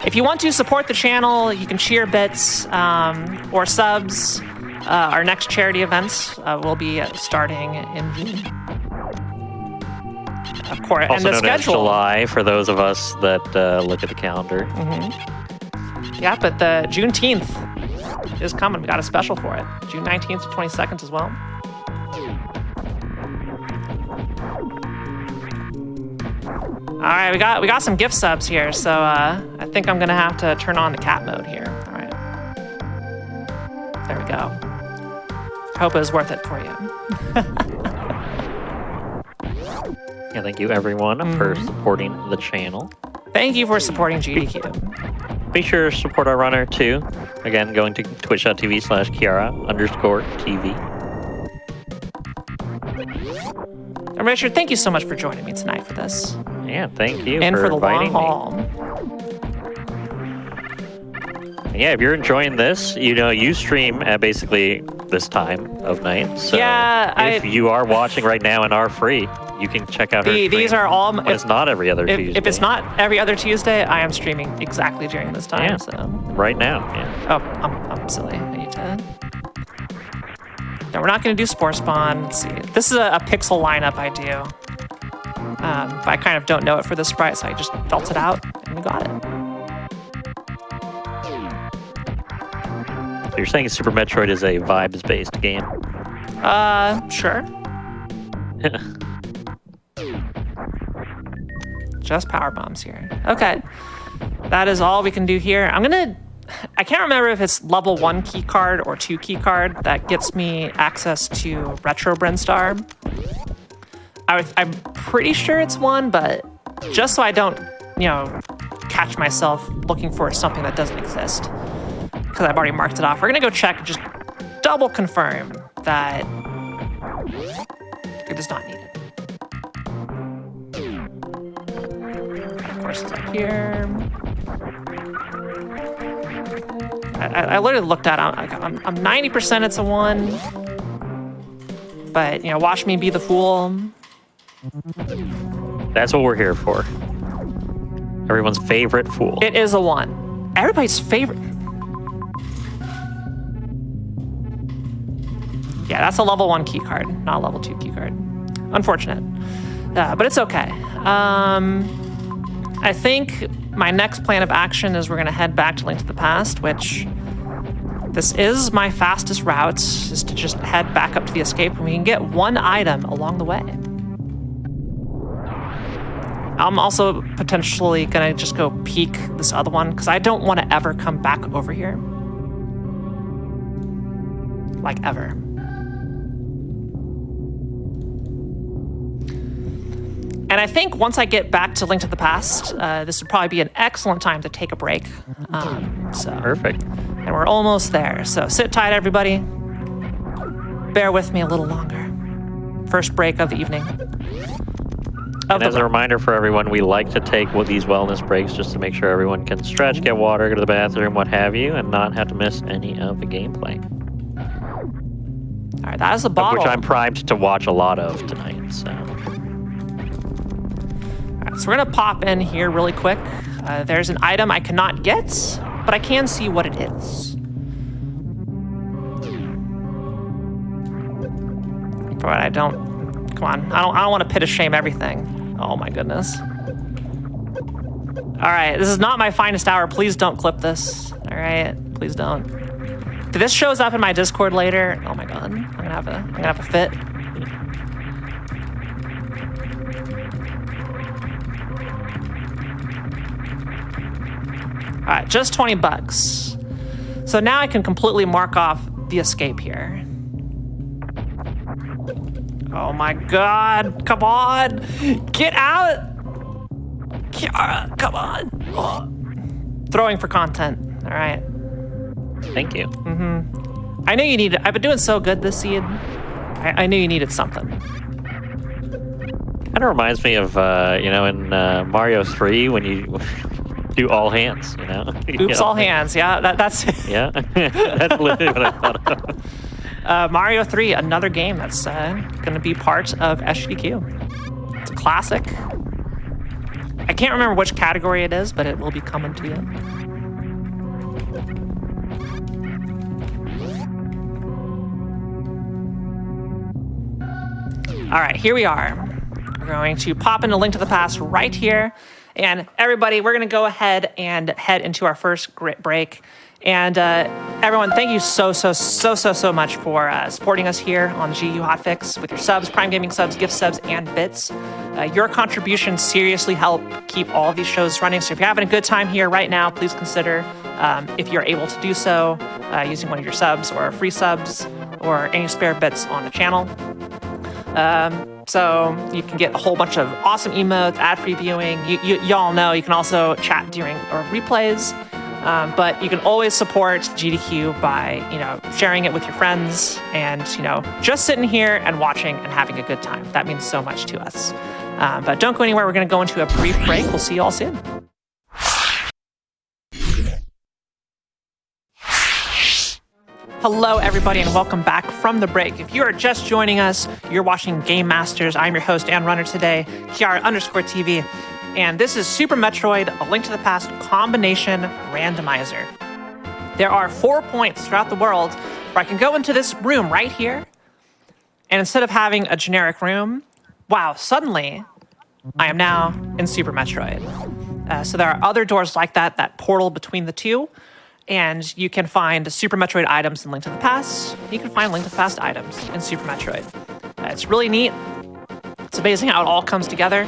[SPEAKER 1] If you want to support the channel, you can cheer bits or subs. Our next charity events will be starting in June. Of course,
[SPEAKER 4] Also
[SPEAKER 1] and the
[SPEAKER 4] known as
[SPEAKER 1] schedule.
[SPEAKER 4] July for those of us that look at the calendar.
[SPEAKER 1] Yeah, but the Juneteenth is coming. We got a special for it. June 19th to 22nd as well. All right, we got some gift subs here, so I think I'm gonna have to turn on the cat mode here. All right, there we go. Hope it was worth it for you.
[SPEAKER 4] Yeah, thank you everyone for supporting the channel.
[SPEAKER 1] Thank you for supporting GDQ.
[SPEAKER 4] Be sure to support our runner too. Again, going to twitch.tv/Kiara_TV.
[SPEAKER 1] And Richard, thank you so much for joining me tonight for this.
[SPEAKER 4] Yeah, thank you
[SPEAKER 1] And for the long
[SPEAKER 4] inviting me.
[SPEAKER 1] haul.
[SPEAKER 4] Yeah, if you're enjoying this, you stream at basically this time of night. So
[SPEAKER 1] Yeah,
[SPEAKER 4] if you are watching right now and are free, you can check out her
[SPEAKER 1] These
[SPEAKER 4] stream.
[SPEAKER 1] are all.
[SPEAKER 4] But it's not every other Tuesday.
[SPEAKER 1] If it's not every other Tuesday, I am streaming exactly during this time.
[SPEAKER 4] Yeah.
[SPEAKER 1] So.
[SPEAKER 4] Right now, yeah.
[SPEAKER 1] Oh, I'm silly. I need to. No, we're not going to do Spore Spawn. Let's see. This is a pixel lineup I do. But I kind of don't know it for the sprite, so I just felt it out and we got it.
[SPEAKER 4] So you're saying Super Metroid is a vibes-based game?
[SPEAKER 1] Sure. Just power bombs here. Okay. That is all we can do here. I can't remember if it's level 1 key card or 2 key card that gets me access to Retro Brinstar. I'm pretty sure it's 1, but just so I don't, catch myself looking for something that doesn't exist, because I've already marked it off. We're gonna go check and just double confirm that it is not needed. Of course, it's up here. I literally looked at it. I'm 90% it's a 1, but watch me be the fool.
[SPEAKER 4] That's what we're here for. Everyone's favorite fool.
[SPEAKER 1] It is a 1. Everybody's favorite. Yeah, that's a level 1 key card, not a level 2 key card. Unfortunate, but it's okay. I think my next plan of action is we're going to head back to Link to the Past, which this is my fastest route, is to just head back up to the escape and we can get 1 item along the way. I'm also potentially going to just go peek this other one because I don't want to ever come back over here. Like, ever. And I think once I get back to Link to the Past, this would probably be an excellent time to take a break.
[SPEAKER 4] Perfect.
[SPEAKER 1] And we're almost there. So sit tight, everybody. Bear with me a little longer. First break of the evening.
[SPEAKER 4] And as a reminder for everyone, we like to take these wellness breaks just to make sure everyone can stretch, get water, go to the bathroom, what have you, and not have to miss any of the gameplay.
[SPEAKER 1] All right, that is the bottle.
[SPEAKER 4] Which I'm primed to watch a lot of tonight, so.
[SPEAKER 1] All right, so we're gonna pop in here really quick. There's an item I cannot get, but I can see what it is. But I don't. Come on, I don't want to pit to shame everything. Oh my goodness. All right, this is not my finest hour. Please don't clip this. All right, please don't. If this shows up in my Discord later, oh my god, I'm gonna have a fit. All right, just $20. So now I can completely mark off the escape here. Oh my god, come on! Get out! Kiara, come on! Oh. Throwing for content, all right.
[SPEAKER 4] Thank you.
[SPEAKER 1] I knew you needed, I've been doing so good this seed. I knew you needed something.
[SPEAKER 4] Kind of reminds me of, in Mario 3 when you do all hands,
[SPEAKER 1] Oops, all hands, yeah, that's
[SPEAKER 4] Yeah, that's literally what I thought of.
[SPEAKER 1] Mario 3, another game that's going to be part of SGDQ. It's a classic. I can't remember which category it is, but it will be coming to you. All right, here we are. We're going to pop in a Link to the Past right here. And everybody, we're going to go ahead and head into our first break. And everyone, thank you so much for supporting us here on the GDQ Hotfix with your subs, Prime Gaming subs, gift subs, and bits. Your contributions seriously help keep all of these shows running. So if you're having a good time here right now, please consider, if you're able to do so, using one of your subs or free subs or any spare bits on the channel. So you can get a whole bunch of awesome emotes, ad-free viewing. Y'all know you can also chat during or replays. But you can always support GDQ by, sharing it with your friends and, just sitting here and watching and having a good time. That means so much to us. But don't go anywhere. We're going to go into a brief break. We'll see you all soon. Hello, everybody, and welcome back from the break. If you are just joining us, you're watching Game Masters. I'm your host and runner today, Kiara_TV. And this is Super Metroid, A Link to the Past combination randomizer. There are 4 points throughout the world where I can go into this room right here, and instead of having a generic room, wow, suddenly I am now in Super Metroid. So there are other doors like that portal between the two, and you can find Super Metroid items in Link to the Past. You can find Link to the Past items in Super Metroid. It's really neat. It's amazing how it all comes together.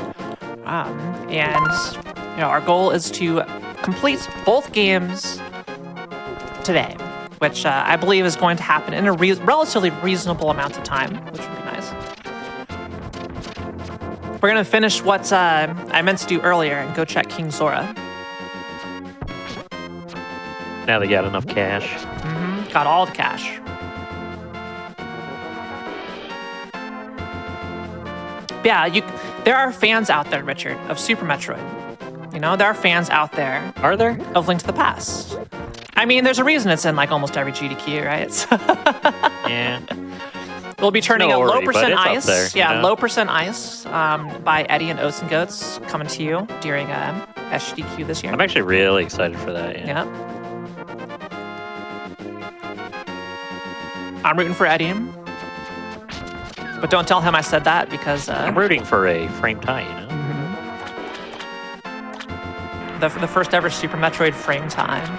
[SPEAKER 1] And our goal is to complete both games today, which I believe is going to happen in a relatively reasonable amount of time, which would be nice. We're going to finish what I meant to do earlier and go check King Zora.
[SPEAKER 4] Now they got enough cash.
[SPEAKER 1] Mm-hmm. Got all the cash. Yeah, there are fans out there, Richard, of Super Metroid. There are fans out there.
[SPEAKER 4] Are there?
[SPEAKER 1] Of Link to the Past. I mean, there's a reason it's in like almost every GDQ, right?
[SPEAKER 4] Yeah.
[SPEAKER 1] We'll be turning a Low Percent Ice.
[SPEAKER 4] There,
[SPEAKER 1] Low Percent Ice by Eddie and Oats and Goats coming to you during SGDQ this year.
[SPEAKER 4] I'm actually really excited for that. Yeah.
[SPEAKER 1] I'm rooting for Eddie. But don't tell him I said that because...
[SPEAKER 4] I'm rooting for a frame tie,
[SPEAKER 1] Mm-hmm. The first ever Super Metroid frame time.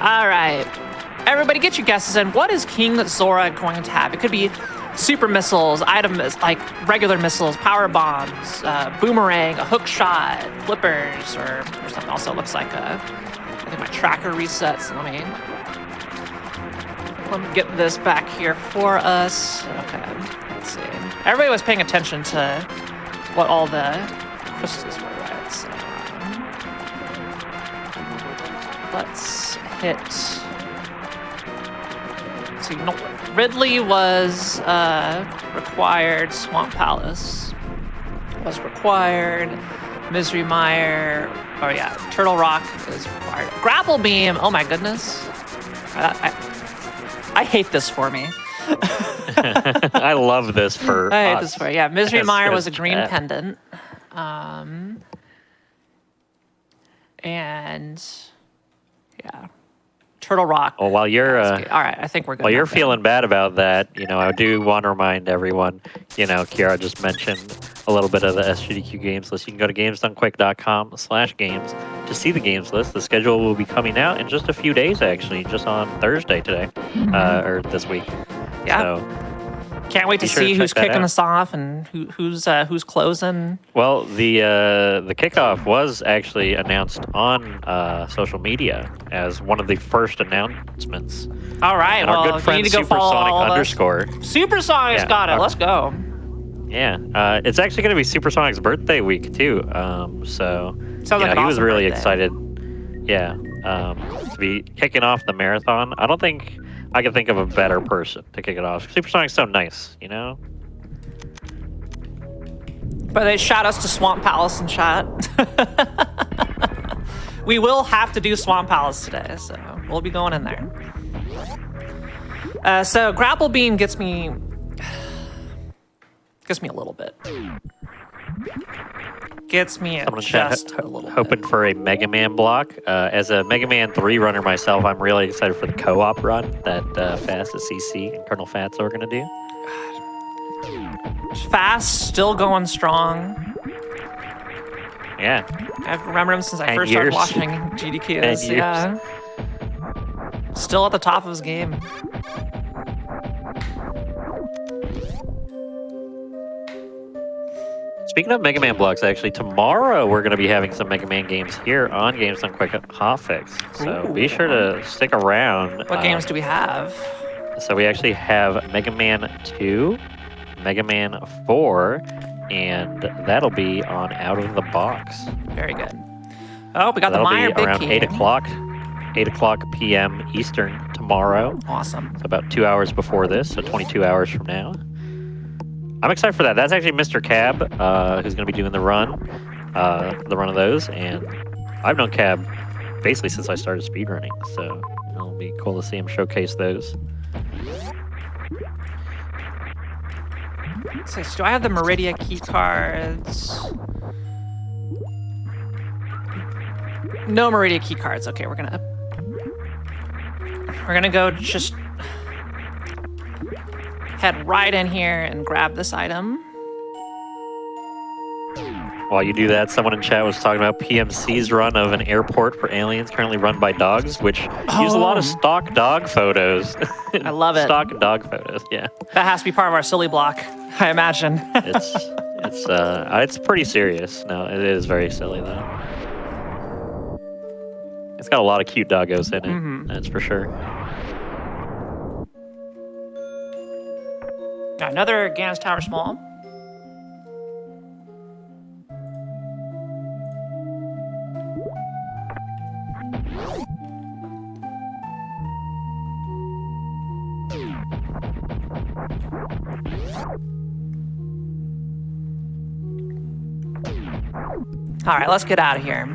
[SPEAKER 1] All right. Everybody get your guesses in. What is King Zora going to have? It could be super missiles, items like regular missiles, power bombs, boomerang, a hook shot, flippers, or something. Also looks like I think my tracker resets. Let me get this back here for us. Okay, let's see. Everybody was paying attention to what all the crystals were, right? So, let's hit... See, no, Ridley was required. Swamp Palace was required. Misery Mire. Oh, yeah. Turtle Rock is required. Grapple Beam. Oh, my goodness. I hate this for me.
[SPEAKER 4] I love this for
[SPEAKER 1] I hate
[SPEAKER 4] us.
[SPEAKER 1] this for you. Yeah, Misery Mire was a green
[SPEAKER 4] chat.
[SPEAKER 1] pendant. And yeah, Turtle Rock.
[SPEAKER 4] Well, while you're
[SPEAKER 1] all right, I think we're good.
[SPEAKER 4] while you're feeling bad about that, I do want to remind everyone, Kiara just mentioned a little bit of the SGDQ games list. You can go to gamesdonequick.com/games to see the games list. The schedule will be coming out in just a few days, actually, just on Thursday today, or this week.
[SPEAKER 1] Yeah.
[SPEAKER 4] So
[SPEAKER 1] can't wait to see who's kicking us off and who's closing.
[SPEAKER 4] Well, the kickoff was actually announced on social media as one of the first announcements.
[SPEAKER 1] All right,
[SPEAKER 4] and
[SPEAKER 1] well,
[SPEAKER 4] our good friend
[SPEAKER 1] we need to go follow all of us.
[SPEAKER 4] Supersonic_.
[SPEAKER 1] Supersonic's got it. Let's go.
[SPEAKER 4] Yeah, it's actually going to be Supersonic's birthday week too. So
[SPEAKER 1] Sounds like an
[SPEAKER 4] he was
[SPEAKER 1] awesome
[SPEAKER 4] really
[SPEAKER 1] birthday.
[SPEAKER 4] excited. Yeah, to be kicking off the marathon. I don't think I can think of a better person to kick it off. Supersonic's so nice,
[SPEAKER 1] But they shot us to Swamp Palace in chat. We will have to do Swamp Palace today, so we'll be going in there. So Grapple Beam gets me a little bit. gets me
[SPEAKER 4] Someone in chat
[SPEAKER 1] just a little
[SPEAKER 4] hoping
[SPEAKER 1] bit.
[SPEAKER 4] for a Mega Man block. As a Mega Man 3 runner myself, I'm really excited for the co-op run that Fast, CC, and Colonel Fatso are going to do.
[SPEAKER 1] Fast, still going strong.
[SPEAKER 4] Yeah.
[SPEAKER 1] I've remembered him since I
[SPEAKER 4] 10
[SPEAKER 1] first started
[SPEAKER 4] years.
[SPEAKER 1] watching GDQs.
[SPEAKER 4] 10 years.
[SPEAKER 1] Yeah. Still at the top of his game.
[SPEAKER 4] Speaking of Mega Man blocks, actually, tomorrow we're going to be having some Mega Man games here on Games Done Quick Hotfix. So be sure to stick around.
[SPEAKER 1] What games do we have?
[SPEAKER 4] So we actually have Mega Man 2, Mega Man 4, and that'll be on Out of the Box.
[SPEAKER 1] Very good. Oh, we got the
[SPEAKER 4] That'll
[SPEAKER 1] Meyer
[SPEAKER 4] be
[SPEAKER 1] Big
[SPEAKER 4] around
[SPEAKER 1] Key.
[SPEAKER 4] 8 o'clock p.m. Eastern tomorrow.
[SPEAKER 1] Awesome.
[SPEAKER 4] So about 2 hours before this, so 22 hours from now. I'm excited for that. That's actually Mr. Cab, who's going to be doing the run of those. And I've known Cab basically since I started speedrunning, so it'll be cool to see him showcase those.
[SPEAKER 1] So do I have the Meridia key cards? No Meridia key cards. Okay, we're gonna go just head right in here and grab this item.
[SPEAKER 4] While you do that, someone in chat was talking about PMC's run of an airport for aliens currently run by dogs, which use a lot of stock dog photos.
[SPEAKER 1] I love it.
[SPEAKER 4] Stock dog photos, yeah.
[SPEAKER 1] That has to be part of our silly block, I imagine.
[SPEAKER 4] It's pretty serious. No, it is very silly though. It's got a lot of cute doggos in it, that's for sure.
[SPEAKER 1] Got another Gans Tower Small. All right, let's get out of here.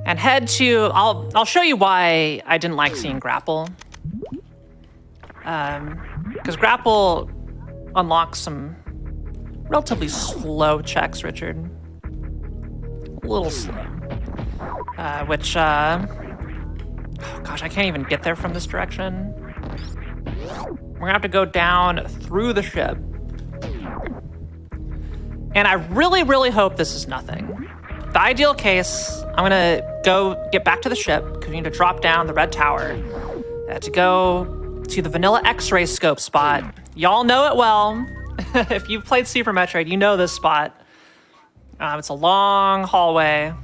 [SPEAKER 1] And head to, I'll show you why I didn't like seeing Grapple. Because Grapple unlocks some relatively slow checks, Richard. A little slow. Which, oh gosh, I can't even get there from this direction. We're gonna have to go down through the ship. And I really, really hope this is nothing. The ideal case, I'm gonna go get back to the ship, because we need to drop down the red tower to go to the vanilla X-ray scope spot. Y'all know it well. If you've played Super Metroid, you know this spot. It's a long hallway,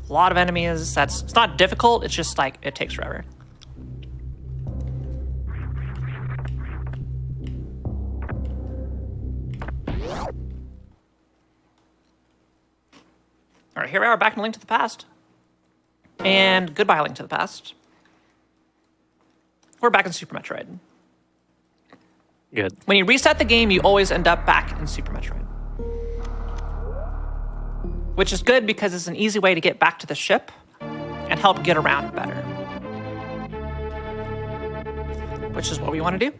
[SPEAKER 1] a lot of enemies. It's not difficult, it's just like, it takes forever. All right, here we are back in Link to the Past. And goodbye, Link to the Past. We're back in Super Metroid.
[SPEAKER 4] Good.
[SPEAKER 1] When you reset the game, you always end up back in Super Metroid. Which is good because it's an easy way to get back to the ship and help get around better. Which is what we want to do.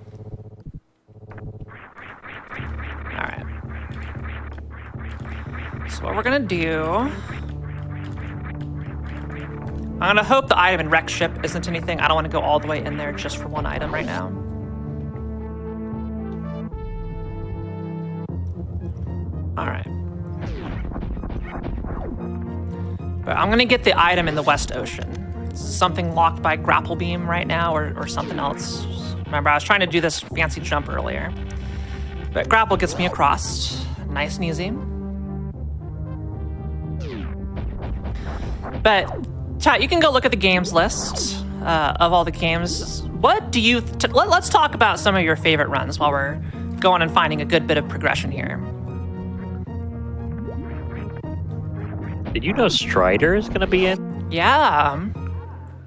[SPEAKER 1] All right. So what we're gonna do, I'm gonna hope the item in Wreck Ship isn't anything. I don't want to go all the way in there just for one item right now. All right. But I'm gonna get the item in the West Ocean. It's something locked by grapple beam right now, or something else. Remember, I was trying to do this fancy jump earlier. But grapple gets me across, nice and easy. But chat, you can go look at the games list of all the games. What do you? Let's talk about some of your favorite runs while we're going and finding a good bit of progression here.
[SPEAKER 4] Did you know Strider is going to be in?
[SPEAKER 1] Yeah,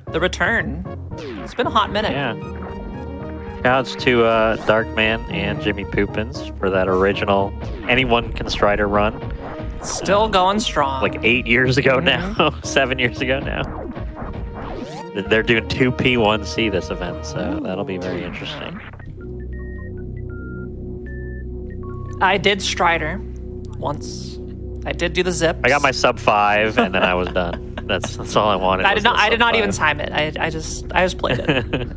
[SPEAKER 1] the return. It's been a hot minute.
[SPEAKER 4] Yeah. Shouts to Darkman and Jimmy Poopins for that original Anyone Can Strider run.
[SPEAKER 1] Still going strong.
[SPEAKER 4] Like 8 years ago now, 7 years ago now. They're doing 2P1C this event, so that'll be very interesting.
[SPEAKER 1] I did Strider. once. I did do the zips.
[SPEAKER 4] I got my sub 5, and then I was done. That's all I wanted.
[SPEAKER 1] I did not even time it. I just played it.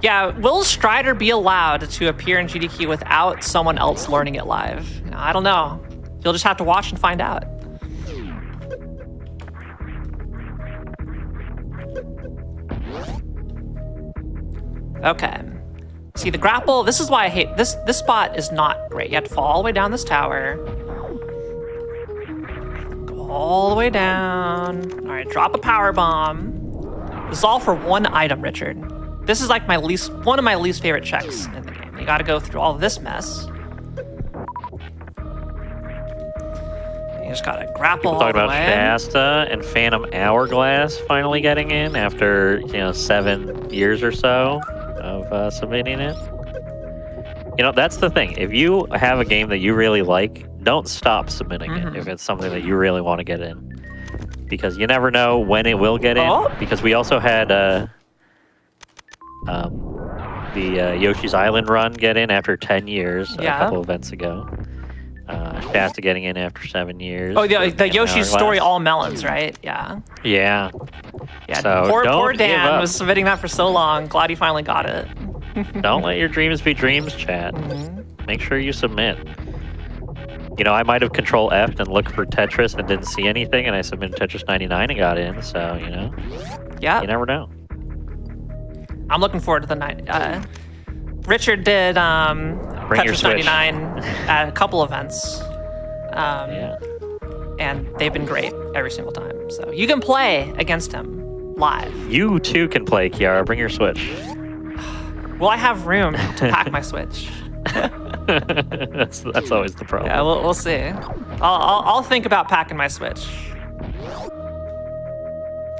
[SPEAKER 1] Yeah, will Strider be allowed to appear in GDQ without someone else learning it live? I don't know. You'll just have to watch and find out. Okay. See, the grapple, this is why I hate this. This spot is not great. You have to fall all the way down this tower. Go all the way down. All right, drop a power bomb. This is all for one item, Richard. This is like one of my least favorite checks in the game. You gotta go through all this mess. You just gotta grapple all the way.
[SPEAKER 4] Talking about Shasta and Phantom Hourglass finally getting in after 7 years or so of submitting it. That's the thing. If you have a game that you really like, don't stop submitting it if it's something that you really want to get in, because you never know when it will get in. Because we also had the Yoshi's Island run get in after 10 years a couple events ago. Shasta getting in after 7 years.
[SPEAKER 1] Oh, the Yoshi's Story All Melons, right? Yeah.
[SPEAKER 4] Yeah.
[SPEAKER 1] Yeah.
[SPEAKER 4] So
[SPEAKER 1] poor Dan was submitting that for so long. Glad he finally got it.
[SPEAKER 4] Don't let your dreams be dreams, chat. Make sure you submit. I might have Control F and looked for Tetris and didn't see anything, and I submitted Tetris 99 and got in. So
[SPEAKER 1] yeah,
[SPEAKER 4] you never know.
[SPEAKER 1] I'm looking forward to the night. Richard did Tetris 99 at a couple events. And they've been great every single time. So you can play against him live.
[SPEAKER 4] You too can play, Kiara. Bring your Switch.
[SPEAKER 1] Will I have room to pack my Switch?
[SPEAKER 4] That's always the problem.
[SPEAKER 1] Yeah, we'll see. I'll think about packing my Switch.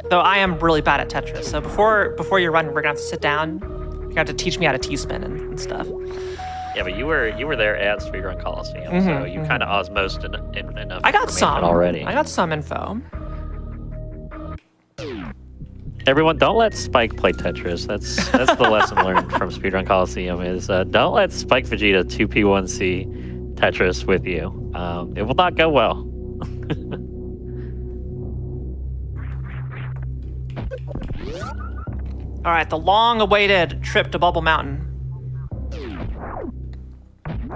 [SPEAKER 1] Though I am really bad at Tetris, so before you run, we're gonna have to sit down. You're gonna have to teach me how to T-spin and stuff.
[SPEAKER 4] Yeah, but you were there at Speedrun Coliseum, so you kind of osmosed enough.
[SPEAKER 1] I got some
[SPEAKER 4] already.
[SPEAKER 1] I got some info.
[SPEAKER 4] Everyone, don't let Spike play Tetris. That's the lesson learned from Speedrun Coliseum is don't let Spike Vegeta 2P1C Tetris with you. It will not go well.
[SPEAKER 1] All right, the long-awaited trip to Bubble Mountain.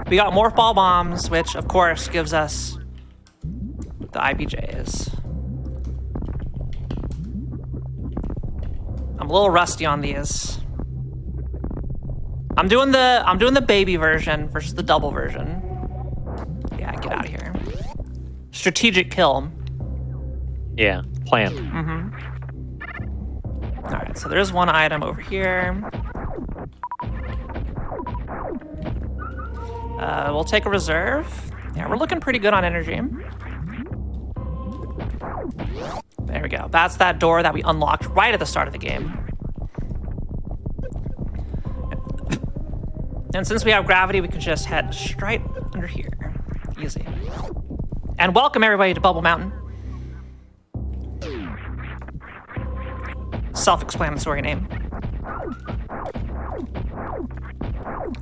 [SPEAKER 1] We got Morph Ball Bombs, which, of course, gives us the IBJs. I'm a little rusty on these. I'm doing the baby version versus the double version. Yeah, get out of here. Strategic kill.
[SPEAKER 4] Yeah, planned.
[SPEAKER 1] All right, so there's one item over here. We'll take a reserve. Yeah, we're looking pretty good on energy. There we go. That's that door that we unlocked right at the start of the game. And since we have gravity, we can just head straight under here. Easy. And welcome everybody to Bubble Mountain. Self-explanatory name.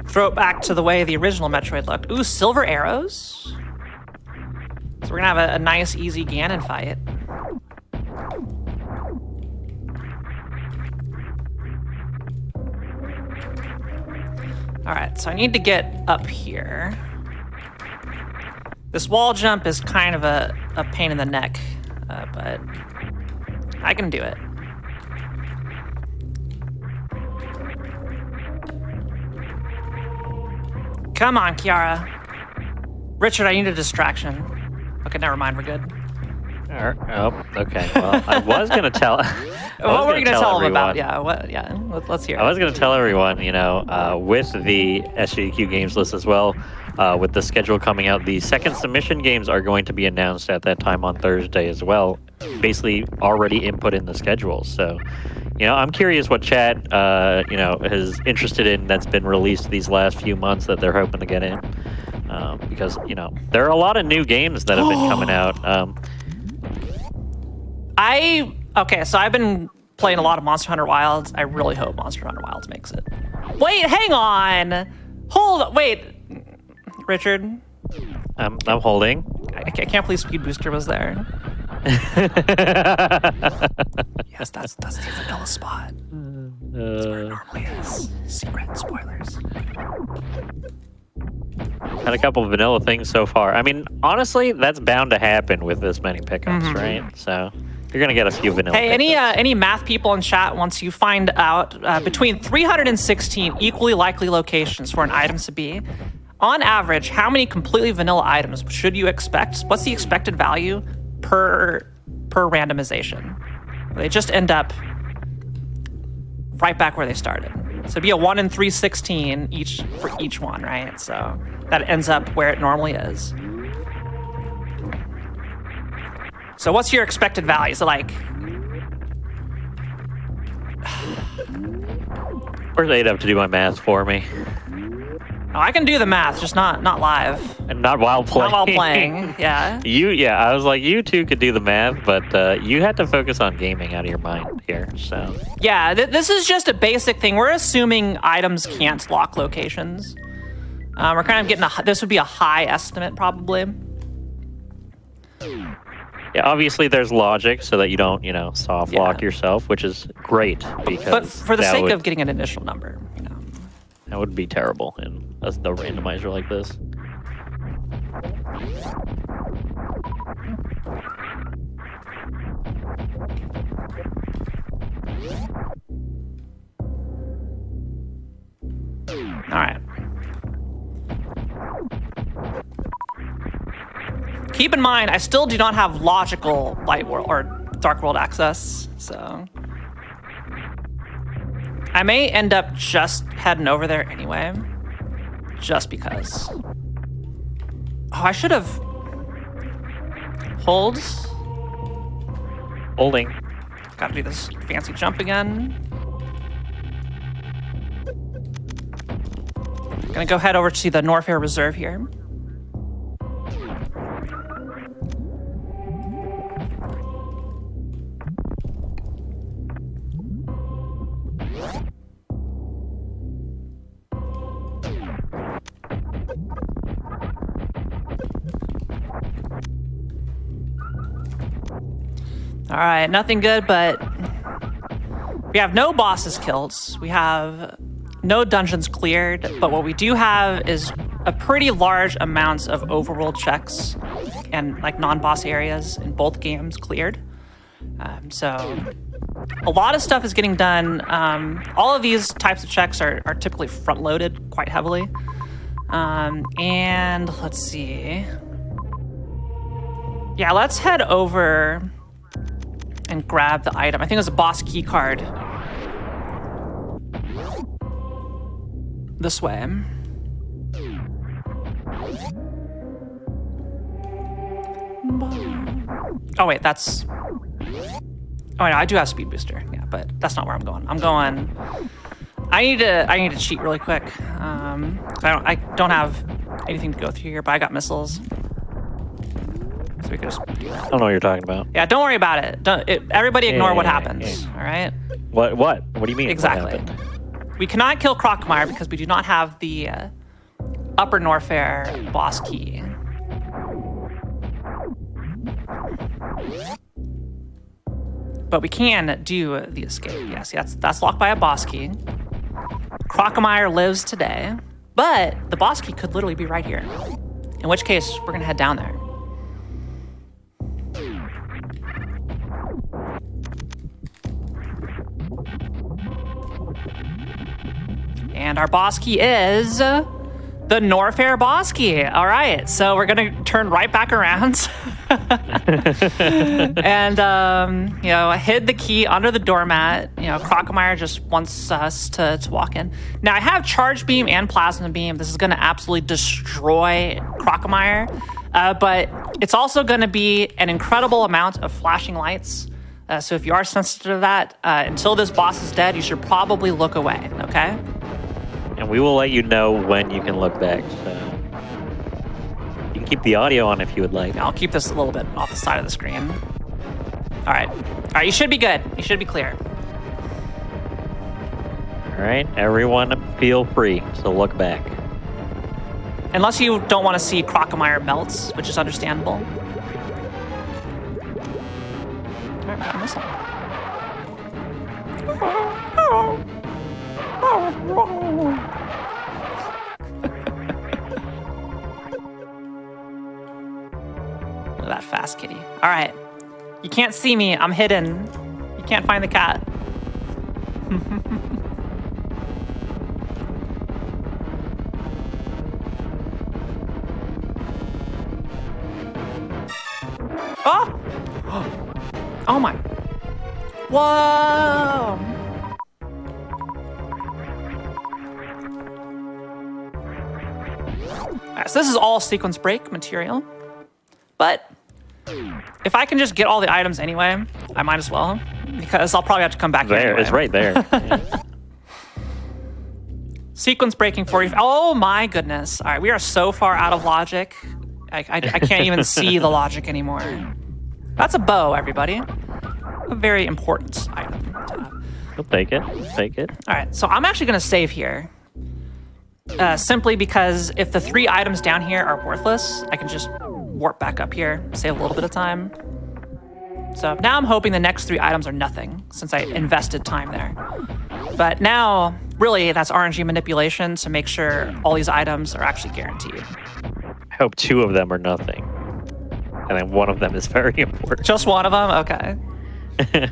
[SPEAKER 1] Throw it back to the way the original Metroid looked. Ooh, silver arrows. So we're gonna have a nice, easy Ganon fight. All right, so I need to get up here. This wall jump is kind of a pain in the neck, but I can do it. Come on, Kiara. Richard, I need a distraction. Okay, never mind, we're good.
[SPEAKER 4] Oh, okay. Well, I was gonna tell.
[SPEAKER 1] What were you gonna tell them about? Yeah, what? Yeah, let's hear it.
[SPEAKER 4] I was gonna tell everyone, with the SGDQ games list as well, with the schedule coming out, the second submission games are going to be announced at that time on Thursday as well. Basically, already input in the schedule. So, I'm curious what chat, is interested in that's been released these last few months that they're hoping to get in, because there are a lot of new games that have been coming out.
[SPEAKER 1] Okay, so I've been playing a lot of Monster Hunter Wilds. I really hope Monster Hunter Wilds makes it. Wait, hang on. Wait. Richard,
[SPEAKER 4] I'm holding.
[SPEAKER 1] I can't believe Speed Booster was there. Yes, that's the vanilla spot. That's where it normally is. Secret spoilers.
[SPEAKER 4] Had a couple of vanilla things so far. I mean, honestly, that's bound to happen with this many pickups, right? So you're gonna get a few vanilla.
[SPEAKER 1] Hey,
[SPEAKER 4] pickups.
[SPEAKER 1] any math people in chat? Once you find out between 316 equally likely locations for an item to be, on average, how many completely vanilla items should you expect? What's the expected value per randomization? They just end up right back where they started. So it'd be a 1 in 316 each for each one, right? So that ends up where it normally is. So what's your expected value? So like,
[SPEAKER 4] Where's Ada to do my math for me?
[SPEAKER 1] oh, I can do the math, just not live.
[SPEAKER 4] And not while playing.
[SPEAKER 1] Not while playing, yeah.
[SPEAKER 4] I was like, you two could do the math, but you had to focus on gaming out of your mind here, so.
[SPEAKER 1] Yeah, this is just a basic thing. We're assuming items can't lock locations. We're kind of getting this would be a high estimate, probably.
[SPEAKER 4] Yeah, obviously there's logic so that you don't, soft lock yourself, which is great because.
[SPEAKER 1] But for the sake of getting an initial number,
[SPEAKER 4] that would be terrible in a randomizer like this.
[SPEAKER 1] All right. Keep in mind, I still do not have logical light world or dark world access, so I may end up just heading over there anyway, just because. Oh, I should have holds.
[SPEAKER 4] Holding.
[SPEAKER 1] Gotta do this fancy jump again. Gonna go head over to the Norfair Reserve here. All right, nothing good, but we have no bosses killed. We have no dungeons cleared, but what we do have is a pretty large amounts of overworld checks and like non-boss areas in both games cleared. So a lot of stuff is getting done. All of these types of checks are typically front-loaded quite heavily. And let's see. Yeah, let's head over and grab the item. I think it was a boss key card. This way. Oh wait, that's. Oh no, I do have speed booster. Yeah, but that's not where I'm going. I'm going. I need to cheat really quick. I don't have anything to go through here, but I got missiles. So we could just do that.
[SPEAKER 4] I don't know what you're talking about.
[SPEAKER 1] Yeah, don't worry about it. Everybody ignore what happens.
[SPEAKER 4] Yeah.
[SPEAKER 1] All right.
[SPEAKER 4] What? What do you mean?
[SPEAKER 1] Exactly. We cannot kill Crocmire because we do not have the Upper Norfair boss key. But we can do the escape. Yes, that's locked by a boss key. Crocmire lives today, but the boss key could literally be right here. In which case, we're gonna head down there. And our boss key is the Norfair boss key. All right, so we're gonna turn right back around and hid the key under the doormat. Crocmire just wants us to walk in. Now I have Charge Beam and Plasma Beam. This is gonna absolutely destroy Crocmire, but it's also gonna be an incredible amount of flashing lights. So if you are sensitive to that, until this boss is dead, you should probably look away. Okay.
[SPEAKER 4] And we will let you know when you can look back. So you can keep the audio on if you would like.
[SPEAKER 1] I'll keep this a little bit off the side of the screen. All right, you should be good. You should be clear.
[SPEAKER 4] All right, everyone feel free to look back.
[SPEAKER 1] Unless you don't want to see Crocomire melts, which is understandable. All right, got a missile. Look at that fast kitty. All right. You can't see me. I'm hidden. You can't find the cat. Oh! Oh my. Whoa! Alright, so this is all sequence break material. But if I can just get all the items anyway, I might as well. Because I'll probably have to come back here anyway.
[SPEAKER 4] It's right there. Yeah.
[SPEAKER 1] Sequence breaking 40. Oh my goodness. All right, we are so far out of logic. I can't even see the logic anymore. That's a bow, everybody. A very important item to have.
[SPEAKER 4] I'll take it. Take it.
[SPEAKER 1] All right, so I'm actually going to save here. Simply because if the 3 items down here are worthless, I can just warp back up here, save a little bit of time. So now I'm hoping the next 3 items are nothing, since I invested time there. But now, really, that's RNG manipulation to make sure all these items are actually guaranteed.
[SPEAKER 4] I hope 2 of them are nothing. And then one of them is very important.
[SPEAKER 1] Just one of them? Okay.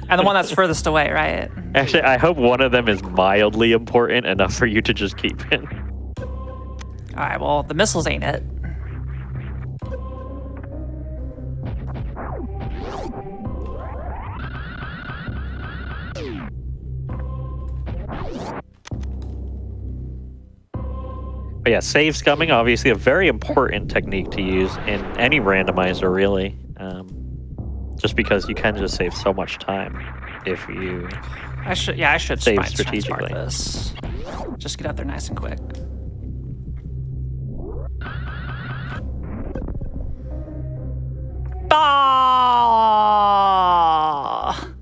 [SPEAKER 1] And the one that's furthest away, right?
[SPEAKER 4] Actually, I hope one of them is mildly important enough for you to just keep it.
[SPEAKER 1] All right, well, the missiles ain't it.
[SPEAKER 4] But yeah, save scumming, obviously a very important technique to use in any randomizer, really. Just because you can just save so much time if you
[SPEAKER 1] I should
[SPEAKER 4] save
[SPEAKER 1] try and
[SPEAKER 4] strategically.
[SPEAKER 1] start this. Just get out there nice and quick. Oh!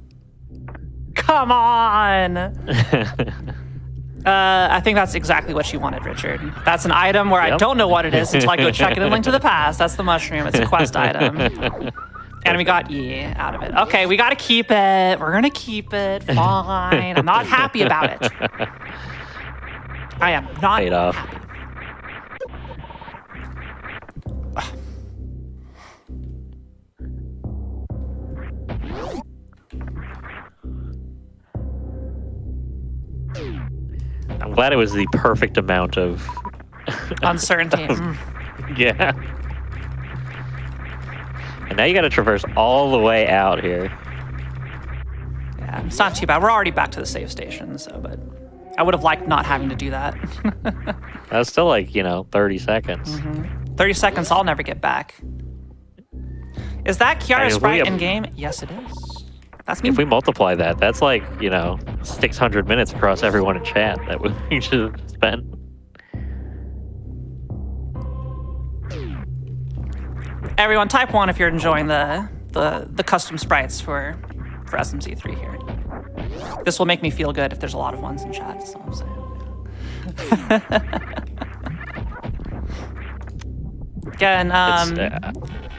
[SPEAKER 1] Come on! I think that's exactly what you wanted, Richard. That's an item where I don't know what it is until I go check it in Link to the Past. That's the mushroom. It's a quest item. And we got E out of it. Okay, we got to keep it. We're going to keep it. Fine. I'm not happy about it. I am not
[SPEAKER 4] Paid off.
[SPEAKER 1] happy.
[SPEAKER 4] I'm glad it was the perfect amount of
[SPEAKER 1] Uncertainty.
[SPEAKER 4] yeah. And now you got to traverse all the way out here.
[SPEAKER 1] Yeah, it's not too bad. We're already back to the save station, so, but I would have liked not having to do that.
[SPEAKER 4] That's still like, 30 seconds.
[SPEAKER 1] 30 seconds I'll never get back. Is that Kiara
[SPEAKER 4] if we
[SPEAKER 1] sprite
[SPEAKER 4] have-
[SPEAKER 1] in game? Yes, it is. That's me.
[SPEAKER 4] If we multiply that, that's like, 600 minutes across everyone in chat that we should have spent.
[SPEAKER 1] Everyone, type 1 if you're enjoying the custom sprites for SMZ3 here. This will make me feel good if there's a lot of ones in chat, that's all I'm saying. Again,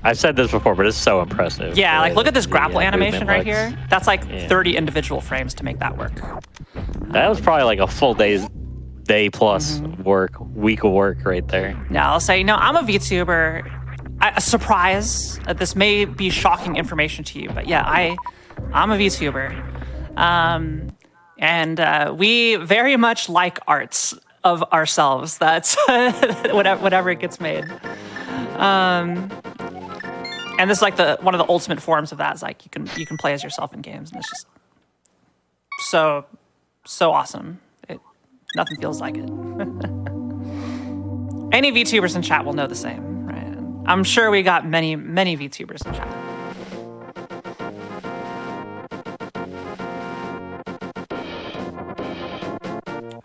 [SPEAKER 4] I've said this before, but it's so impressive.
[SPEAKER 1] yeah, like look at this
[SPEAKER 4] The,
[SPEAKER 1] grapple animation
[SPEAKER 4] movement
[SPEAKER 1] right
[SPEAKER 4] looks-
[SPEAKER 1] here. That's like
[SPEAKER 4] Yeah.
[SPEAKER 1] 30 individual frames to make that work.
[SPEAKER 4] That was probably like a full day plus week of work right there.
[SPEAKER 1] Now, I'll say, I'm a VTuber. A surprise. This may be shocking information to you, but yeah, I'm a VTuber. And we very much like arts of ourselves. That's whatever it gets made. And this is like one of the ultimate forms of that is like you can play as yourself in games, and it's just so awesome. Nothing feels like it. Any VTubers in chat will know the same, right? I'm sure we got many VTubers in chat.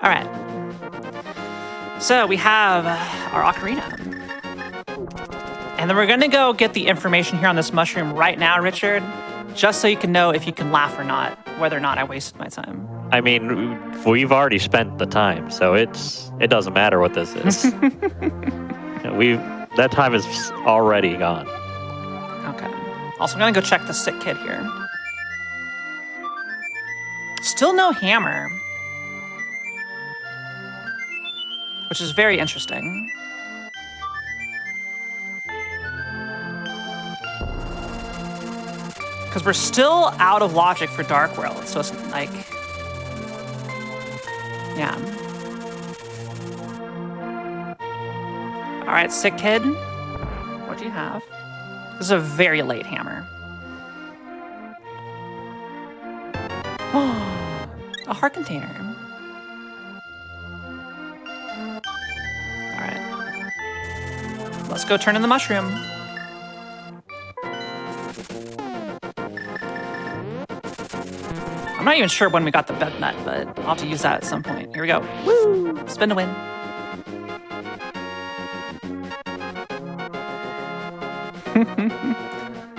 [SPEAKER 1] All right. So we have our ocarina. And then we're going to go get the information here on this mushroom right now, Richard, just so you can know if you can laugh or not, whether or not I wasted my time.
[SPEAKER 4] I mean, we've already spent the time, so it doesn't matter what this is. That time is already gone.
[SPEAKER 1] Okay. Also, I'm gonna go check the sick kid here. Still no hammer, which is very interesting. Because we're still out of logic for Dark World, so it's like, yeah. All right, sick kid, what do you have? This is a very late hammer. A heart container. All right, let's go turn in the mushroom. I'm not even sure when we got the bed nut, but I'll have to use that at some point. Here we go. Woo! Spin to win.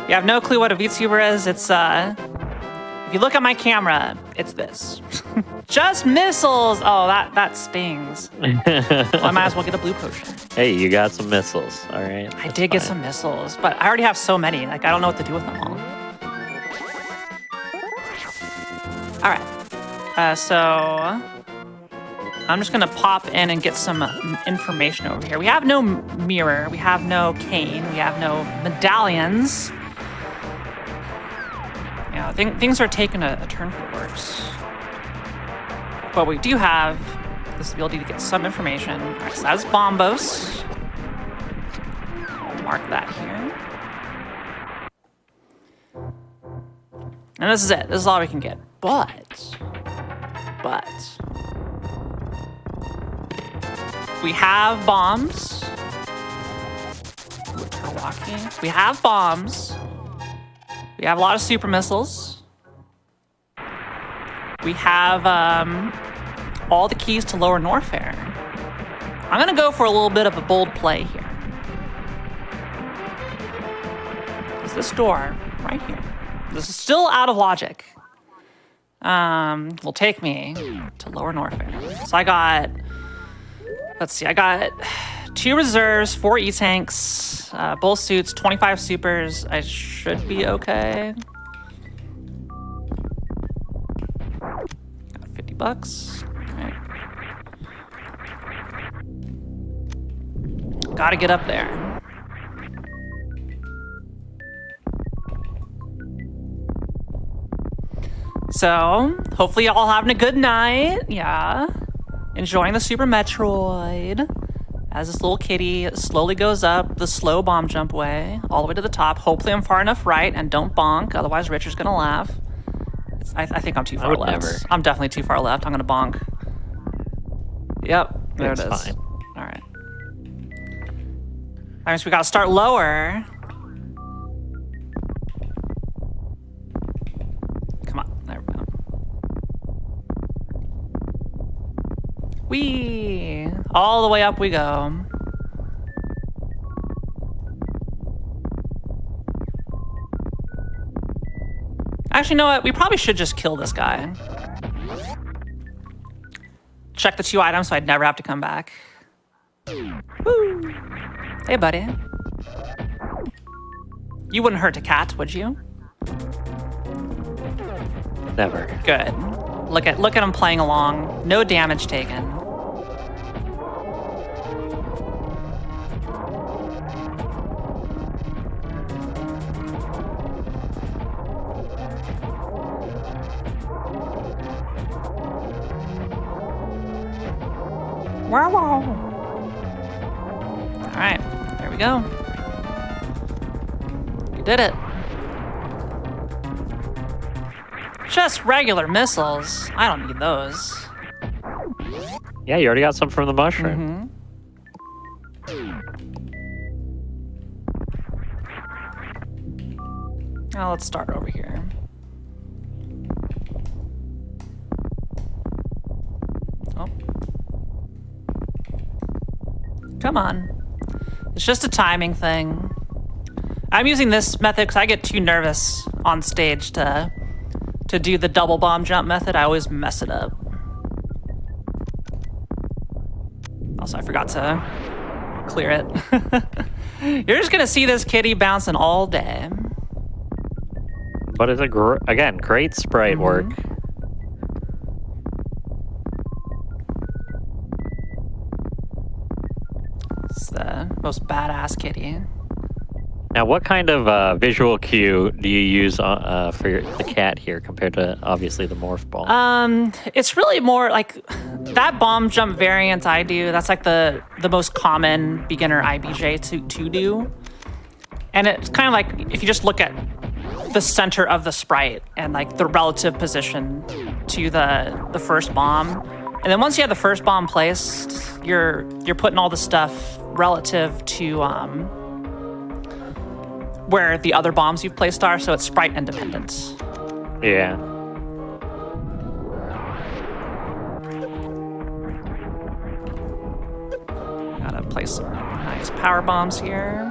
[SPEAKER 1] You have no clue what a VTuber is. It's, if you look at my camera, it's this. Just missiles! Oh, that stings. Well, I might as well get a blue potion.
[SPEAKER 4] Hey, you got some missiles, all right?
[SPEAKER 1] I did get some missiles, but I already have so many. Like, I don't know what to do with them all. All right, so I'm just gonna pop in and get some information over here. We have no mirror, we have no cane, we have no medallions. Yeah, things are taking a turn for the worse. But we do have this ability to get some information. All right, so that's Bombos. I'll mark that here. And this is it. This is all we can get. But we have bombs. We have bombs. We have a lot of super missiles. We have all the keys to Lower Norfair. I'm gonna go for a little bit of a bold play here. It's this door right here. This is still out of logic. Will take me to Lower Norfair. So I got, let's see, I got 2 reserves, 4 E-tanks, both suits, 25 supers. I should be okay. Got $50. All right. Gotta get up there. So, hopefully y'all having a good night. Yeah. Enjoying the Super Metroid as this little kitty slowly goes up the slow bomb jump way, all the way to the top. Hopefully I'm far enough right and don't bonk, otherwise Richard's gonna laugh. I think I'm too far left.
[SPEAKER 4] Never.
[SPEAKER 1] I'm definitely too far left. I'm gonna bonk. Yep, there it is.
[SPEAKER 4] Fine.
[SPEAKER 1] All right. That means we gotta start lower. Come on, there we go. Whee! All the way up we go. Actually, you know what? We probably should just kill this guy. Check the 2 items so I'd never have to come back. Woo! Hey, buddy. You wouldn't hurt a cat, would you?
[SPEAKER 4] Never.
[SPEAKER 1] Good. Look at him playing along. No damage taken. Wow. All right, there we go. You did it. Just regular missiles. I don't need those.
[SPEAKER 4] Yeah, you already got some from the mushroom.
[SPEAKER 1] Now let's start over here. Oh. Come on. It's just a timing thing. I'm using this method because I get too nervous on stage to do the double bomb jump method. I always mess it up. Also, I forgot to clear it. You're just gonna see this kitty bouncing all day.
[SPEAKER 4] But it's again, great sprite work.
[SPEAKER 1] It's the most badass kitty.
[SPEAKER 4] Now, what kind of visual cue do you use for the cat here compared to obviously the morph ball?
[SPEAKER 1] It's really more like that bomb jump variant I do. That's like the most common beginner IBJ to do. And it's kind of like if you just look at the center of the sprite and like the relative position to the first bomb. And then once you have the first bomb placed, you're putting all the stuff relative to where the other bombs you've placed are, so it's sprite independent.
[SPEAKER 4] Yeah.
[SPEAKER 1] Gotta place some nice power bombs here.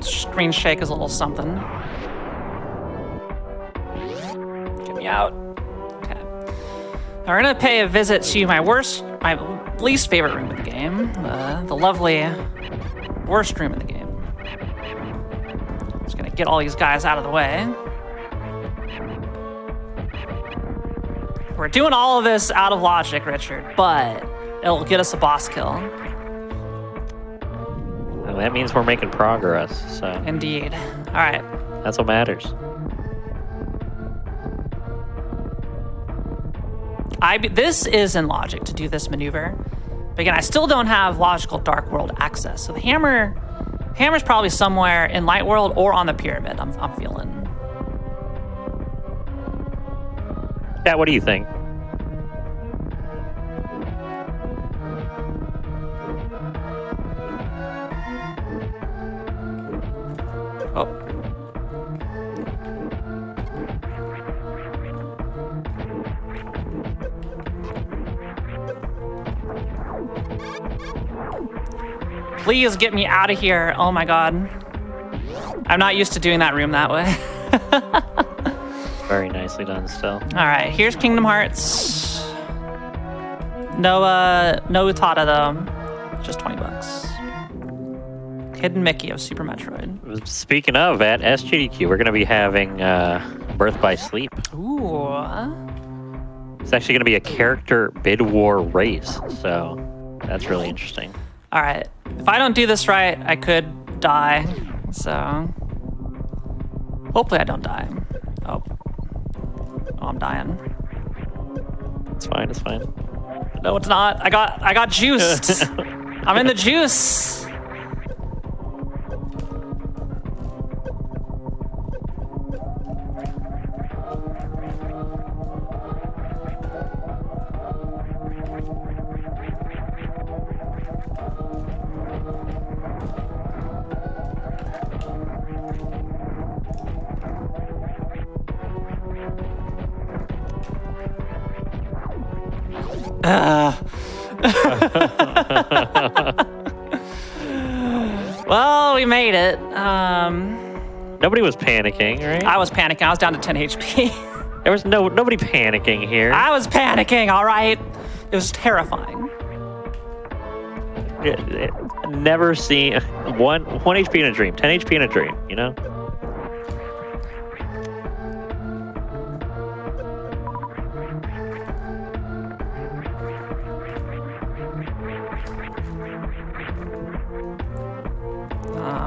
[SPEAKER 1] Screen shake is a little something. Get me out. Okay. Now we're gonna pay a visit to my least favorite room in the game, the lovely worst room in the game. Just gonna get all these guys out of the way. We're doing all of this out of logic, Richard, but it'll get us a boss kill.
[SPEAKER 4] Well, that means we're making progress, so
[SPEAKER 1] Indeed. All right.
[SPEAKER 4] that's what matters.
[SPEAKER 1] This is in logic to do this maneuver. But again, I still don't have logical Dark World access. So the hammer's probably somewhere in Light World or on the pyramid, I'm feeling.
[SPEAKER 4] Yeah, what do you think?
[SPEAKER 1] Oh. Please get me out of here. Oh my god. I'm not used to doing that room that way.
[SPEAKER 4] Very nicely done still.
[SPEAKER 1] All right, here's Kingdom Hearts. No Utada though. Just $20. Hidden Mickey of Super Metroid.
[SPEAKER 4] Speaking of, at SGDQ, we're going to be having Birth by Sleep.
[SPEAKER 1] Ooh.
[SPEAKER 4] It's actually going to be a character bid war race, so that's really interesting.
[SPEAKER 1] All right. If I don't do this right, I could die. So hopefully I don't die. Oh, I'm dying.
[SPEAKER 4] It's fine. It's fine.
[SPEAKER 1] No, it's not. I got juiced. I'm in the juice. Well, we made it.
[SPEAKER 4] Nobody was panicking, right?
[SPEAKER 1] I was panicking. I was down to 10 HP.
[SPEAKER 4] There was nobody panicking here.
[SPEAKER 1] I was panicking, all right? It was terrifying.
[SPEAKER 4] Never seen one HP in a dream, 10 HP in a dream, you know?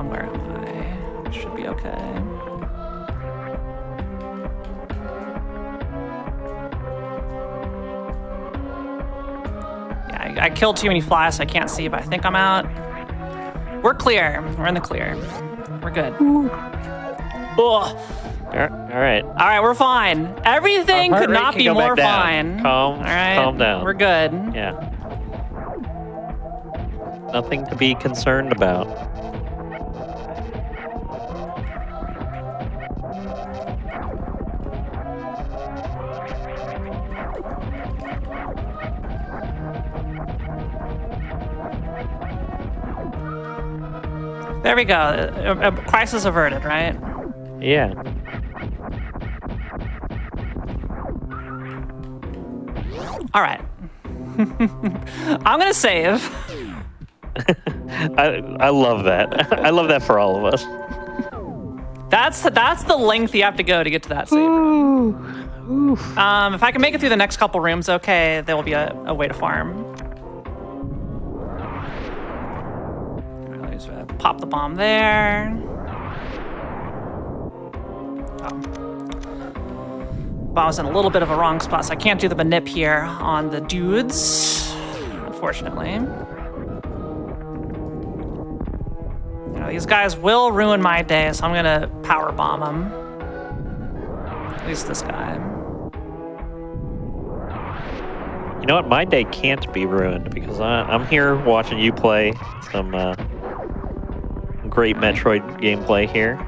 [SPEAKER 1] Where am I? Should be okay. Yeah, I killed too many flies, so I can't see, but I think I'm out. We're clear. We're in the clear. We're good. Oh.
[SPEAKER 4] All right.
[SPEAKER 1] All right, we're fine. Everything
[SPEAKER 4] Heart
[SPEAKER 1] could
[SPEAKER 4] rate
[SPEAKER 1] not
[SPEAKER 4] can
[SPEAKER 1] be
[SPEAKER 4] go back
[SPEAKER 1] more
[SPEAKER 4] down.
[SPEAKER 1] fine.
[SPEAKER 4] Calm,
[SPEAKER 1] All right,
[SPEAKER 4] calm down.
[SPEAKER 1] We're good.
[SPEAKER 4] Yeah. Nothing to be concerned about.
[SPEAKER 1] There we go. A crisis averted, right?
[SPEAKER 4] Yeah.
[SPEAKER 1] All right. I'm gonna save.
[SPEAKER 4] I love that. I love that for all of us.
[SPEAKER 1] That's the length you have to go to get to that save room. If I can make it through the next couple rooms, okay, there will be a way to farm. Let me just pop the bomb there. Bomb was in a little bit of a wrong spot, so I can't do the manip here on the dudes, unfortunately. You know, these guys will ruin my day, so I'm gonna power bomb them. At least this guy.
[SPEAKER 4] You know what? My day can't be ruined because I'm here watching you play some great Metroid gameplay here.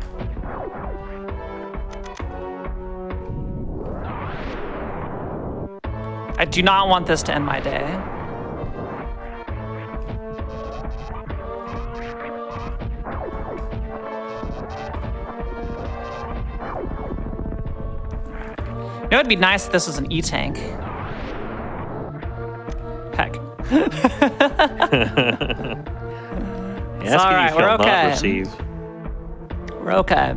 [SPEAKER 1] I do not want this to end my day. You know, it'd be nice if this was an E-tank. Heck.
[SPEAKER 4] It's
[SPEAKER 1] all right, we're okay.
[SPEAKER 4] Receive.
[SPEAKER 1] We're okay.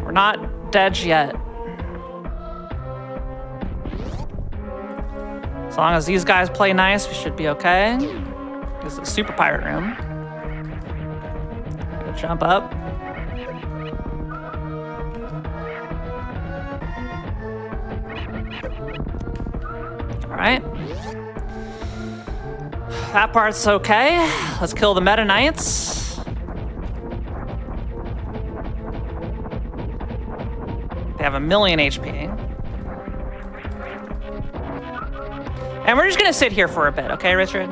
[SPEAKER 1] We're not dead yet. As long as these guys play nice, we should be okay. This is a super pirate room. Gonna jump up. All right. That part's okay. Let's kill the Meta Knights. They have 1,000,000 HP. And we're just gonna sit here for a bit, okay, Richard?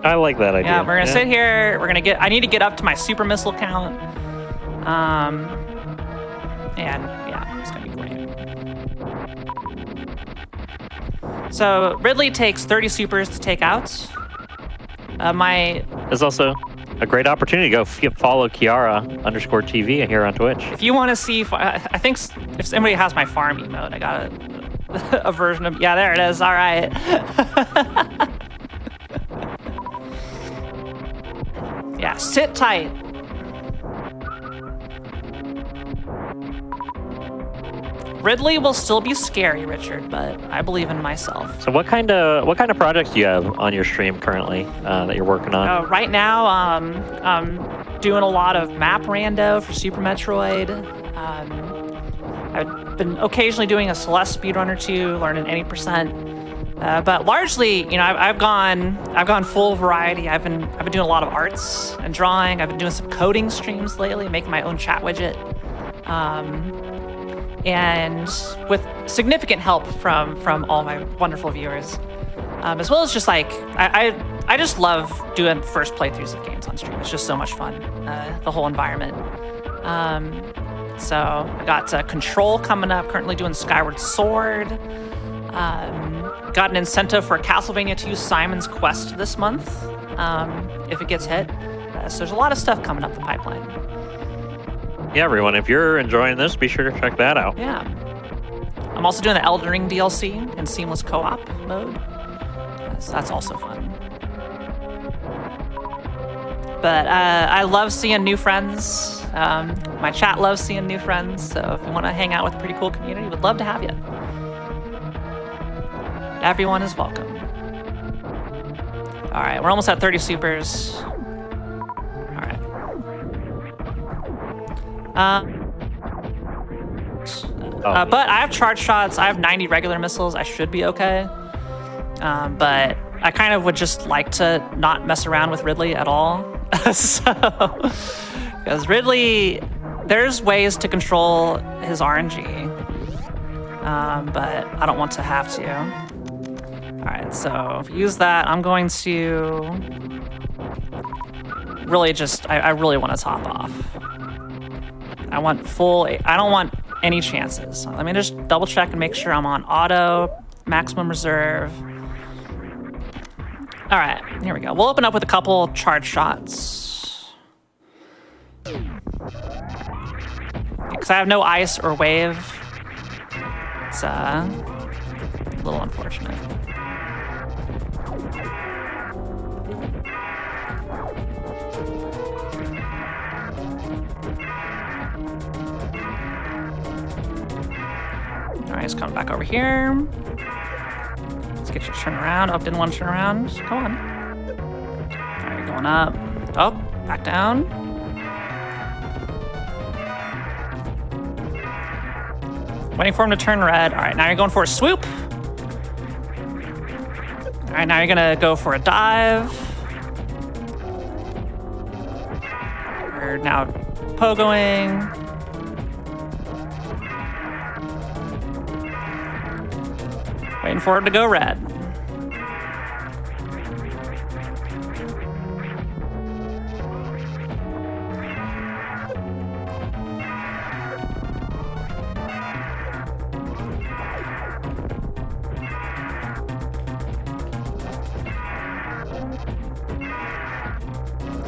[SPEAKER 4] I like that idea.
[SPEAKER 1] Yeah, we're gonna sit here. We're gonna I need to get up to my super missile count. And yeah, it's gonna be great. So Ridley takes 30 supers to take out.
[SPEAKER 4] There's also a great opportunity to go follow Kiara_TV here on Twitch.
[SPEAKER 1] If you want to see, I think if somebody has my farm emote, I got a version of, yeah, there it is. All right. Yeah, sit tight. Ridley will still be scary, Richard, but I believe in myself.
[SPEAKER 4] So what kind of projects do you have on your stream currently that you're working on?
[SPEAKER 1] Right now, I'm doing a lot of map rando for Super Metroid. I've been occasionally doing a Celeste speedrun or two, learning any percent. But largely, you know, I've gone full variety. I've been doing a lot of arts and drawing. I've been doing some coding streams lately, making my own chat widget. And with significant help from all my wonderful viewers, as well as just like I just love doing first playthroughs of games on stream. It's just so much fun, the whole environment. So I got Control coming up. Currently doing Skyward Sword. Got an incentive for Castlevania 2 Simon's Quest this month, if it gets hit. So there's a lot of stuff coming up the pipeline.
[SPEAKER 4] Yeah, everyone, if you're enjoying this, be sure to check that out.
[SPEAKER 1] Yeah. I'm also doing the Elden Ring DLC in seamless co-op mode. So that's also fun. But I love seeing new friends. My chat loves seeing new friends. So if you want to hang out with a pretty cool community, we'd love to have you. Everyone is welcome. All right, we're almost at 30 supers. All right. But I have charge shots. I have 90 regular missiles. I should be okay. But I kind of would just like to not mess around with Ridley at all. Because Ridley, there's ways to control his RNG. But I don't want to have to. All right, so if you use that, I'm going to really just, I really want to top off. I don't want any chances. So let me just double check and make sure I'm on auto, maximum reserve. All right, here we go. We'll open up with a couple charge shots. Because I have no ice or wave. It's a little unfortunate. he's coming back over here. Let's get you to turn around. Oh, didn't want to turn around. Come on. All right, going up. Oh, back down. Waiting for him to turn red. All right, now you're going for a swoop. All right, now you're gonna go for a dive. We're now pogoing. Waiting for it to go red.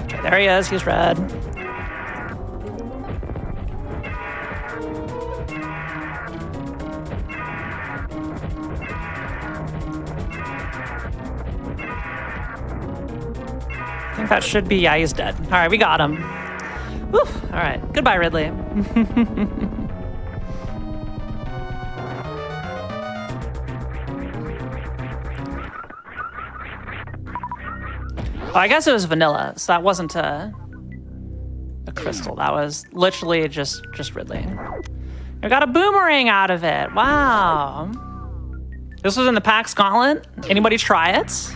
[SPEAKER 1] Okay, there he is. He's red. I think that should be, yeah, he's dead. All right, we got him. Whew. All right, goodbye, Ridley. Oh, I guess it was vanilla, so that wasn't a crystal. That was literally just Ridley. I got a boomerang out of it. Wow. This was in the PAX Gauntlet. Anybody try it?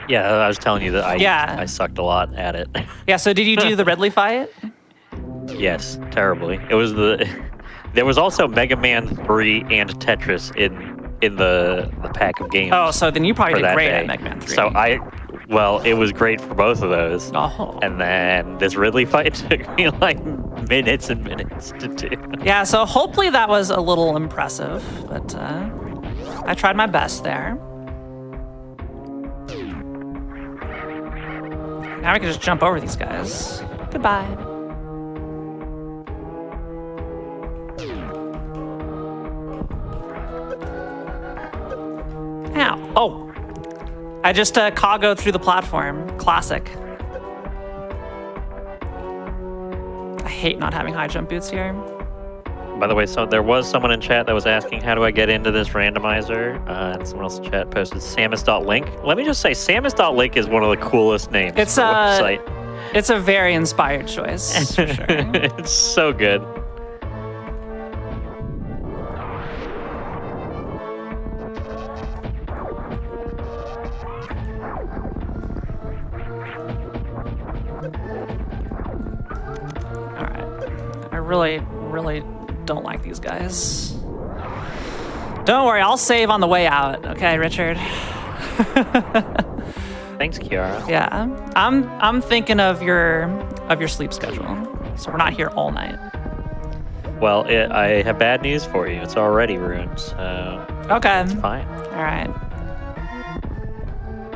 [SPEAKER 4] Yeah, I was telling you that
[SPEAKER 1] Yeah.
[SPEAKER 4] I sucked a lot at it.
[SPEAKER 1] Yeah, so did you do the Ridley fight?
[SPEAKER 4] Yes, terribly. It was there was also Mega Man 3 and Tetris in the pack of games.
[SPEAKER 1] Oh, so then you probably
[SPEAKER 4] for
[SPEAKER 1] did
[SPEAKER 4] that
[SPEAKER 1] great
[SPEAKER 4] day.
[SPEAKER 1] at Mega Man 3.
[SPEAKER 4] So well, it was great for both of those.
[SPEAKER 1] Oh.
[SPEAKER 4] And then this Ridley fight took me like minutes and minutes to do.
[SPEAKER 1] Yeah, so hopefully that was a little impressive, but I tried my best there. Now we can just jump over these guys. Goodbye. Ow. Oh. I just cargoed through the platform. Classic. I hate not having high jump boots here.
[SPEAKER 4] By the way, so there was someone in chat that was asking, how do I get into this randomizer? And someone else in chat posted Samus.link. Let me just say, Samus.link is one of the coolest names
[SPEAKER 1] It's
[SPEAKER 4] for a website.
[SPEAKER 1] It's a very inspired choice, for sure.
[SPEAKER 4] It's so good.
[SPEAKER 1] All right. I really don't like these guys. Don't worry, I'll save on the way out. Okay, Richard.
[SPEAKER 4] Thanks, Kiara.
[SPEAKER 1] Yeah, I'm thinking of your sleep schedule, so we're not here all night.
[SPEAKER 4] Well, I have bad news for you. It's already ruined, so
[SPEAKER 1] Okay.
[SPEAKER 4] it's fine.
[SPEAKER 1] All right.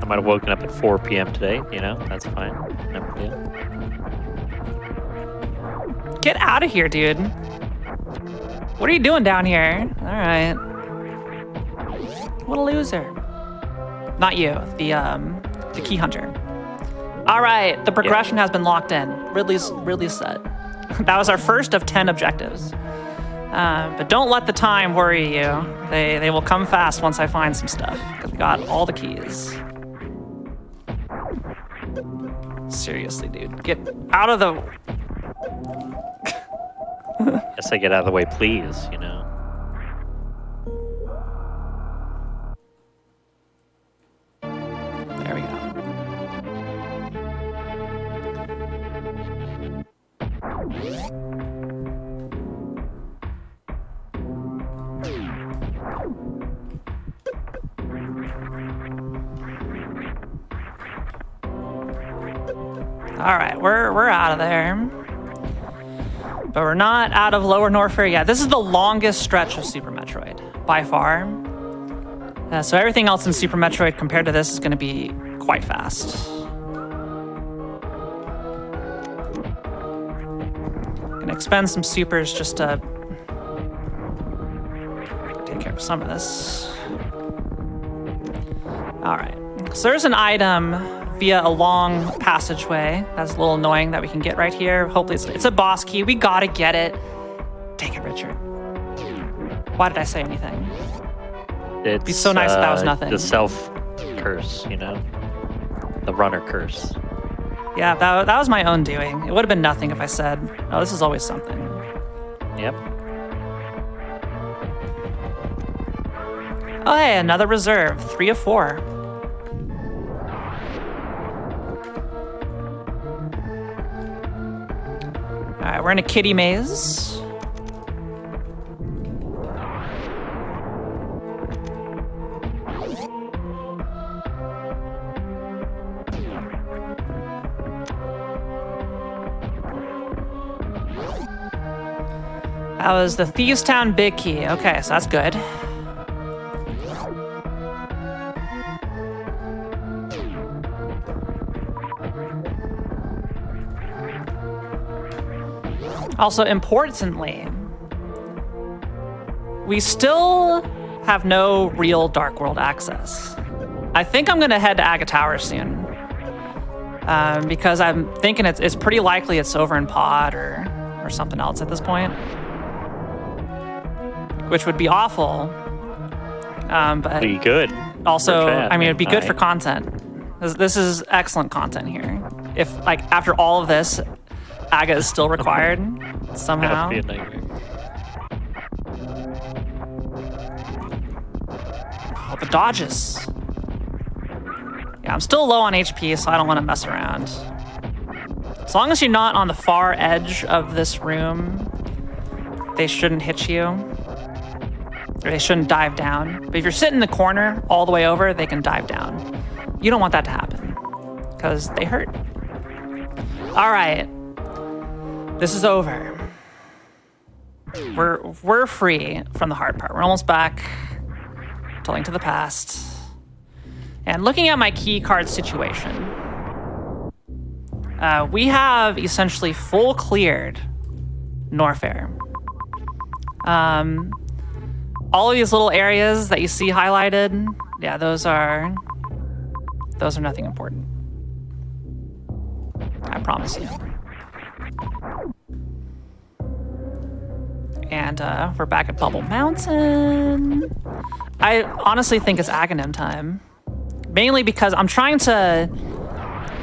[SPEAKER 4] I might have woken up at 4 p.m. today, that's fine. No big deal.
[SPEAKER 1] Get out of here, dude. What are you doing down here? All right. What a loser. Not you, the key hunter. All right, the progression has been locked in. Ridley's set. That was our first of 10 objectives. But don't let the time worry you. They will come fast once I find some stuff, because we got all the keys. Seriously, dude. Get out of the...
[SPEAKER 4] Guess I get out of the way, please,
[SPEAKER 1] There we go. All right, we're out of there. But we're not out of Lower Norfair yet. This is the longest stretch of Super Metroid, by far. So everything else in Super Metroid compared to this is going to be quite fast. Gonna expend some supers just to take care of some of this. All right, so there's an item via a long passageway. That's a little annoying that we can get right here. Hopefully it's a boss key. We gotta get it. Take it, Richard. Why did I say anything?
[SPEAKER 4] It'd
[SPEAKER 1] be so nice if that was nothing.
[SPEAKER 4] The self curse, you know? The runner curse.
[SPEAKER 1] Yeah, that was my own doing. It would have been nothing if I said, oh, this is always something.
[SPEAKER 4] Yep.
[SPEAKER 1] Oh, hey, another reserve. 3 of 4. All right, we're in a kitty maze. That was the Thieves Town Big Key. Okay, so that's good. Also, importantly, we still have no real Dark World access. I think I'm gonna head to Aga Tower soon. Because I'm thinking it's pretty likely it's over in Pod or something else at this point. Which would be awful. But
[SPEAKER 4] Be good.
[SPEAKER 1] also,
[SPEAKER 4] chat,
[SPEAKER 1] I mean, it'd be good
[SPEAKER 4] right?
[SPEAKER 1] for content. This is excellent content here. If, like, after all of this, Aga is still required somehow.
[SPEAKER 4] That'd be a nightmare.
[SPEAKER 1] Oh, the dodges. Yeah, I'm still low on HP, so I don't want to mess around. As long as you're not on the far edge of this room, they shouldn't hit you. Or they shouldn't dive down. But if you're sitting in the corner all the way over, they can dive down. You don't want that to happen, because they hurt. All right. This is over. We're free from the hard part. We're almost back to Link to the Past. And looking at my key card situation, we have essentially full cleared Norfair. All of these little areas that you see highlighted, yeah, those are nothing important. I promise you. And we're back at Bubble Mountain. I honestly think it's Aghanim time. Mainly because I'm trying to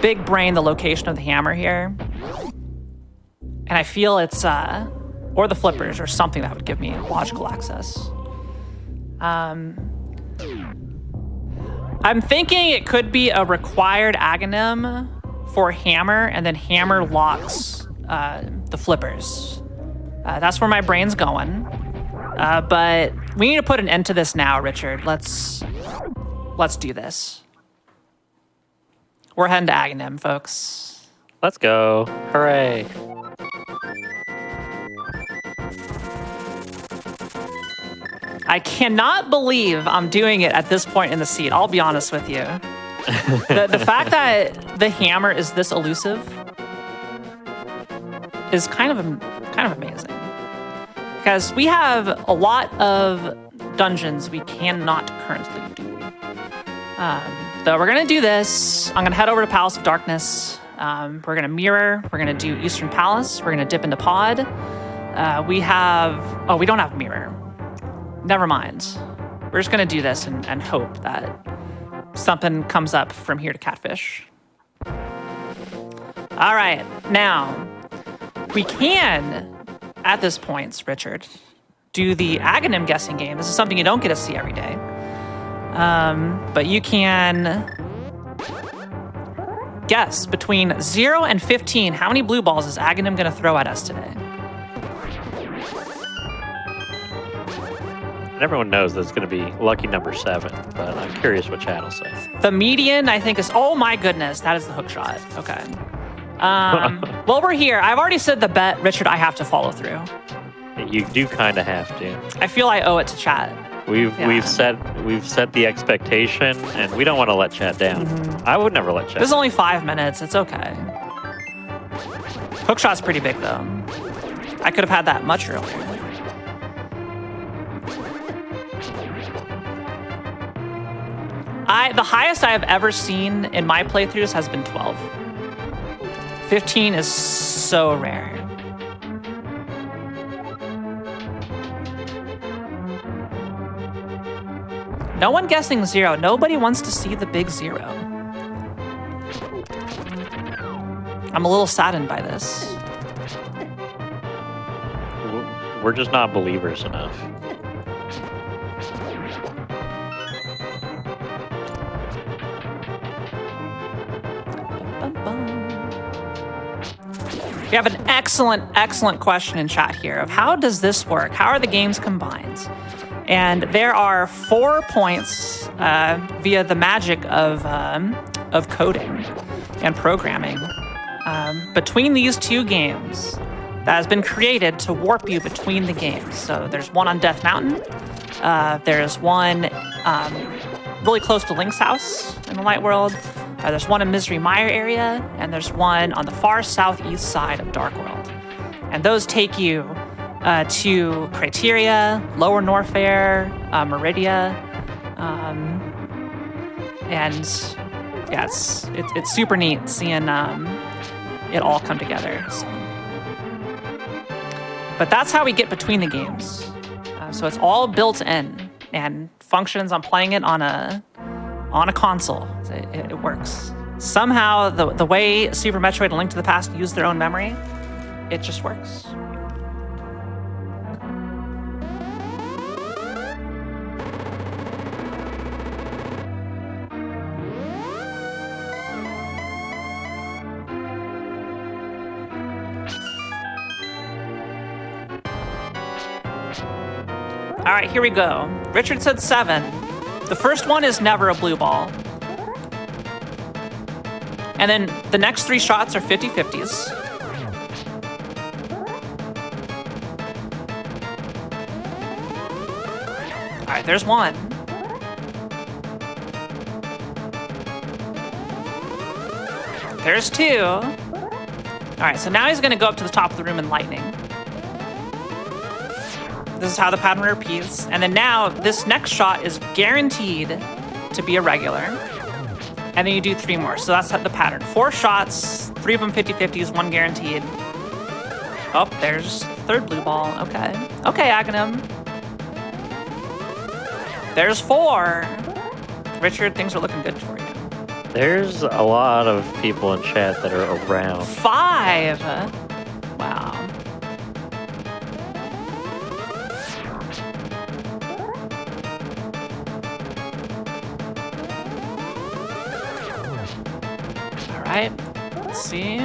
[SPEAKER 1] big brain the location of the hammer here. And I feel it's, or the flippers or something that would give me logical access. I'm thinking it could be a required Aghanim for hammer, and then hammer locks the flippers. That's where my brain's going. But we need to put an end to this now, Richard. Let's do this. We're heading to Aghanim, folks.
[SPEAKER 4] Let's go. Hooray.
[SPEAKER 1] I cannot believe I'm doing it at this point in the seat. I'll be honest with you. The fact that the hammer is this elusive is kind of amazing. Because we have a lot of dungeons we cannot currently do. So we're gonna do this. I'm gonna head over to Palace of Darkness. We're gonna mirror. We're gonna do Eastern Palace. We're gonna dip into Pod. We don't have mirror. Never mind. We're just gonna do this and hope that something comes up from here to Catfish. All right, now we can, at this point, Richard, do the Aghanim guessing game. This is something you don't get to see every day. But you can guess between 0 and 15, how many blue balls is Aghanim gonna throw at us today?
[SPEAKER 4] And everyone knows that it's going to be lucky number 7, but I'm curious what chat will say.
[SPEAKER 1] The median, I think, is, oh my goodness, that is the hook shot. Okay. Well, we're here. I've already said the bet, Richard, I have to follow through.
[SPEAKER 4] You do kind of have to.
[SPEAKER 1] I feel I owe it to chat.
[SPEAKER 4] We've set the expectation, and we don't want to let chat down. I would never let chat
[SPEAKER 1] This is only 5 minutes. It's okay. Hook shot's pretty big, though. I could have had that much earlier. The highest I have ever seen in my playthroughs has been 12. 15 is so rare. No one guessing 0. Nobody wants to see the big 0. I'm a little saddened by this.
[SPEAKER 4] We're just not believers enough.
[SPEAKER 1] We have an excellent question in chat here of how does this work? How are the games combined? And there are 4 points via the magic of coding and programming between these 2 games that has been created to warp you between the games. So there's one on Death Mountain. There's one really close to Link's house in the Light World. There's one in Misery Mire area, and there's one on the far southeast side of Dark World. And those take you to Criteria, Lower Norfair, Meridia, and yeah, it's super neat seeing it all come together. So. But that's how we get between the games. So it's all built in and functions on playing it on a console. It works. Somehow, the way Super Metroid and Link to the Past use their own memory, it just works. All right, here we go. Richard said 7. The first one is never a blue ball. And then the next 3 shots are 50-50s. All right, there's 1. There's 2. All right, so now he's gonna go up to the top of the room in lightning. This is how the pattern repeats. And then now this next shot is guaranteed to be a regular. And then you do 3 more. So that's the pattern. 4 shots, 3 of them 50-50s, 1 guaranteed. Oh, there's 3rd blue ball. Okay. Okay, Aghanim. There's 4. Richard, things are looking good for you.
[SPEAKER 4] There's a lot of people in chat that are around.
[SPEAKER 1] 5. Wow. All right, let's see.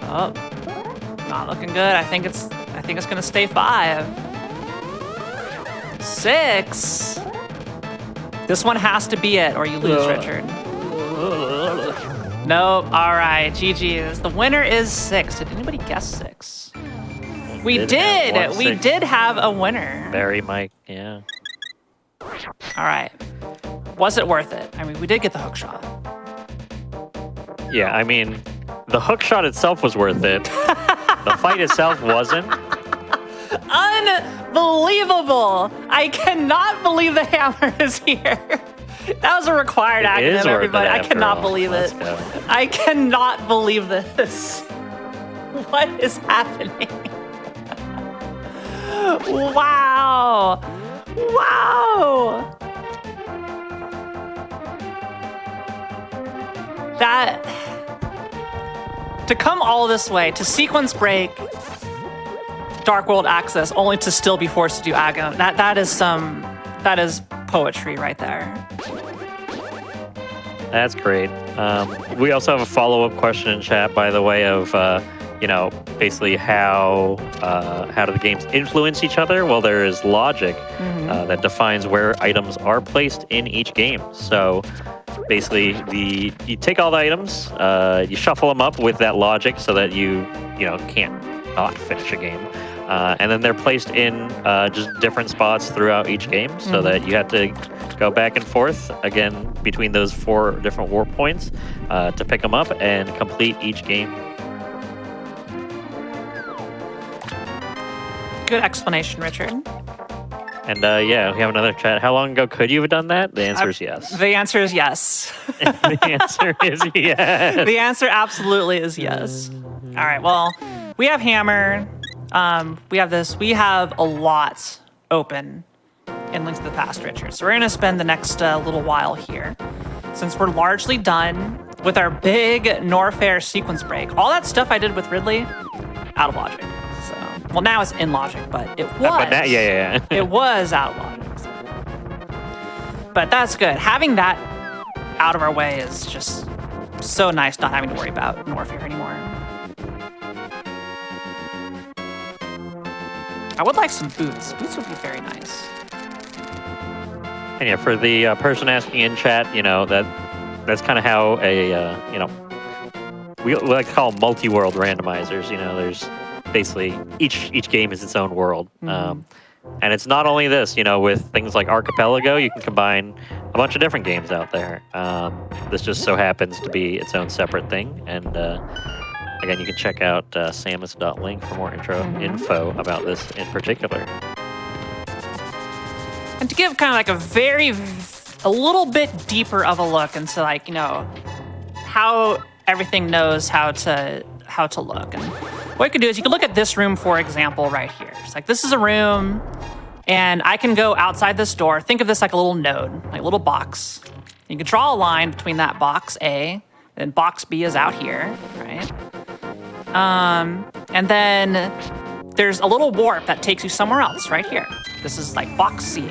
[SPEAKER 1] Oh, not looking good. I think it's gonna stay 5. 6. This one has to be it, or you lose, Richard. Nope. All right, GG's. The winner is 6. Did anybody guess 6? We did. We did have a winner.
[SPEAKER 4] Barry, Mike, yeah.
[SPEAKER 1] All right. Was it worth it? I mean, we did get the hook shot.
[SPEAKER 4] Yeah, I mean, the hook shot itself was worth it. The fight itself wasn't.
[SPEAKER 1] Unbelievable! I cannot believe the hammer is here. That was a required acronym, everybody. I cannot believe it. I cannot believe this. What is happening? Wow! Wow! That... To come all this way, to sequence break Dark World access, only to still be forced to do Aghanim, that is poetry right there.
[SPEAKER 4] That's great. We also have a follow-up question in chat, by the way, of basically how do the games influence each other? Well, there is logic that defines where items are placed in each game. So basically, you take all the items, you shuffle them up with that logic so that you can't not finish a game. And then they're placed in just different spots throughout each game so that you have to go back and forth, again, between those 4 different warp points to pick them up and complete each game.
[SPEAKER 1] Good explanation, Richard.
[SPEAKER 4] And yeah, we have another chat. How long ago could you have done that? The answer is yes.
[SPEAKER 1] The answer is yes.
[SPEAKER 4] The answer is yes.
[SPEAKER 1] The answer absolutely is yes. All right, well, we have Hammer. We have this. We have a lot open in Link to the Past, Richard. So we're going to spend the next little while here. Since we're largely done with our big Norfair sequence break, all that stuff I did with Ridley, out of logic. So, well, now it's in logic, but it was.
[SPEAKER 4] But now, yeah.
[SPEAKER 1] It was out of logic. But that's good. Having that out of our way is just so nice, not having to worry about Norfair anymore. I would like some boots. Boots would be very nice.
[SPEAKER 4] And yeah, for the person asking in chat, that's kind of how we like to call them multi-world randomizers. There's basically each game is its own world. And it's not only this, with things like Archipelago, you can combine a bunch of different games out there. This just so happens to be its own separate thing. And again, you can check out samus.link for more info about this in particular.
[SPEAKER 1] And to give kind of like a little bit deeper of a look into how everything knows how to look. And what you can do is you can look at this room, for example, right here. It's like this is a room, and I can go outside this door. Think of this like a little node, like a little box. You can draw a line between that box A, and box B is out here, right? And then there's a little warp that takes you somewhere else, right here. This is like box C.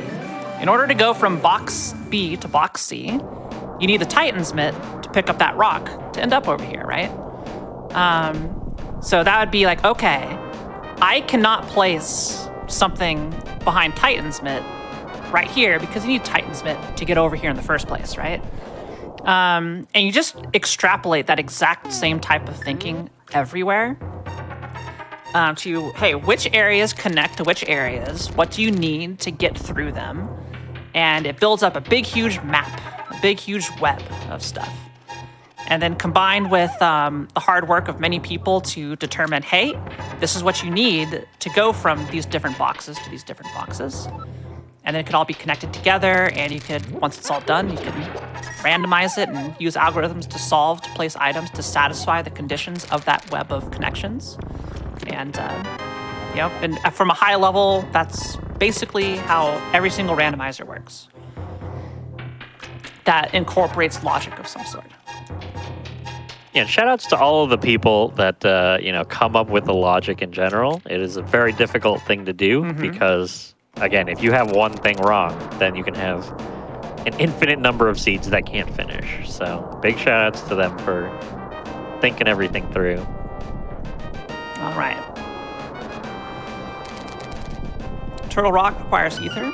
[SPEAKER 1] In order to go from box B to box C, you need the Titan's Mitt to pick up that rock to end up over here, right? So that would be like, okay, I cannot place something behind Titan's Mitt right here because you need Titan's Mitt to get over here in the first place, right? And you just extrapolate that exact same type of thinking everywhere. To, hey, which areas connect to which areas? What do you need to get through them? And it builds up a big, huge map, a big, huge web of stuff. And then combined with the hard work of many people to determine, hey, this is what you need to go from these different boxes to these different boxes. And then it could all be connected together, and you could, once it's all done, you can randomize it and use algorithms to place items to satisfy the conditions of that web of connections. And, and from a high level, that's basically how every single randomizer works. That incorporates logic of some sort.
[SPEAKER 4] Yeah, shout outs to all of the people that, come up with the logic in general. It is a very difficult thing to do because, again, if you have one thing wrong, then you can have an infinite number of seeds that can't finish. So big shout outs to them for thinking everything through.
[SPEAKER 1] All right. Turtle Rock requires ether.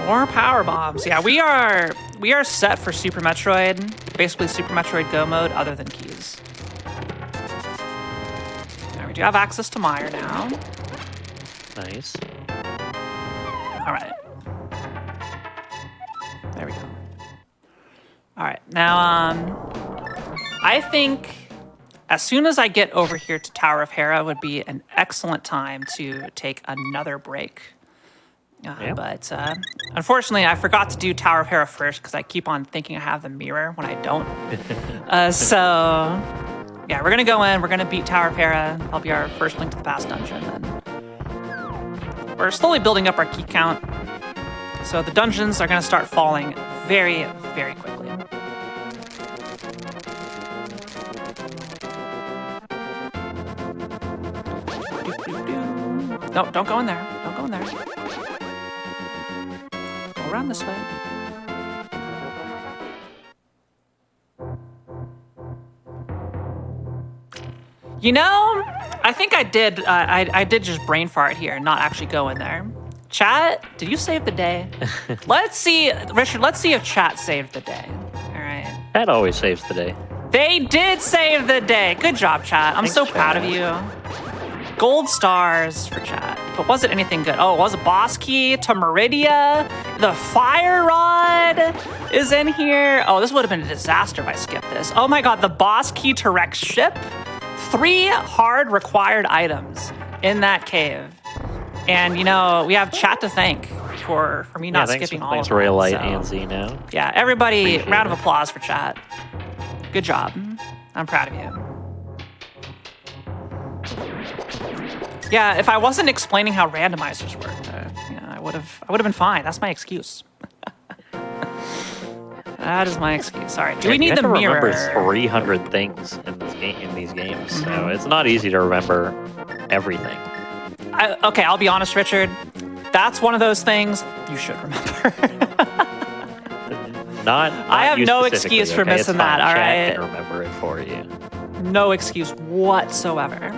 [SPEAKER 1] More power bombs. Yeah, we are set for Super Metroid. Basically Super Metroid Go mode other than keys. Now we do have access to Mire now.
[SPEAKER 4] Nice.
[SPEAKER 1] All right. There we go. All right, now I think as soon as I get over here to Tower of Hera would be an excellent time to take another break. But unfortunately, I forgot to do Tower of Hera first because I keep on thinking I have the mirror when I don't. So yeah, we're gonna go in, we're gonna beat Tower of Hera. That'll be our first Link to the Past dungeon. And we're slowly building up our key count. So the dungeons are gonna start falling very, very quickly. No, don't go in there. Don't go in there. Go around this way. I think I did. I did just brain fart here and not actually go in there. Chat, did you save the day? Let's see, Richard. Let's see if chat saved the day. All right.
[SPEAKER 4] That always saves the day.
[SPEAKER 1] They did save the day. Good job, chat. I'm so proud of you. Gold stars for chat. But was it anything good? Oh, it was a boss key to Meridia. The fire rod is in here. Oh, this would have been a disaster if I skipped this. Oh my god, the boss key to Rex ship. 3 hard required items in that cave. And, we have chat to thank for me not skipping all of them.
[SPEAKER 4] Thanks, Royal Light and Z now.
[SPEAKER 1] Yeah, everybody,
[SPEAKER 4] Appreciate
[SPEAKER 1] round of applause for chat. Good job. I'm proud of you. Yeah, if I wasn't explaining how randomizers worked, I would have been fine. That's my excuse. That is my excuse. All right. Do we need the mirror?
[SPEAKER 4] You have to remember 300 things in these games, so it's not easy to remember everything.
[SPEAKER 1] Okay, I'll be honest, Richard. That's one of those things you should remember.
[SPEAKER 4] I
[SPEAKER 1] have no excuse for missing that. All right.
[SPEAKER 4] Chat can remember it for you.
[SPEAKER 1] No excuse whatsoever.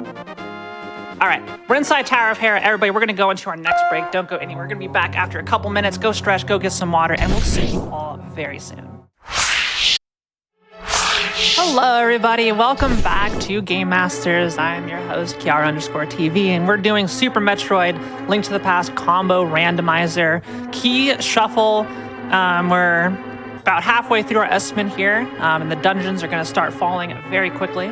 [SPEAKER 1] All right, we're inside Tower of Hera. Everybody, we're going to go into our next break. Don't go anywhere. We're going to be back after a couple minutes. Go stretch, go get some water, and we'll see you all very soon. Hello, everybody. Welcome back to Game Masters. I'm your host, Kiara_TV, and we're doing Super Metroid Link to the Past combo randomizer key shuffle. We're about halfway through our estimate here, and the dungeons are going to start falling very quickly.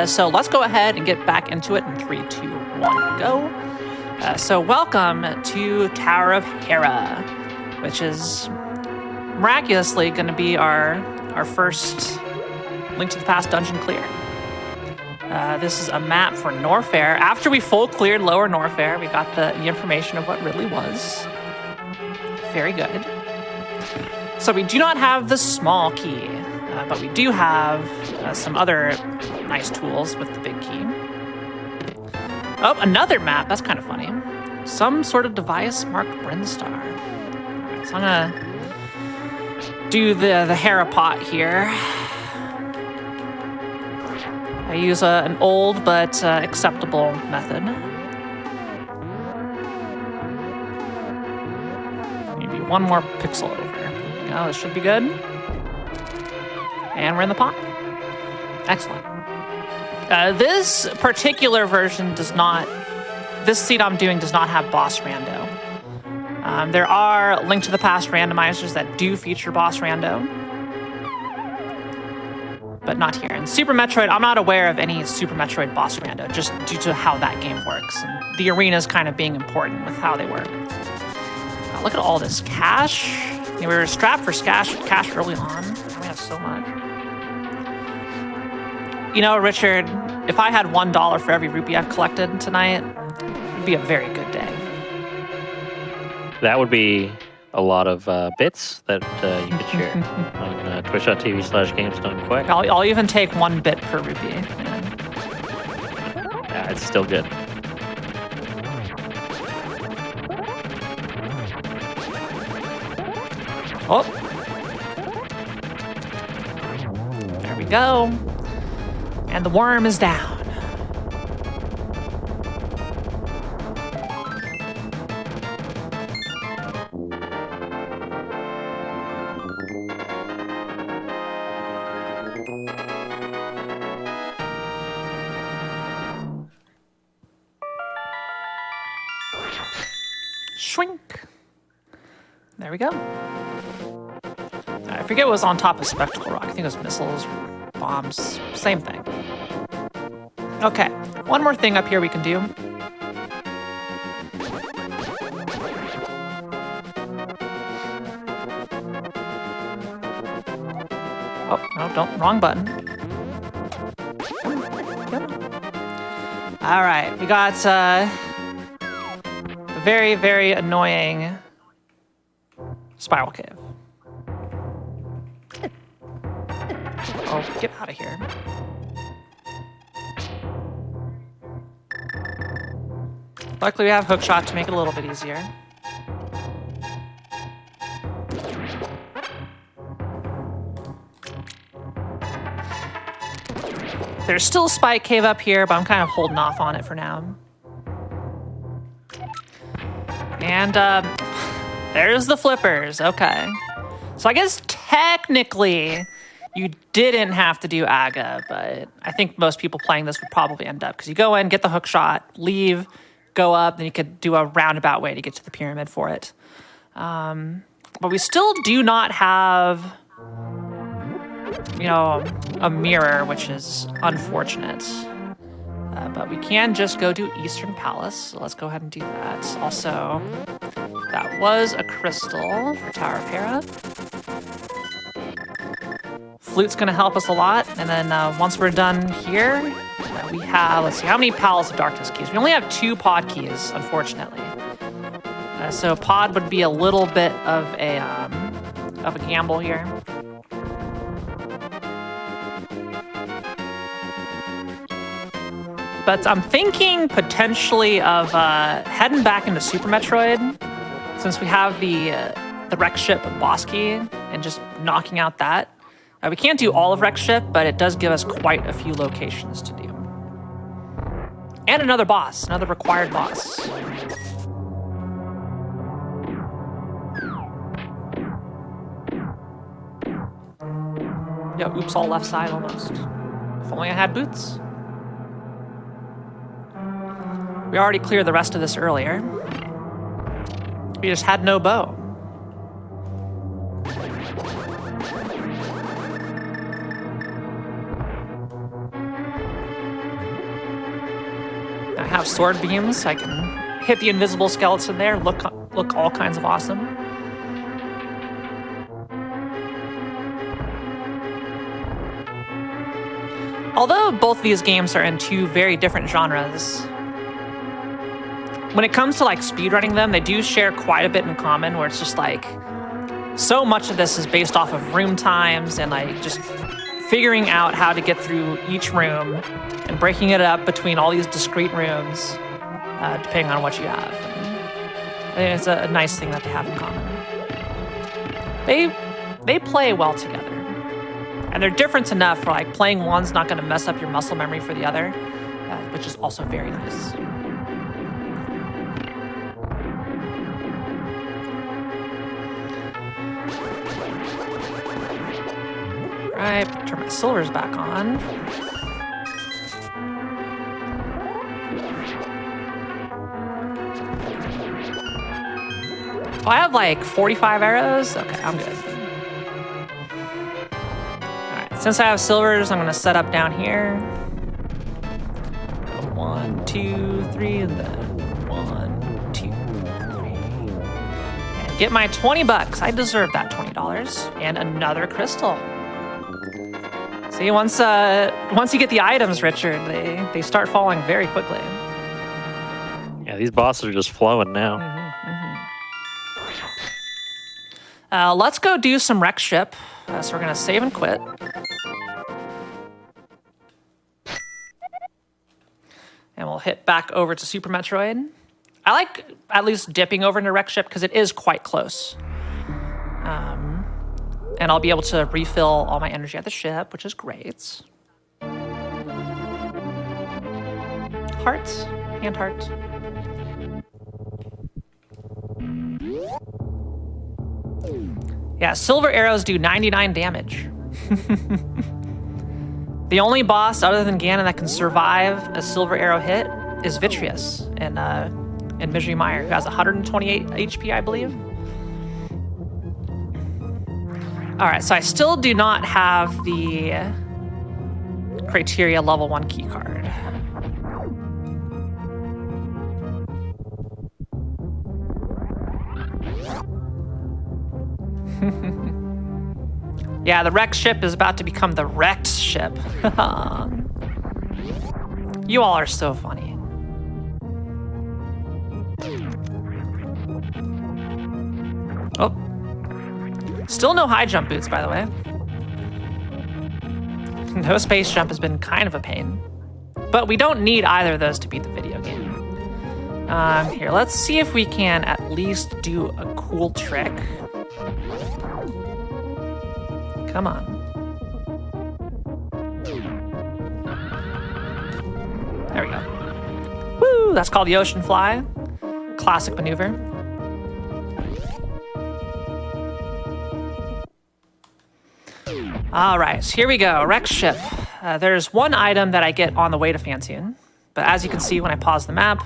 [SPEAKER 1] So let's go ahead and get back into it in 3, 2, 1, go. So welcome to Tower of Hera, which is miraculously going to be our first Link to the Past dungeon clear. This is a map for Norfair. After we full cleared Lower Norfair, we got the information of what really was. Very good. So we do not have the small key, but we do have some other nice tools with the big key. Oh, another map. That's kind of funny. Some sort of device marked Brinstar. All right, so I'm gonna do the Hera pot here. I use an old but acceptable method. Maybe one more pixel over. Oh, this should be good. And we're in the pot. Excellent. This particular version does not, this seed I'm doing does not have boss rando. There are Link to the Past randomizers that do feature boss rando, but not here. In Super Metroid, I'm not aware of any Super Metroid boss rando, just due to how that game works. And the arenas kind of being important with how they work. Look at all this cash. We were strapped for cash early on. We have so much. You know, Richard, if I had $1 for every rupee I've collected tonight, it'd be a very good day.
[SPEAKER 4] That would be a lot of bits that you could share on twitch.tv/GamesDoneQuick.
[SPEAKER 1] I'll even take 1 bit per rupee.
[SPEAKER 4] Yeah, it's still good.
[SPEAKER 1] Oh. There we go. And the worm is down. Shrink. There we go. I forget what was on top of Spectacle Rock. I think it was missiles, bombs, same thing. Okay, one more thing up here we can do. Oh, no, don't, wrong button. All right, we got the very, very annoying Spiral Cave. Oh, get out of here. Luckily, we have Hookshot to make it a little bit easier. There's still a Spike Cave up here, but I'm kind of holding off on it for now. And there's the flippers. Okay. So I guess technically you didn't have to do AGA, but I think most people playing this would probably end up, because you go in, get the hook shot, leave, go up, then you could do a roundabout way to get to the pyramid for it. But we still do not have, you know, a mirror, which is unfortunate. But we can just go to Eastern Palace, so let's go ahead and do that. Also, that was a crystal for Tower of Hera. Flute's gonna help us a lot. And then once we're done here, we have, let's see, how many Palace of Darkness keys? We only have 2 pod keys, unfortunately. So pod would be a little bit of a gamble here. But I'm thinking potentially of heading back into Super Metroid, since we have the Wreck Ship boss key, and just knocking out that. We can't do all of Wreck Ship, but it does give us quite a few locations to do. And another boss, another required boss. Yeah, oops, all left side almost. If only I had boots. We already cleared the rest of this earlier. We just had no bow. I have sword beams. I can hit the invisible skeleton there. Look all kinds of awesome. Although both these games are in 2 very different genres, when it comes to like speedrunning them, they do share quite a bit in common, where it's just like so much of this is based off of room times and like just figuring out how to get through each room and breaking it up between all these discrete rooms, depending on what you have. And it's a nice thing that they have in common. They play well together. And they're different enough for like playing one's not going to mess up your muscle memory for the other, which is also very nice. All right, turn my silvers back on. Oh, I have like 45 arrows. Okay, I'm good. Since I have silvers, I'm gonna set up down here. 1, 2, 3, and then 1, 2, 3. And get my $20. I deserve that $20. And another crystal. See, once you get the items, Richard, they start falling very quickly.
[SPEAKER 4] Yeah, these bosses are just flowing now.
[SPEAKER 1] Let's go do some Wreck Ship. So we're gonna save and quit. And we'll hit back over to Super Metroid. I like at least dipping over into Wreck Ship because it is quite close. And I'll be able to refill all my energy at the ship, which is great. Hearts, hand heart. Yeah, silver arrows do 99 damage. The only boss other than Ganon that can survive a silver arrow hit is Vitreous and Misery Meyer, who has 128 HP, I believe. All right, so I still do not have the Criteria level 1 key card. Yeah, the wrecked ship is about to become the wrecked ship. You all are so funny. Oh. Still no high jump boots, by the way. No space jump has been kind of a pain. But we don't need either of those to beat the video game. Here, let's see if we can at least do a cool trick. Come on. There we go. Woo! That's called the Ocean Fly. Classic maneuver. All right, so here we go. Wreck ship. There's one item that I get on the way to Fantoon, but as you can see when I pause the map,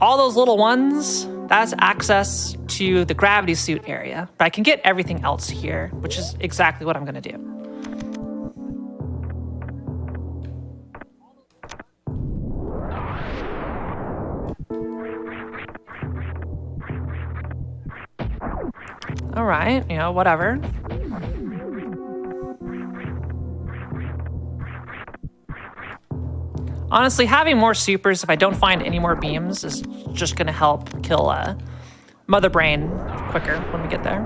[SPEAKER 1] all those little ones, that's access to the gravity suit area. But I can get everything else here, which is exactly what I'm gonna do. All right, you know, whatever. Honestly, having more supers, if I don't find any more beams, is just going to help kill Mother Brain quicker when we get there.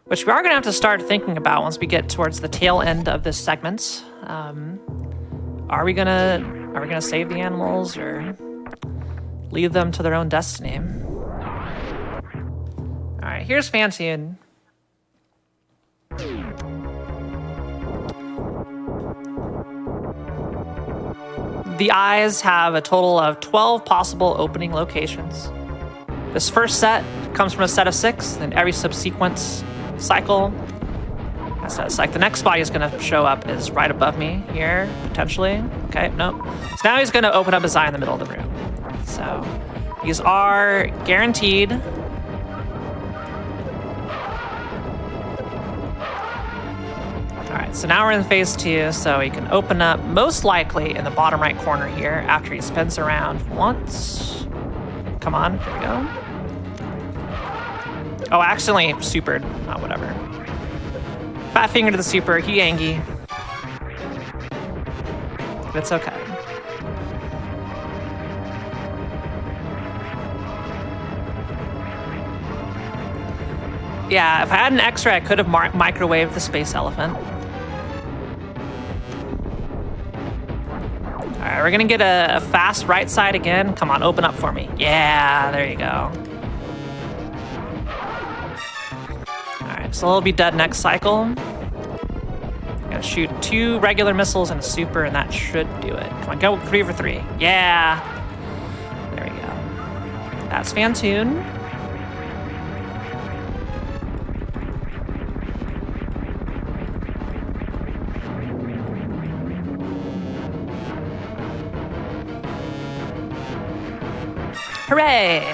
[SPEAKER 1] Which we are going to have to start thinking about once we get towards the tail end of this segment. Are we gonna save the animals or leave them to their own destiny? All right, here's Fantian. The eyes have a total of 12 possible opening locations. This first set comes from a set of 6, and every subsequent cycle has a cycle. The next spot he's going to show up is right above me here, potentially. Okay, nope. So now he's going to open up his eye in the middle of the room. So these are guaranteed. All right, so now we're in phase 2, so he can open up most likely in the bottom right corner here after he spins around once. Come on, there we go. Oh, accidentally supered. Oh, whatever. Fat finger to the super, he Angie. It's okay. Yeah, if I had an X-ray, I could have microwaved the space elephant. All right, we're gonna get a fast right side again. Come on, open up for me. Yeah, there you go. So he'll be dead next cycle. I'm gonna shoot 2 regular missiles and a super, and that should do it. Come on, go 3 for 3. Yeah. There we go. That's Fantoon. Hooray!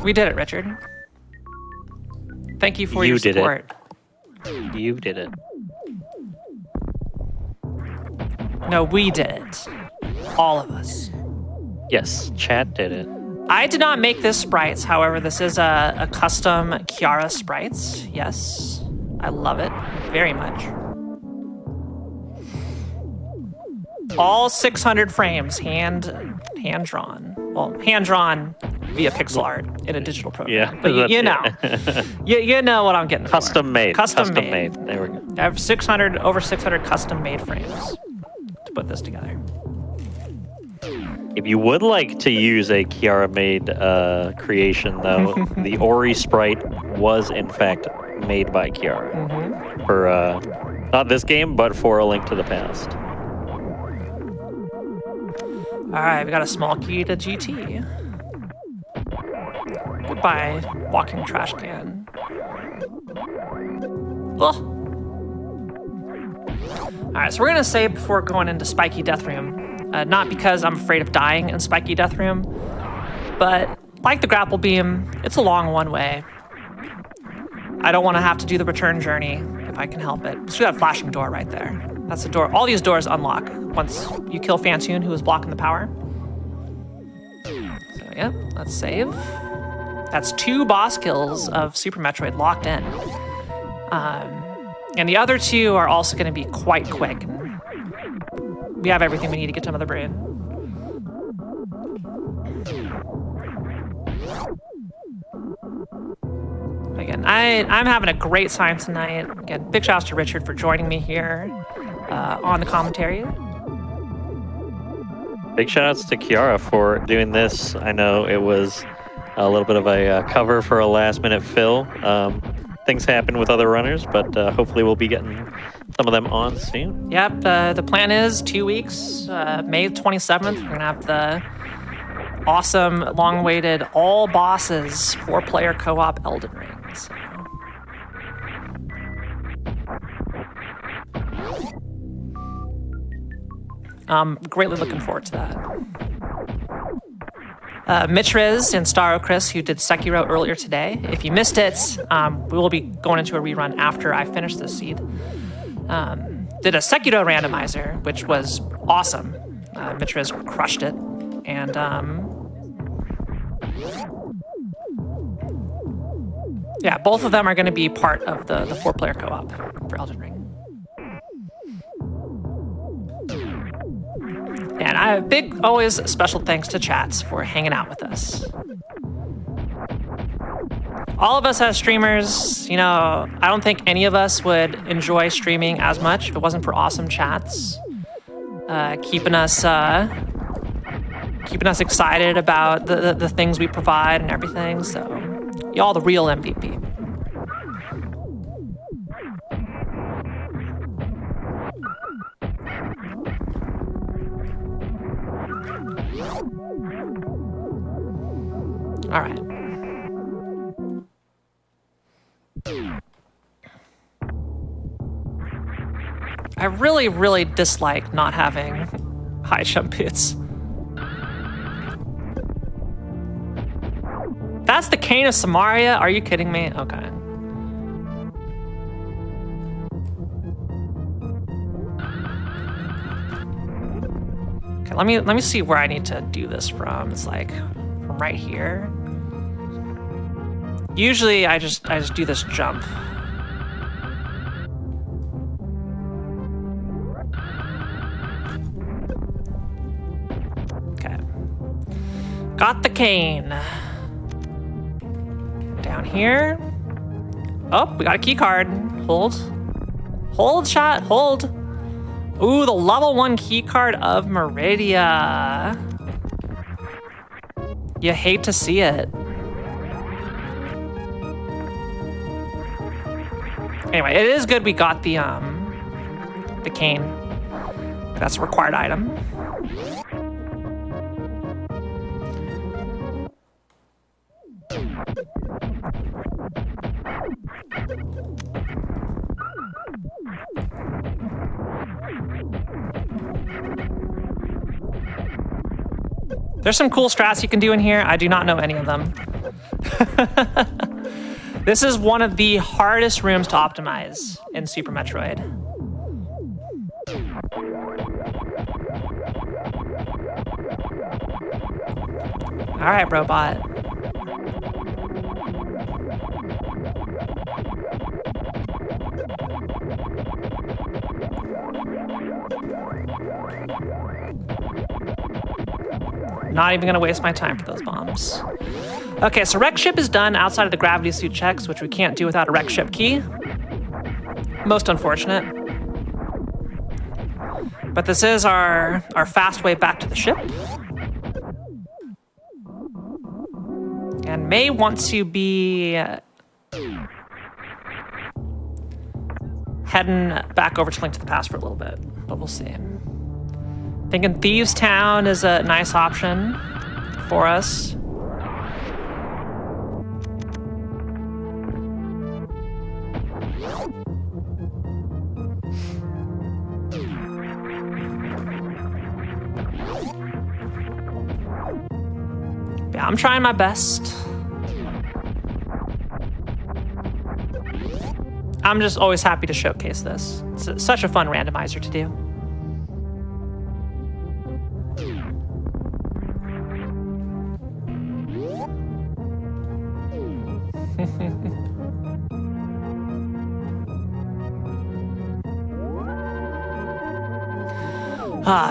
[SPEAKER 1] We did it, Richard. Thank you for your support.
[SPEAKER 4] You did it.
[SPEAKER 1] No, we did it. All of us.
[SPEAKER 4] Yes, chat did it.
[SPEAKER 1] I did not make this sprites. However, this is a custom Kiara sprites. Yes, I love it very much. All 600 frames, hand drawn. Well, hand drawn via pixel art in a digital program.
[SPEAKER 4] Yeah,
[SPEAKER 1] but you know, you know what I'm getting.
[SPEAKER 4] Custom made.
[SPEAKER 1] Custom made.
[SPEAKER 4] There we go.
[SPEAKER 1] I have over 600 custom made frames to put this together.
[SPEAKER 4] If you would like to use a Kiara made creation, though, the Ori sprite was in fact made by Kiara for not this game, but for A Link to the Past.
[SPEAKER 1] All right, we got a small key to GT. Goodbye, walking trash can. Ugh. All right, so we're gonna save before going into Spiky Death Room. Not because I'm afraid of dying in Spiky Death Room, but like the grapple beam, it's a long one way. I don't want to have to do the return journey if I can help it. See that flashing door right there? That's the door. All these doors unlock once you kill Fantoon, who is blocking the power. So yeah, let's save. That's 2 boss kills of Super Metroid locked in. And the other 2 are also going to be quite quick. We have everything we need to get to Mother Brain. Again, I'm having a great time tonight. Again, big shout out to Richard for joining me here on the commentary.
[SPEAKER 4] Big shout outs to Kiara for doing this. I know it was a little bit of a cover for a last minute fill. Things happen with other runners, but hopefully we'll be getting some of them on soon.
[SPEAKER 1] Yep, the plan is 2 weeks. May 27th, we're going to have the awesome, long-awaited all bosses 4-player co-op Elden Ring. So. I'm greatly looking forward to that. Mitriz and Staro Chris, who did Sekiro earlier today. If you missed it, we will be going into a rerun after I finish this seed. Did a Sekiro randomizer, which was awesome. Mitriz crushed it. And yeah, both of them are going to be part of the 4-player co-op for Elden Ring. And I have big, always special thanks to chats for hanging out with us. All of us as streamers, you know, I don't think any of us would enjoy streaming as much if it wasn't for awesome chats, keeping us excited about the things we provide and everything. So, y'all the real MVP. All right. I really, really dislike not having high jump hits. That's the Cane of Samaria? Are you kidding me? Okay. Okay, let me see where I need to do this from. It's like from right here. Usually I just do this jump. Okay. Got the cane. Down here. Oh, we got a key card. Hold. Hold, chat. Hold. Ooh, the level 1 key card of Meridia. You hate to see it. Anyway, it is good we got the cane. That's a required item. There's some cool strats you can do in here. I do not know any of them. This is one of the hardest rooms to optimize in Super Metroid. All right, robot. Not even gonna waste my time for those bombs. Okay, so wreck ship is done outside of the gravity suit checks, which we can't do without a wreck ship key. Most unfortunate. But this is our fast way back to the ship. And may want to be heading back over to Link to the Past for a little bit, but we'll see. Thinking Thieves Town is a nice option for us. Yeah, I'm trying my best. I'm just always happy to showcase this. It's such a fun randomizer to do.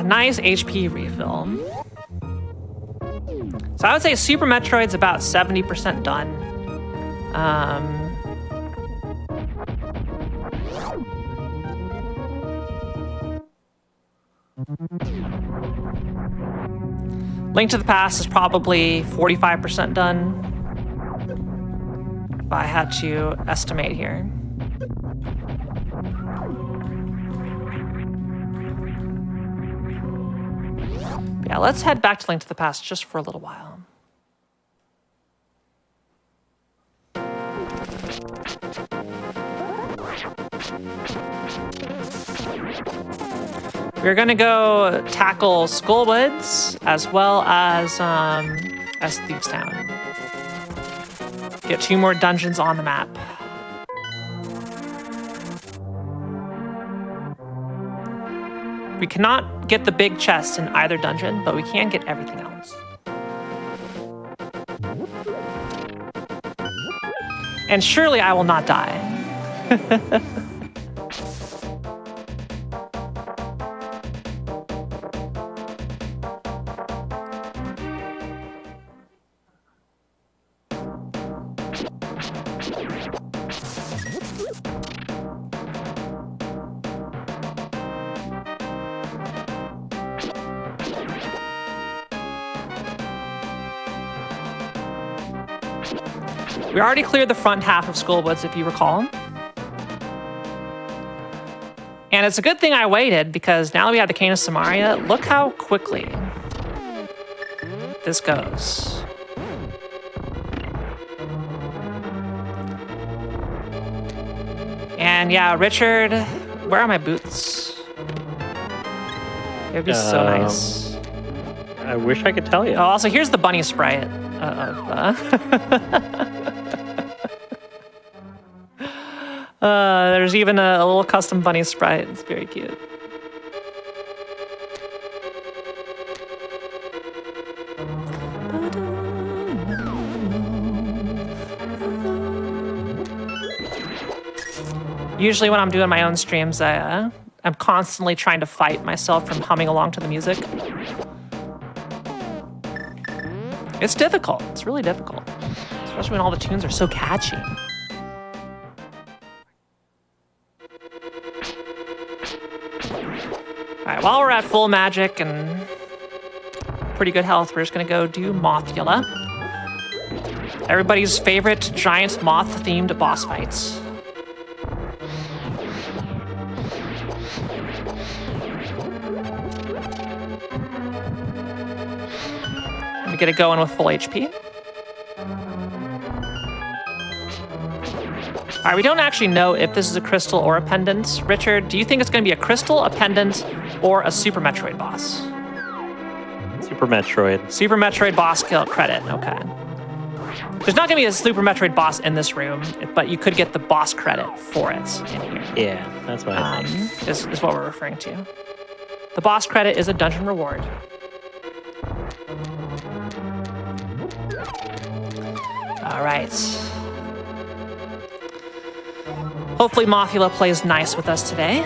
[SPEAKER 1] Nice HP refill. So I would say Super Metroid's about 70% done. Link to the Past is probably 45% done, if I had to estimate here. Yeah, let's head back to Link to the Past just for a little while. We're gonna go tackle Skullwoods as well as Thieves Town. Get 2 more dungeons on the map. We cannot get the big chest in either dungeon, but we can get everything else. And surely I will not die. We already cleared the front half of Skullwoods, if you recall. And it's a good thing I waited, because now that we have the Cane of Samaria, look how quickly this goes. And yeah, Richard, where are my boots? It would be so nice.
[SPEAKER 4] I wish I could tell you.
[SPEAKER 1] Oh, also, here's the bunny sprite. There's even a little custom bunny sprite. It's very cute. Usually when I'm doing my own streams, I'm constantly trying to fight myself from humming along to the music. It's difficult. It's really difficult. Especially when all the tunes are so catchy. Alright, while we're at full magic and pretty good health, we're just gonna go do Mothula. Everybody's favorite giant moth-themed boss fights. We get it going with full HP. All right, we don't actually know if this is a crystal or a pendant. Richard, do you think it's going to be a crystal, a pendant, or a Super Metroid boss?
[SPEAKER 4] Super Metroid.
[SPEAKER 1] Super Metroid boss kill credit, okay. There's not going to be a Super Metroid boss in this room, but you could get the boss credit for it in here.
[SPEAKER 4] Yeah, that's what I think.
[SPEAKER 1] Is what we're referring to. The boss credit is a dungeon reward. All right. Hopefully Mothula plays nice with us today.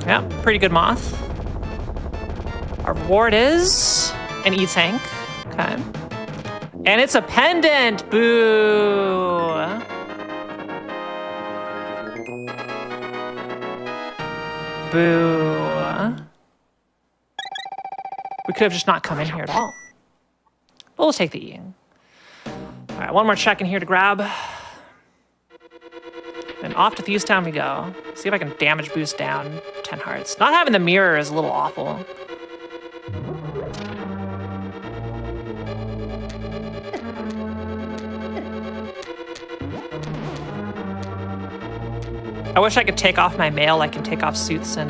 [SPEAKER 1] Yeah, pretty good moth. Our reward is an E-Tank. Okay. And it's a pendant! Boo! Boo. We could have just not come in here at all. But we'll take the E. All right, one more check in here to grab. And off to Thieves Town we go. See if I can damage boost down 10 hearts. Not having the mirror is a little awful. I wish I could take off my mail like I can take off suits in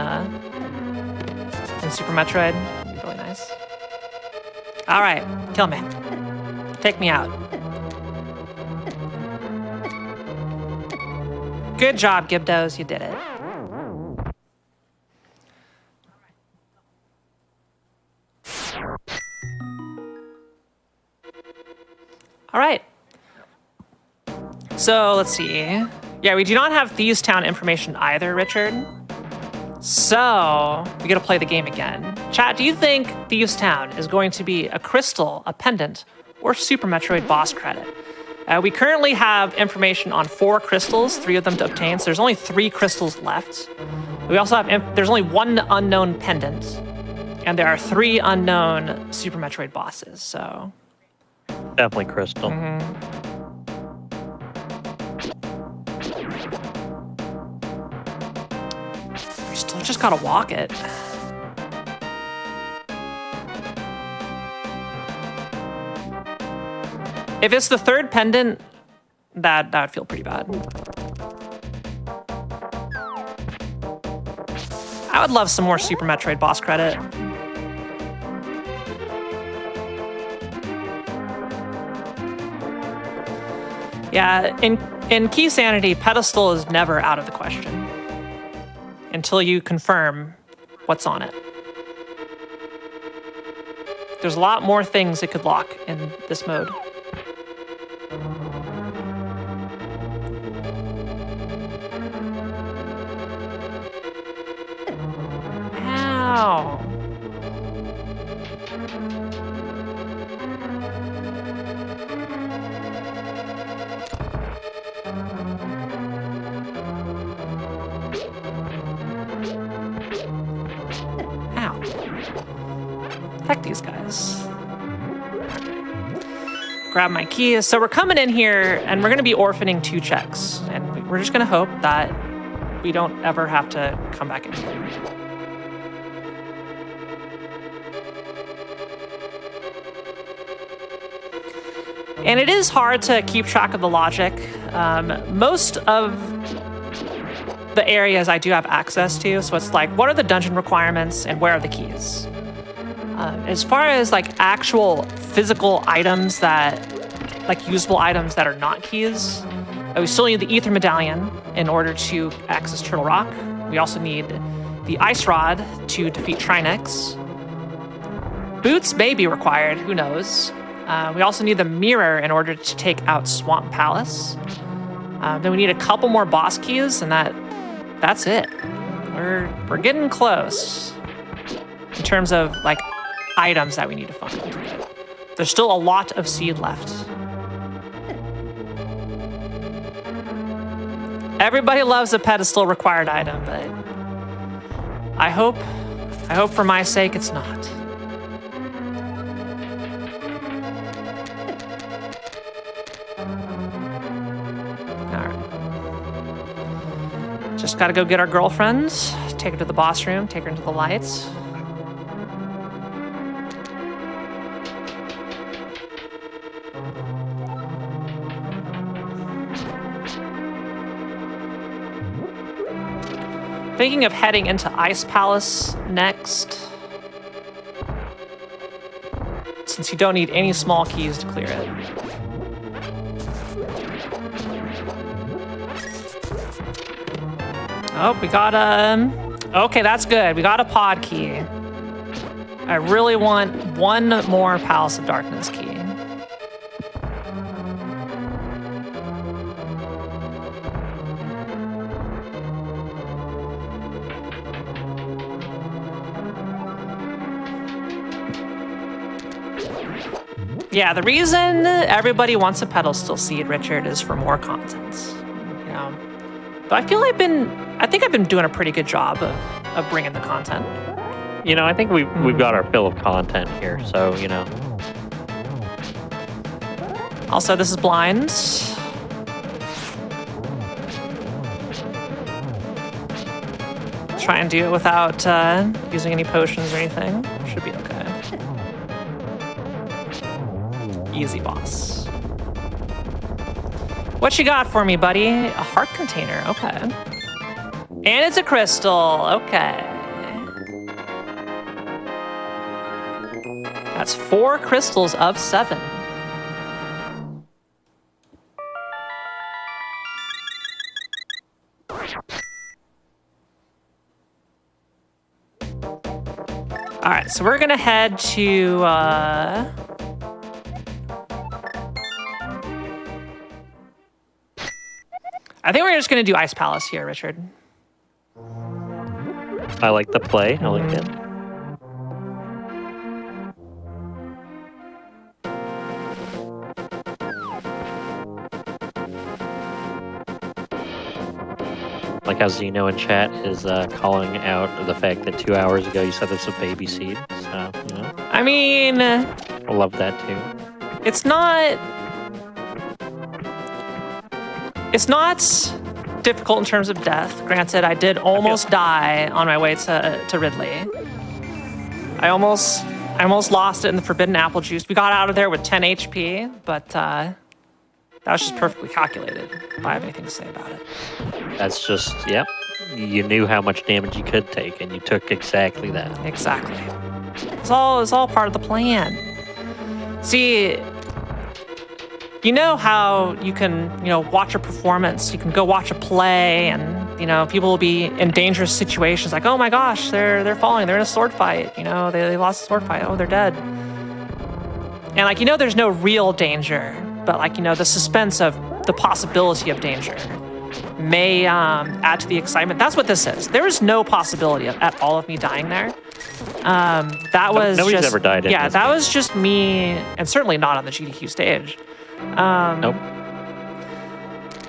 [SPEAKER 1] Super Metroid. It'd be really nice. All right, kill me. Take me out. Good job, Gibdos. You did it. All right. So let's see. Yeah, we do not have Thieves Town information either, Richard. So we gotta play the game again. Chat, do you think Thieves Town is going to be a crystal, a pendant, or Super Metroid boss credit? We currently have information on 4 crystals, 3 of them to obtain, so there's only 3 crystals left. We also have, there's only 1 unknown pendant, and there are 3 unknown Super Metroid bosses, so.
[SPEAKER 4] Definitely crystal.
[SPEAKER 1] We still just gotta walk it. If it's the 3rd pendant, that would feel pretty bad. I would love some more Super Metroid boss credit. Yeah, in Key Sanity, pedestal is never out of the question until you confirm what's on it. There's a lot more things it could lock in this mode. Ow. protect these guys. Grab my keys. So we're coming in here, and we're going to be orphaning 2 checks. And we're just going to hope that we don't ever have to come back in here. And it is hard to keep track of the logic. Most of the areas I do have access to, so it's like, what are the dungeon requirements and where are the keys? As far as like actual physical items like usable items that are not keys, we still need the Ether Medallion in order to access Turtle Rock. We also need the Ice Rod to defeat Trinix. Boots may be required, who knows. We also need the mirror in order to take out Swamp Palace. Then we need a couple more boss keys, and that's it. We're getting close in terms of like items that we need to find. There's still a lot of seed left. Everybody loves a pedestal required item, but I hope for my sake it's not. Just gotta go get our girlfriends, take her to the boss room, take her into the lights. Thinking of heading into Ice Palace next, since you don't need any small keys to clear it. Oh, we got okay, that's good. We got a pod key. I really want one more Palace of Darkness key. Yeah, the reason everybody wants a pedestal seed, Richard, is for more content. You know, but I feel I think I've been doing a pretty good job of bringing the content.
[SPEAKER 4] You know, I think we've got our fill of content here, so, you know.
[SPEAKER 1] Also, this is blind. Try and do it without using any potions or anything. Should be okay. Easy boss. What you got for me, buddy? A heart container, okay. And it's a crystal, okay. That's 4 crystals of 7. All right, so we're gonna head to, I think we're just gonna do Ice Palace here, Richard.
[SPEAKER 4] I like the play. I like it. Like how Zeno in chat is calling out the fact that 2 hours ago you said this was a baby seed. So, you know.
[SPEAKER 1] I mean,
[SPEAKER 4] I love that too.
[SPEAKER 1] it's not difficult in terms of death. Granted, I did almost die on my way to Ridley. I almost lost it in the Forbidden Apple Juice. We got out of there with 10 HP, but that was just perfectly calculated. If I have anything to say about it.
[SPEAKER 4] That's just, yep. You knew how much damage you could take, and you took exactly that.
[SPEAKER 1] Exactly. It's all part of the plan. See, you know how you can, watch a performance, you can go watch a play, and, people will be in dangerous situations like, oh my gosh, they're falling, they're in a sword fight, they lost a sword fight, oh, they're dead. And there's no real danger, but the suspense of the possibility of danger may add to the excitement. That's what this is. There is no possibility at all of me dying there. That was
[SPEAKER 4] nobody's ever died in
[SPEAKER 1] yeah,
[SPEAKER 4] this
[SPEAKER 1] that
[SPEAKER 4] game.
[SPEAKER 1] was just me, and certainly not on the GDQ stage.
[SPEAKER 4] Nope.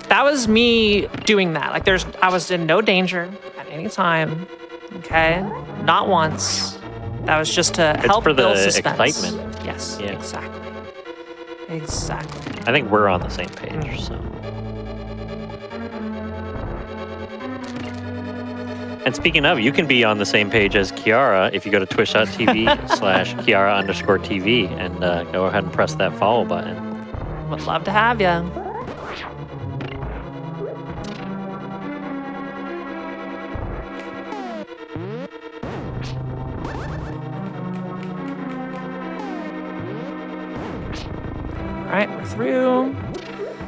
[SPEAKER 1] That was me doing that. I was in no danger at any time. Okay, not once. That was just to
[SPEAKER 4] It's
[SPEAKER 1] help
[SPEAKER 4] for
[SPEAKER 1] build
[SPEAKER 4] the
[SPEAKER 1] suspense.
[SPEAKER 4] excitement.
[SPEAKER 1] Yes,
[SPEAKER 4] Yeah.
[SPEAKER 1] exactly. Exactly.
[SPEAKER 4] I think we're on the same page, so. And speaking of, you can be on the same page as Kiara if you go to twitch.tv/Kiara_TV and go ahead and press that follow button.
[SPEAKER 1] Would love to have you. All right, we're through.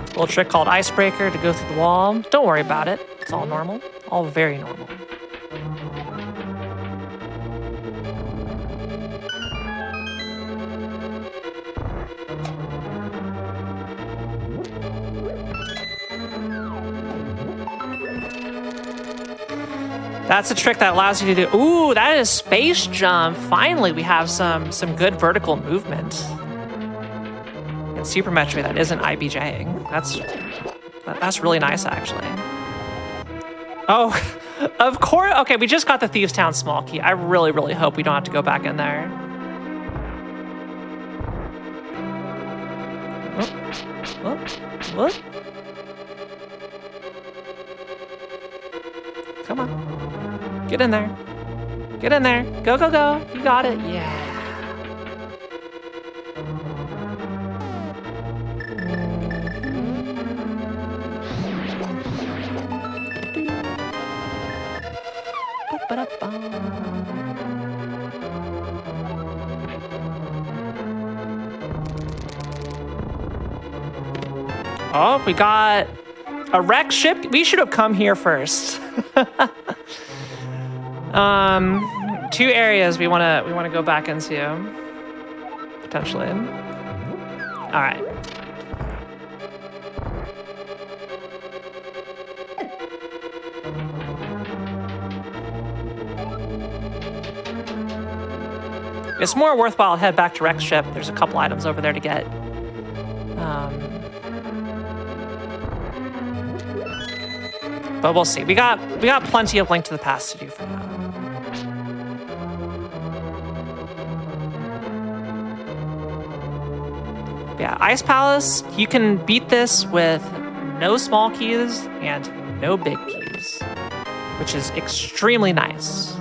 [SPEAKER 1] Little trick called icebreaker to go through the wall. Don't worry about it. It's all normal. All very normal. That's a trick that allows you to do. Ooh, that is space jump. Finally, we have some good vertical movement. In Super Metroid, that isn't IBJing. That's really nice, actually. Oh, of course. Okay, we just got the Thieves Town small key. I really, really hope we don't have to go back in there. What? Come on. Get in there. Get in there. Go, go, go. You got it. Yeah. Oh, we got a wreck ship. We should have come here first. Two areas we wanna go back into potentially. All right. It's more worthwhile to head back to Rex ship. There's a couple items over there to get. But we'll see. We got plenty of Link to the Past to do for now. Yeah, Ice Palace, you can beat this with no small keys and no big keys, which is extremely nice.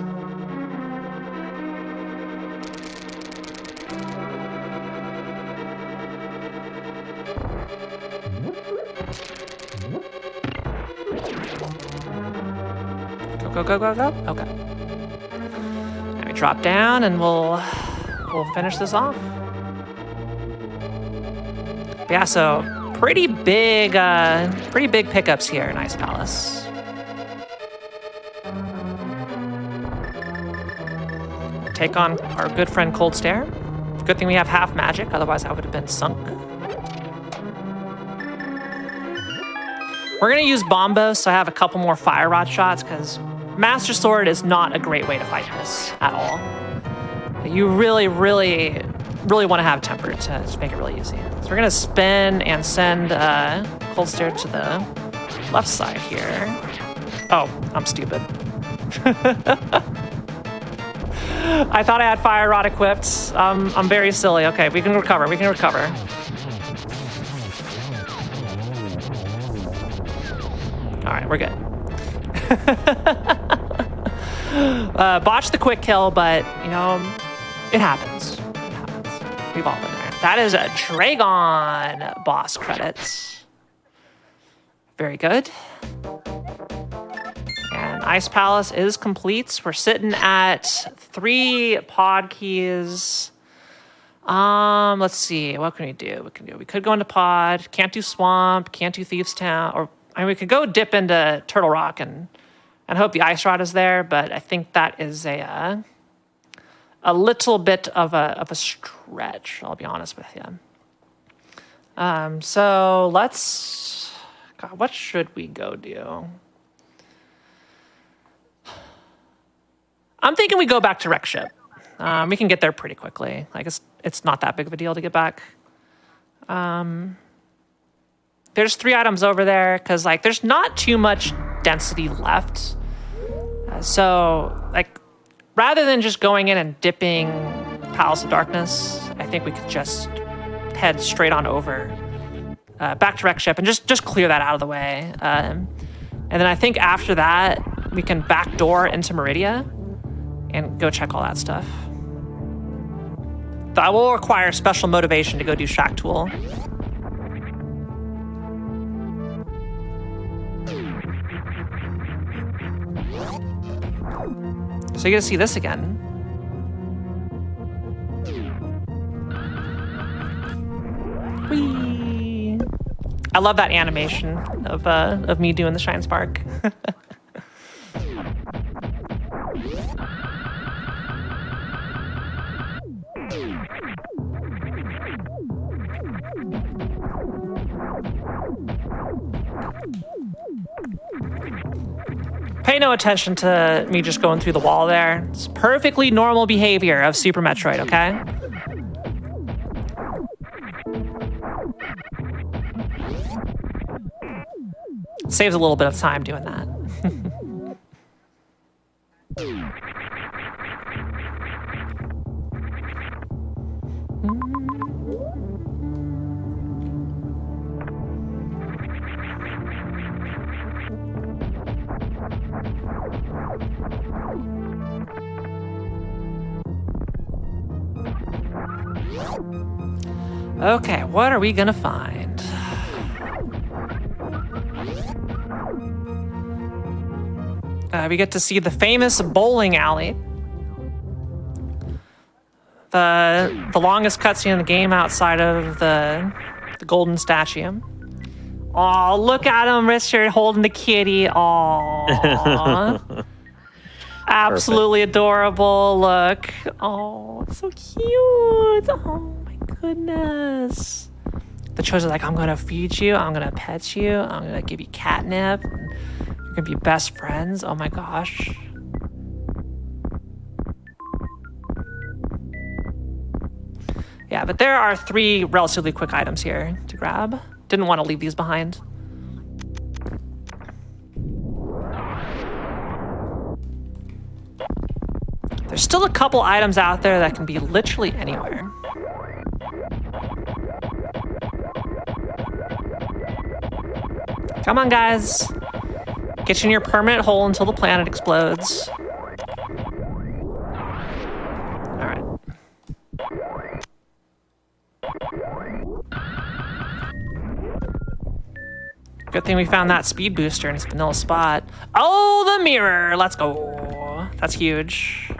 [SPEAKER 1] Go. Okay. Now we drop down and we'll finish this off. But yeah, so pretty big pickups here in Ice Palace. Take on our good friend Cold Stare. Good thing we have half magic, otherwise I would have been sunk. We're gonna use Bombos, so I have a couple more Fire Rod shots, because Master Sword is not a great way to fight this at all. You really, really, really want to have Temper to make it really easy. So we're gonna spin and send Cold Stare to the left side here. Oh, I'm stupid. I thought I had Fire Rod equipped. I'm very silly. Okay, we can recover. All right, we're good. Botched the quick kill, but, you know, it happens. We've all been there. That is a Dragon boss credits. Very good. And Ice Palace is complete. We're sitting at 3 pod keys. Let's see. What can we do? We could go into pod. Can't do Swamp. Can't do Thieves Town. Or we could go dip into Turtle Rock and hope the Ice Rod is there. But I think that is a little bit of a stretch. I'll be honest with you. So let's. God, what should we go do? I'm thinking we go back to Wreck Ship. We can get there pretty quickly. Like it's not that big of a deal to get back. There's 3 items over there because like there's not too much density left. So like rather than just going in and dipping Palace of Darkness, I think we could just head straight on over back to Wreck Ship and just clear that out of the way. And then I think after that, we can backdoor into Meridia and go check all that stuff. That will require special motivation to go do Shack Tool. So you get to see this again. Whee! I love that animation of me doing the Shine Spark. Pay no attention to me just going through the wall there. It's perfectly normal behavior of Super Metroid, okay? Saves a little bit of time doing that. Okay, what are we gonna find? We get to see the famous bowling alley. The longest cutscene in the game outside of the golden statue. Oh, look at him, Richard, holding the kitty. Aww. Absolutely adorable. Look. Oh, it's so cute. Oh my goodness. The choice is like, I'm gonna feed you, I'm gonna pet you, I'm gonna give you catnip. You're gonna be best friends. Oh my gosh. Yeah, but there are 3 relatively quick items here to grab. Didn't want to leave these behind. There's still a couple items out there that can be literally anywhere. Come on, guys. Get you in your permanent hole until the planet explodes. All right. Good thing we found that speed booster in its vanilla spot. Oh, the mirror. Let's go. That's huge.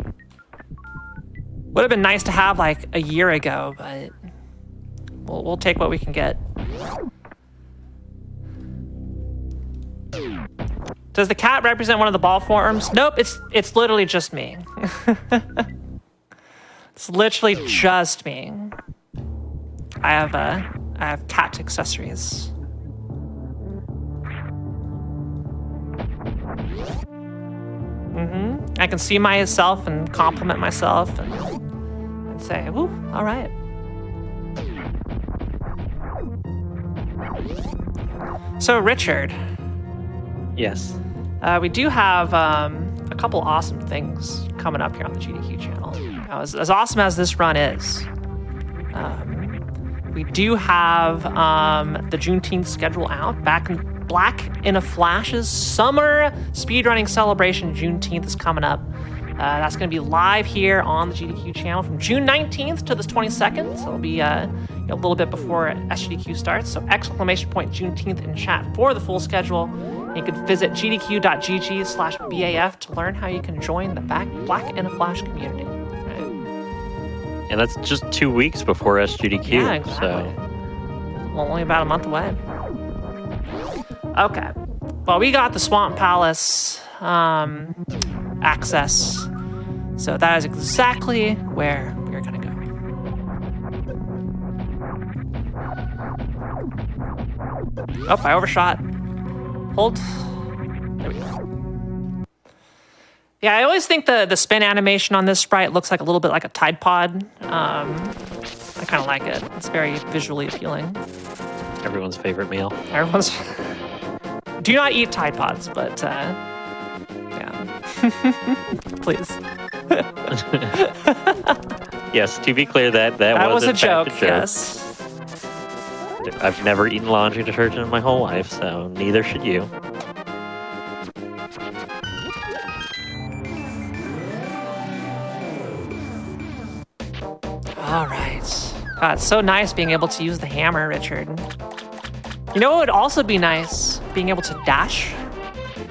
[SPEAKER 1] Would have been nice to have like a year ago, but we'll take what we can get. Does the cat represent one of the ball forms? Nope, it's literally just me. It's literally just me. I have cat accessories. I can see myself and compliment myself and say, "Ooh, all right." So, Richard.
[SPEAKER 4] Yes.
[SPEAKER 1] We do have a couple awesome things coming up here on the GDQ channel. Now, as awesome as this run is, we do have the Juneteenth schedule out. Black in a Flash's summer speedrunning celebration. Juneteenth is coming up. That's going to be live here on the GDQ channel from June 19th to the 22nd. So it'll be a little bit before SGDQ starts. So exclamation point Juneteenth in chat for the full schedule. You can visit gdq.gg/BAF to learn how you can join the Black in a Flash community. Right?
[SPEAKER 4] And that's just 2 weeks before SGDQ.
[SPEAKER 1] Yeah, exactly.
[SPEAKER 4] So.
[SPEAKER 1] Well, only about a month away. Okay. Well, we got the Swamp Palace access. So that is exactly where we're going to go. Oh, I overshot. Hold. There we go. Yeah, I always think the spin animation on this sprite looks like a little bit like a Tide Pod. I kind of like it. It's very visually appealing.
[SPEAKER 4] Everyone's favorite meal.
[SPEAKER 1] Everyone's... Do not eat Tide Pods, but yeah. Please.
[SPEAKER 4] Yes, to be clear, that
[SPEAKER 1] was a
[SPEAKER 4] in fact
[SPEAKER 1] joke, yes.
[SPEAKER 4] I've never eaten laundry detergent in my whole life, so neither should you.
[SPEAKER 1] All right. God, it's so nice being able to use the hammer, Richard. You know what would also be nice? Being able to dash.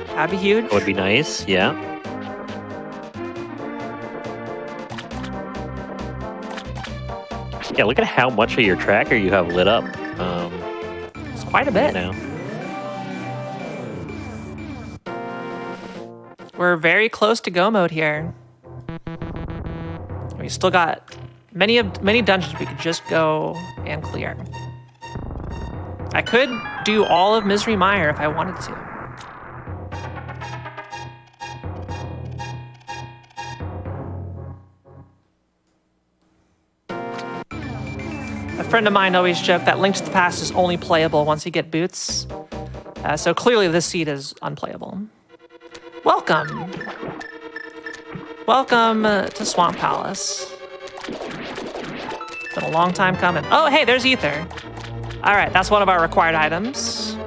[SPEAKER 1] That'd be huge.
[SPEAKER 4] That would be nice, yeah. Yeah, look at how much of your tracker you have lit up.
[SPEAKER 1] It's quite a bit.
[SPEAKER 4] Now.
[SPEAKER 1] We're very close to go mode here. We still got many dungeons we could just go and clear. I could do all of Misery Mire if I wanted to. A friend of mine always joked that Link to the Past is only playable once you get boots. So clearly this seed is unplayable. Welcome. Welcome to Swamp Palace. Been a long time coming. Oh, hey, there's Ether. All right, that's one of our required items.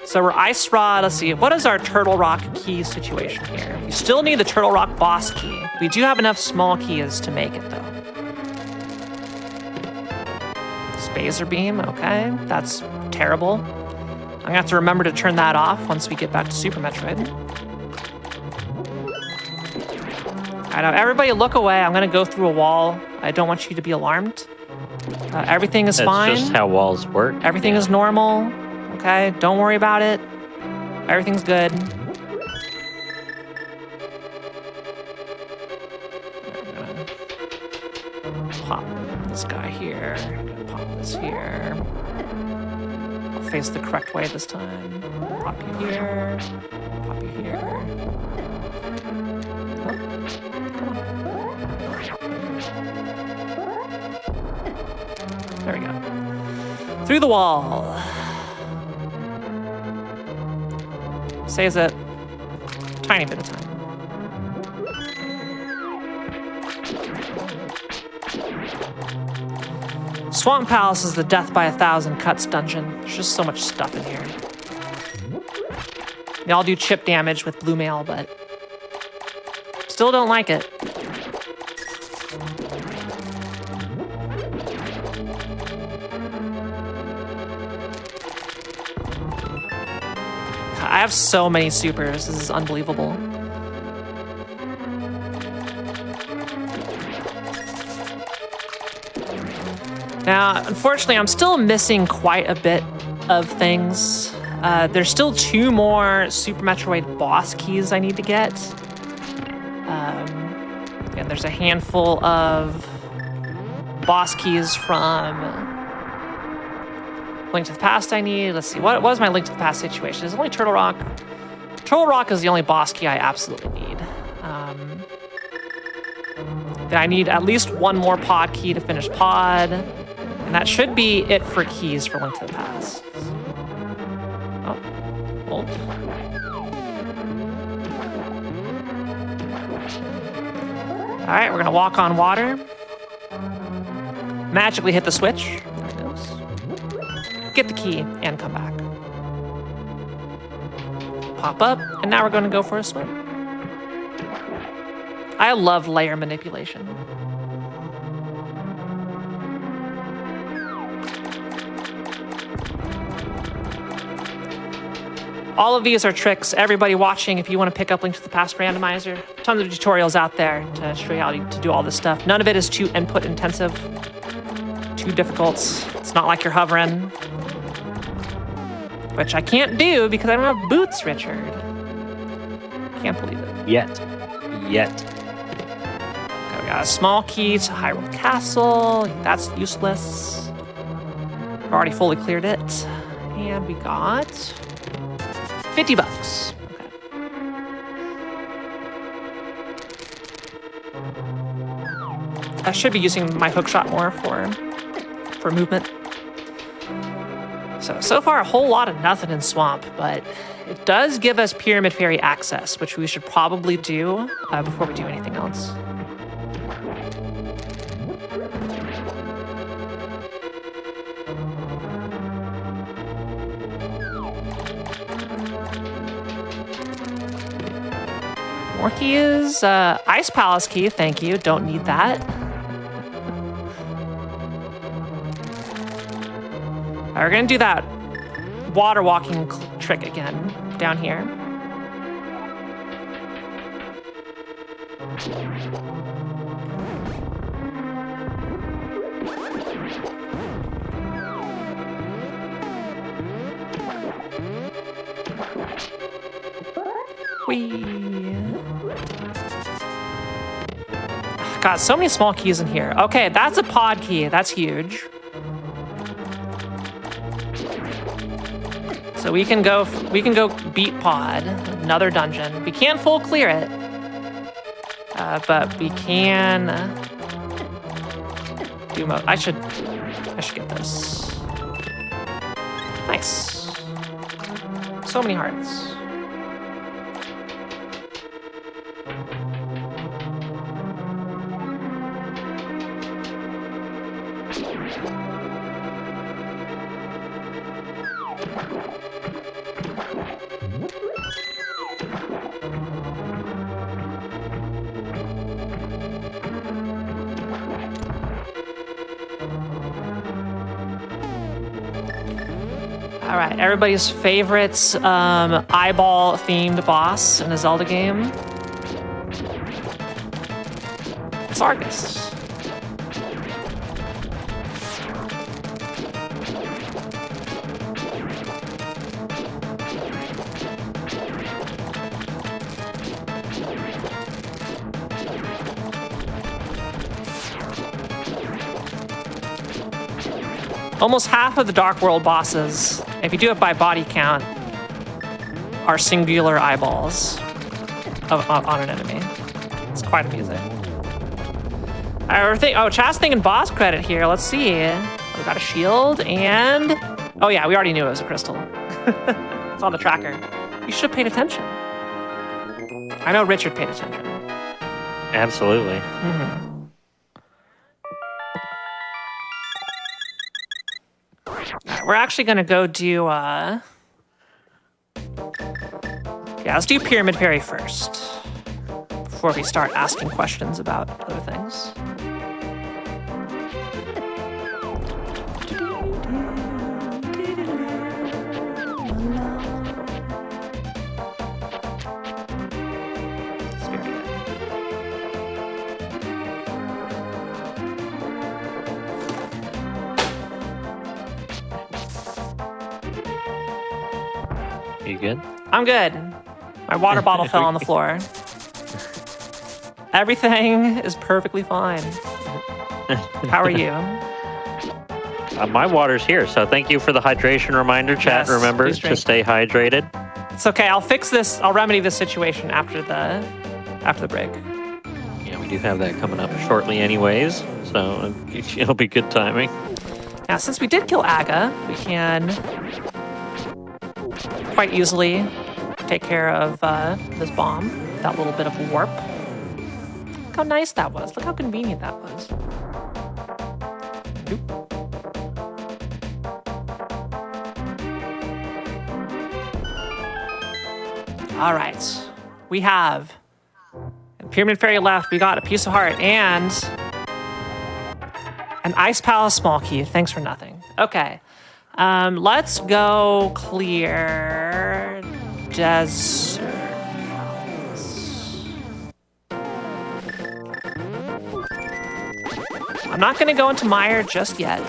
[SPEAKER 1] So we're Ice Rod. Let's see, what is our Turtle Rock key situation here? We still need the Turtle Rock boss key. We do have enough small keys to make it, though. Spazer Beam, okay. That's terrible. I'm gonna have to remember to turn that off once we get back to Super Metroid. I know, everybody look away. I'm gonna go through a wall. I don't want you to be alarmed. Everything is fine.
[SPEAKER 4] That's just how walls work.
[SPEAKER 1] Everything is normal. Okay, don't worry about it. Everything's good. Pop this guy here. Pop this here. I'll face the correct way this time. Pop you here. Pop you here. Oh, come on. There we go. Through the wall. Saves it. Tiny bit of time. Swamp Palace is the Death by 1,000 Cuts dungeon. There's just so much stuff in here. They all do chip damage with blue mail, but still don't like it. I have so many supers. This is unbelievable. Now, unfortunately, I'm still missing quite a bit of things. There's still 2 more Super Metroid boss keys I need to get. And there's a handful of boss keys from Link to the Past I need. Let's see, what was my Link to the Past situation? There's only Turtle Rock. Turtle Rock is the only boss key I absolutely need. Then I need at least 1 more pod key to finish pod. And that should be it for keys for Link to the Past. Oh, hold. All right, we're gonna walk on water. Magically hit the switch. There it goes. Get the key and come back. Pop up, and now we're gonna go for a swim. I love layer manipulation. All of these are tricks. Everybody watching, if you want to pick up Link to the Past randomizer, tons of tutorials out there to show you how to do all this stuff. None of it is too input intensive, too difficult. It's not like you're hovering, which I can't do because I don't have boots, Richard. Can't believe it.
[SPEAKER 4] Yet.
[SPEAKER 1] Okay, we got a small key to Hyrule Castle. That's useless. I've already fully cleared it. And we got $50. Okay. I should be using my hookshot more for movement. So far, a whole lot of nothing in Swamp, but it does give us Pyramid Fairy access, which we should probably do before we do anything else. More keys. Ice Palace key, thank you. Don't need that. We're gonna do that water walking trick again down here. God, so many small keys in here. Okay, that's a pod key. That's huge. So we can go beat pod, another dungeon. We can't full clear it, but we can do mode. I should get this. Nice. So many hearts. All right, everybody's favorite eyeball-themed boss in a Zelda game. It's Argus. Almost half of the Dark World bosses, if you do it by body count, are singular eyeballs on an enemy. It's quite amusing. Chat's thinking boss credit here. Let's see. We got a shield and... Oh yeah, we already knew it was a crystal. It's on the tracker. You should have paid attention. I know Richard paid attention.
[SPEAKER 4] Absolutely.
[SPEAKER 1] Mm-hmm. We're actually gonna go do, let's do Pyramid Fairy first, before we start asking questions about other things.
[SPEAKER 4] You good?
[SPEAKER 1] I'm good. My water bottle fell on the floor. Everything is perfectly fine. How are you?
[SPEAKER 4] My water's here, so thank you for the hydration reminder, chat.
[SPEAKER 1] Yes,
[SPEAKER 4] Remember
[SPEAKER 1] please drink.
[SPEAKER 4] to stay hydrated.
[SPEAKER 1] It's okay. I'll fix this. I'll remedy this situation after the break.
[SPEAKER 4] Yeah, we do have that coming up shortly anyways, so it'll be good timing.
[SPEAKER 1] Now, since we did kill Aga, we can quite easily take care of this bomb. That little bit of a warp. Look how nice that was. Look how convenient that was. Oop. All right. We have Pyramid Fairy left. We got a piece of heart and an Ice Palace small key. Thanks for nothing. Okay. Let's go clear Desert Palace. I'm not going to go into Mire just yet.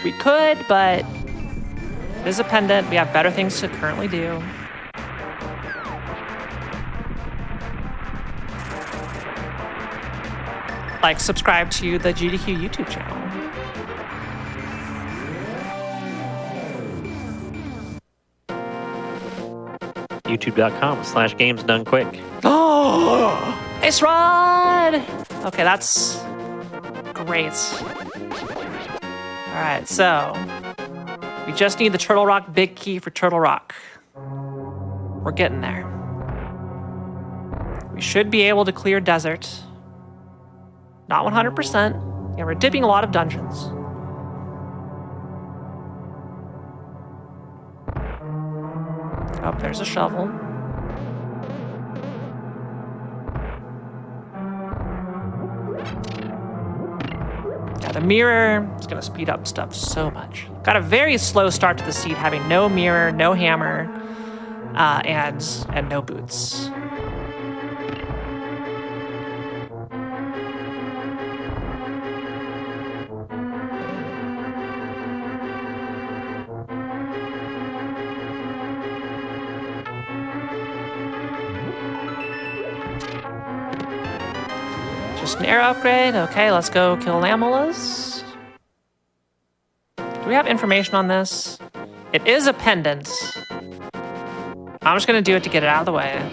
[SPEAKER 1] We could, but it is a pendant. We have better things to currently do. Like, subscribe to the GDQ YouTube channel.
[SPEAKER 4] YouTube.com/gamesdonequick.
[SPEAKER 1] Oh, Ace Rod! Okay, that's Great. All right, so we just need the Turtle Rock big key for Turtle Rock. We're getting there. We should be able to clear desert. Not 100%. Yeah, we're dipping a lot of dungeons. Oh, there's a shovel. Yeah, the mirror is going to speed up stuff so much. Got a very slow start to the seed, having no mirror, no hammer, and no boots. Just an arrow upgrade. Okay, let's go kill Lamulas. Do we have information on this? It is a pendant. I'm just gonna do it to get it out of the way.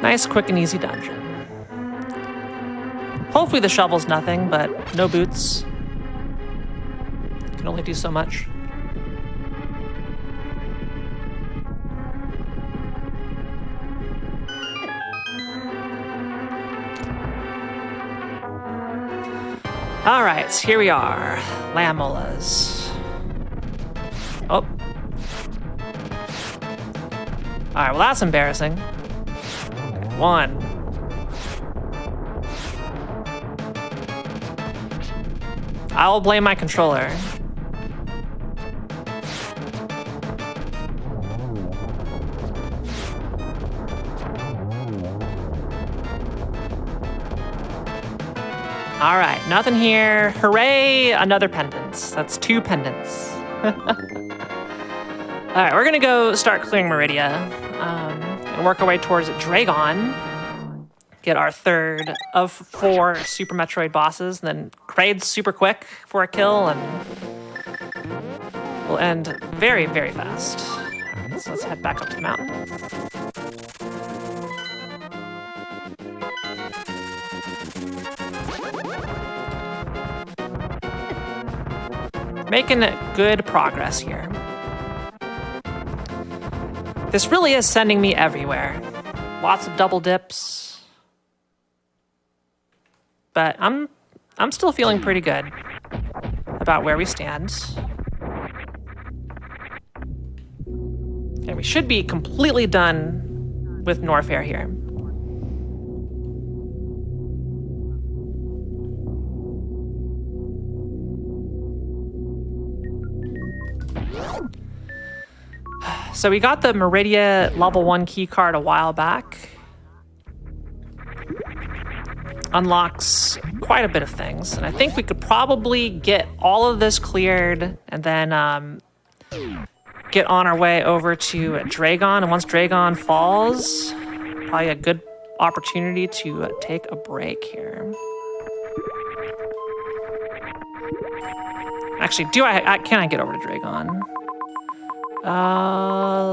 [SPEAKER 1] Nice, quick, and easy dungeon. Hopefully the shovel's nothing, but no boots. Can only do so much. All right, here we are. Lamulas. Oh. All right, well, that's embarrassing. One. I'll blame my controller. All right, nothing here. Hooray, another pendant. That's 2 pendants. All right, we're gonna go start clearing Meridia. And work our way towards Dragon. Get our 3rd of 4 Super Metroid bosses, and then Kraid's super quick for a kill, and we'll end very, very fast. All right, so let's head back up to the mountain. Making good progress here. This really is sending me everywhere. Lots of double dips. But I'm still feeling pretty good about where we stand. And we should be completely done with Norfair here. So we got the Meridia level 1 key card a while back. Unlocks quite a bit of things. And I think we could probably get all of this cleared and then get on our way over to Dragon. And once Dragon falls, probably a good opportunity to take a break here. Actually, can I get over to Dragon?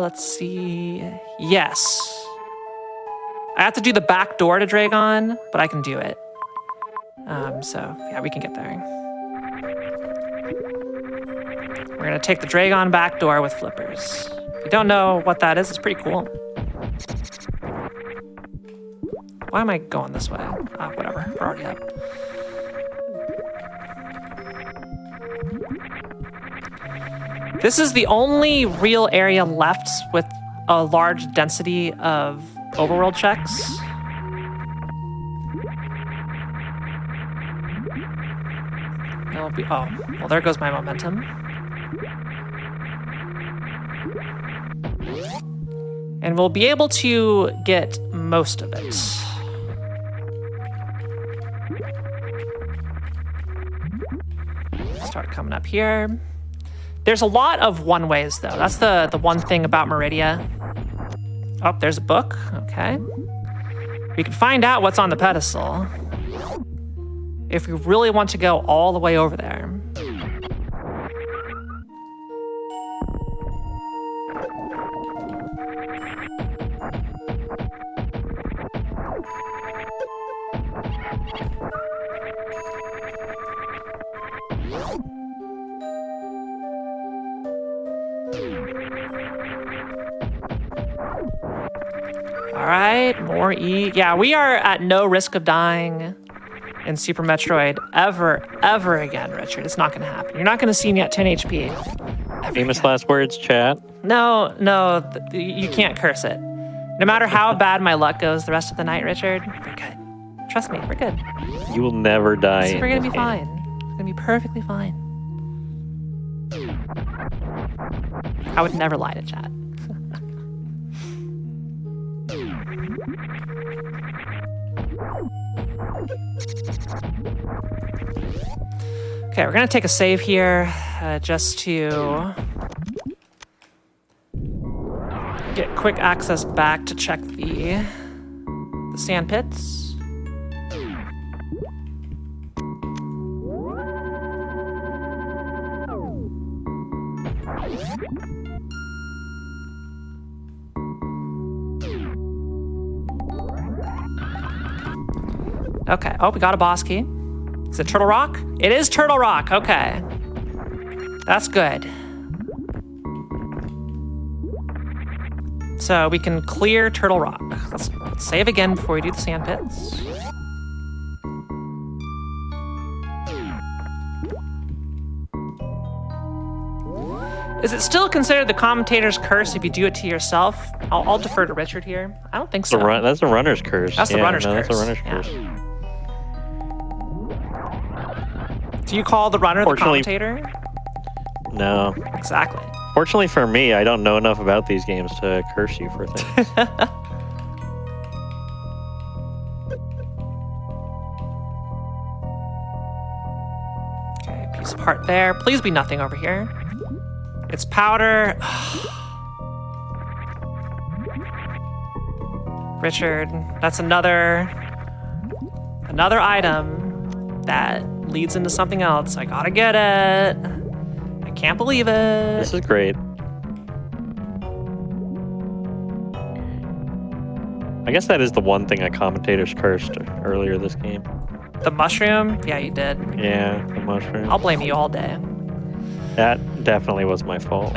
[SPEAKER 1] Let's see. Yes. I have to do the back door to Dragon, but I can do it. So yeah, we can get there. We're gonna take the Dragon back door with flippers. If you don't know what that is, it's pretty cool. Why am I going this way? Whatever, we're already up. This is the only real area left with a large density of overworld checks. Oh, well, there goes my momentum. And we'll be able to get most of it. Start coming up here. There's a lot of one-ways, though. That's the one thing about Meridia. Oh, there's a book. Okay. We can find out what's on the pedestal if we really want to go all the way over there. All right, more E. Yeah, we are at no risk of dying in Super Metroid ever again, Richard. It's not going to happen. You're not going to see me at 10 HP.
[SPEAKER 4] Famous last words, chat.
[SPEAKER 1] No, you can't curse it. No matter how bad my luck goes the rest of the night, Richard, we're good. Trust me, we're good.
[SPEAKER 4] You will never die.
[SPEAKER 1] We're going to be fine. We're going to be perfectly fine. I would never lie to chat. Okay, we're gonna take a save here just to get quick access back to check the sand pits. Okay, oh, we got a boss key. Is it Turtle Rock? It is Turtle Rock, okay. That's good. So we can clear Turtle Rock. Let's save again before we do the sand pits. Is it still considered the commentator's curse if you do it to yourself? I'll defer to Richard here. I don't think so.
[SPEAKER 4] That's the runner's curse.
[SPEAKER 1] That's the runner's curse.
[SPEAKER 4] That's the runner's curse.
[SPEAKER 1] Do you call the runner the commentator?
[SPEAKER 4] No.
[SPEAKER 1] Exactly.
[SPEAKER 4] Fortunately for me, I don't know enough about these games to curse you for things.
[SPEAKER 1] Okay, piece of heart there. Please be nothing over here. It's powder. Richard, that's another item that leads into something else. I gotta get it. I can't believe it.
[SPEAKER 4] This is great. I guess that is the one thing I commentators cursed earlier this game.
[SPEAKER 1] The mushroom? Yeah, you did.
[SPEAKER 4] Yeah, the mushroom.
[SPEAKER 1] I'll blame you all day.
[SPEAKER 4] That definitely was my fault.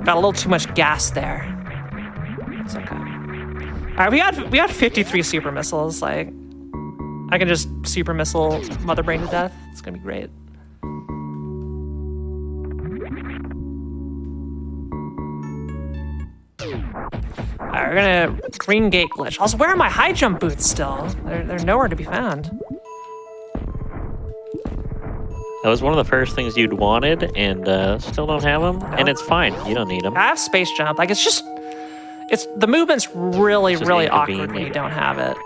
[SPEAKER 1] Got a little too much gas there. It's okay. All right, we got 53 super missiles. Like, I can just super missile Mother Brain to death. It's gonna be great. All right, we're gonna green gate glitch. Also, where are my high jump boots still? They're nowhere to be found.
[SPEAKER 4] That was one of the first things you'd wanted, and still don't have them. And it's fine. You don't need them.
[SPEAKER 1] I have space jump. Like, it's the movement's really awkward when you
[SPEAKER 4] inconvenient.
[SPEAKER 1] don't have it.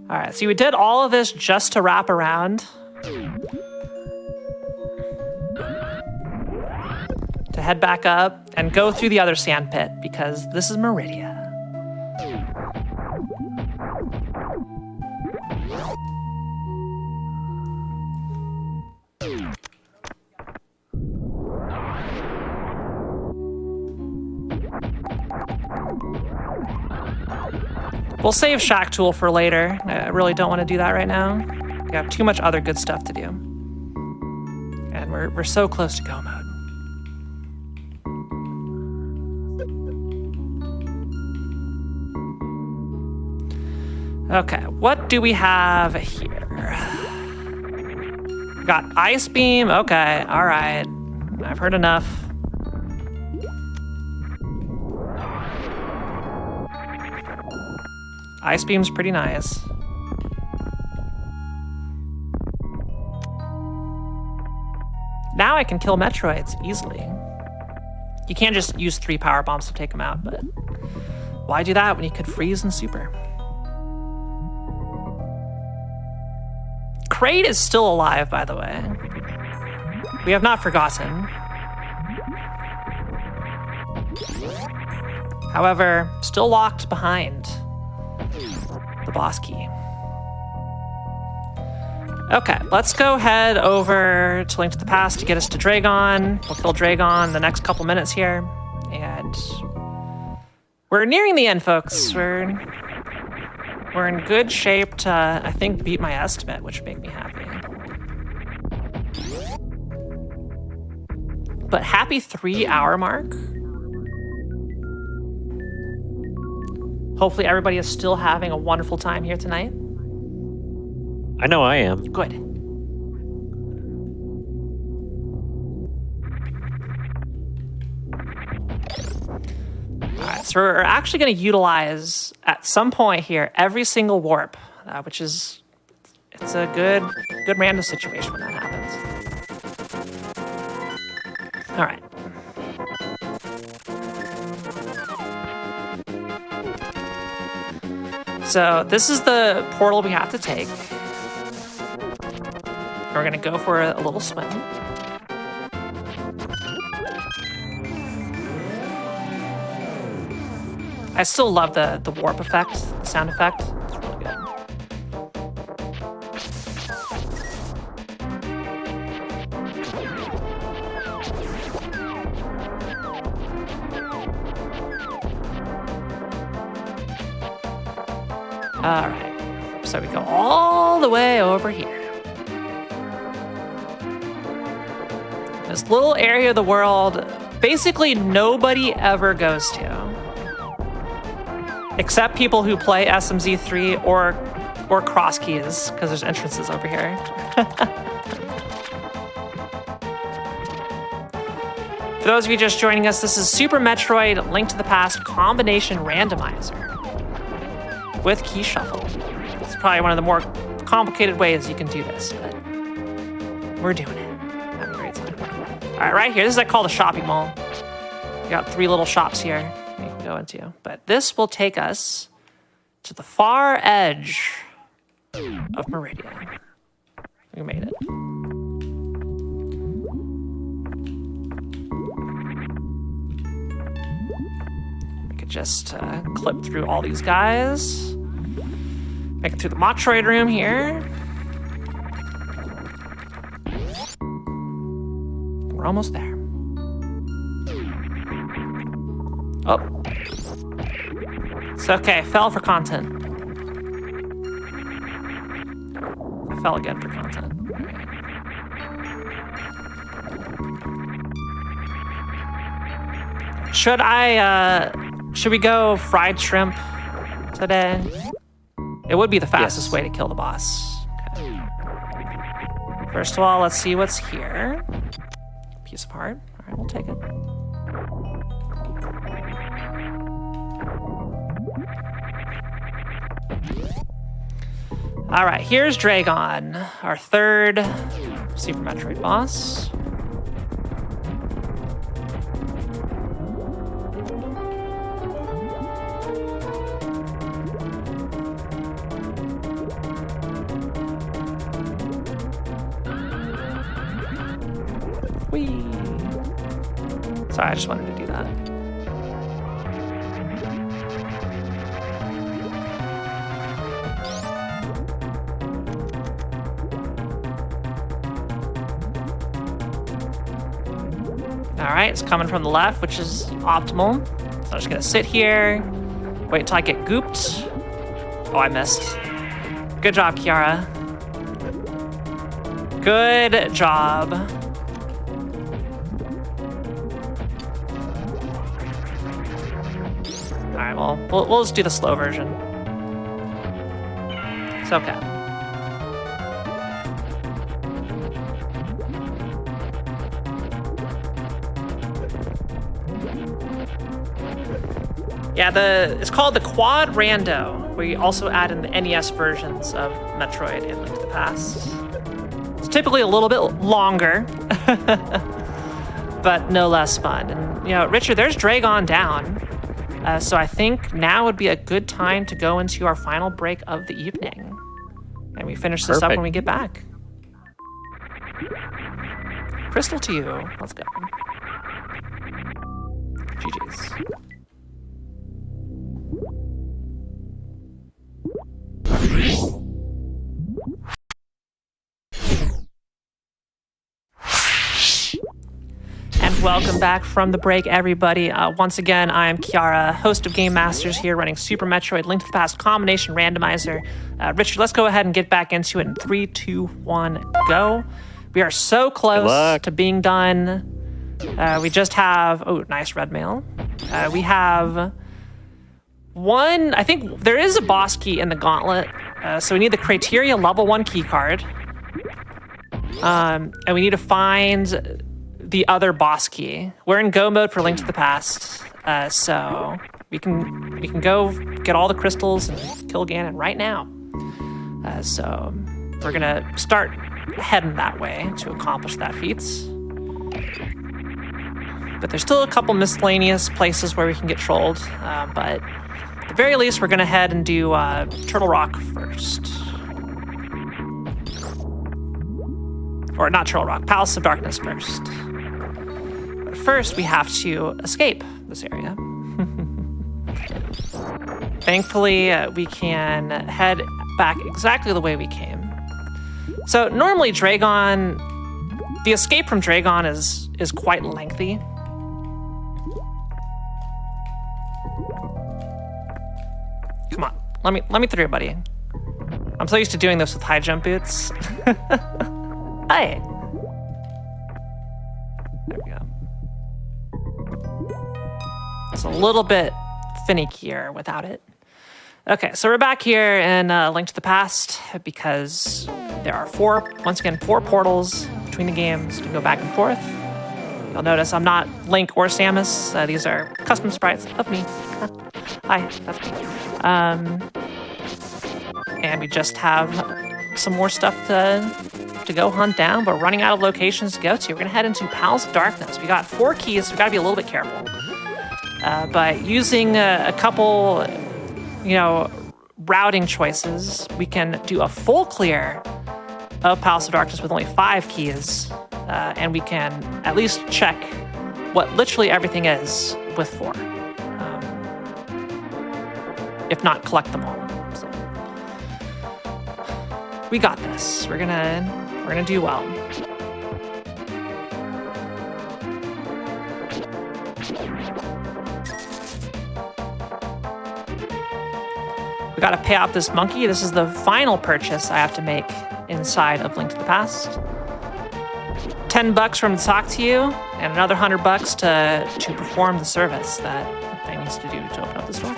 [SPEAKER 1] All right, so we did all of this just to wrap around. To head back up and go through the other sand pit because this is Meridia. We'll save Shack Tool for later. I really don't want to do that right now. We have too much other good stuff to do. And we're so close to go mode. Okay, what do we have here? Got Ice Beam. Okay, all right. I've heard enough. Ice Beam's pretty nice. Now I can kill Metroids easily. You can't just use 3 power bombs to take them out, but why do that when you could freeze and super? Kraid is still alive, by the way. We have not forgotten. However, still locked behind the boss key. Okay, let's go head over to Link to the Past to get us to Dragon. We'll kill Dragon in the next couple minutes here. And we're nearing the end, folks. We're in good shape to, I think, beat my estimate, which would make me happy. But happy 3-hour mark. Hopefully everybody is still having a wonderful time here tonight.
[SPEAKER 4] I know I am.
[SPEAKER 1] Good. All right, so we're actually going to utilize, at some point here, every single warp, which is, it's a good random situation when that happens. All right. So this is the portal we have to take. We're gonna go for a little swim. I still love the warp effect, the sound effect. It's really good. All right, so we go all the way over here. This little area of the world, basically nobody ever goes to. Except people who play SMZ3 or cross keys, because there's entrances over here. For those of you just joining us, this is Super Metroid Link to the Past Combination Randomizer with key shuffle. It's probably one of the more complicated ways you can do this, but we're doing it. Having a great time. All right, right here, this is like called a shopping mall. You got 3 little shops here you can go into, but this will take us to the far edge of Meridian. We made it. We could just clip through all these guys. Make it through the Metroid room here. We're almost there. Oh. It's okay, I fell for content. I fell again for content. Should we go fried shrimp today? It would be the fastest way to kill the boss. Okay. First of all, let's see what's here. Piece of heart. All right, we'll take it. All right, here's Dragon, our 3rd Super Metroid boss. Whee! Sorry, I just wanted to do that. All right, it's coming from the left, which is optimal. So I'm just gonna sit here, wait till I get gooped. Oh, I missed. Good job, Kiara. Good job. All right, well, we'll just do the slow version. It's okay. Yeah, it's called the Quad Rando, where you also add in the NES versions of Metroid and Link to the Past. It's typically a little bit longer, but no less fun. And, Richard, there's Dragon down. So I think now would be a good time to go into our final break of the evening. And we finish this up when we get back. Crystal to you. Let's go. GG's. And welcome back from the break, everybody. Once again, I am Kiara, host of Game Masters here, running Super Metroid Link to the Past Combination Randomizer. Richard, let's go ahead and get back into it in 3, 2, 1, go. We are so close to being done. We just have, nice red mail. We have one, I think there is a boss key in the gauntlet. So we need the criteria level 1 key card. And we need to find the other boss key. We're in go mode for Link to the Past. So we can go get all the crystals and kill Ganon right now. So we're gonna start heading that way to accomplish that feat. But there's still a couple miscellaneous places where we can get trolled. But at the very least, we're gonna head and do Turtle Rock first. Or not Turtle Rock, Palace of Darkness first. But first, we have to escape this area. Thankfully, we can head back exactly the way we came. So normally Dragon, the escape from Dragon is quite lengthy. Come on, let me through, buddy. I'm so used to doing this with high jump boots. Hey. There we go. It's a little bit finickier without it. Okay, so we're back here in Link to the Past because there are four portals between the games to go back and forth. You'll notice I'm not Link or Samus. These are custom sprites of me. Hi, that's me. And we just have some more stuff to go hunt down, but we're running out of locations to go to. We're gonna head into Palace of Darkness. We got 4 keys, so we gotta be a little bit careful. But using a couple, routing choices, we can do a full clear of Palace of Darkness with only 5 keys, and we can at least check what literally everything is with 4. If not, collect them all. So, we got this. We're gonna do well. We gotta pay off this monkey. This is the final purchase I have to make inside of Link to the Past. $10 for him to talk to you, and another $100 to perform the service that he needs to do to open up this door.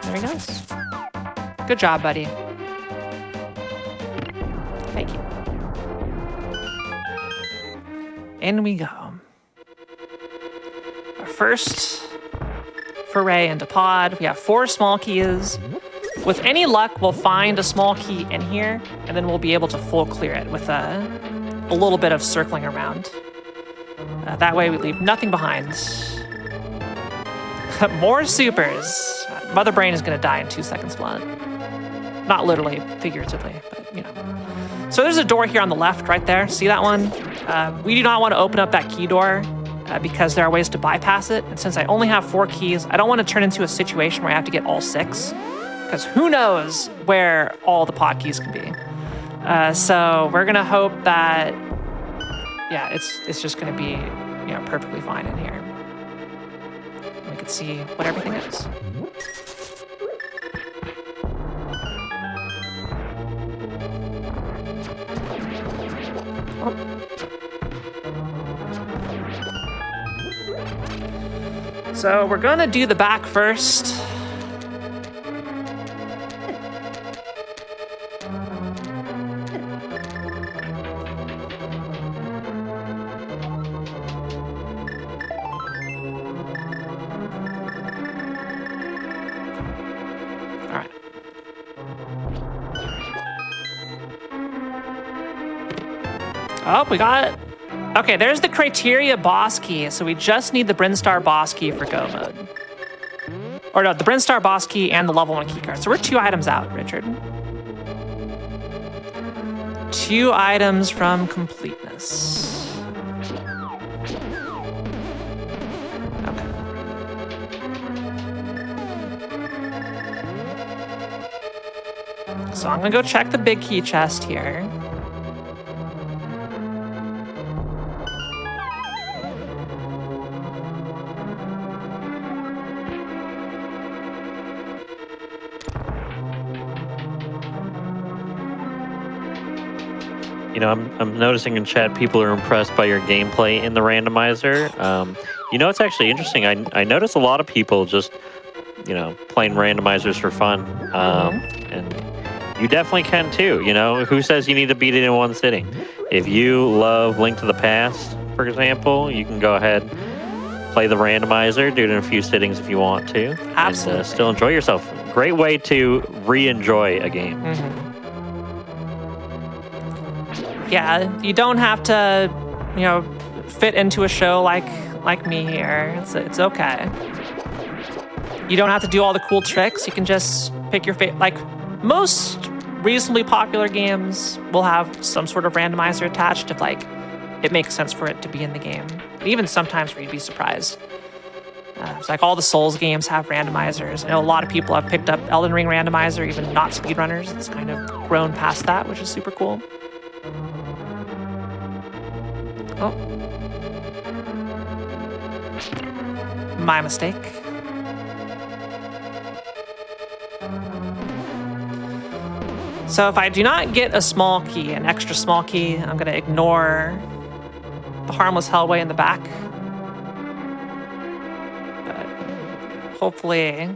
[SPEAKER 1] There he goes. Good job, buddy. Thank you. In we go. Our first foray into Pod. We have 4 small keys. With any luck, we'll find a small key in here, and then we'll be able to full clear it with a little bit of circling around. That way we leave nothing behind. More supers. Mother Brain is going to die in 2 seconds flat. Not literally, figuratively, but So there's a door here on the left, right there. See that one? We do not want to open up that key door because there are ways to bypass it. And since I only have 4 keys, I don't want to turn into a situation where I have to get all 6. Because who knows where all the pod keys can be. So we're going to hope that, it's just going to be, perfectly fine in here. And we can see what everything is. So we're gonna do the back first. Oh, we got it. Okay, there's the criteria boss key. So we just need the Brinstar boss key for go mode. Or no, the Brinstar boss key and the level 1 keycard. So we're 2 items out, Richard. 2 items from completeness. Okay. So I'm gonna go check the big key chest here.
[SPEAKER 4] You know, I'm noticing in chat people are impressed by your gameplay in the randomizer. You know, it's actually interesting. I notice a lot of people just, you know, playing randomizers for fun. And you definitely can too. You know, who says you need to beat it in one sitting? If you love Link to the Past, for example, you can go ahead, play the randomizer, do it in a few sittings if you want to.
[SPEAKER 1] Absolutely.
[SPEAKER 4] And still enjoy yourself. Great way to re-enjoy a game.
[SPEAKER 1] Yeah, you don't have to, you know, fit into a show like me here. It's okay. You don't have to do all the cool tricks. You can just pick your favorite. Like most reasonably popular games will have some sort of randomizer attached if like it makes sense for it to be in the game. Even sometimes where you'd be surprised. It's like all the Souls games have randomizers. I know a lot of people have picked up Elden Ring randomizer, even not speedrunners. It's kind of grown past that, which is super cool. Oh. My mistake. So if I do not get a small key, an extra small key, I'm going to ignore the harmless hellway in the back. But hopefully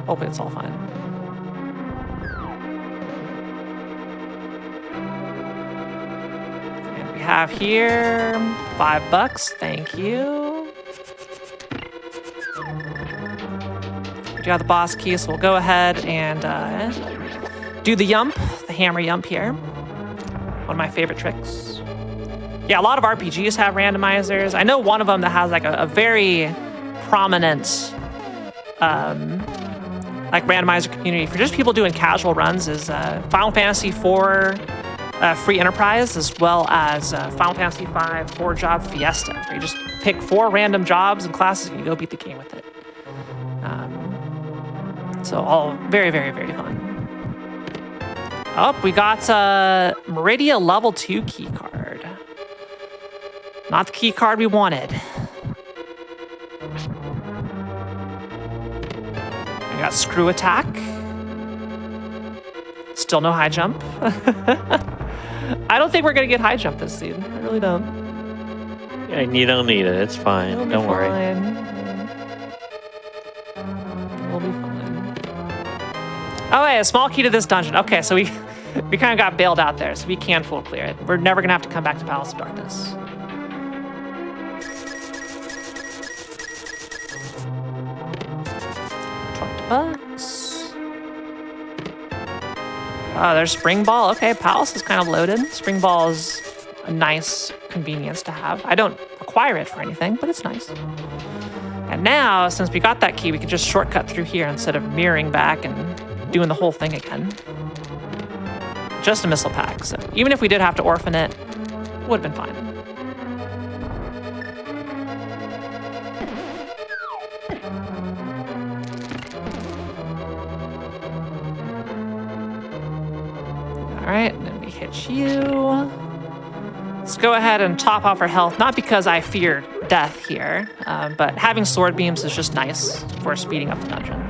[SPEAKER 1] it's all fine. We have here $5. Thank you. We do have the boss key, so we'll go ahead and do the yump, the hammer yump here. One of my favorite tricks. Yeah, a lot of RPGs have randomizers. I know one of them that has like a very prominent like randomizer community for just people doing casual runs is Final Fantasy IV Free Enterprise, as well as Final Fantasy V 4-job Fiesta, where you just pick 4 random jobs and classes and you go beat the game with it. So all very, very, very fun. Oh, we got Meridia level 2 key card. Not the key card we wanted. We got Screw Attack. Still no high jump. I don't think we're going to get high jump this season. I really don't.
[SPEAKER 4] Yeah, you don't need it. It's fine.
[SPEAKER 1] It'll be
[SPEAKER 4] Don't worry.
[SPEAKER 1] fine. We'll be fine. Oh, hey, a small key to this dungeon. Okay, so we kind of got bailed out there, so we can full clear it. We're never going to have to come back to Palace of Darkness. $20. Oh, there's Spring Ball. Okay, Palace is kind of loaded. Spring Ball is a nice convenience to have. I don't require it for anything, but it's nice. And now, since we got that key, we can just shortcut through here instead of mirroring back and doing the whole thing again. Just a missile pack, so even if we did have to orphan it, would have been fine. All right, then we hit you. Let's go ahead and top off our health, not because I fear death here, but having sword beams is just nice for speeding up the dungeon.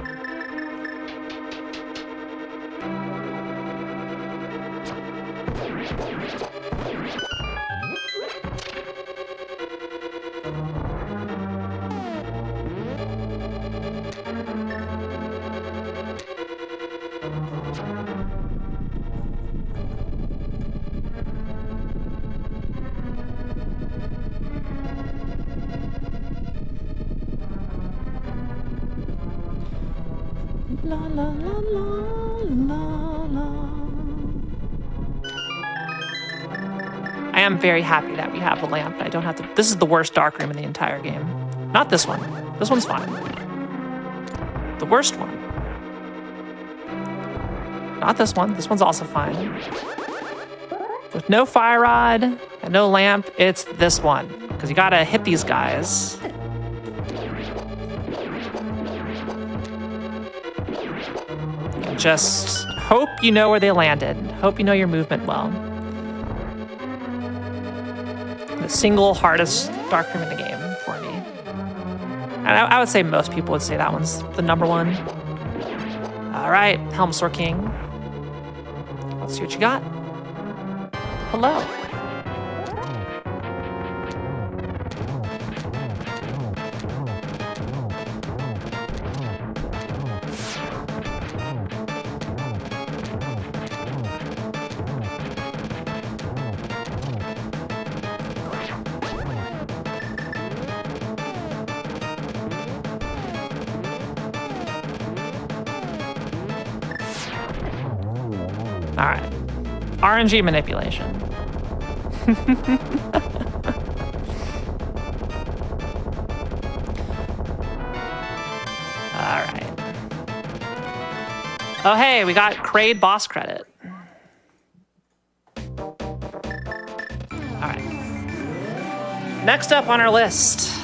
[SPEAKER 1] La la la la la la. I am very happy that we have the lamp. I don't have to. This is the worst dark room in the entire game. Not this one. This one's fine. The worst one. Not this one. This one's also fine. With no fire rod and no lamp, it's this one. Because you gotta hit these guys. And just hope you know where they landed. Hope you know your movement well. The single hardest dark room in the game for me. And I would say most people would say that one's the number one. All right, Helmsword King. Let's see what you got. Hello. All right. RNG manipulation. All right. Oh, hey, we got Kraid boss credit. All right. Next up on our list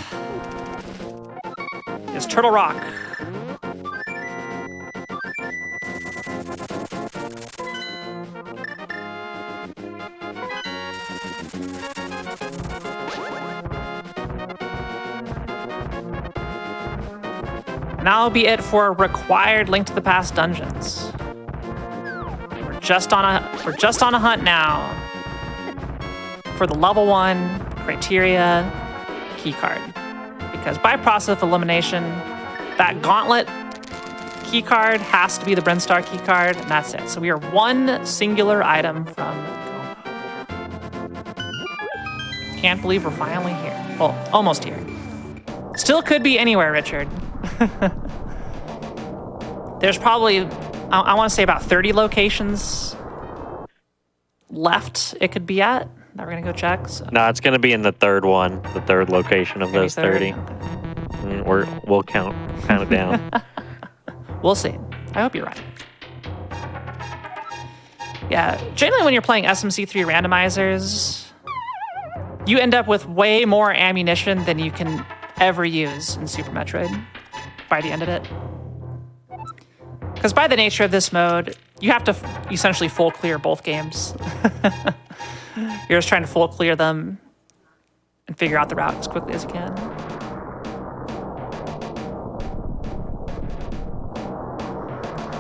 [SPEAKER 1] is Turtle Rock. And that'll be it for required Link to the Past dungeons. We're just on a hunt now for the level 1 criteria keycard. Because by process of elimination, that gauntlet keycard has to be the Brinstar keycard, and that's it. So we are one singular item from Can't believe we're finally here. Well, almost here. Still could be anywhere, Richard. There's probably, I want to say about 30 locations left it could be at that we're going to go check. So.
[SPEAKER 4] No, it's going to be in the third one, the third location of those 30. Okay. We'll count it down.
[SPEAKER 1] We'll see. I hope you're right. Yeah, generally when you're playing SMC3 randomizers, you end up with way more ammunition than you can ever use in Super Metroid by the end of it. Because by the nature of this mode, you have to essentially full clear both games. You're just trying to full clear them and figure out the route as quickly as you can.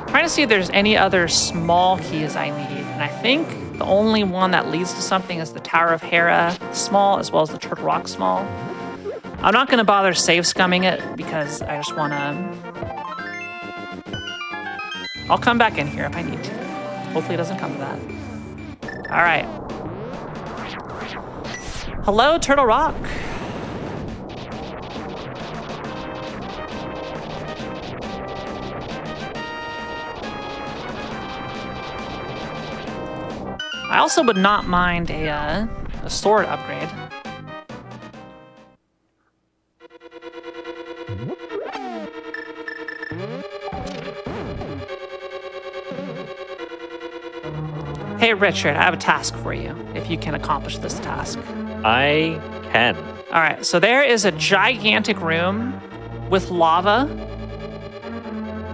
[SPEAKER 1] Trying to see if there's any other small keys I need. And I think the only one that leads to something is the Tower of Hera small, as well as the Turtle Rock small. I'm not going to bother save scumming it because I just want to... I'll come back in here if I need to. Hopefully it doesn't come to that. All right. Hello, Turtle Rock. I also would not mind a sword upgrade. Hey, Richard, I have a task for you, if you can accomplish this task.
[SPEAKER 4] I can.
[SPEAKER 1] All right, so there is a gigantic room with lava.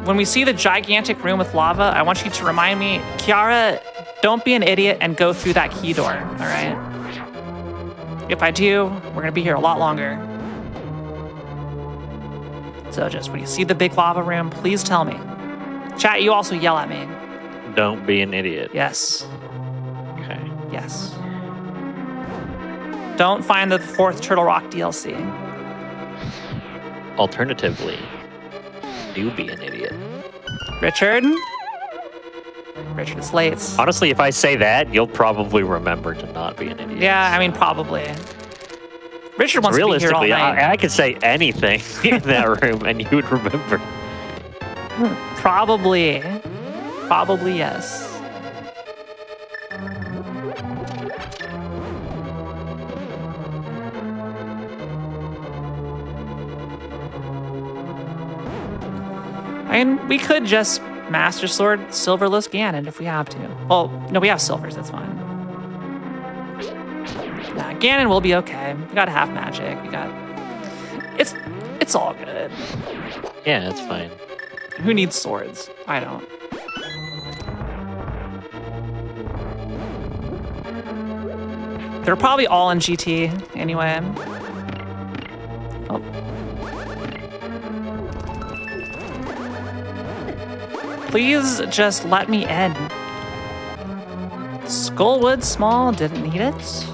[SPEAKER 1] When we see the gigantic room with lava, I want you to remind me, Kiara, don't be an idiot and go through that key door, all right? If I do, we're gonna be here a lot longer. So just when you see the big lava room, please tell me. Chat, you also yell at me.
[SPEAKER 4] Don't be an idiot.
[SPEAKER 1] Yes.
[SPEAKER 4] Okay.
[SPEAKER 1] Yes. Don't find the 4th Turtle Rock DLC.
[SPEAKER 4] Alternatively, do be an idiot.
[SPEAKER 1] Richard? Richard, it's late.
[SPEAKER 4] Honestly, if I say that, you'll probably remember to not be an idiot.
[SPEAKER 1] Yeah, I mean, probably. Richard wants to be here all
[SPEAKER 4] Realistically,
[SPEAKER 1] night.
[SPEAKER 4] I could say anything in that room and you would remember.
[SPEAKER 1] Probably. Probably, yes. I mean, we could just Master Sword Silverless Ganon if we have to. Well, no, we have silvers, that's fine. Nah, Ganon will be okay. We got half magic. We got... It's all good.
[SPEAKER 4] Yeah, it's fine.
[SPEAKER 1] Who needs swords? I don't. They're probably all in GT anyway. Oh. Please just let me in. Skullwood small, didn't need it.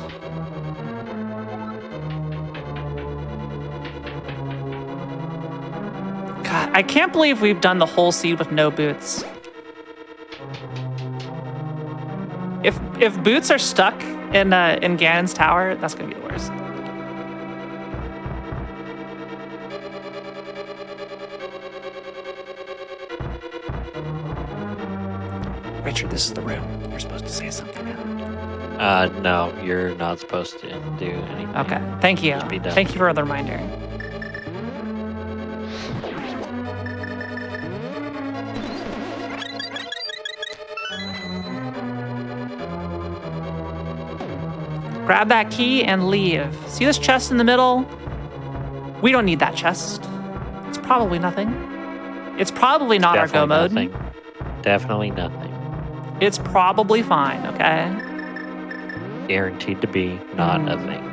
[SPEAKER 1] God, I can't believe we've done the whole seed with no boots. If boots are stuck in Ganon's tower, that's gonna be the worst. Richard, this is the room. You're supposed to say something now.
[SPEAKER 4] No, you're not supposed to do anything.
[SPEAKER 1] Okay, thank you.
[SPEAKER 4] Just be done.
[SPEAKER 1] Thank you for the reminder. Grab that key and leave. See this chest in the middle? We don't need that chest. It's probably nothing. It's probably not our go mode.
[SPEAKER 4] Nothing. Definitely nothing.
[SPEAKER 1] It's probably fine, okay?
[SPEAKER 4] Guaranteed to be not a thing.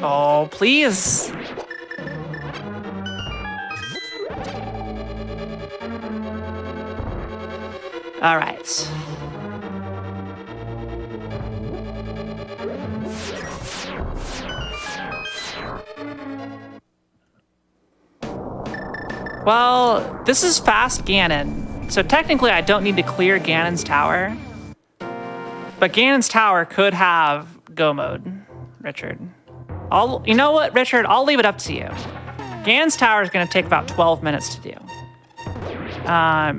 [SPEAKER 1] Oh, please. All right. Well, this is fast Ganon, so technically I don't need to clear Ganon's tower. But Ganon's tower could have go mode, Richard. You know what, Richard? I'll leave it up to you. Ganon's tower is going to take about 12 minutes to do.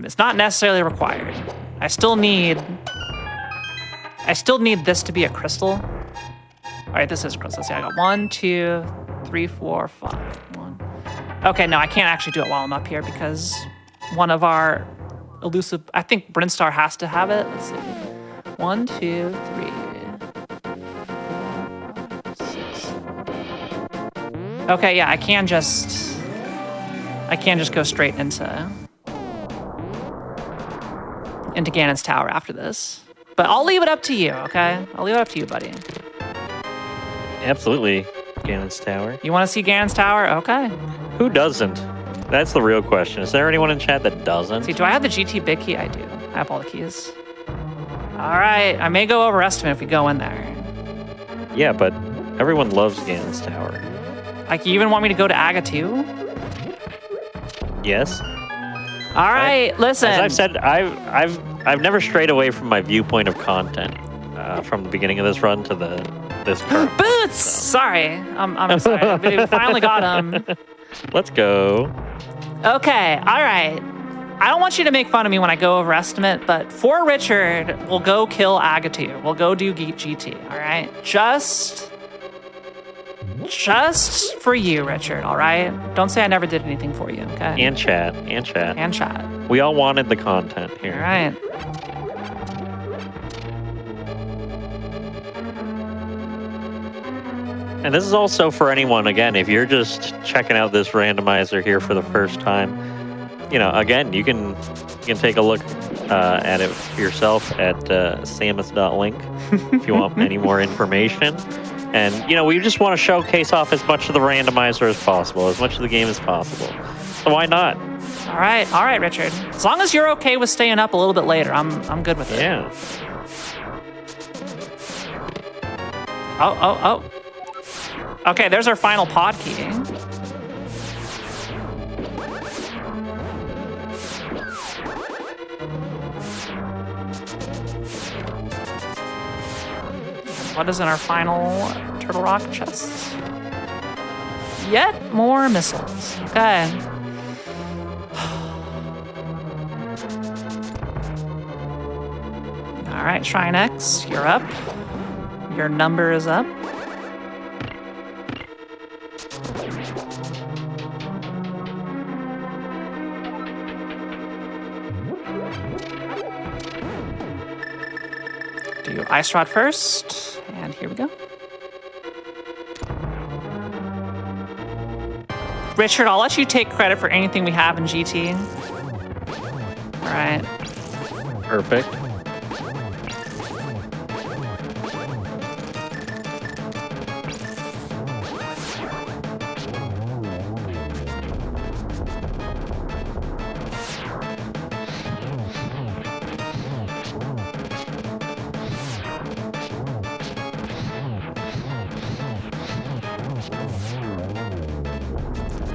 [SPEAKER 1] It's not necessarily required. I still need this to be a crystal. All right, this is a crystal. See, I got 1, 2, 3, 4, 5. 1. Okay, no, I can't actually do it while I'm up here because one of our elusive. I think Brinstar has to have it. Let's see. 1, 2, 3, 4, 5, 6. Okay, yeah, I can just go straight into Ganon's tower after this. But I'll leave it up to you, okay? I'll leave it up to you, buddy.
[SPEAKER 4] Absolutely, Ganon's tower.
[SPEAKER 1] You want to see Ganon's tower? Okay.
[SPEAKER 4] Who doesn't? That's the real question. Is there anyone in chat that doesn't?
[SPEAKER 1] See, do I have the GT big key? I do. I have all the keys. All right, I may go overestimate if we go in there.
[SPEAKER 4] Yeah, but everyone loves Ganon's tower.
[SPEAKER 1] Like, you even want me to go to Aga too?
[SPEAKER 4] Yes.
[SPEAKER 1] All right, listen.
[SPEAKER 4] As I've said, I've never strayed away from my viewpoint of content from the beginning of this run to this current.
[SPEAKER 1] Boots! Sorry, I'm sorry. We finally got him.
[SPEAKER 4] Let's go.
[SPEAKER 1] Okay, all right. I don't want you to make fun of me when I go overestimate, but for Richard, we'll go kill Agatu. We'll go do GT, all right? Just for you, Richard, all right? Don't say I never did anything for you, okay?
[SPEAKER 4] And chat. We all wanted the content here.
[SPEAKER 1] All right.
[SPEAKER 4] And this is also for anyone, again, if you're just checking out this randomizer here for the first time, you know, again, you can take a look at it yourself at samus.link if you want any more information. And, you know, we just want to showcase off as much of the randomizer as possible, as much of the game as possible. So why not?
[SPEAKER 1] All right, Richard. As long as you're okay with staying up a little bit later, I'm good with it.
[SPEAKER 4] Yeah.
[SPEAKER 1] Oh. Okay, there's our final pod key. What is in our final Turtle Rock chest? Yet more missiles. Okay. All right, Shrine X, you're up. Your number is up. Do Ice Rod first, and here we go. Richard, I'll let you take credit for anything we have in GT. All right.
[SPEAKER 4] Perfect.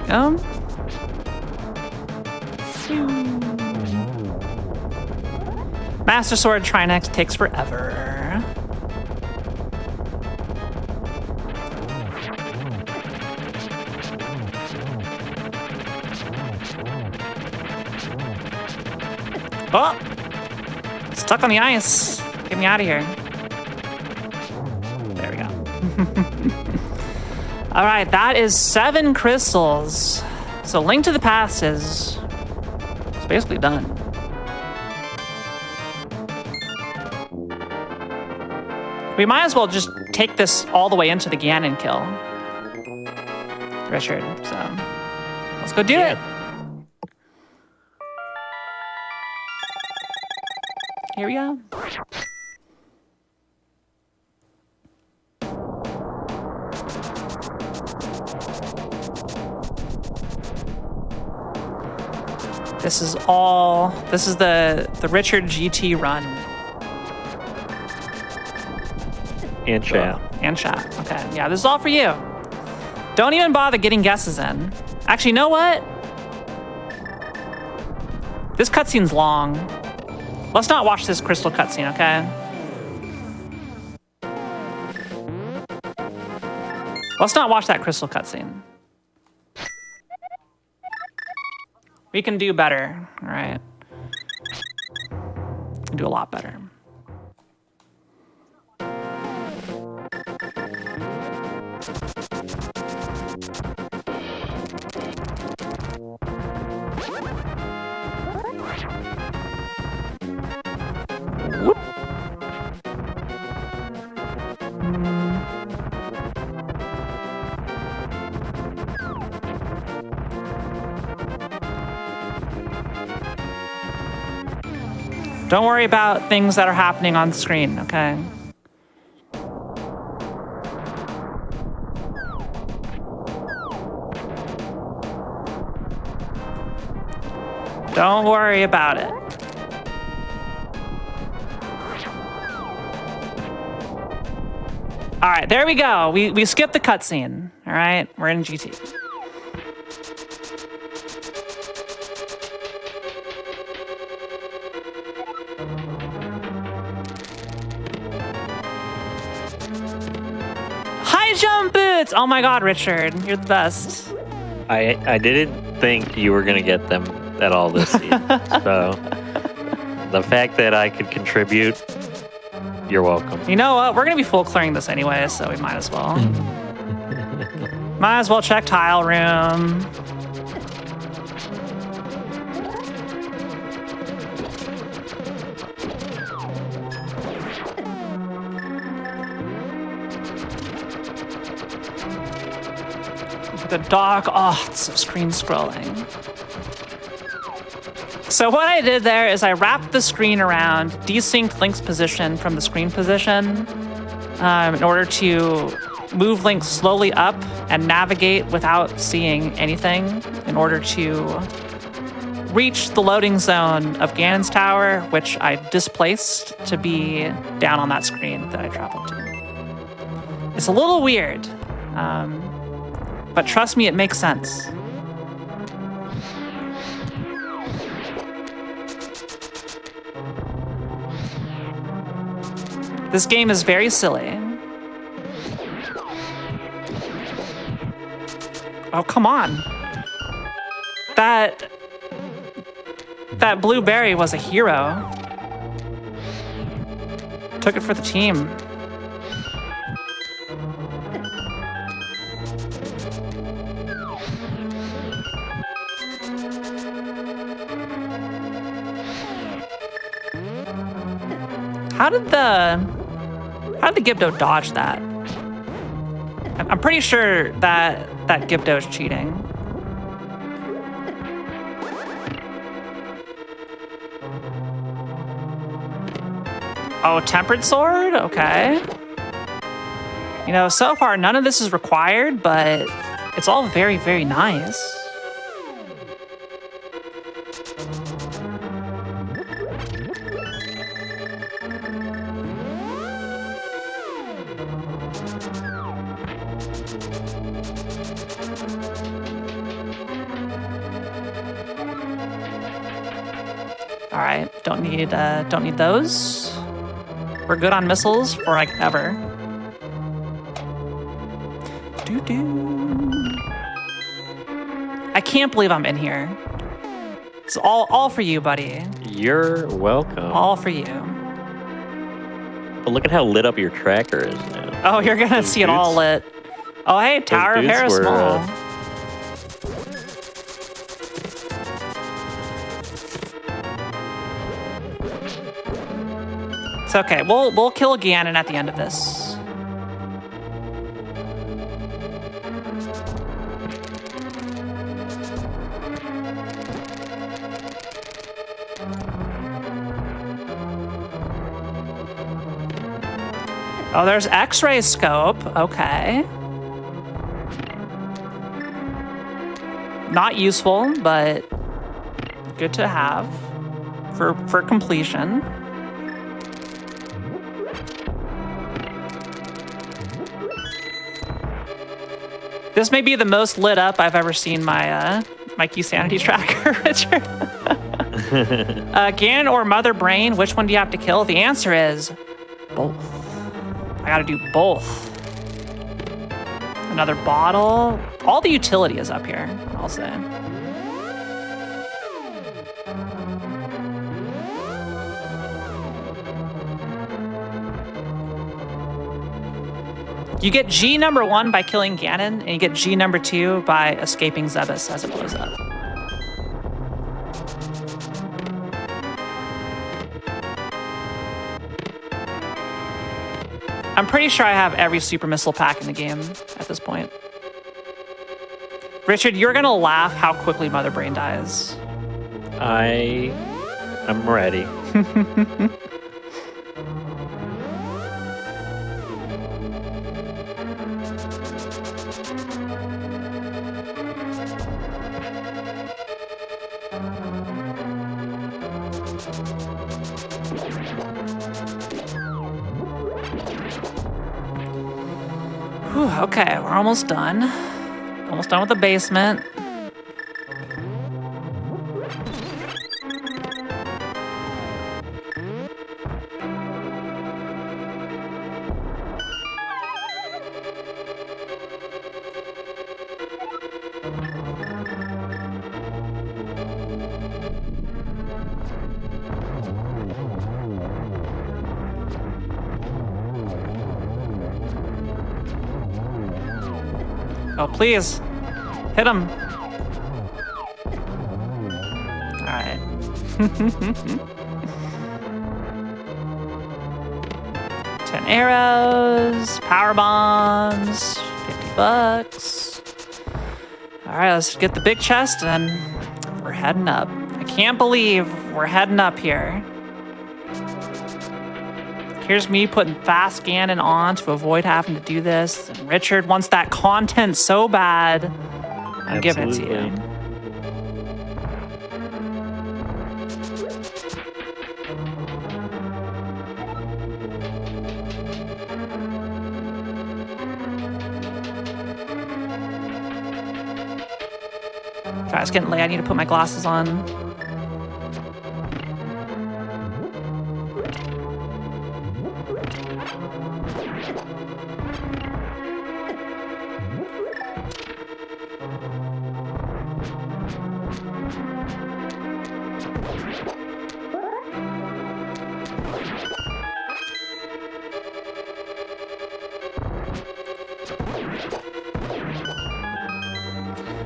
[SPEAKER 1] Go. Master Sword Trinex takes forever. Oh! Stuck on the ice. Get me out of here. There we go. All right, that is 7 crystals. So Link to the Past is basically done. We might as well just take this all the way into the Ganon kill, Richard. So let's go do it. Here we go. This is the Richard GT run.
[SPEAKER 4] And chat.
[SPEAKER 1] And chat. Okay. Yeah, this is all for you. Don't even bother getting guesses in. Actually, you know what? This cutscene's long. Let's not watch this crystal cutscene, okay? Let's not watch that crystal cutscene. We can do better, all right? We can do a lot better. Whoop. Don't worry about things that are happening on screen, okay? Don't worry about it. All right, there we go. We skipped the cutscene. All right, we're in GT. High jump boots! Oh my God, Richard, you're the best.
[SPEAKER 4] I didn't think you were gonna get them at all this season. So the fact that I could contribute, you're welcome.
[SPEAKER 1] You know what? We're gonna be full clearing this anyway, so we might as well. Might as well check tile room. The dark arts of screen scrolling. So what I did there is I wrapped the screen around, desynced Link's position from the screen position in order to move Link slowly up and navigate without seeing anything in order to reach the loading zone of Ganon's Tower, which I displaced to be down on that screen that I traveled to. It's a little weird. But trust me, it makes sense. This game is very silly. Oh, come on. That blueberry was a hero. Took it for the team. How did the How did the Gibdo dodge that? I'm pretty sure that Gibdo's cheating. Oh, Tempered Sword? Okay. You know, so far none of this is required, but it's all very, very nice. All right, don't need those. We're good on missiles for like ever. I can't believe I'm in here. It's all for you, buddy.
[SPEAKER 4] You're welcome.
[SPEAKER 1] All for you.
[SPEAKER 4] But look at how lit up your tracker is now.
[SPEAKER 1] Oh, you're gonna see it all lit. Oh, hey, Tower of Harris Small. It's okay. We'll kill Ganon at the end of this. Oh, there's X-ray scope. Okay. Not useful, but good to have for completion. This may be the most lit up I've ever seen my Mikey sanity tracker, Richard. Ganon or Mother Brain, which one do you have to kill? The answer is both. I gotta do both. Another bottle. All the utility is up here, I'll say. You get G number 1 by killing Ganon, and you get G number 2 by escaping Zebus as it blows up. I'm pretty sure I have every super missile pack in the game at this point. Richard, you're gonna laugh how quickly Mother Brain dies.
[SPEAKER 4] I'm ready.
[SPEAKER 1] Whew, okay, we're almost done. Almost done with the basement. Oh, please. Hit him. All right. 10 arrows, power bombs, $50. All right, let's get the big chest and then we're heading up. I can't believe we're heading up here. Here's me putting fast Ganon on to avoid having to do this. And Richard wants that content so bad. I'm giving it to you. Sorry, it's getting late. I need to put my glasses on.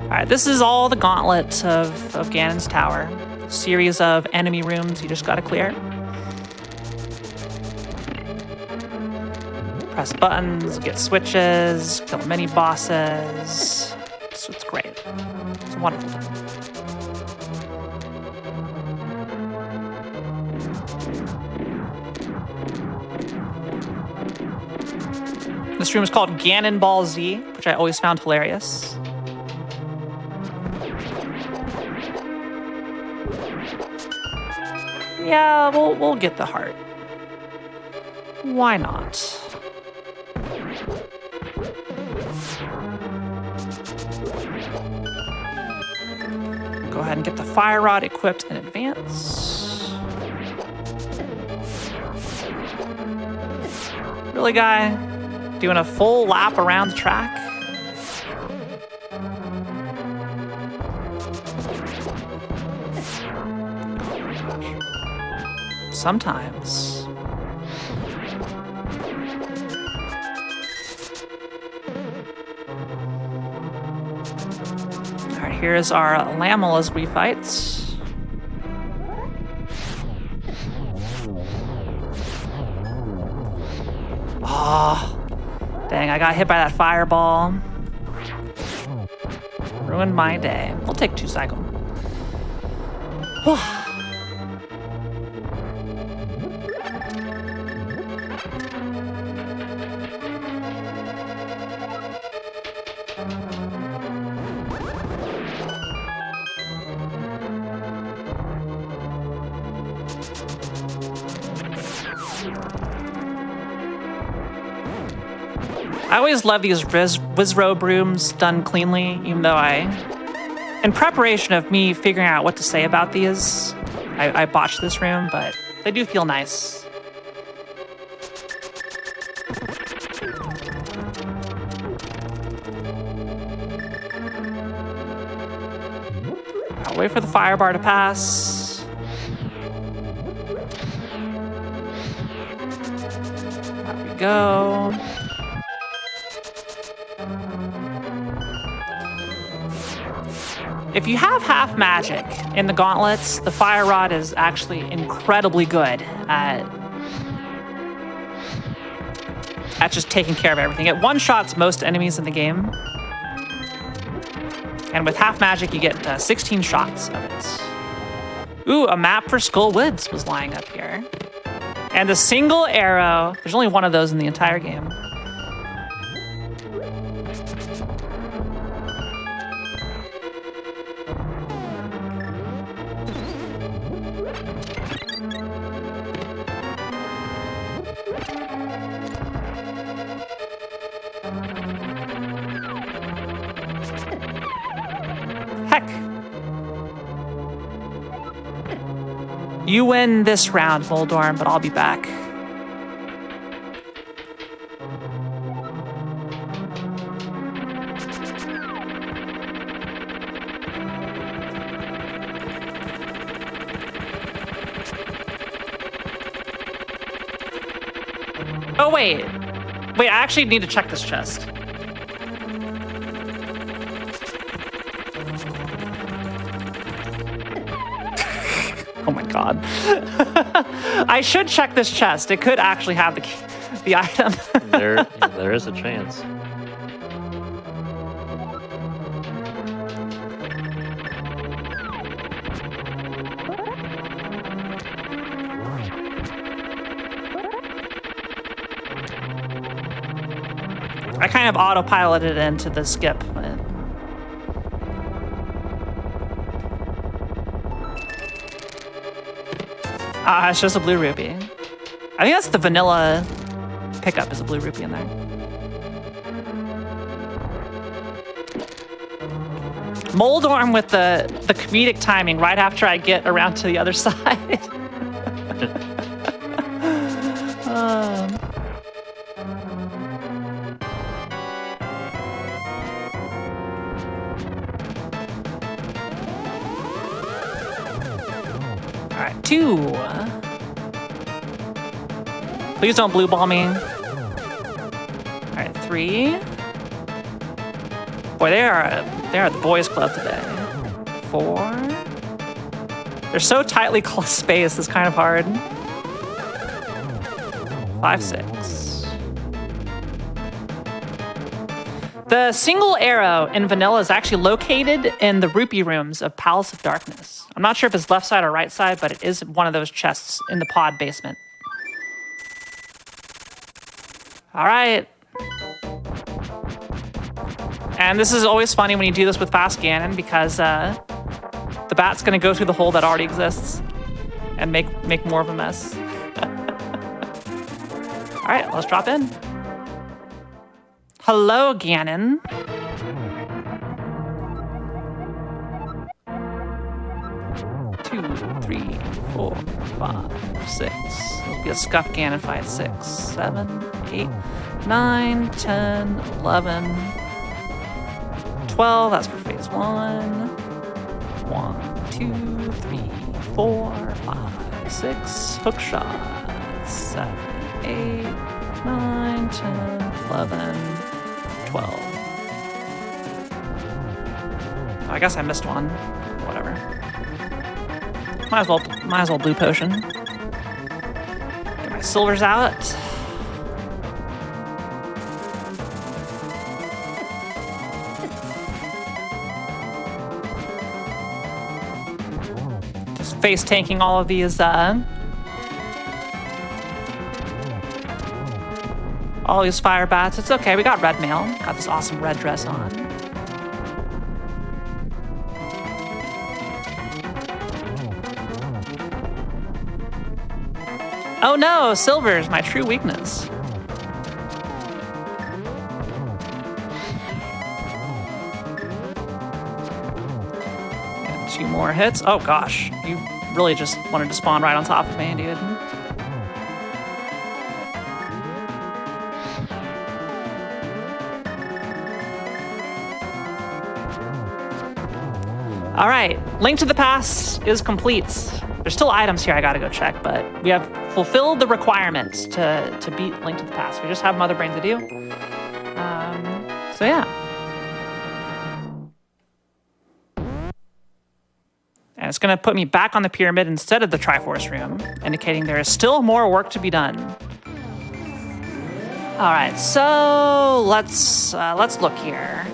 [SPEAKER 1] Alright, this is all the gauntlet of Ganon's Tower. Series of enemy rooms you just gotta clear. Press buttons, get switches, kill mini bosses. So it's great. It's a wonderful time. This room is called Ganon Ball Z, which I always found hilarious. Yeah, we'll get the heart. Why not? Go ahead and get the fire rod equipped in advance. Really, guy? Doing a full lap around the track? Sometimes. All right, here's our Lamel as we fight. Oh, dang, I got hit by that fireball. Ruined my day. We'll take 2 cycle. I always love these Wizrobe rooms done cleanly, even though in preparation of me figuring out what to say about these, I botched this room, but they do feel nice. I'll wait for the fire bar to pass. There we go. If you have half magic in the gauntlets, the fire rod is actually incredibly good at just taking care of everything. It one-shots most enemies in the game. And with half magic, you get 16 shots of it. Ooh, a map for Skull Woods was lying up here. And a single arrow. There's only one of those in the entire game. Heck. You win this round, Moldorm, but I'll be back. Oh, wait. Wait, I actually need to check this chest. Oh my god. I should check this chest. It could actually have the item.
[SPEAKER 4] There is a chance.
[SPEAKER 1] I kind of autopiloted into the skip. But... it's just a blue rupee. I think that's the vanilla pickup is a blue rupee in there. Moldorm with the comedic timing right after I get around to the other side. All right, 2. Please don't blue ball me. All right, 3. Boy, they are the boys club today. 4. They're so tightly spaced, it's kind of hard. 5, 6. The single arrow in vanilla is actually located in the rupee rooms of Palace of Darkness. I'm not sure if it's left side or right side, but it is one of those chests in the pod basement. All right. And this is always funny when you do this with Fast Ganon because the bat's going to go through the hole that already exists and make more of a mess. All right, let's drop in. Hello, Ganon. Two, 3, 4, 5, 6. It'll be a scuff Ganon fight. 6, 7, 8, 9, 10, 11, 12. That's for phase 1. 1, 2, 3, 4, 5, 6. Hook shot. 7, 8, 9, 10, 11, 12. I guess I missed one. Whatever. Might as well blue potion. Get my silvers out. Just face tanking all of these all these fire bats. It's okay, we got red mail. Got this awesome red dress on. Oh no, silver is my true weakness. And 2 more hits. Oh gosh, you really just wanted to spawn right on top of me, dude. All right, Link to the Past is complete. There's still items here I gotta go check, but we have fulfilled the requirements to beat Link to the Past. We just have Mother Brain to do. So yeah. And it's gonna put me back on the pyramid instead of the Triforce room, indicating there is still more work to be done. All right, so let's look here.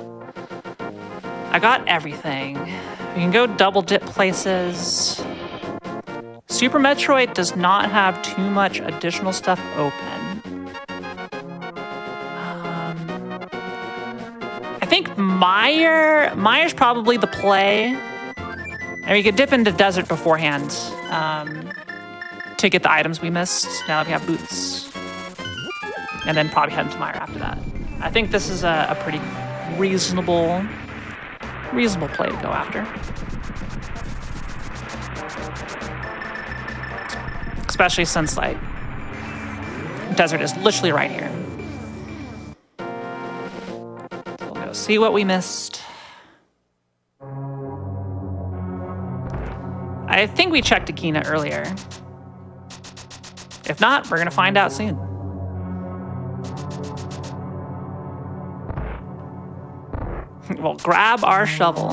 [SPEAKER 1] I got everything. We can go double dip places. Super Metroid does not have too much additional stuff open. I think Myre's probably the play. And we could dip into desert beforehand to get the items we missed. Now that we have boots. And then probably head into Myre after that. I think this is a pretty reasonable play to go after. Especially since, like, desert is literally right here. So we'll go see what we missed. I think we checked Akina earlier. If not, we're gonna find out soon. We'll grab our shovel.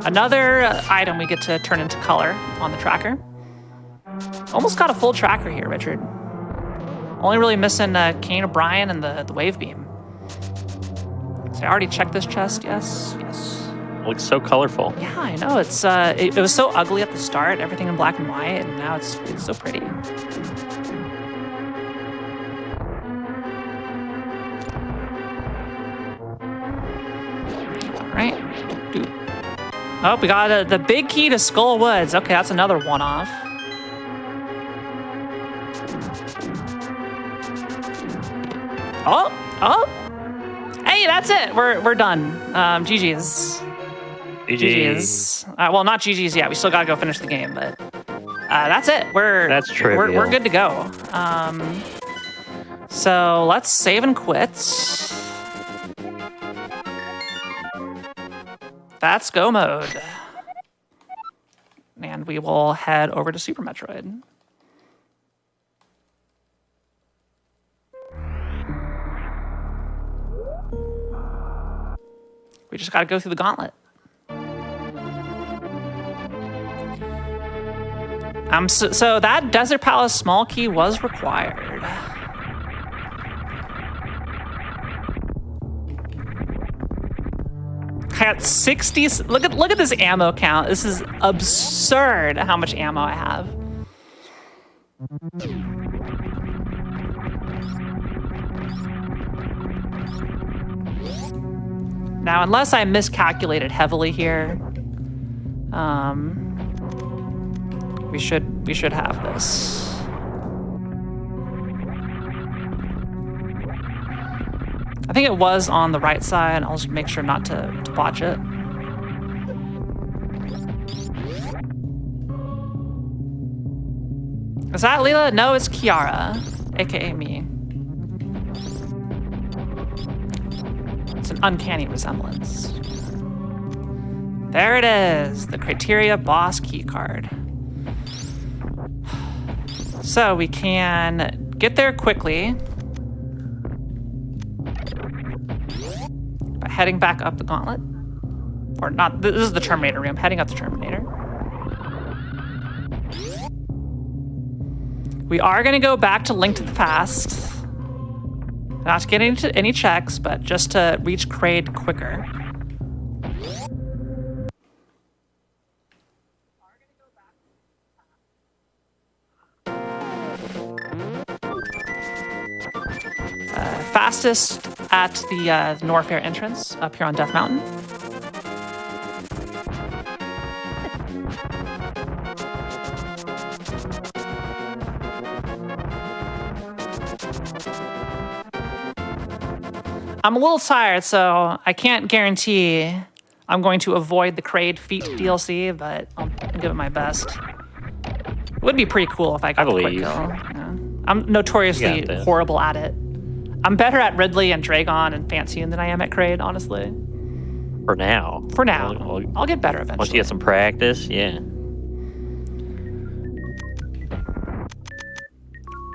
[SPEAKER 1] Another item we get to turn into color on the tracker. Almost got a full tracker here, Richard. Only really missing Kane O'Brien and the wave beam. So I already checked this chest. Yes.
[SPEAKER 4] Looks so colorful.
[SPEAKER 1] Yeah, I know. It's it was so ugly at the start, everything in black and white, and now it's so pretty. Right. Dude. Oh, we got the big key to Skull Woods. Okay, that's another one-off. Oh! Hey, that's it. We're done. GG's. GG's. Well, not GG's yet. We still gotta go finish the game, but that's it.
[SPEAKER 4] That's trivial.
[SPEAKER 1] We're good to go. So let's save and quit. That's go mode. And we will head over to Super Metroid. We just got to go through the gauntlet. So that Desert Palace small key was required. I got 60. Look at this ammo count. This is absurd how much ammo I have. Now, unless I miscalculated heavily here, we should have this. I think it was on the right side. I'll just make sure not to botch it. Is that Leela? No, it's Kiara, aka me. It's an uncanny resemblance. There it is, the criteria boss keycard. So we can get there quickly by heading back up the gauntlet. Or not, this is the Terminator room, heading up the Terminator. We are gonna go back to Link to the Past. Not to get into any checks, but just to reach Kraid quicker. Fastest at the Norfair entrance up here on Death Mountain. I'm a little tired, so I can't guarantee I'm going to avoid the Kraid Feet DLC, but I'll give it my best. It would be pretty cool if I got the quick kill. Yeah. I'm notoriously horrible at it. I'm better at Ridley and Dragon and Fantian than I am at Kraid, honestly.
[SPEAKER 4] For now.
[SPEAKER 1] For now. I'll get better eventually.
[SPEAKER 4] Once you get some practice, yeah.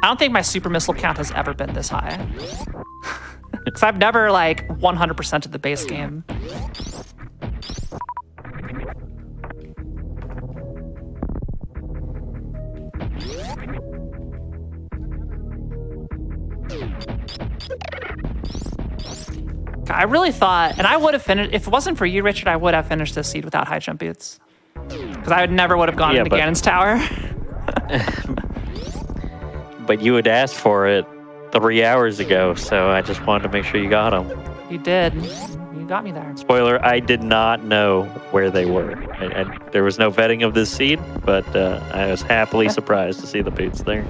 [SPEAKER 1] I don't think my super missile count has ever been this high. Because I've never, like, 100% of the base game. I really thought, and I would have finished, if it wasn't for you, Richard, I would have finished this seed without high jump boots. Because I never would have gone into Ganon's tower.
[SPEAKER 4] But you had asked for it 3 hours ago, so I just wanted to make sure you got them.
[SPEAKER 1] You did. You got me there.
[SPEAKER 4] Spoiler, I did not know where they were. There was no vetting of this seed, but I was happily surprised to see the boots there.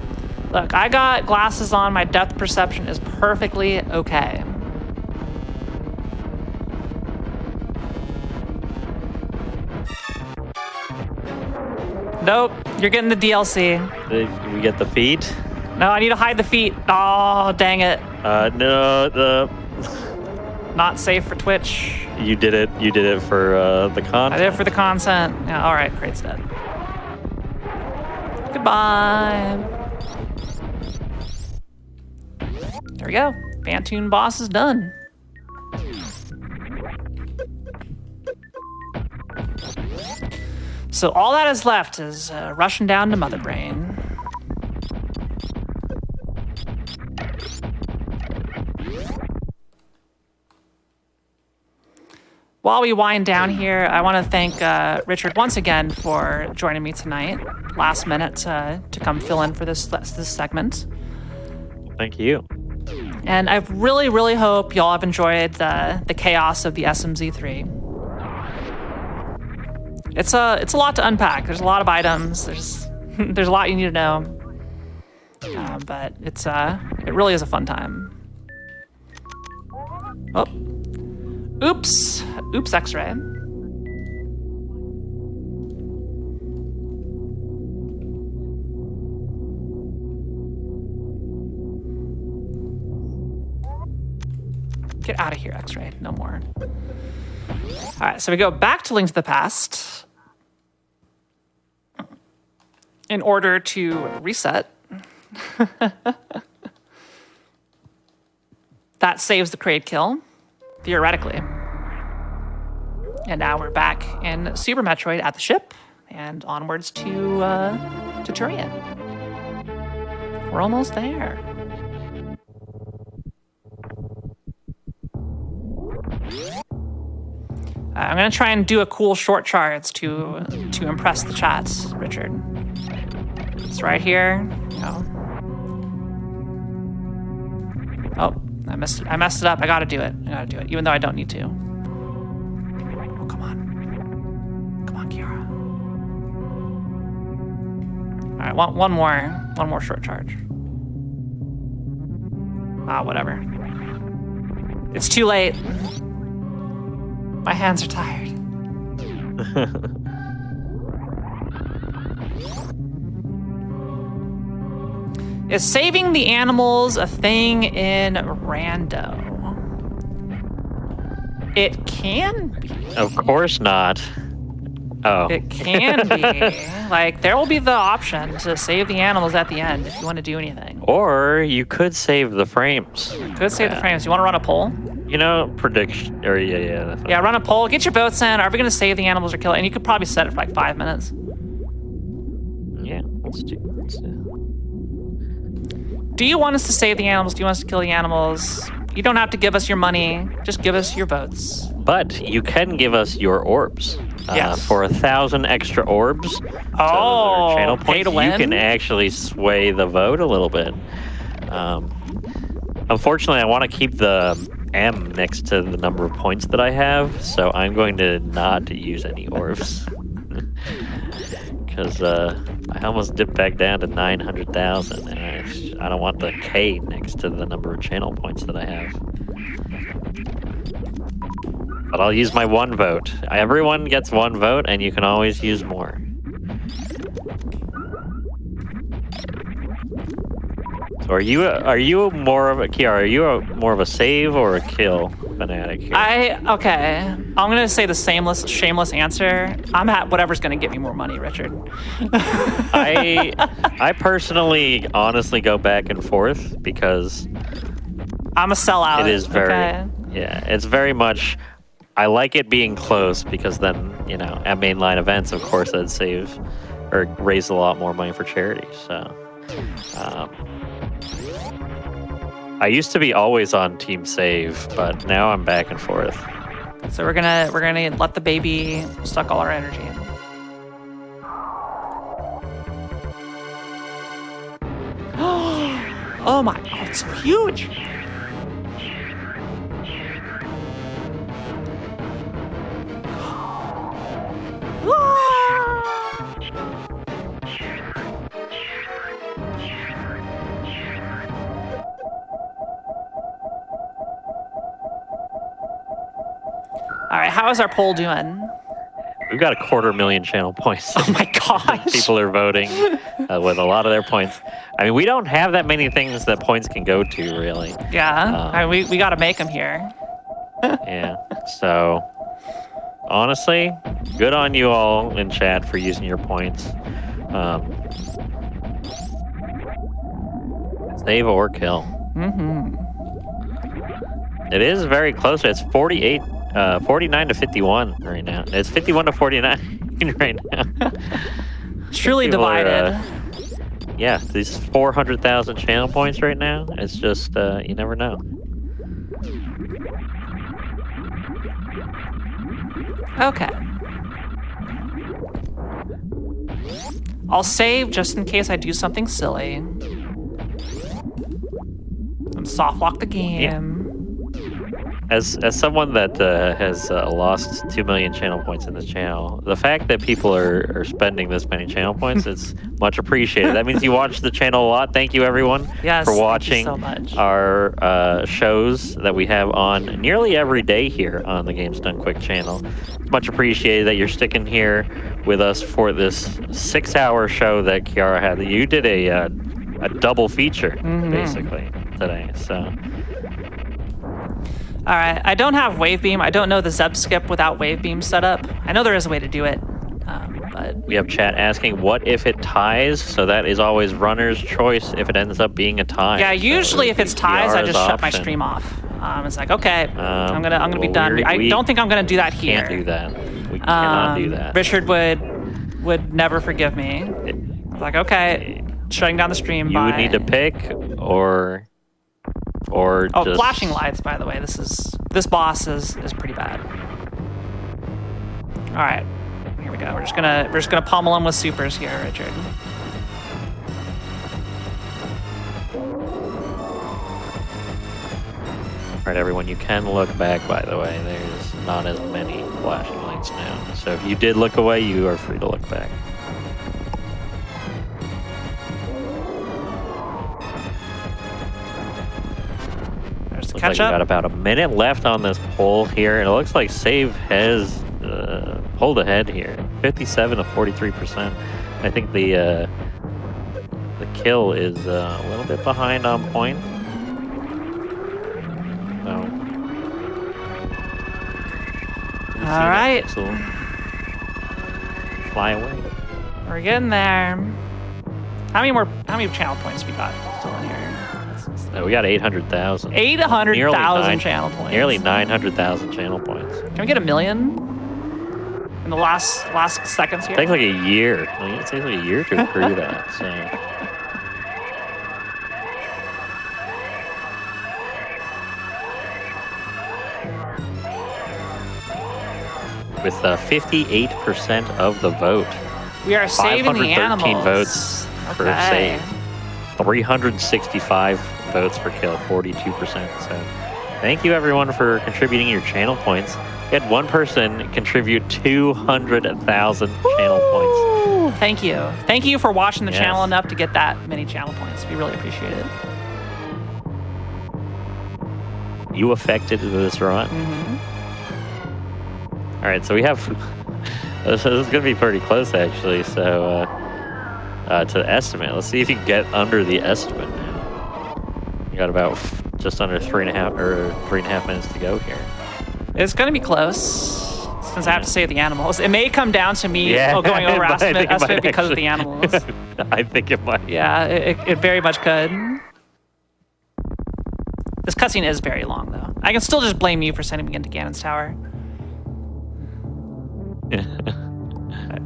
[SPEAKER 1] Look, I got glasses on. My depth perception is perfectly okay. Nope, you're getting the DLC.
[SPEAKER 4] We get the feet?
[SPEAKER 1] No, I need to hide the feet. Oh, dang it.
[SPEAKER 4] No,
[SPEAKER 1] not safe for Twitch.
[SPEAKER 4] You did it. You did it for the content.
[SPEAKER 1] I did it for the content. Yeah, all right, Kraid's dead. Goodbye. There we go. Bantoon boss is done. So all that is left is rushing down to Mother Brain. While we wind down here, I want to thank Richard once again for joining me tonight, last minute to come fill in for this segment.
[SPEAKER 4] Thank you.
[SPEAKER 1] And I really, really hope y'all have enjoyed the chaos of the SMZ3. It's a lot to unpack. There's a lot of items. There's a lot you need to know. But it really is a fun time. Oh. Oops. Oops, X-ray. Get out of here, X-ray. No more. All right, so we go back to Link to the Past in order to reset. That saves the Kraid kill, theoretically. And now we're back in Super Metroid at the ship and onwards to Turian. We're almost there. I'm gonna try and do a cool short charts to impress the chats, Richard. It's right here. Oh, I messed it up. I gotta do it. Even though I don't need to. Oh, come on. Come on, Kiara. All right, one more short charge. Whatever. It's too late. My hands are tired. Is saving the animals a thing in Rando? It can be.
[SPEAKER 4] Of course not. Oh.
[SPEAKER 1] It can be. Like, there will be the option to save the animals at the end if you want to do anything.
[SPEAKER 4] Or you could save the frames.
[SPEAKER 1] Could save the frames. You want to run a poll?
[SPEAKER 4] You know, prediction. Or yeah.
[SPEAKER 1] Yeah, run a poll. Get your votes in. Are we going to save the animals or kill it? And you could probably set it for like 5 minutes.
[SPEAKER 4] Yeah, let's do.
[SPEAKER 1] Do you want us to save the animals? Do you want us to kill the animals? You don't have to give us your money. Just give us your votes.
[SPEAKER 4] But you can give us your orbs.
[SPEAKER 1] Yes.
[SPEAKER 4] For 1,000 extra orbs.
[SPEAKER 1] Oh,
[SPEAKER 4] channel
[SPEAKER 1] pay
[SPEAKER 4] points,
[SPEAKER 1] to win?
[SPEAKER 4] you can actually sway the vote a little bit. Unfortunately, I want to keep the M next to the number of points that I have, so I'm going to not use any orbs. Because I almost dipped back down to 900,000, and I don't want the K next to the number of channel points that I have. But I'll use my one vote. Everyone gets one vote, and you can always use more. So are you more of a Kiara? Are you more of a save or a kill fanatic here?
[SPEAKER 1] Okay. I'm gonna say the shameless answer. I'm at whatever's gonna get me more money, Richard.
[SPEAKER 4] I personally, honestly, go back and forth because
[SPEAKER 1] I'm a sellout.
[SPEAKER 4] it is very,
[SPEAKER 1] okay.
[SPEAKER 4] yeah, it's very much. I like it being close because then at mainline events, of course, that save or raise a lot more money for charity. So. I used to be always on team save, but now I'm back and forth.
[SPEAKER 1] So we're gonna let the baby suck all our energy in. Oh my! Oh, it's so huge. All right, how is our poll doing?
[SPEAKER 4] We've got 250,000 channel points.
[SPEAKER 1] Oh my gosh.
[SPEAKER 4] People are voting with a lot of their points. I mean, we don't have that many things that points can go to, really.
[SPEAKER 1] Yeah, we got to make them here.
[SPEAKER 4] Yeah, so honestly, good on you all in chat for using your points. Save or kill.
[SPEAKER 1] Mm-hmm.
[SPEAKER 4] It is very close. It's 49 to 51 right now. It's 51 to 49 right now.
[SPEAKER 1] Truly
[SPEAKER 4] People
[SPEAKER 1] divided.
[SPEAKER 4] Yeah, these 400,000 channel points right now. It's just, you never know.
[SPEAKER 1] Okay. I'll save just in case I do something silly. And soft lock the game.
[SPEAKER 4] As someone that has lost 2 million channel points in this channel, the fact that people are spending this many channel points, it's much appreciated. That means you watch the channel a lot. Thank you, everyone, for watching
[SPEAKER 1] so much.
[SPEAKER 4] our shows that we have on nearly every day here on the Games Done Quick channel. It's much appreciated that you're sticking here with us for this 6-hour show that Kiara had. You did a double feature, basically, today. So.
[SPEAKER 1] All right, I don't have wave beam. I don't know the Zeb skip without wave beam set up. I know there is a way to do it, but
[SPEAKER 4] we have chat asking, what if it ties? So that is always runner's choice if it ends up being a tie.
[SPEAKER 1] yeah, usually if it's ties, I just shut my
[SPEAKER 4] option.
[SPEAKER 1] stream off. It's like, okay, I'm gonna be done. I don't think I'm gonna do that here.
[SPEAKER 4] Can't do that. We cannot do that.
[SPEAKER 1] Richard would never forgive me. I was like, okay, shutting down the stream.
[SPEAKER 4] You would need to pick or just...
[SPEAKER 1] flashing lights, by the way. This boss is pretty bad. All right, here we go. We're just gonna pummel him with supers here, Richard.
[SPEAKER 4] All right, everyone, you can look back, by the way. There's not as many flashing lights now. So if you did look away, you are free to look back.
[SPEAKER 1] There's the
[SPEAKER 4] Looks like
[SPEAKER 1] catch
[SPEAKER 4] we
[SPEAKER 1] up.
[SPEAKER 4] got about a minute left on this poll here, and it looks like Save has pulled ahead here, 57 to 43%. I think the kill is a little bit behind on point. So,
[SPEAKER 1] All right.
[SPEAKER 4] Fly away.
[SPEAKER 1] We're getting there. How many channel points we got still in here?
[SPEAKER 4] No, we got 800,000.
[SPEAKER 1] 800,000 channel points.
[SPEAKER 4] Nearly 900,000 channel points.
[SPEAKER 1] Can we get 1 million in the last seconds here?
[SPEAKER 4] It takes like a year. I mean, it takes like a year to accrue that. So. With 58% of the vote.
[SPEAKER 1] We are saving the
[SPEAKER 4] 513
[SPEAKER 1] animals.
[SPEAKER 4] votes for
[SPEAKER 1] Okay.
[SPEAKER 4] save. 365 votes for kill, 42%. So thank you everyone for contributing your channel points. We had one person contribute 200,000 channel points.
[SPEAKER 1] Ooh, thank you. Thank you for watching the
[SPEAKER 4] Yes.
[SPEAKER 1] channel enough to get that many channel points. We really appreciate it.
[SPEAKER 4] You affected this run. All right, so we have, this is going to be pretty close actually. So to the estimate, let's see if you can get under the estimate now. You got about just under 3.5 minutes to go here.
[SPEAKER 1] It's going to be close since I have to save the animals. It may come down to me going over
[SPEAKER 4] I think it
[SPEAKER 1] estimate
[SPEAKER 4] might
[SPEAKER 1] because of the
[SPEAKER 4] actually-
[SPEAKER 1] animals.
[SPEAKER 4] I think it might.
[SPEAKER 1] Yeah, it very much could. This cutscene is very long, though. I can still just blame you for sending me into Ganon's tower.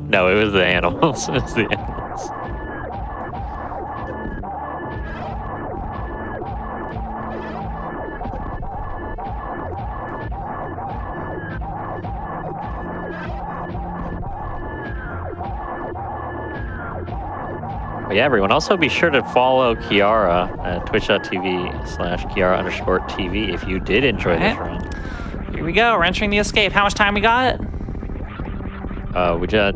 [SPEAKER 4] No, it was the animals. It was the animals. But yeah, everyone. Also, be sure to follow Kiara at twitch.tv/Kiara_TV if you did enjoy this run.
[SPEAKER 1] Here we go. We're entering the escape. How much time we got?
[SPEAKER 4] We got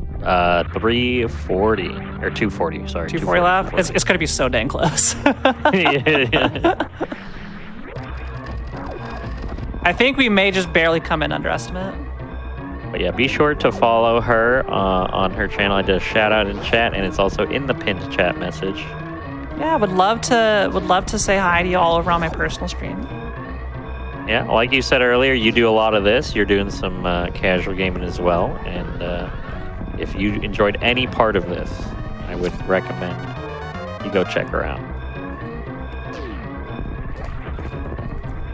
[SPEAKER 4] 340 or 240. Sorry,
[SPEAKER 1] 240 left. It's going to be so dang close.
[SPEAKER 4] yeah.
[SPEAKER 1] I think we may just barely come in underestimate.
[SPEAKER 4] But yeah, be sure to follow her on her channel. I did a shout out in chat, and it's also in the pinned chat message.
[SPEAKER 1] Yeah, would love to say hi to you all over on my personal stream.
[SPEAKER 4] Yeah, like you said earlier, you do a lot of this. You're doing some casual gaming as well, and if you enjoyed any part of this, I would recommend you go check her out.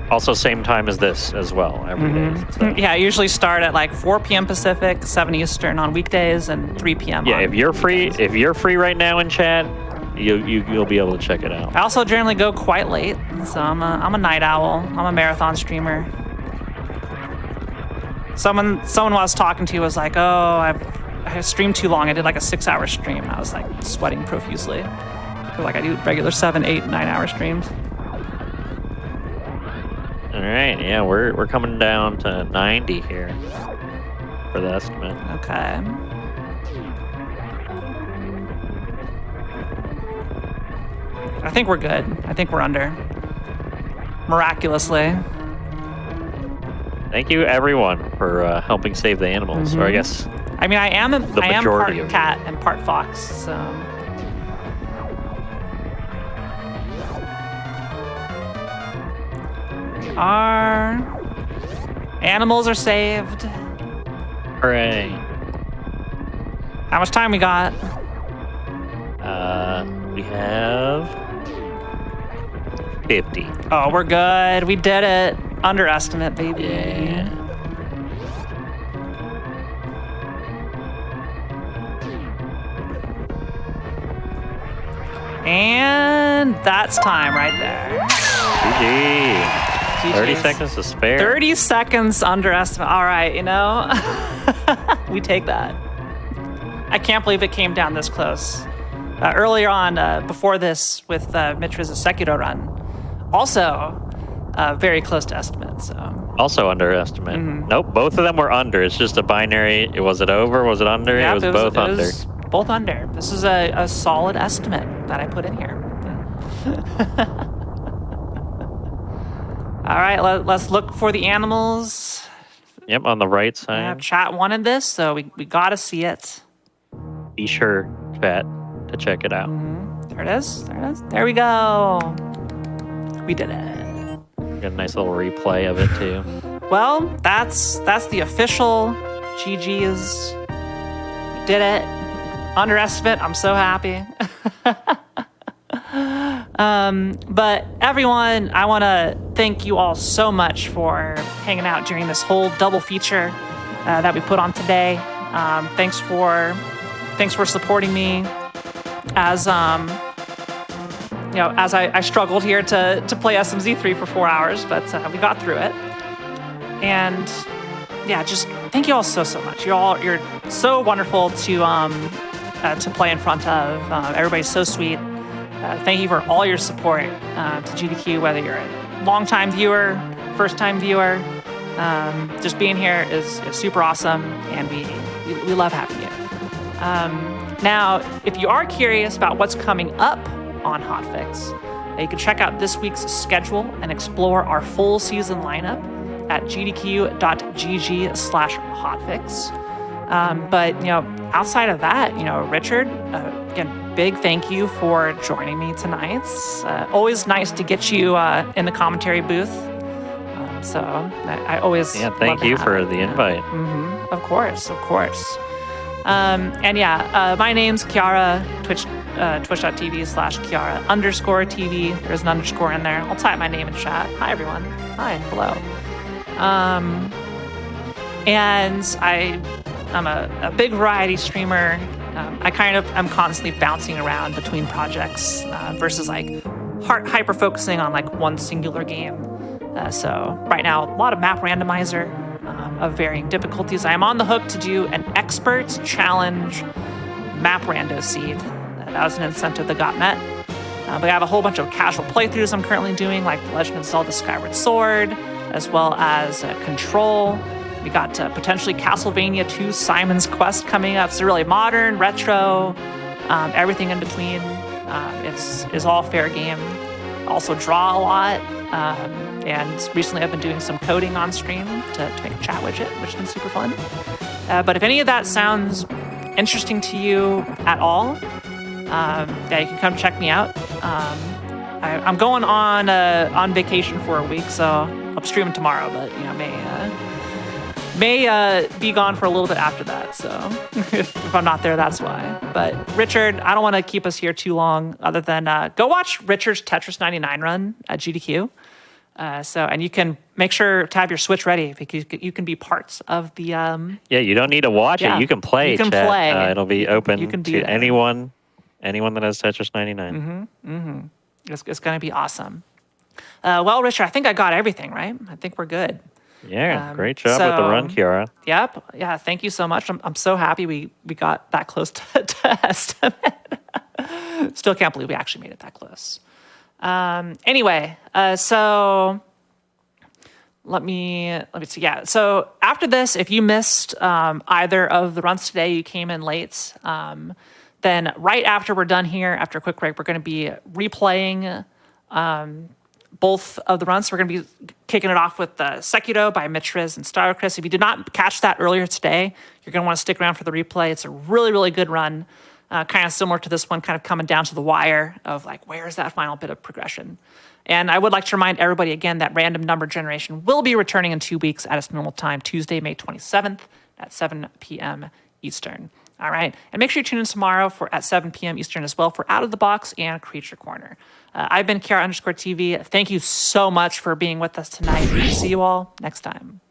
[SPEAKER 4] Also, same time as this as well, every day. So.
[SPEAKER 1] Yeah, I usually start at like 4 p.m. Pacific, 7 Eastern on weekdays, and 3 p.m.
[SPEAKER 4] Yeah,
[SPEAKER 1] on
[SPEAKER 4] if you're free,
[SPEAKER 1] weekdays.
[SPEAKER 4] if you're free right now in chat, you'll be able to check it out.
[SPEAKER 1] I also generally go quite late, so I'm a night owl. I'm a marathon streamer. Someone I was talking to was like, "Oh, I streamed too long. I did like a 6-hour stream." I was like sweating profusely. I feel like I do regular 7, 8, 9-hour streams.
[SPEAKER 4] All right, yeah, we're coming down to 90 here for the estimate.
[SPEAKER 1] Okay. I think we're good. I think we're under. Miraculously.
[SPEAKER 4] Thank you, everyone, for helping save the animals. Or I guess
[SPEAKER 1] I mean, I am
[SPEAKER 4] majority
[SPEAKER 1] part
[SPEAKER 4] of
[SPEAKER 1] cat and part fox, so. Our animals are saved.
[SPEAKER 4] hooray.
[SPEAKER 1] How much time we got?
[SPEAKER 4] We have 50.
[SPEAKER 1] Oh, we're good. We did it. Underestimate, baby.
[SPEAKER 4] Yeah.
[SPEAKER 1] And that's time right there.
[SPEAKER 4] GG. 30
[SPEAKER 1] GG's.
[SPEAKER 4] seconds to spare.
[SPEAKER 1] 30 seconds underestimate. All right, you know. We take that. I can't believe it came down this close. Earlier on, before this, with Mitra's Sekiro run, also very close to estimate. So
[SPEAKER 4] Also underestimate. Nope, both of them were under. It's just a binary. Was it over? Was it under?
[SPEAKER 1] yeah,
[SPEAKER 4] it was both
[SPEAKER 1] it
[SPEAKER 4] under.
[SPEAKER 1] was both under. This is a solid estimate that I put in here. Yeah. All right, let's look for the animals.
[SPEAKER 4] Yep, on the right
[SPEAKER 1] Yeah,
[SPEAKER 4] side.
[SPEAKER 1] chat wanted this, so we got to see it.
[SPEAKER 4] Be sure, chat, to check it out.
[SPEAKER 1] There it is. There it is. There we go. We did it.
[SPEAKER 4] Got a nice little replay of it too.
[SPEAKER 1] Well, that's the official GG's. We did it. Underestimate. I'm so happy. But everyone, I want to thank you all so much for hanging out during this whole double feature that we put on today. Thanks for supporting me as as I struggled here to play SMZ3 for 4 hours, but we got through it. And yeah, just thank you all so much. You're so wonderful to play in front of. Everybody's so sweet. Thank you for all your support to GDQ, whether you're a long-time viewer, first-time viewer. Just being here is super awesome, and we love having you. Now, if you are curious about what's coming up on Hotfix, you can check out this week's schedule and explore our full season lineup at gdq.gg/hotfix. But outside of that, Richard, again, big thank you for joining me tonight. Always nice to get you in the commentary booth. So I always
[SPEAKER 4] thank you for the invite.
[SPEAKER 1] Of course. And yeah, my name's Kiara, twitch.tv/Kiara_TV. There's an underscore in there. I'll type my name in chat. Hi, everyone. Hi, hello. And I'm a big variety streamer. I'm constantly bouncing around between projects versus hyper focusing on one singular game. So right now, a lot of map randomizer of varying difficulties. I am on the hook to do an expert challenge map rando seed. That was an incentive that got met. But I have a whole bunch of casual playthroughs I'm currently doing, like The Legend of Zelda Skyward Sword, as well as Control. We got potentially Castlevania 2 Simon's Quest coming up. It's really modern, retro, everything in between. Is all fair game. Also draw a lot. And recently I've been doing some coding on stream to make a chat widget, which has been super fun. But if any of that sounds interesting to you at all, you can come check me out. I'm going on vacation for a week, so I'm streaming tomorrow, but may be gone for a little bit after that. So if I'm not there, that's why. But Richard, I don't want to keep us here too long other than go watch Richard's Tetris 99 run at GDQ. And you can make sure to have your Switch ready because you can be parts of the...
[SPEAKER 4] you don't need to watch it. You can play.
[SPEAKER 1] You can
[SPEAKER 4] chat.
[SPEAKER 1] play.
[SPEAKER 4] It'll be open to
[SPEAKER 1] there.
[SPEAKER 4] anyone that has Tetris 99.
[SPEAKER 1] It's going to be awesome. Well, Richard, I think I got everything, right? I think we're good.
[SPEAKER 4] Yeah, great job with the run, Kiara.
[SPEAKER 1] Yep. Yeah, thank you so much. I'm so happy we got that close to estimate. Still can't believe we actually made it that close. Anyway, so let me see. Yeah. So after this, if you missed either of the runs today, you came in late. Then right after we're done here, after a quick break, we're going to be replaying both of the runs. So we're going to be kicking it off with Sekiro by Mitriz and Starocris. If you did not catch that earlier today, you're going to want to stick around for the replay. It's a really, really good run. Kind of similar to this one, kind of coming down to the wire of where is that final bit of progression? And I would like to remind everybody again that random number generation will be returning in 2 weeks at its normal time, Tuesday, May 27th at 7 p.m. Eastern. All right. And make sure you tune in tomorrow at 7 p.m. Eastern as well for Out of the Box and Creature Corner. I've been Kiara_TV. Thank you so much for being with us tonight. See you all next time.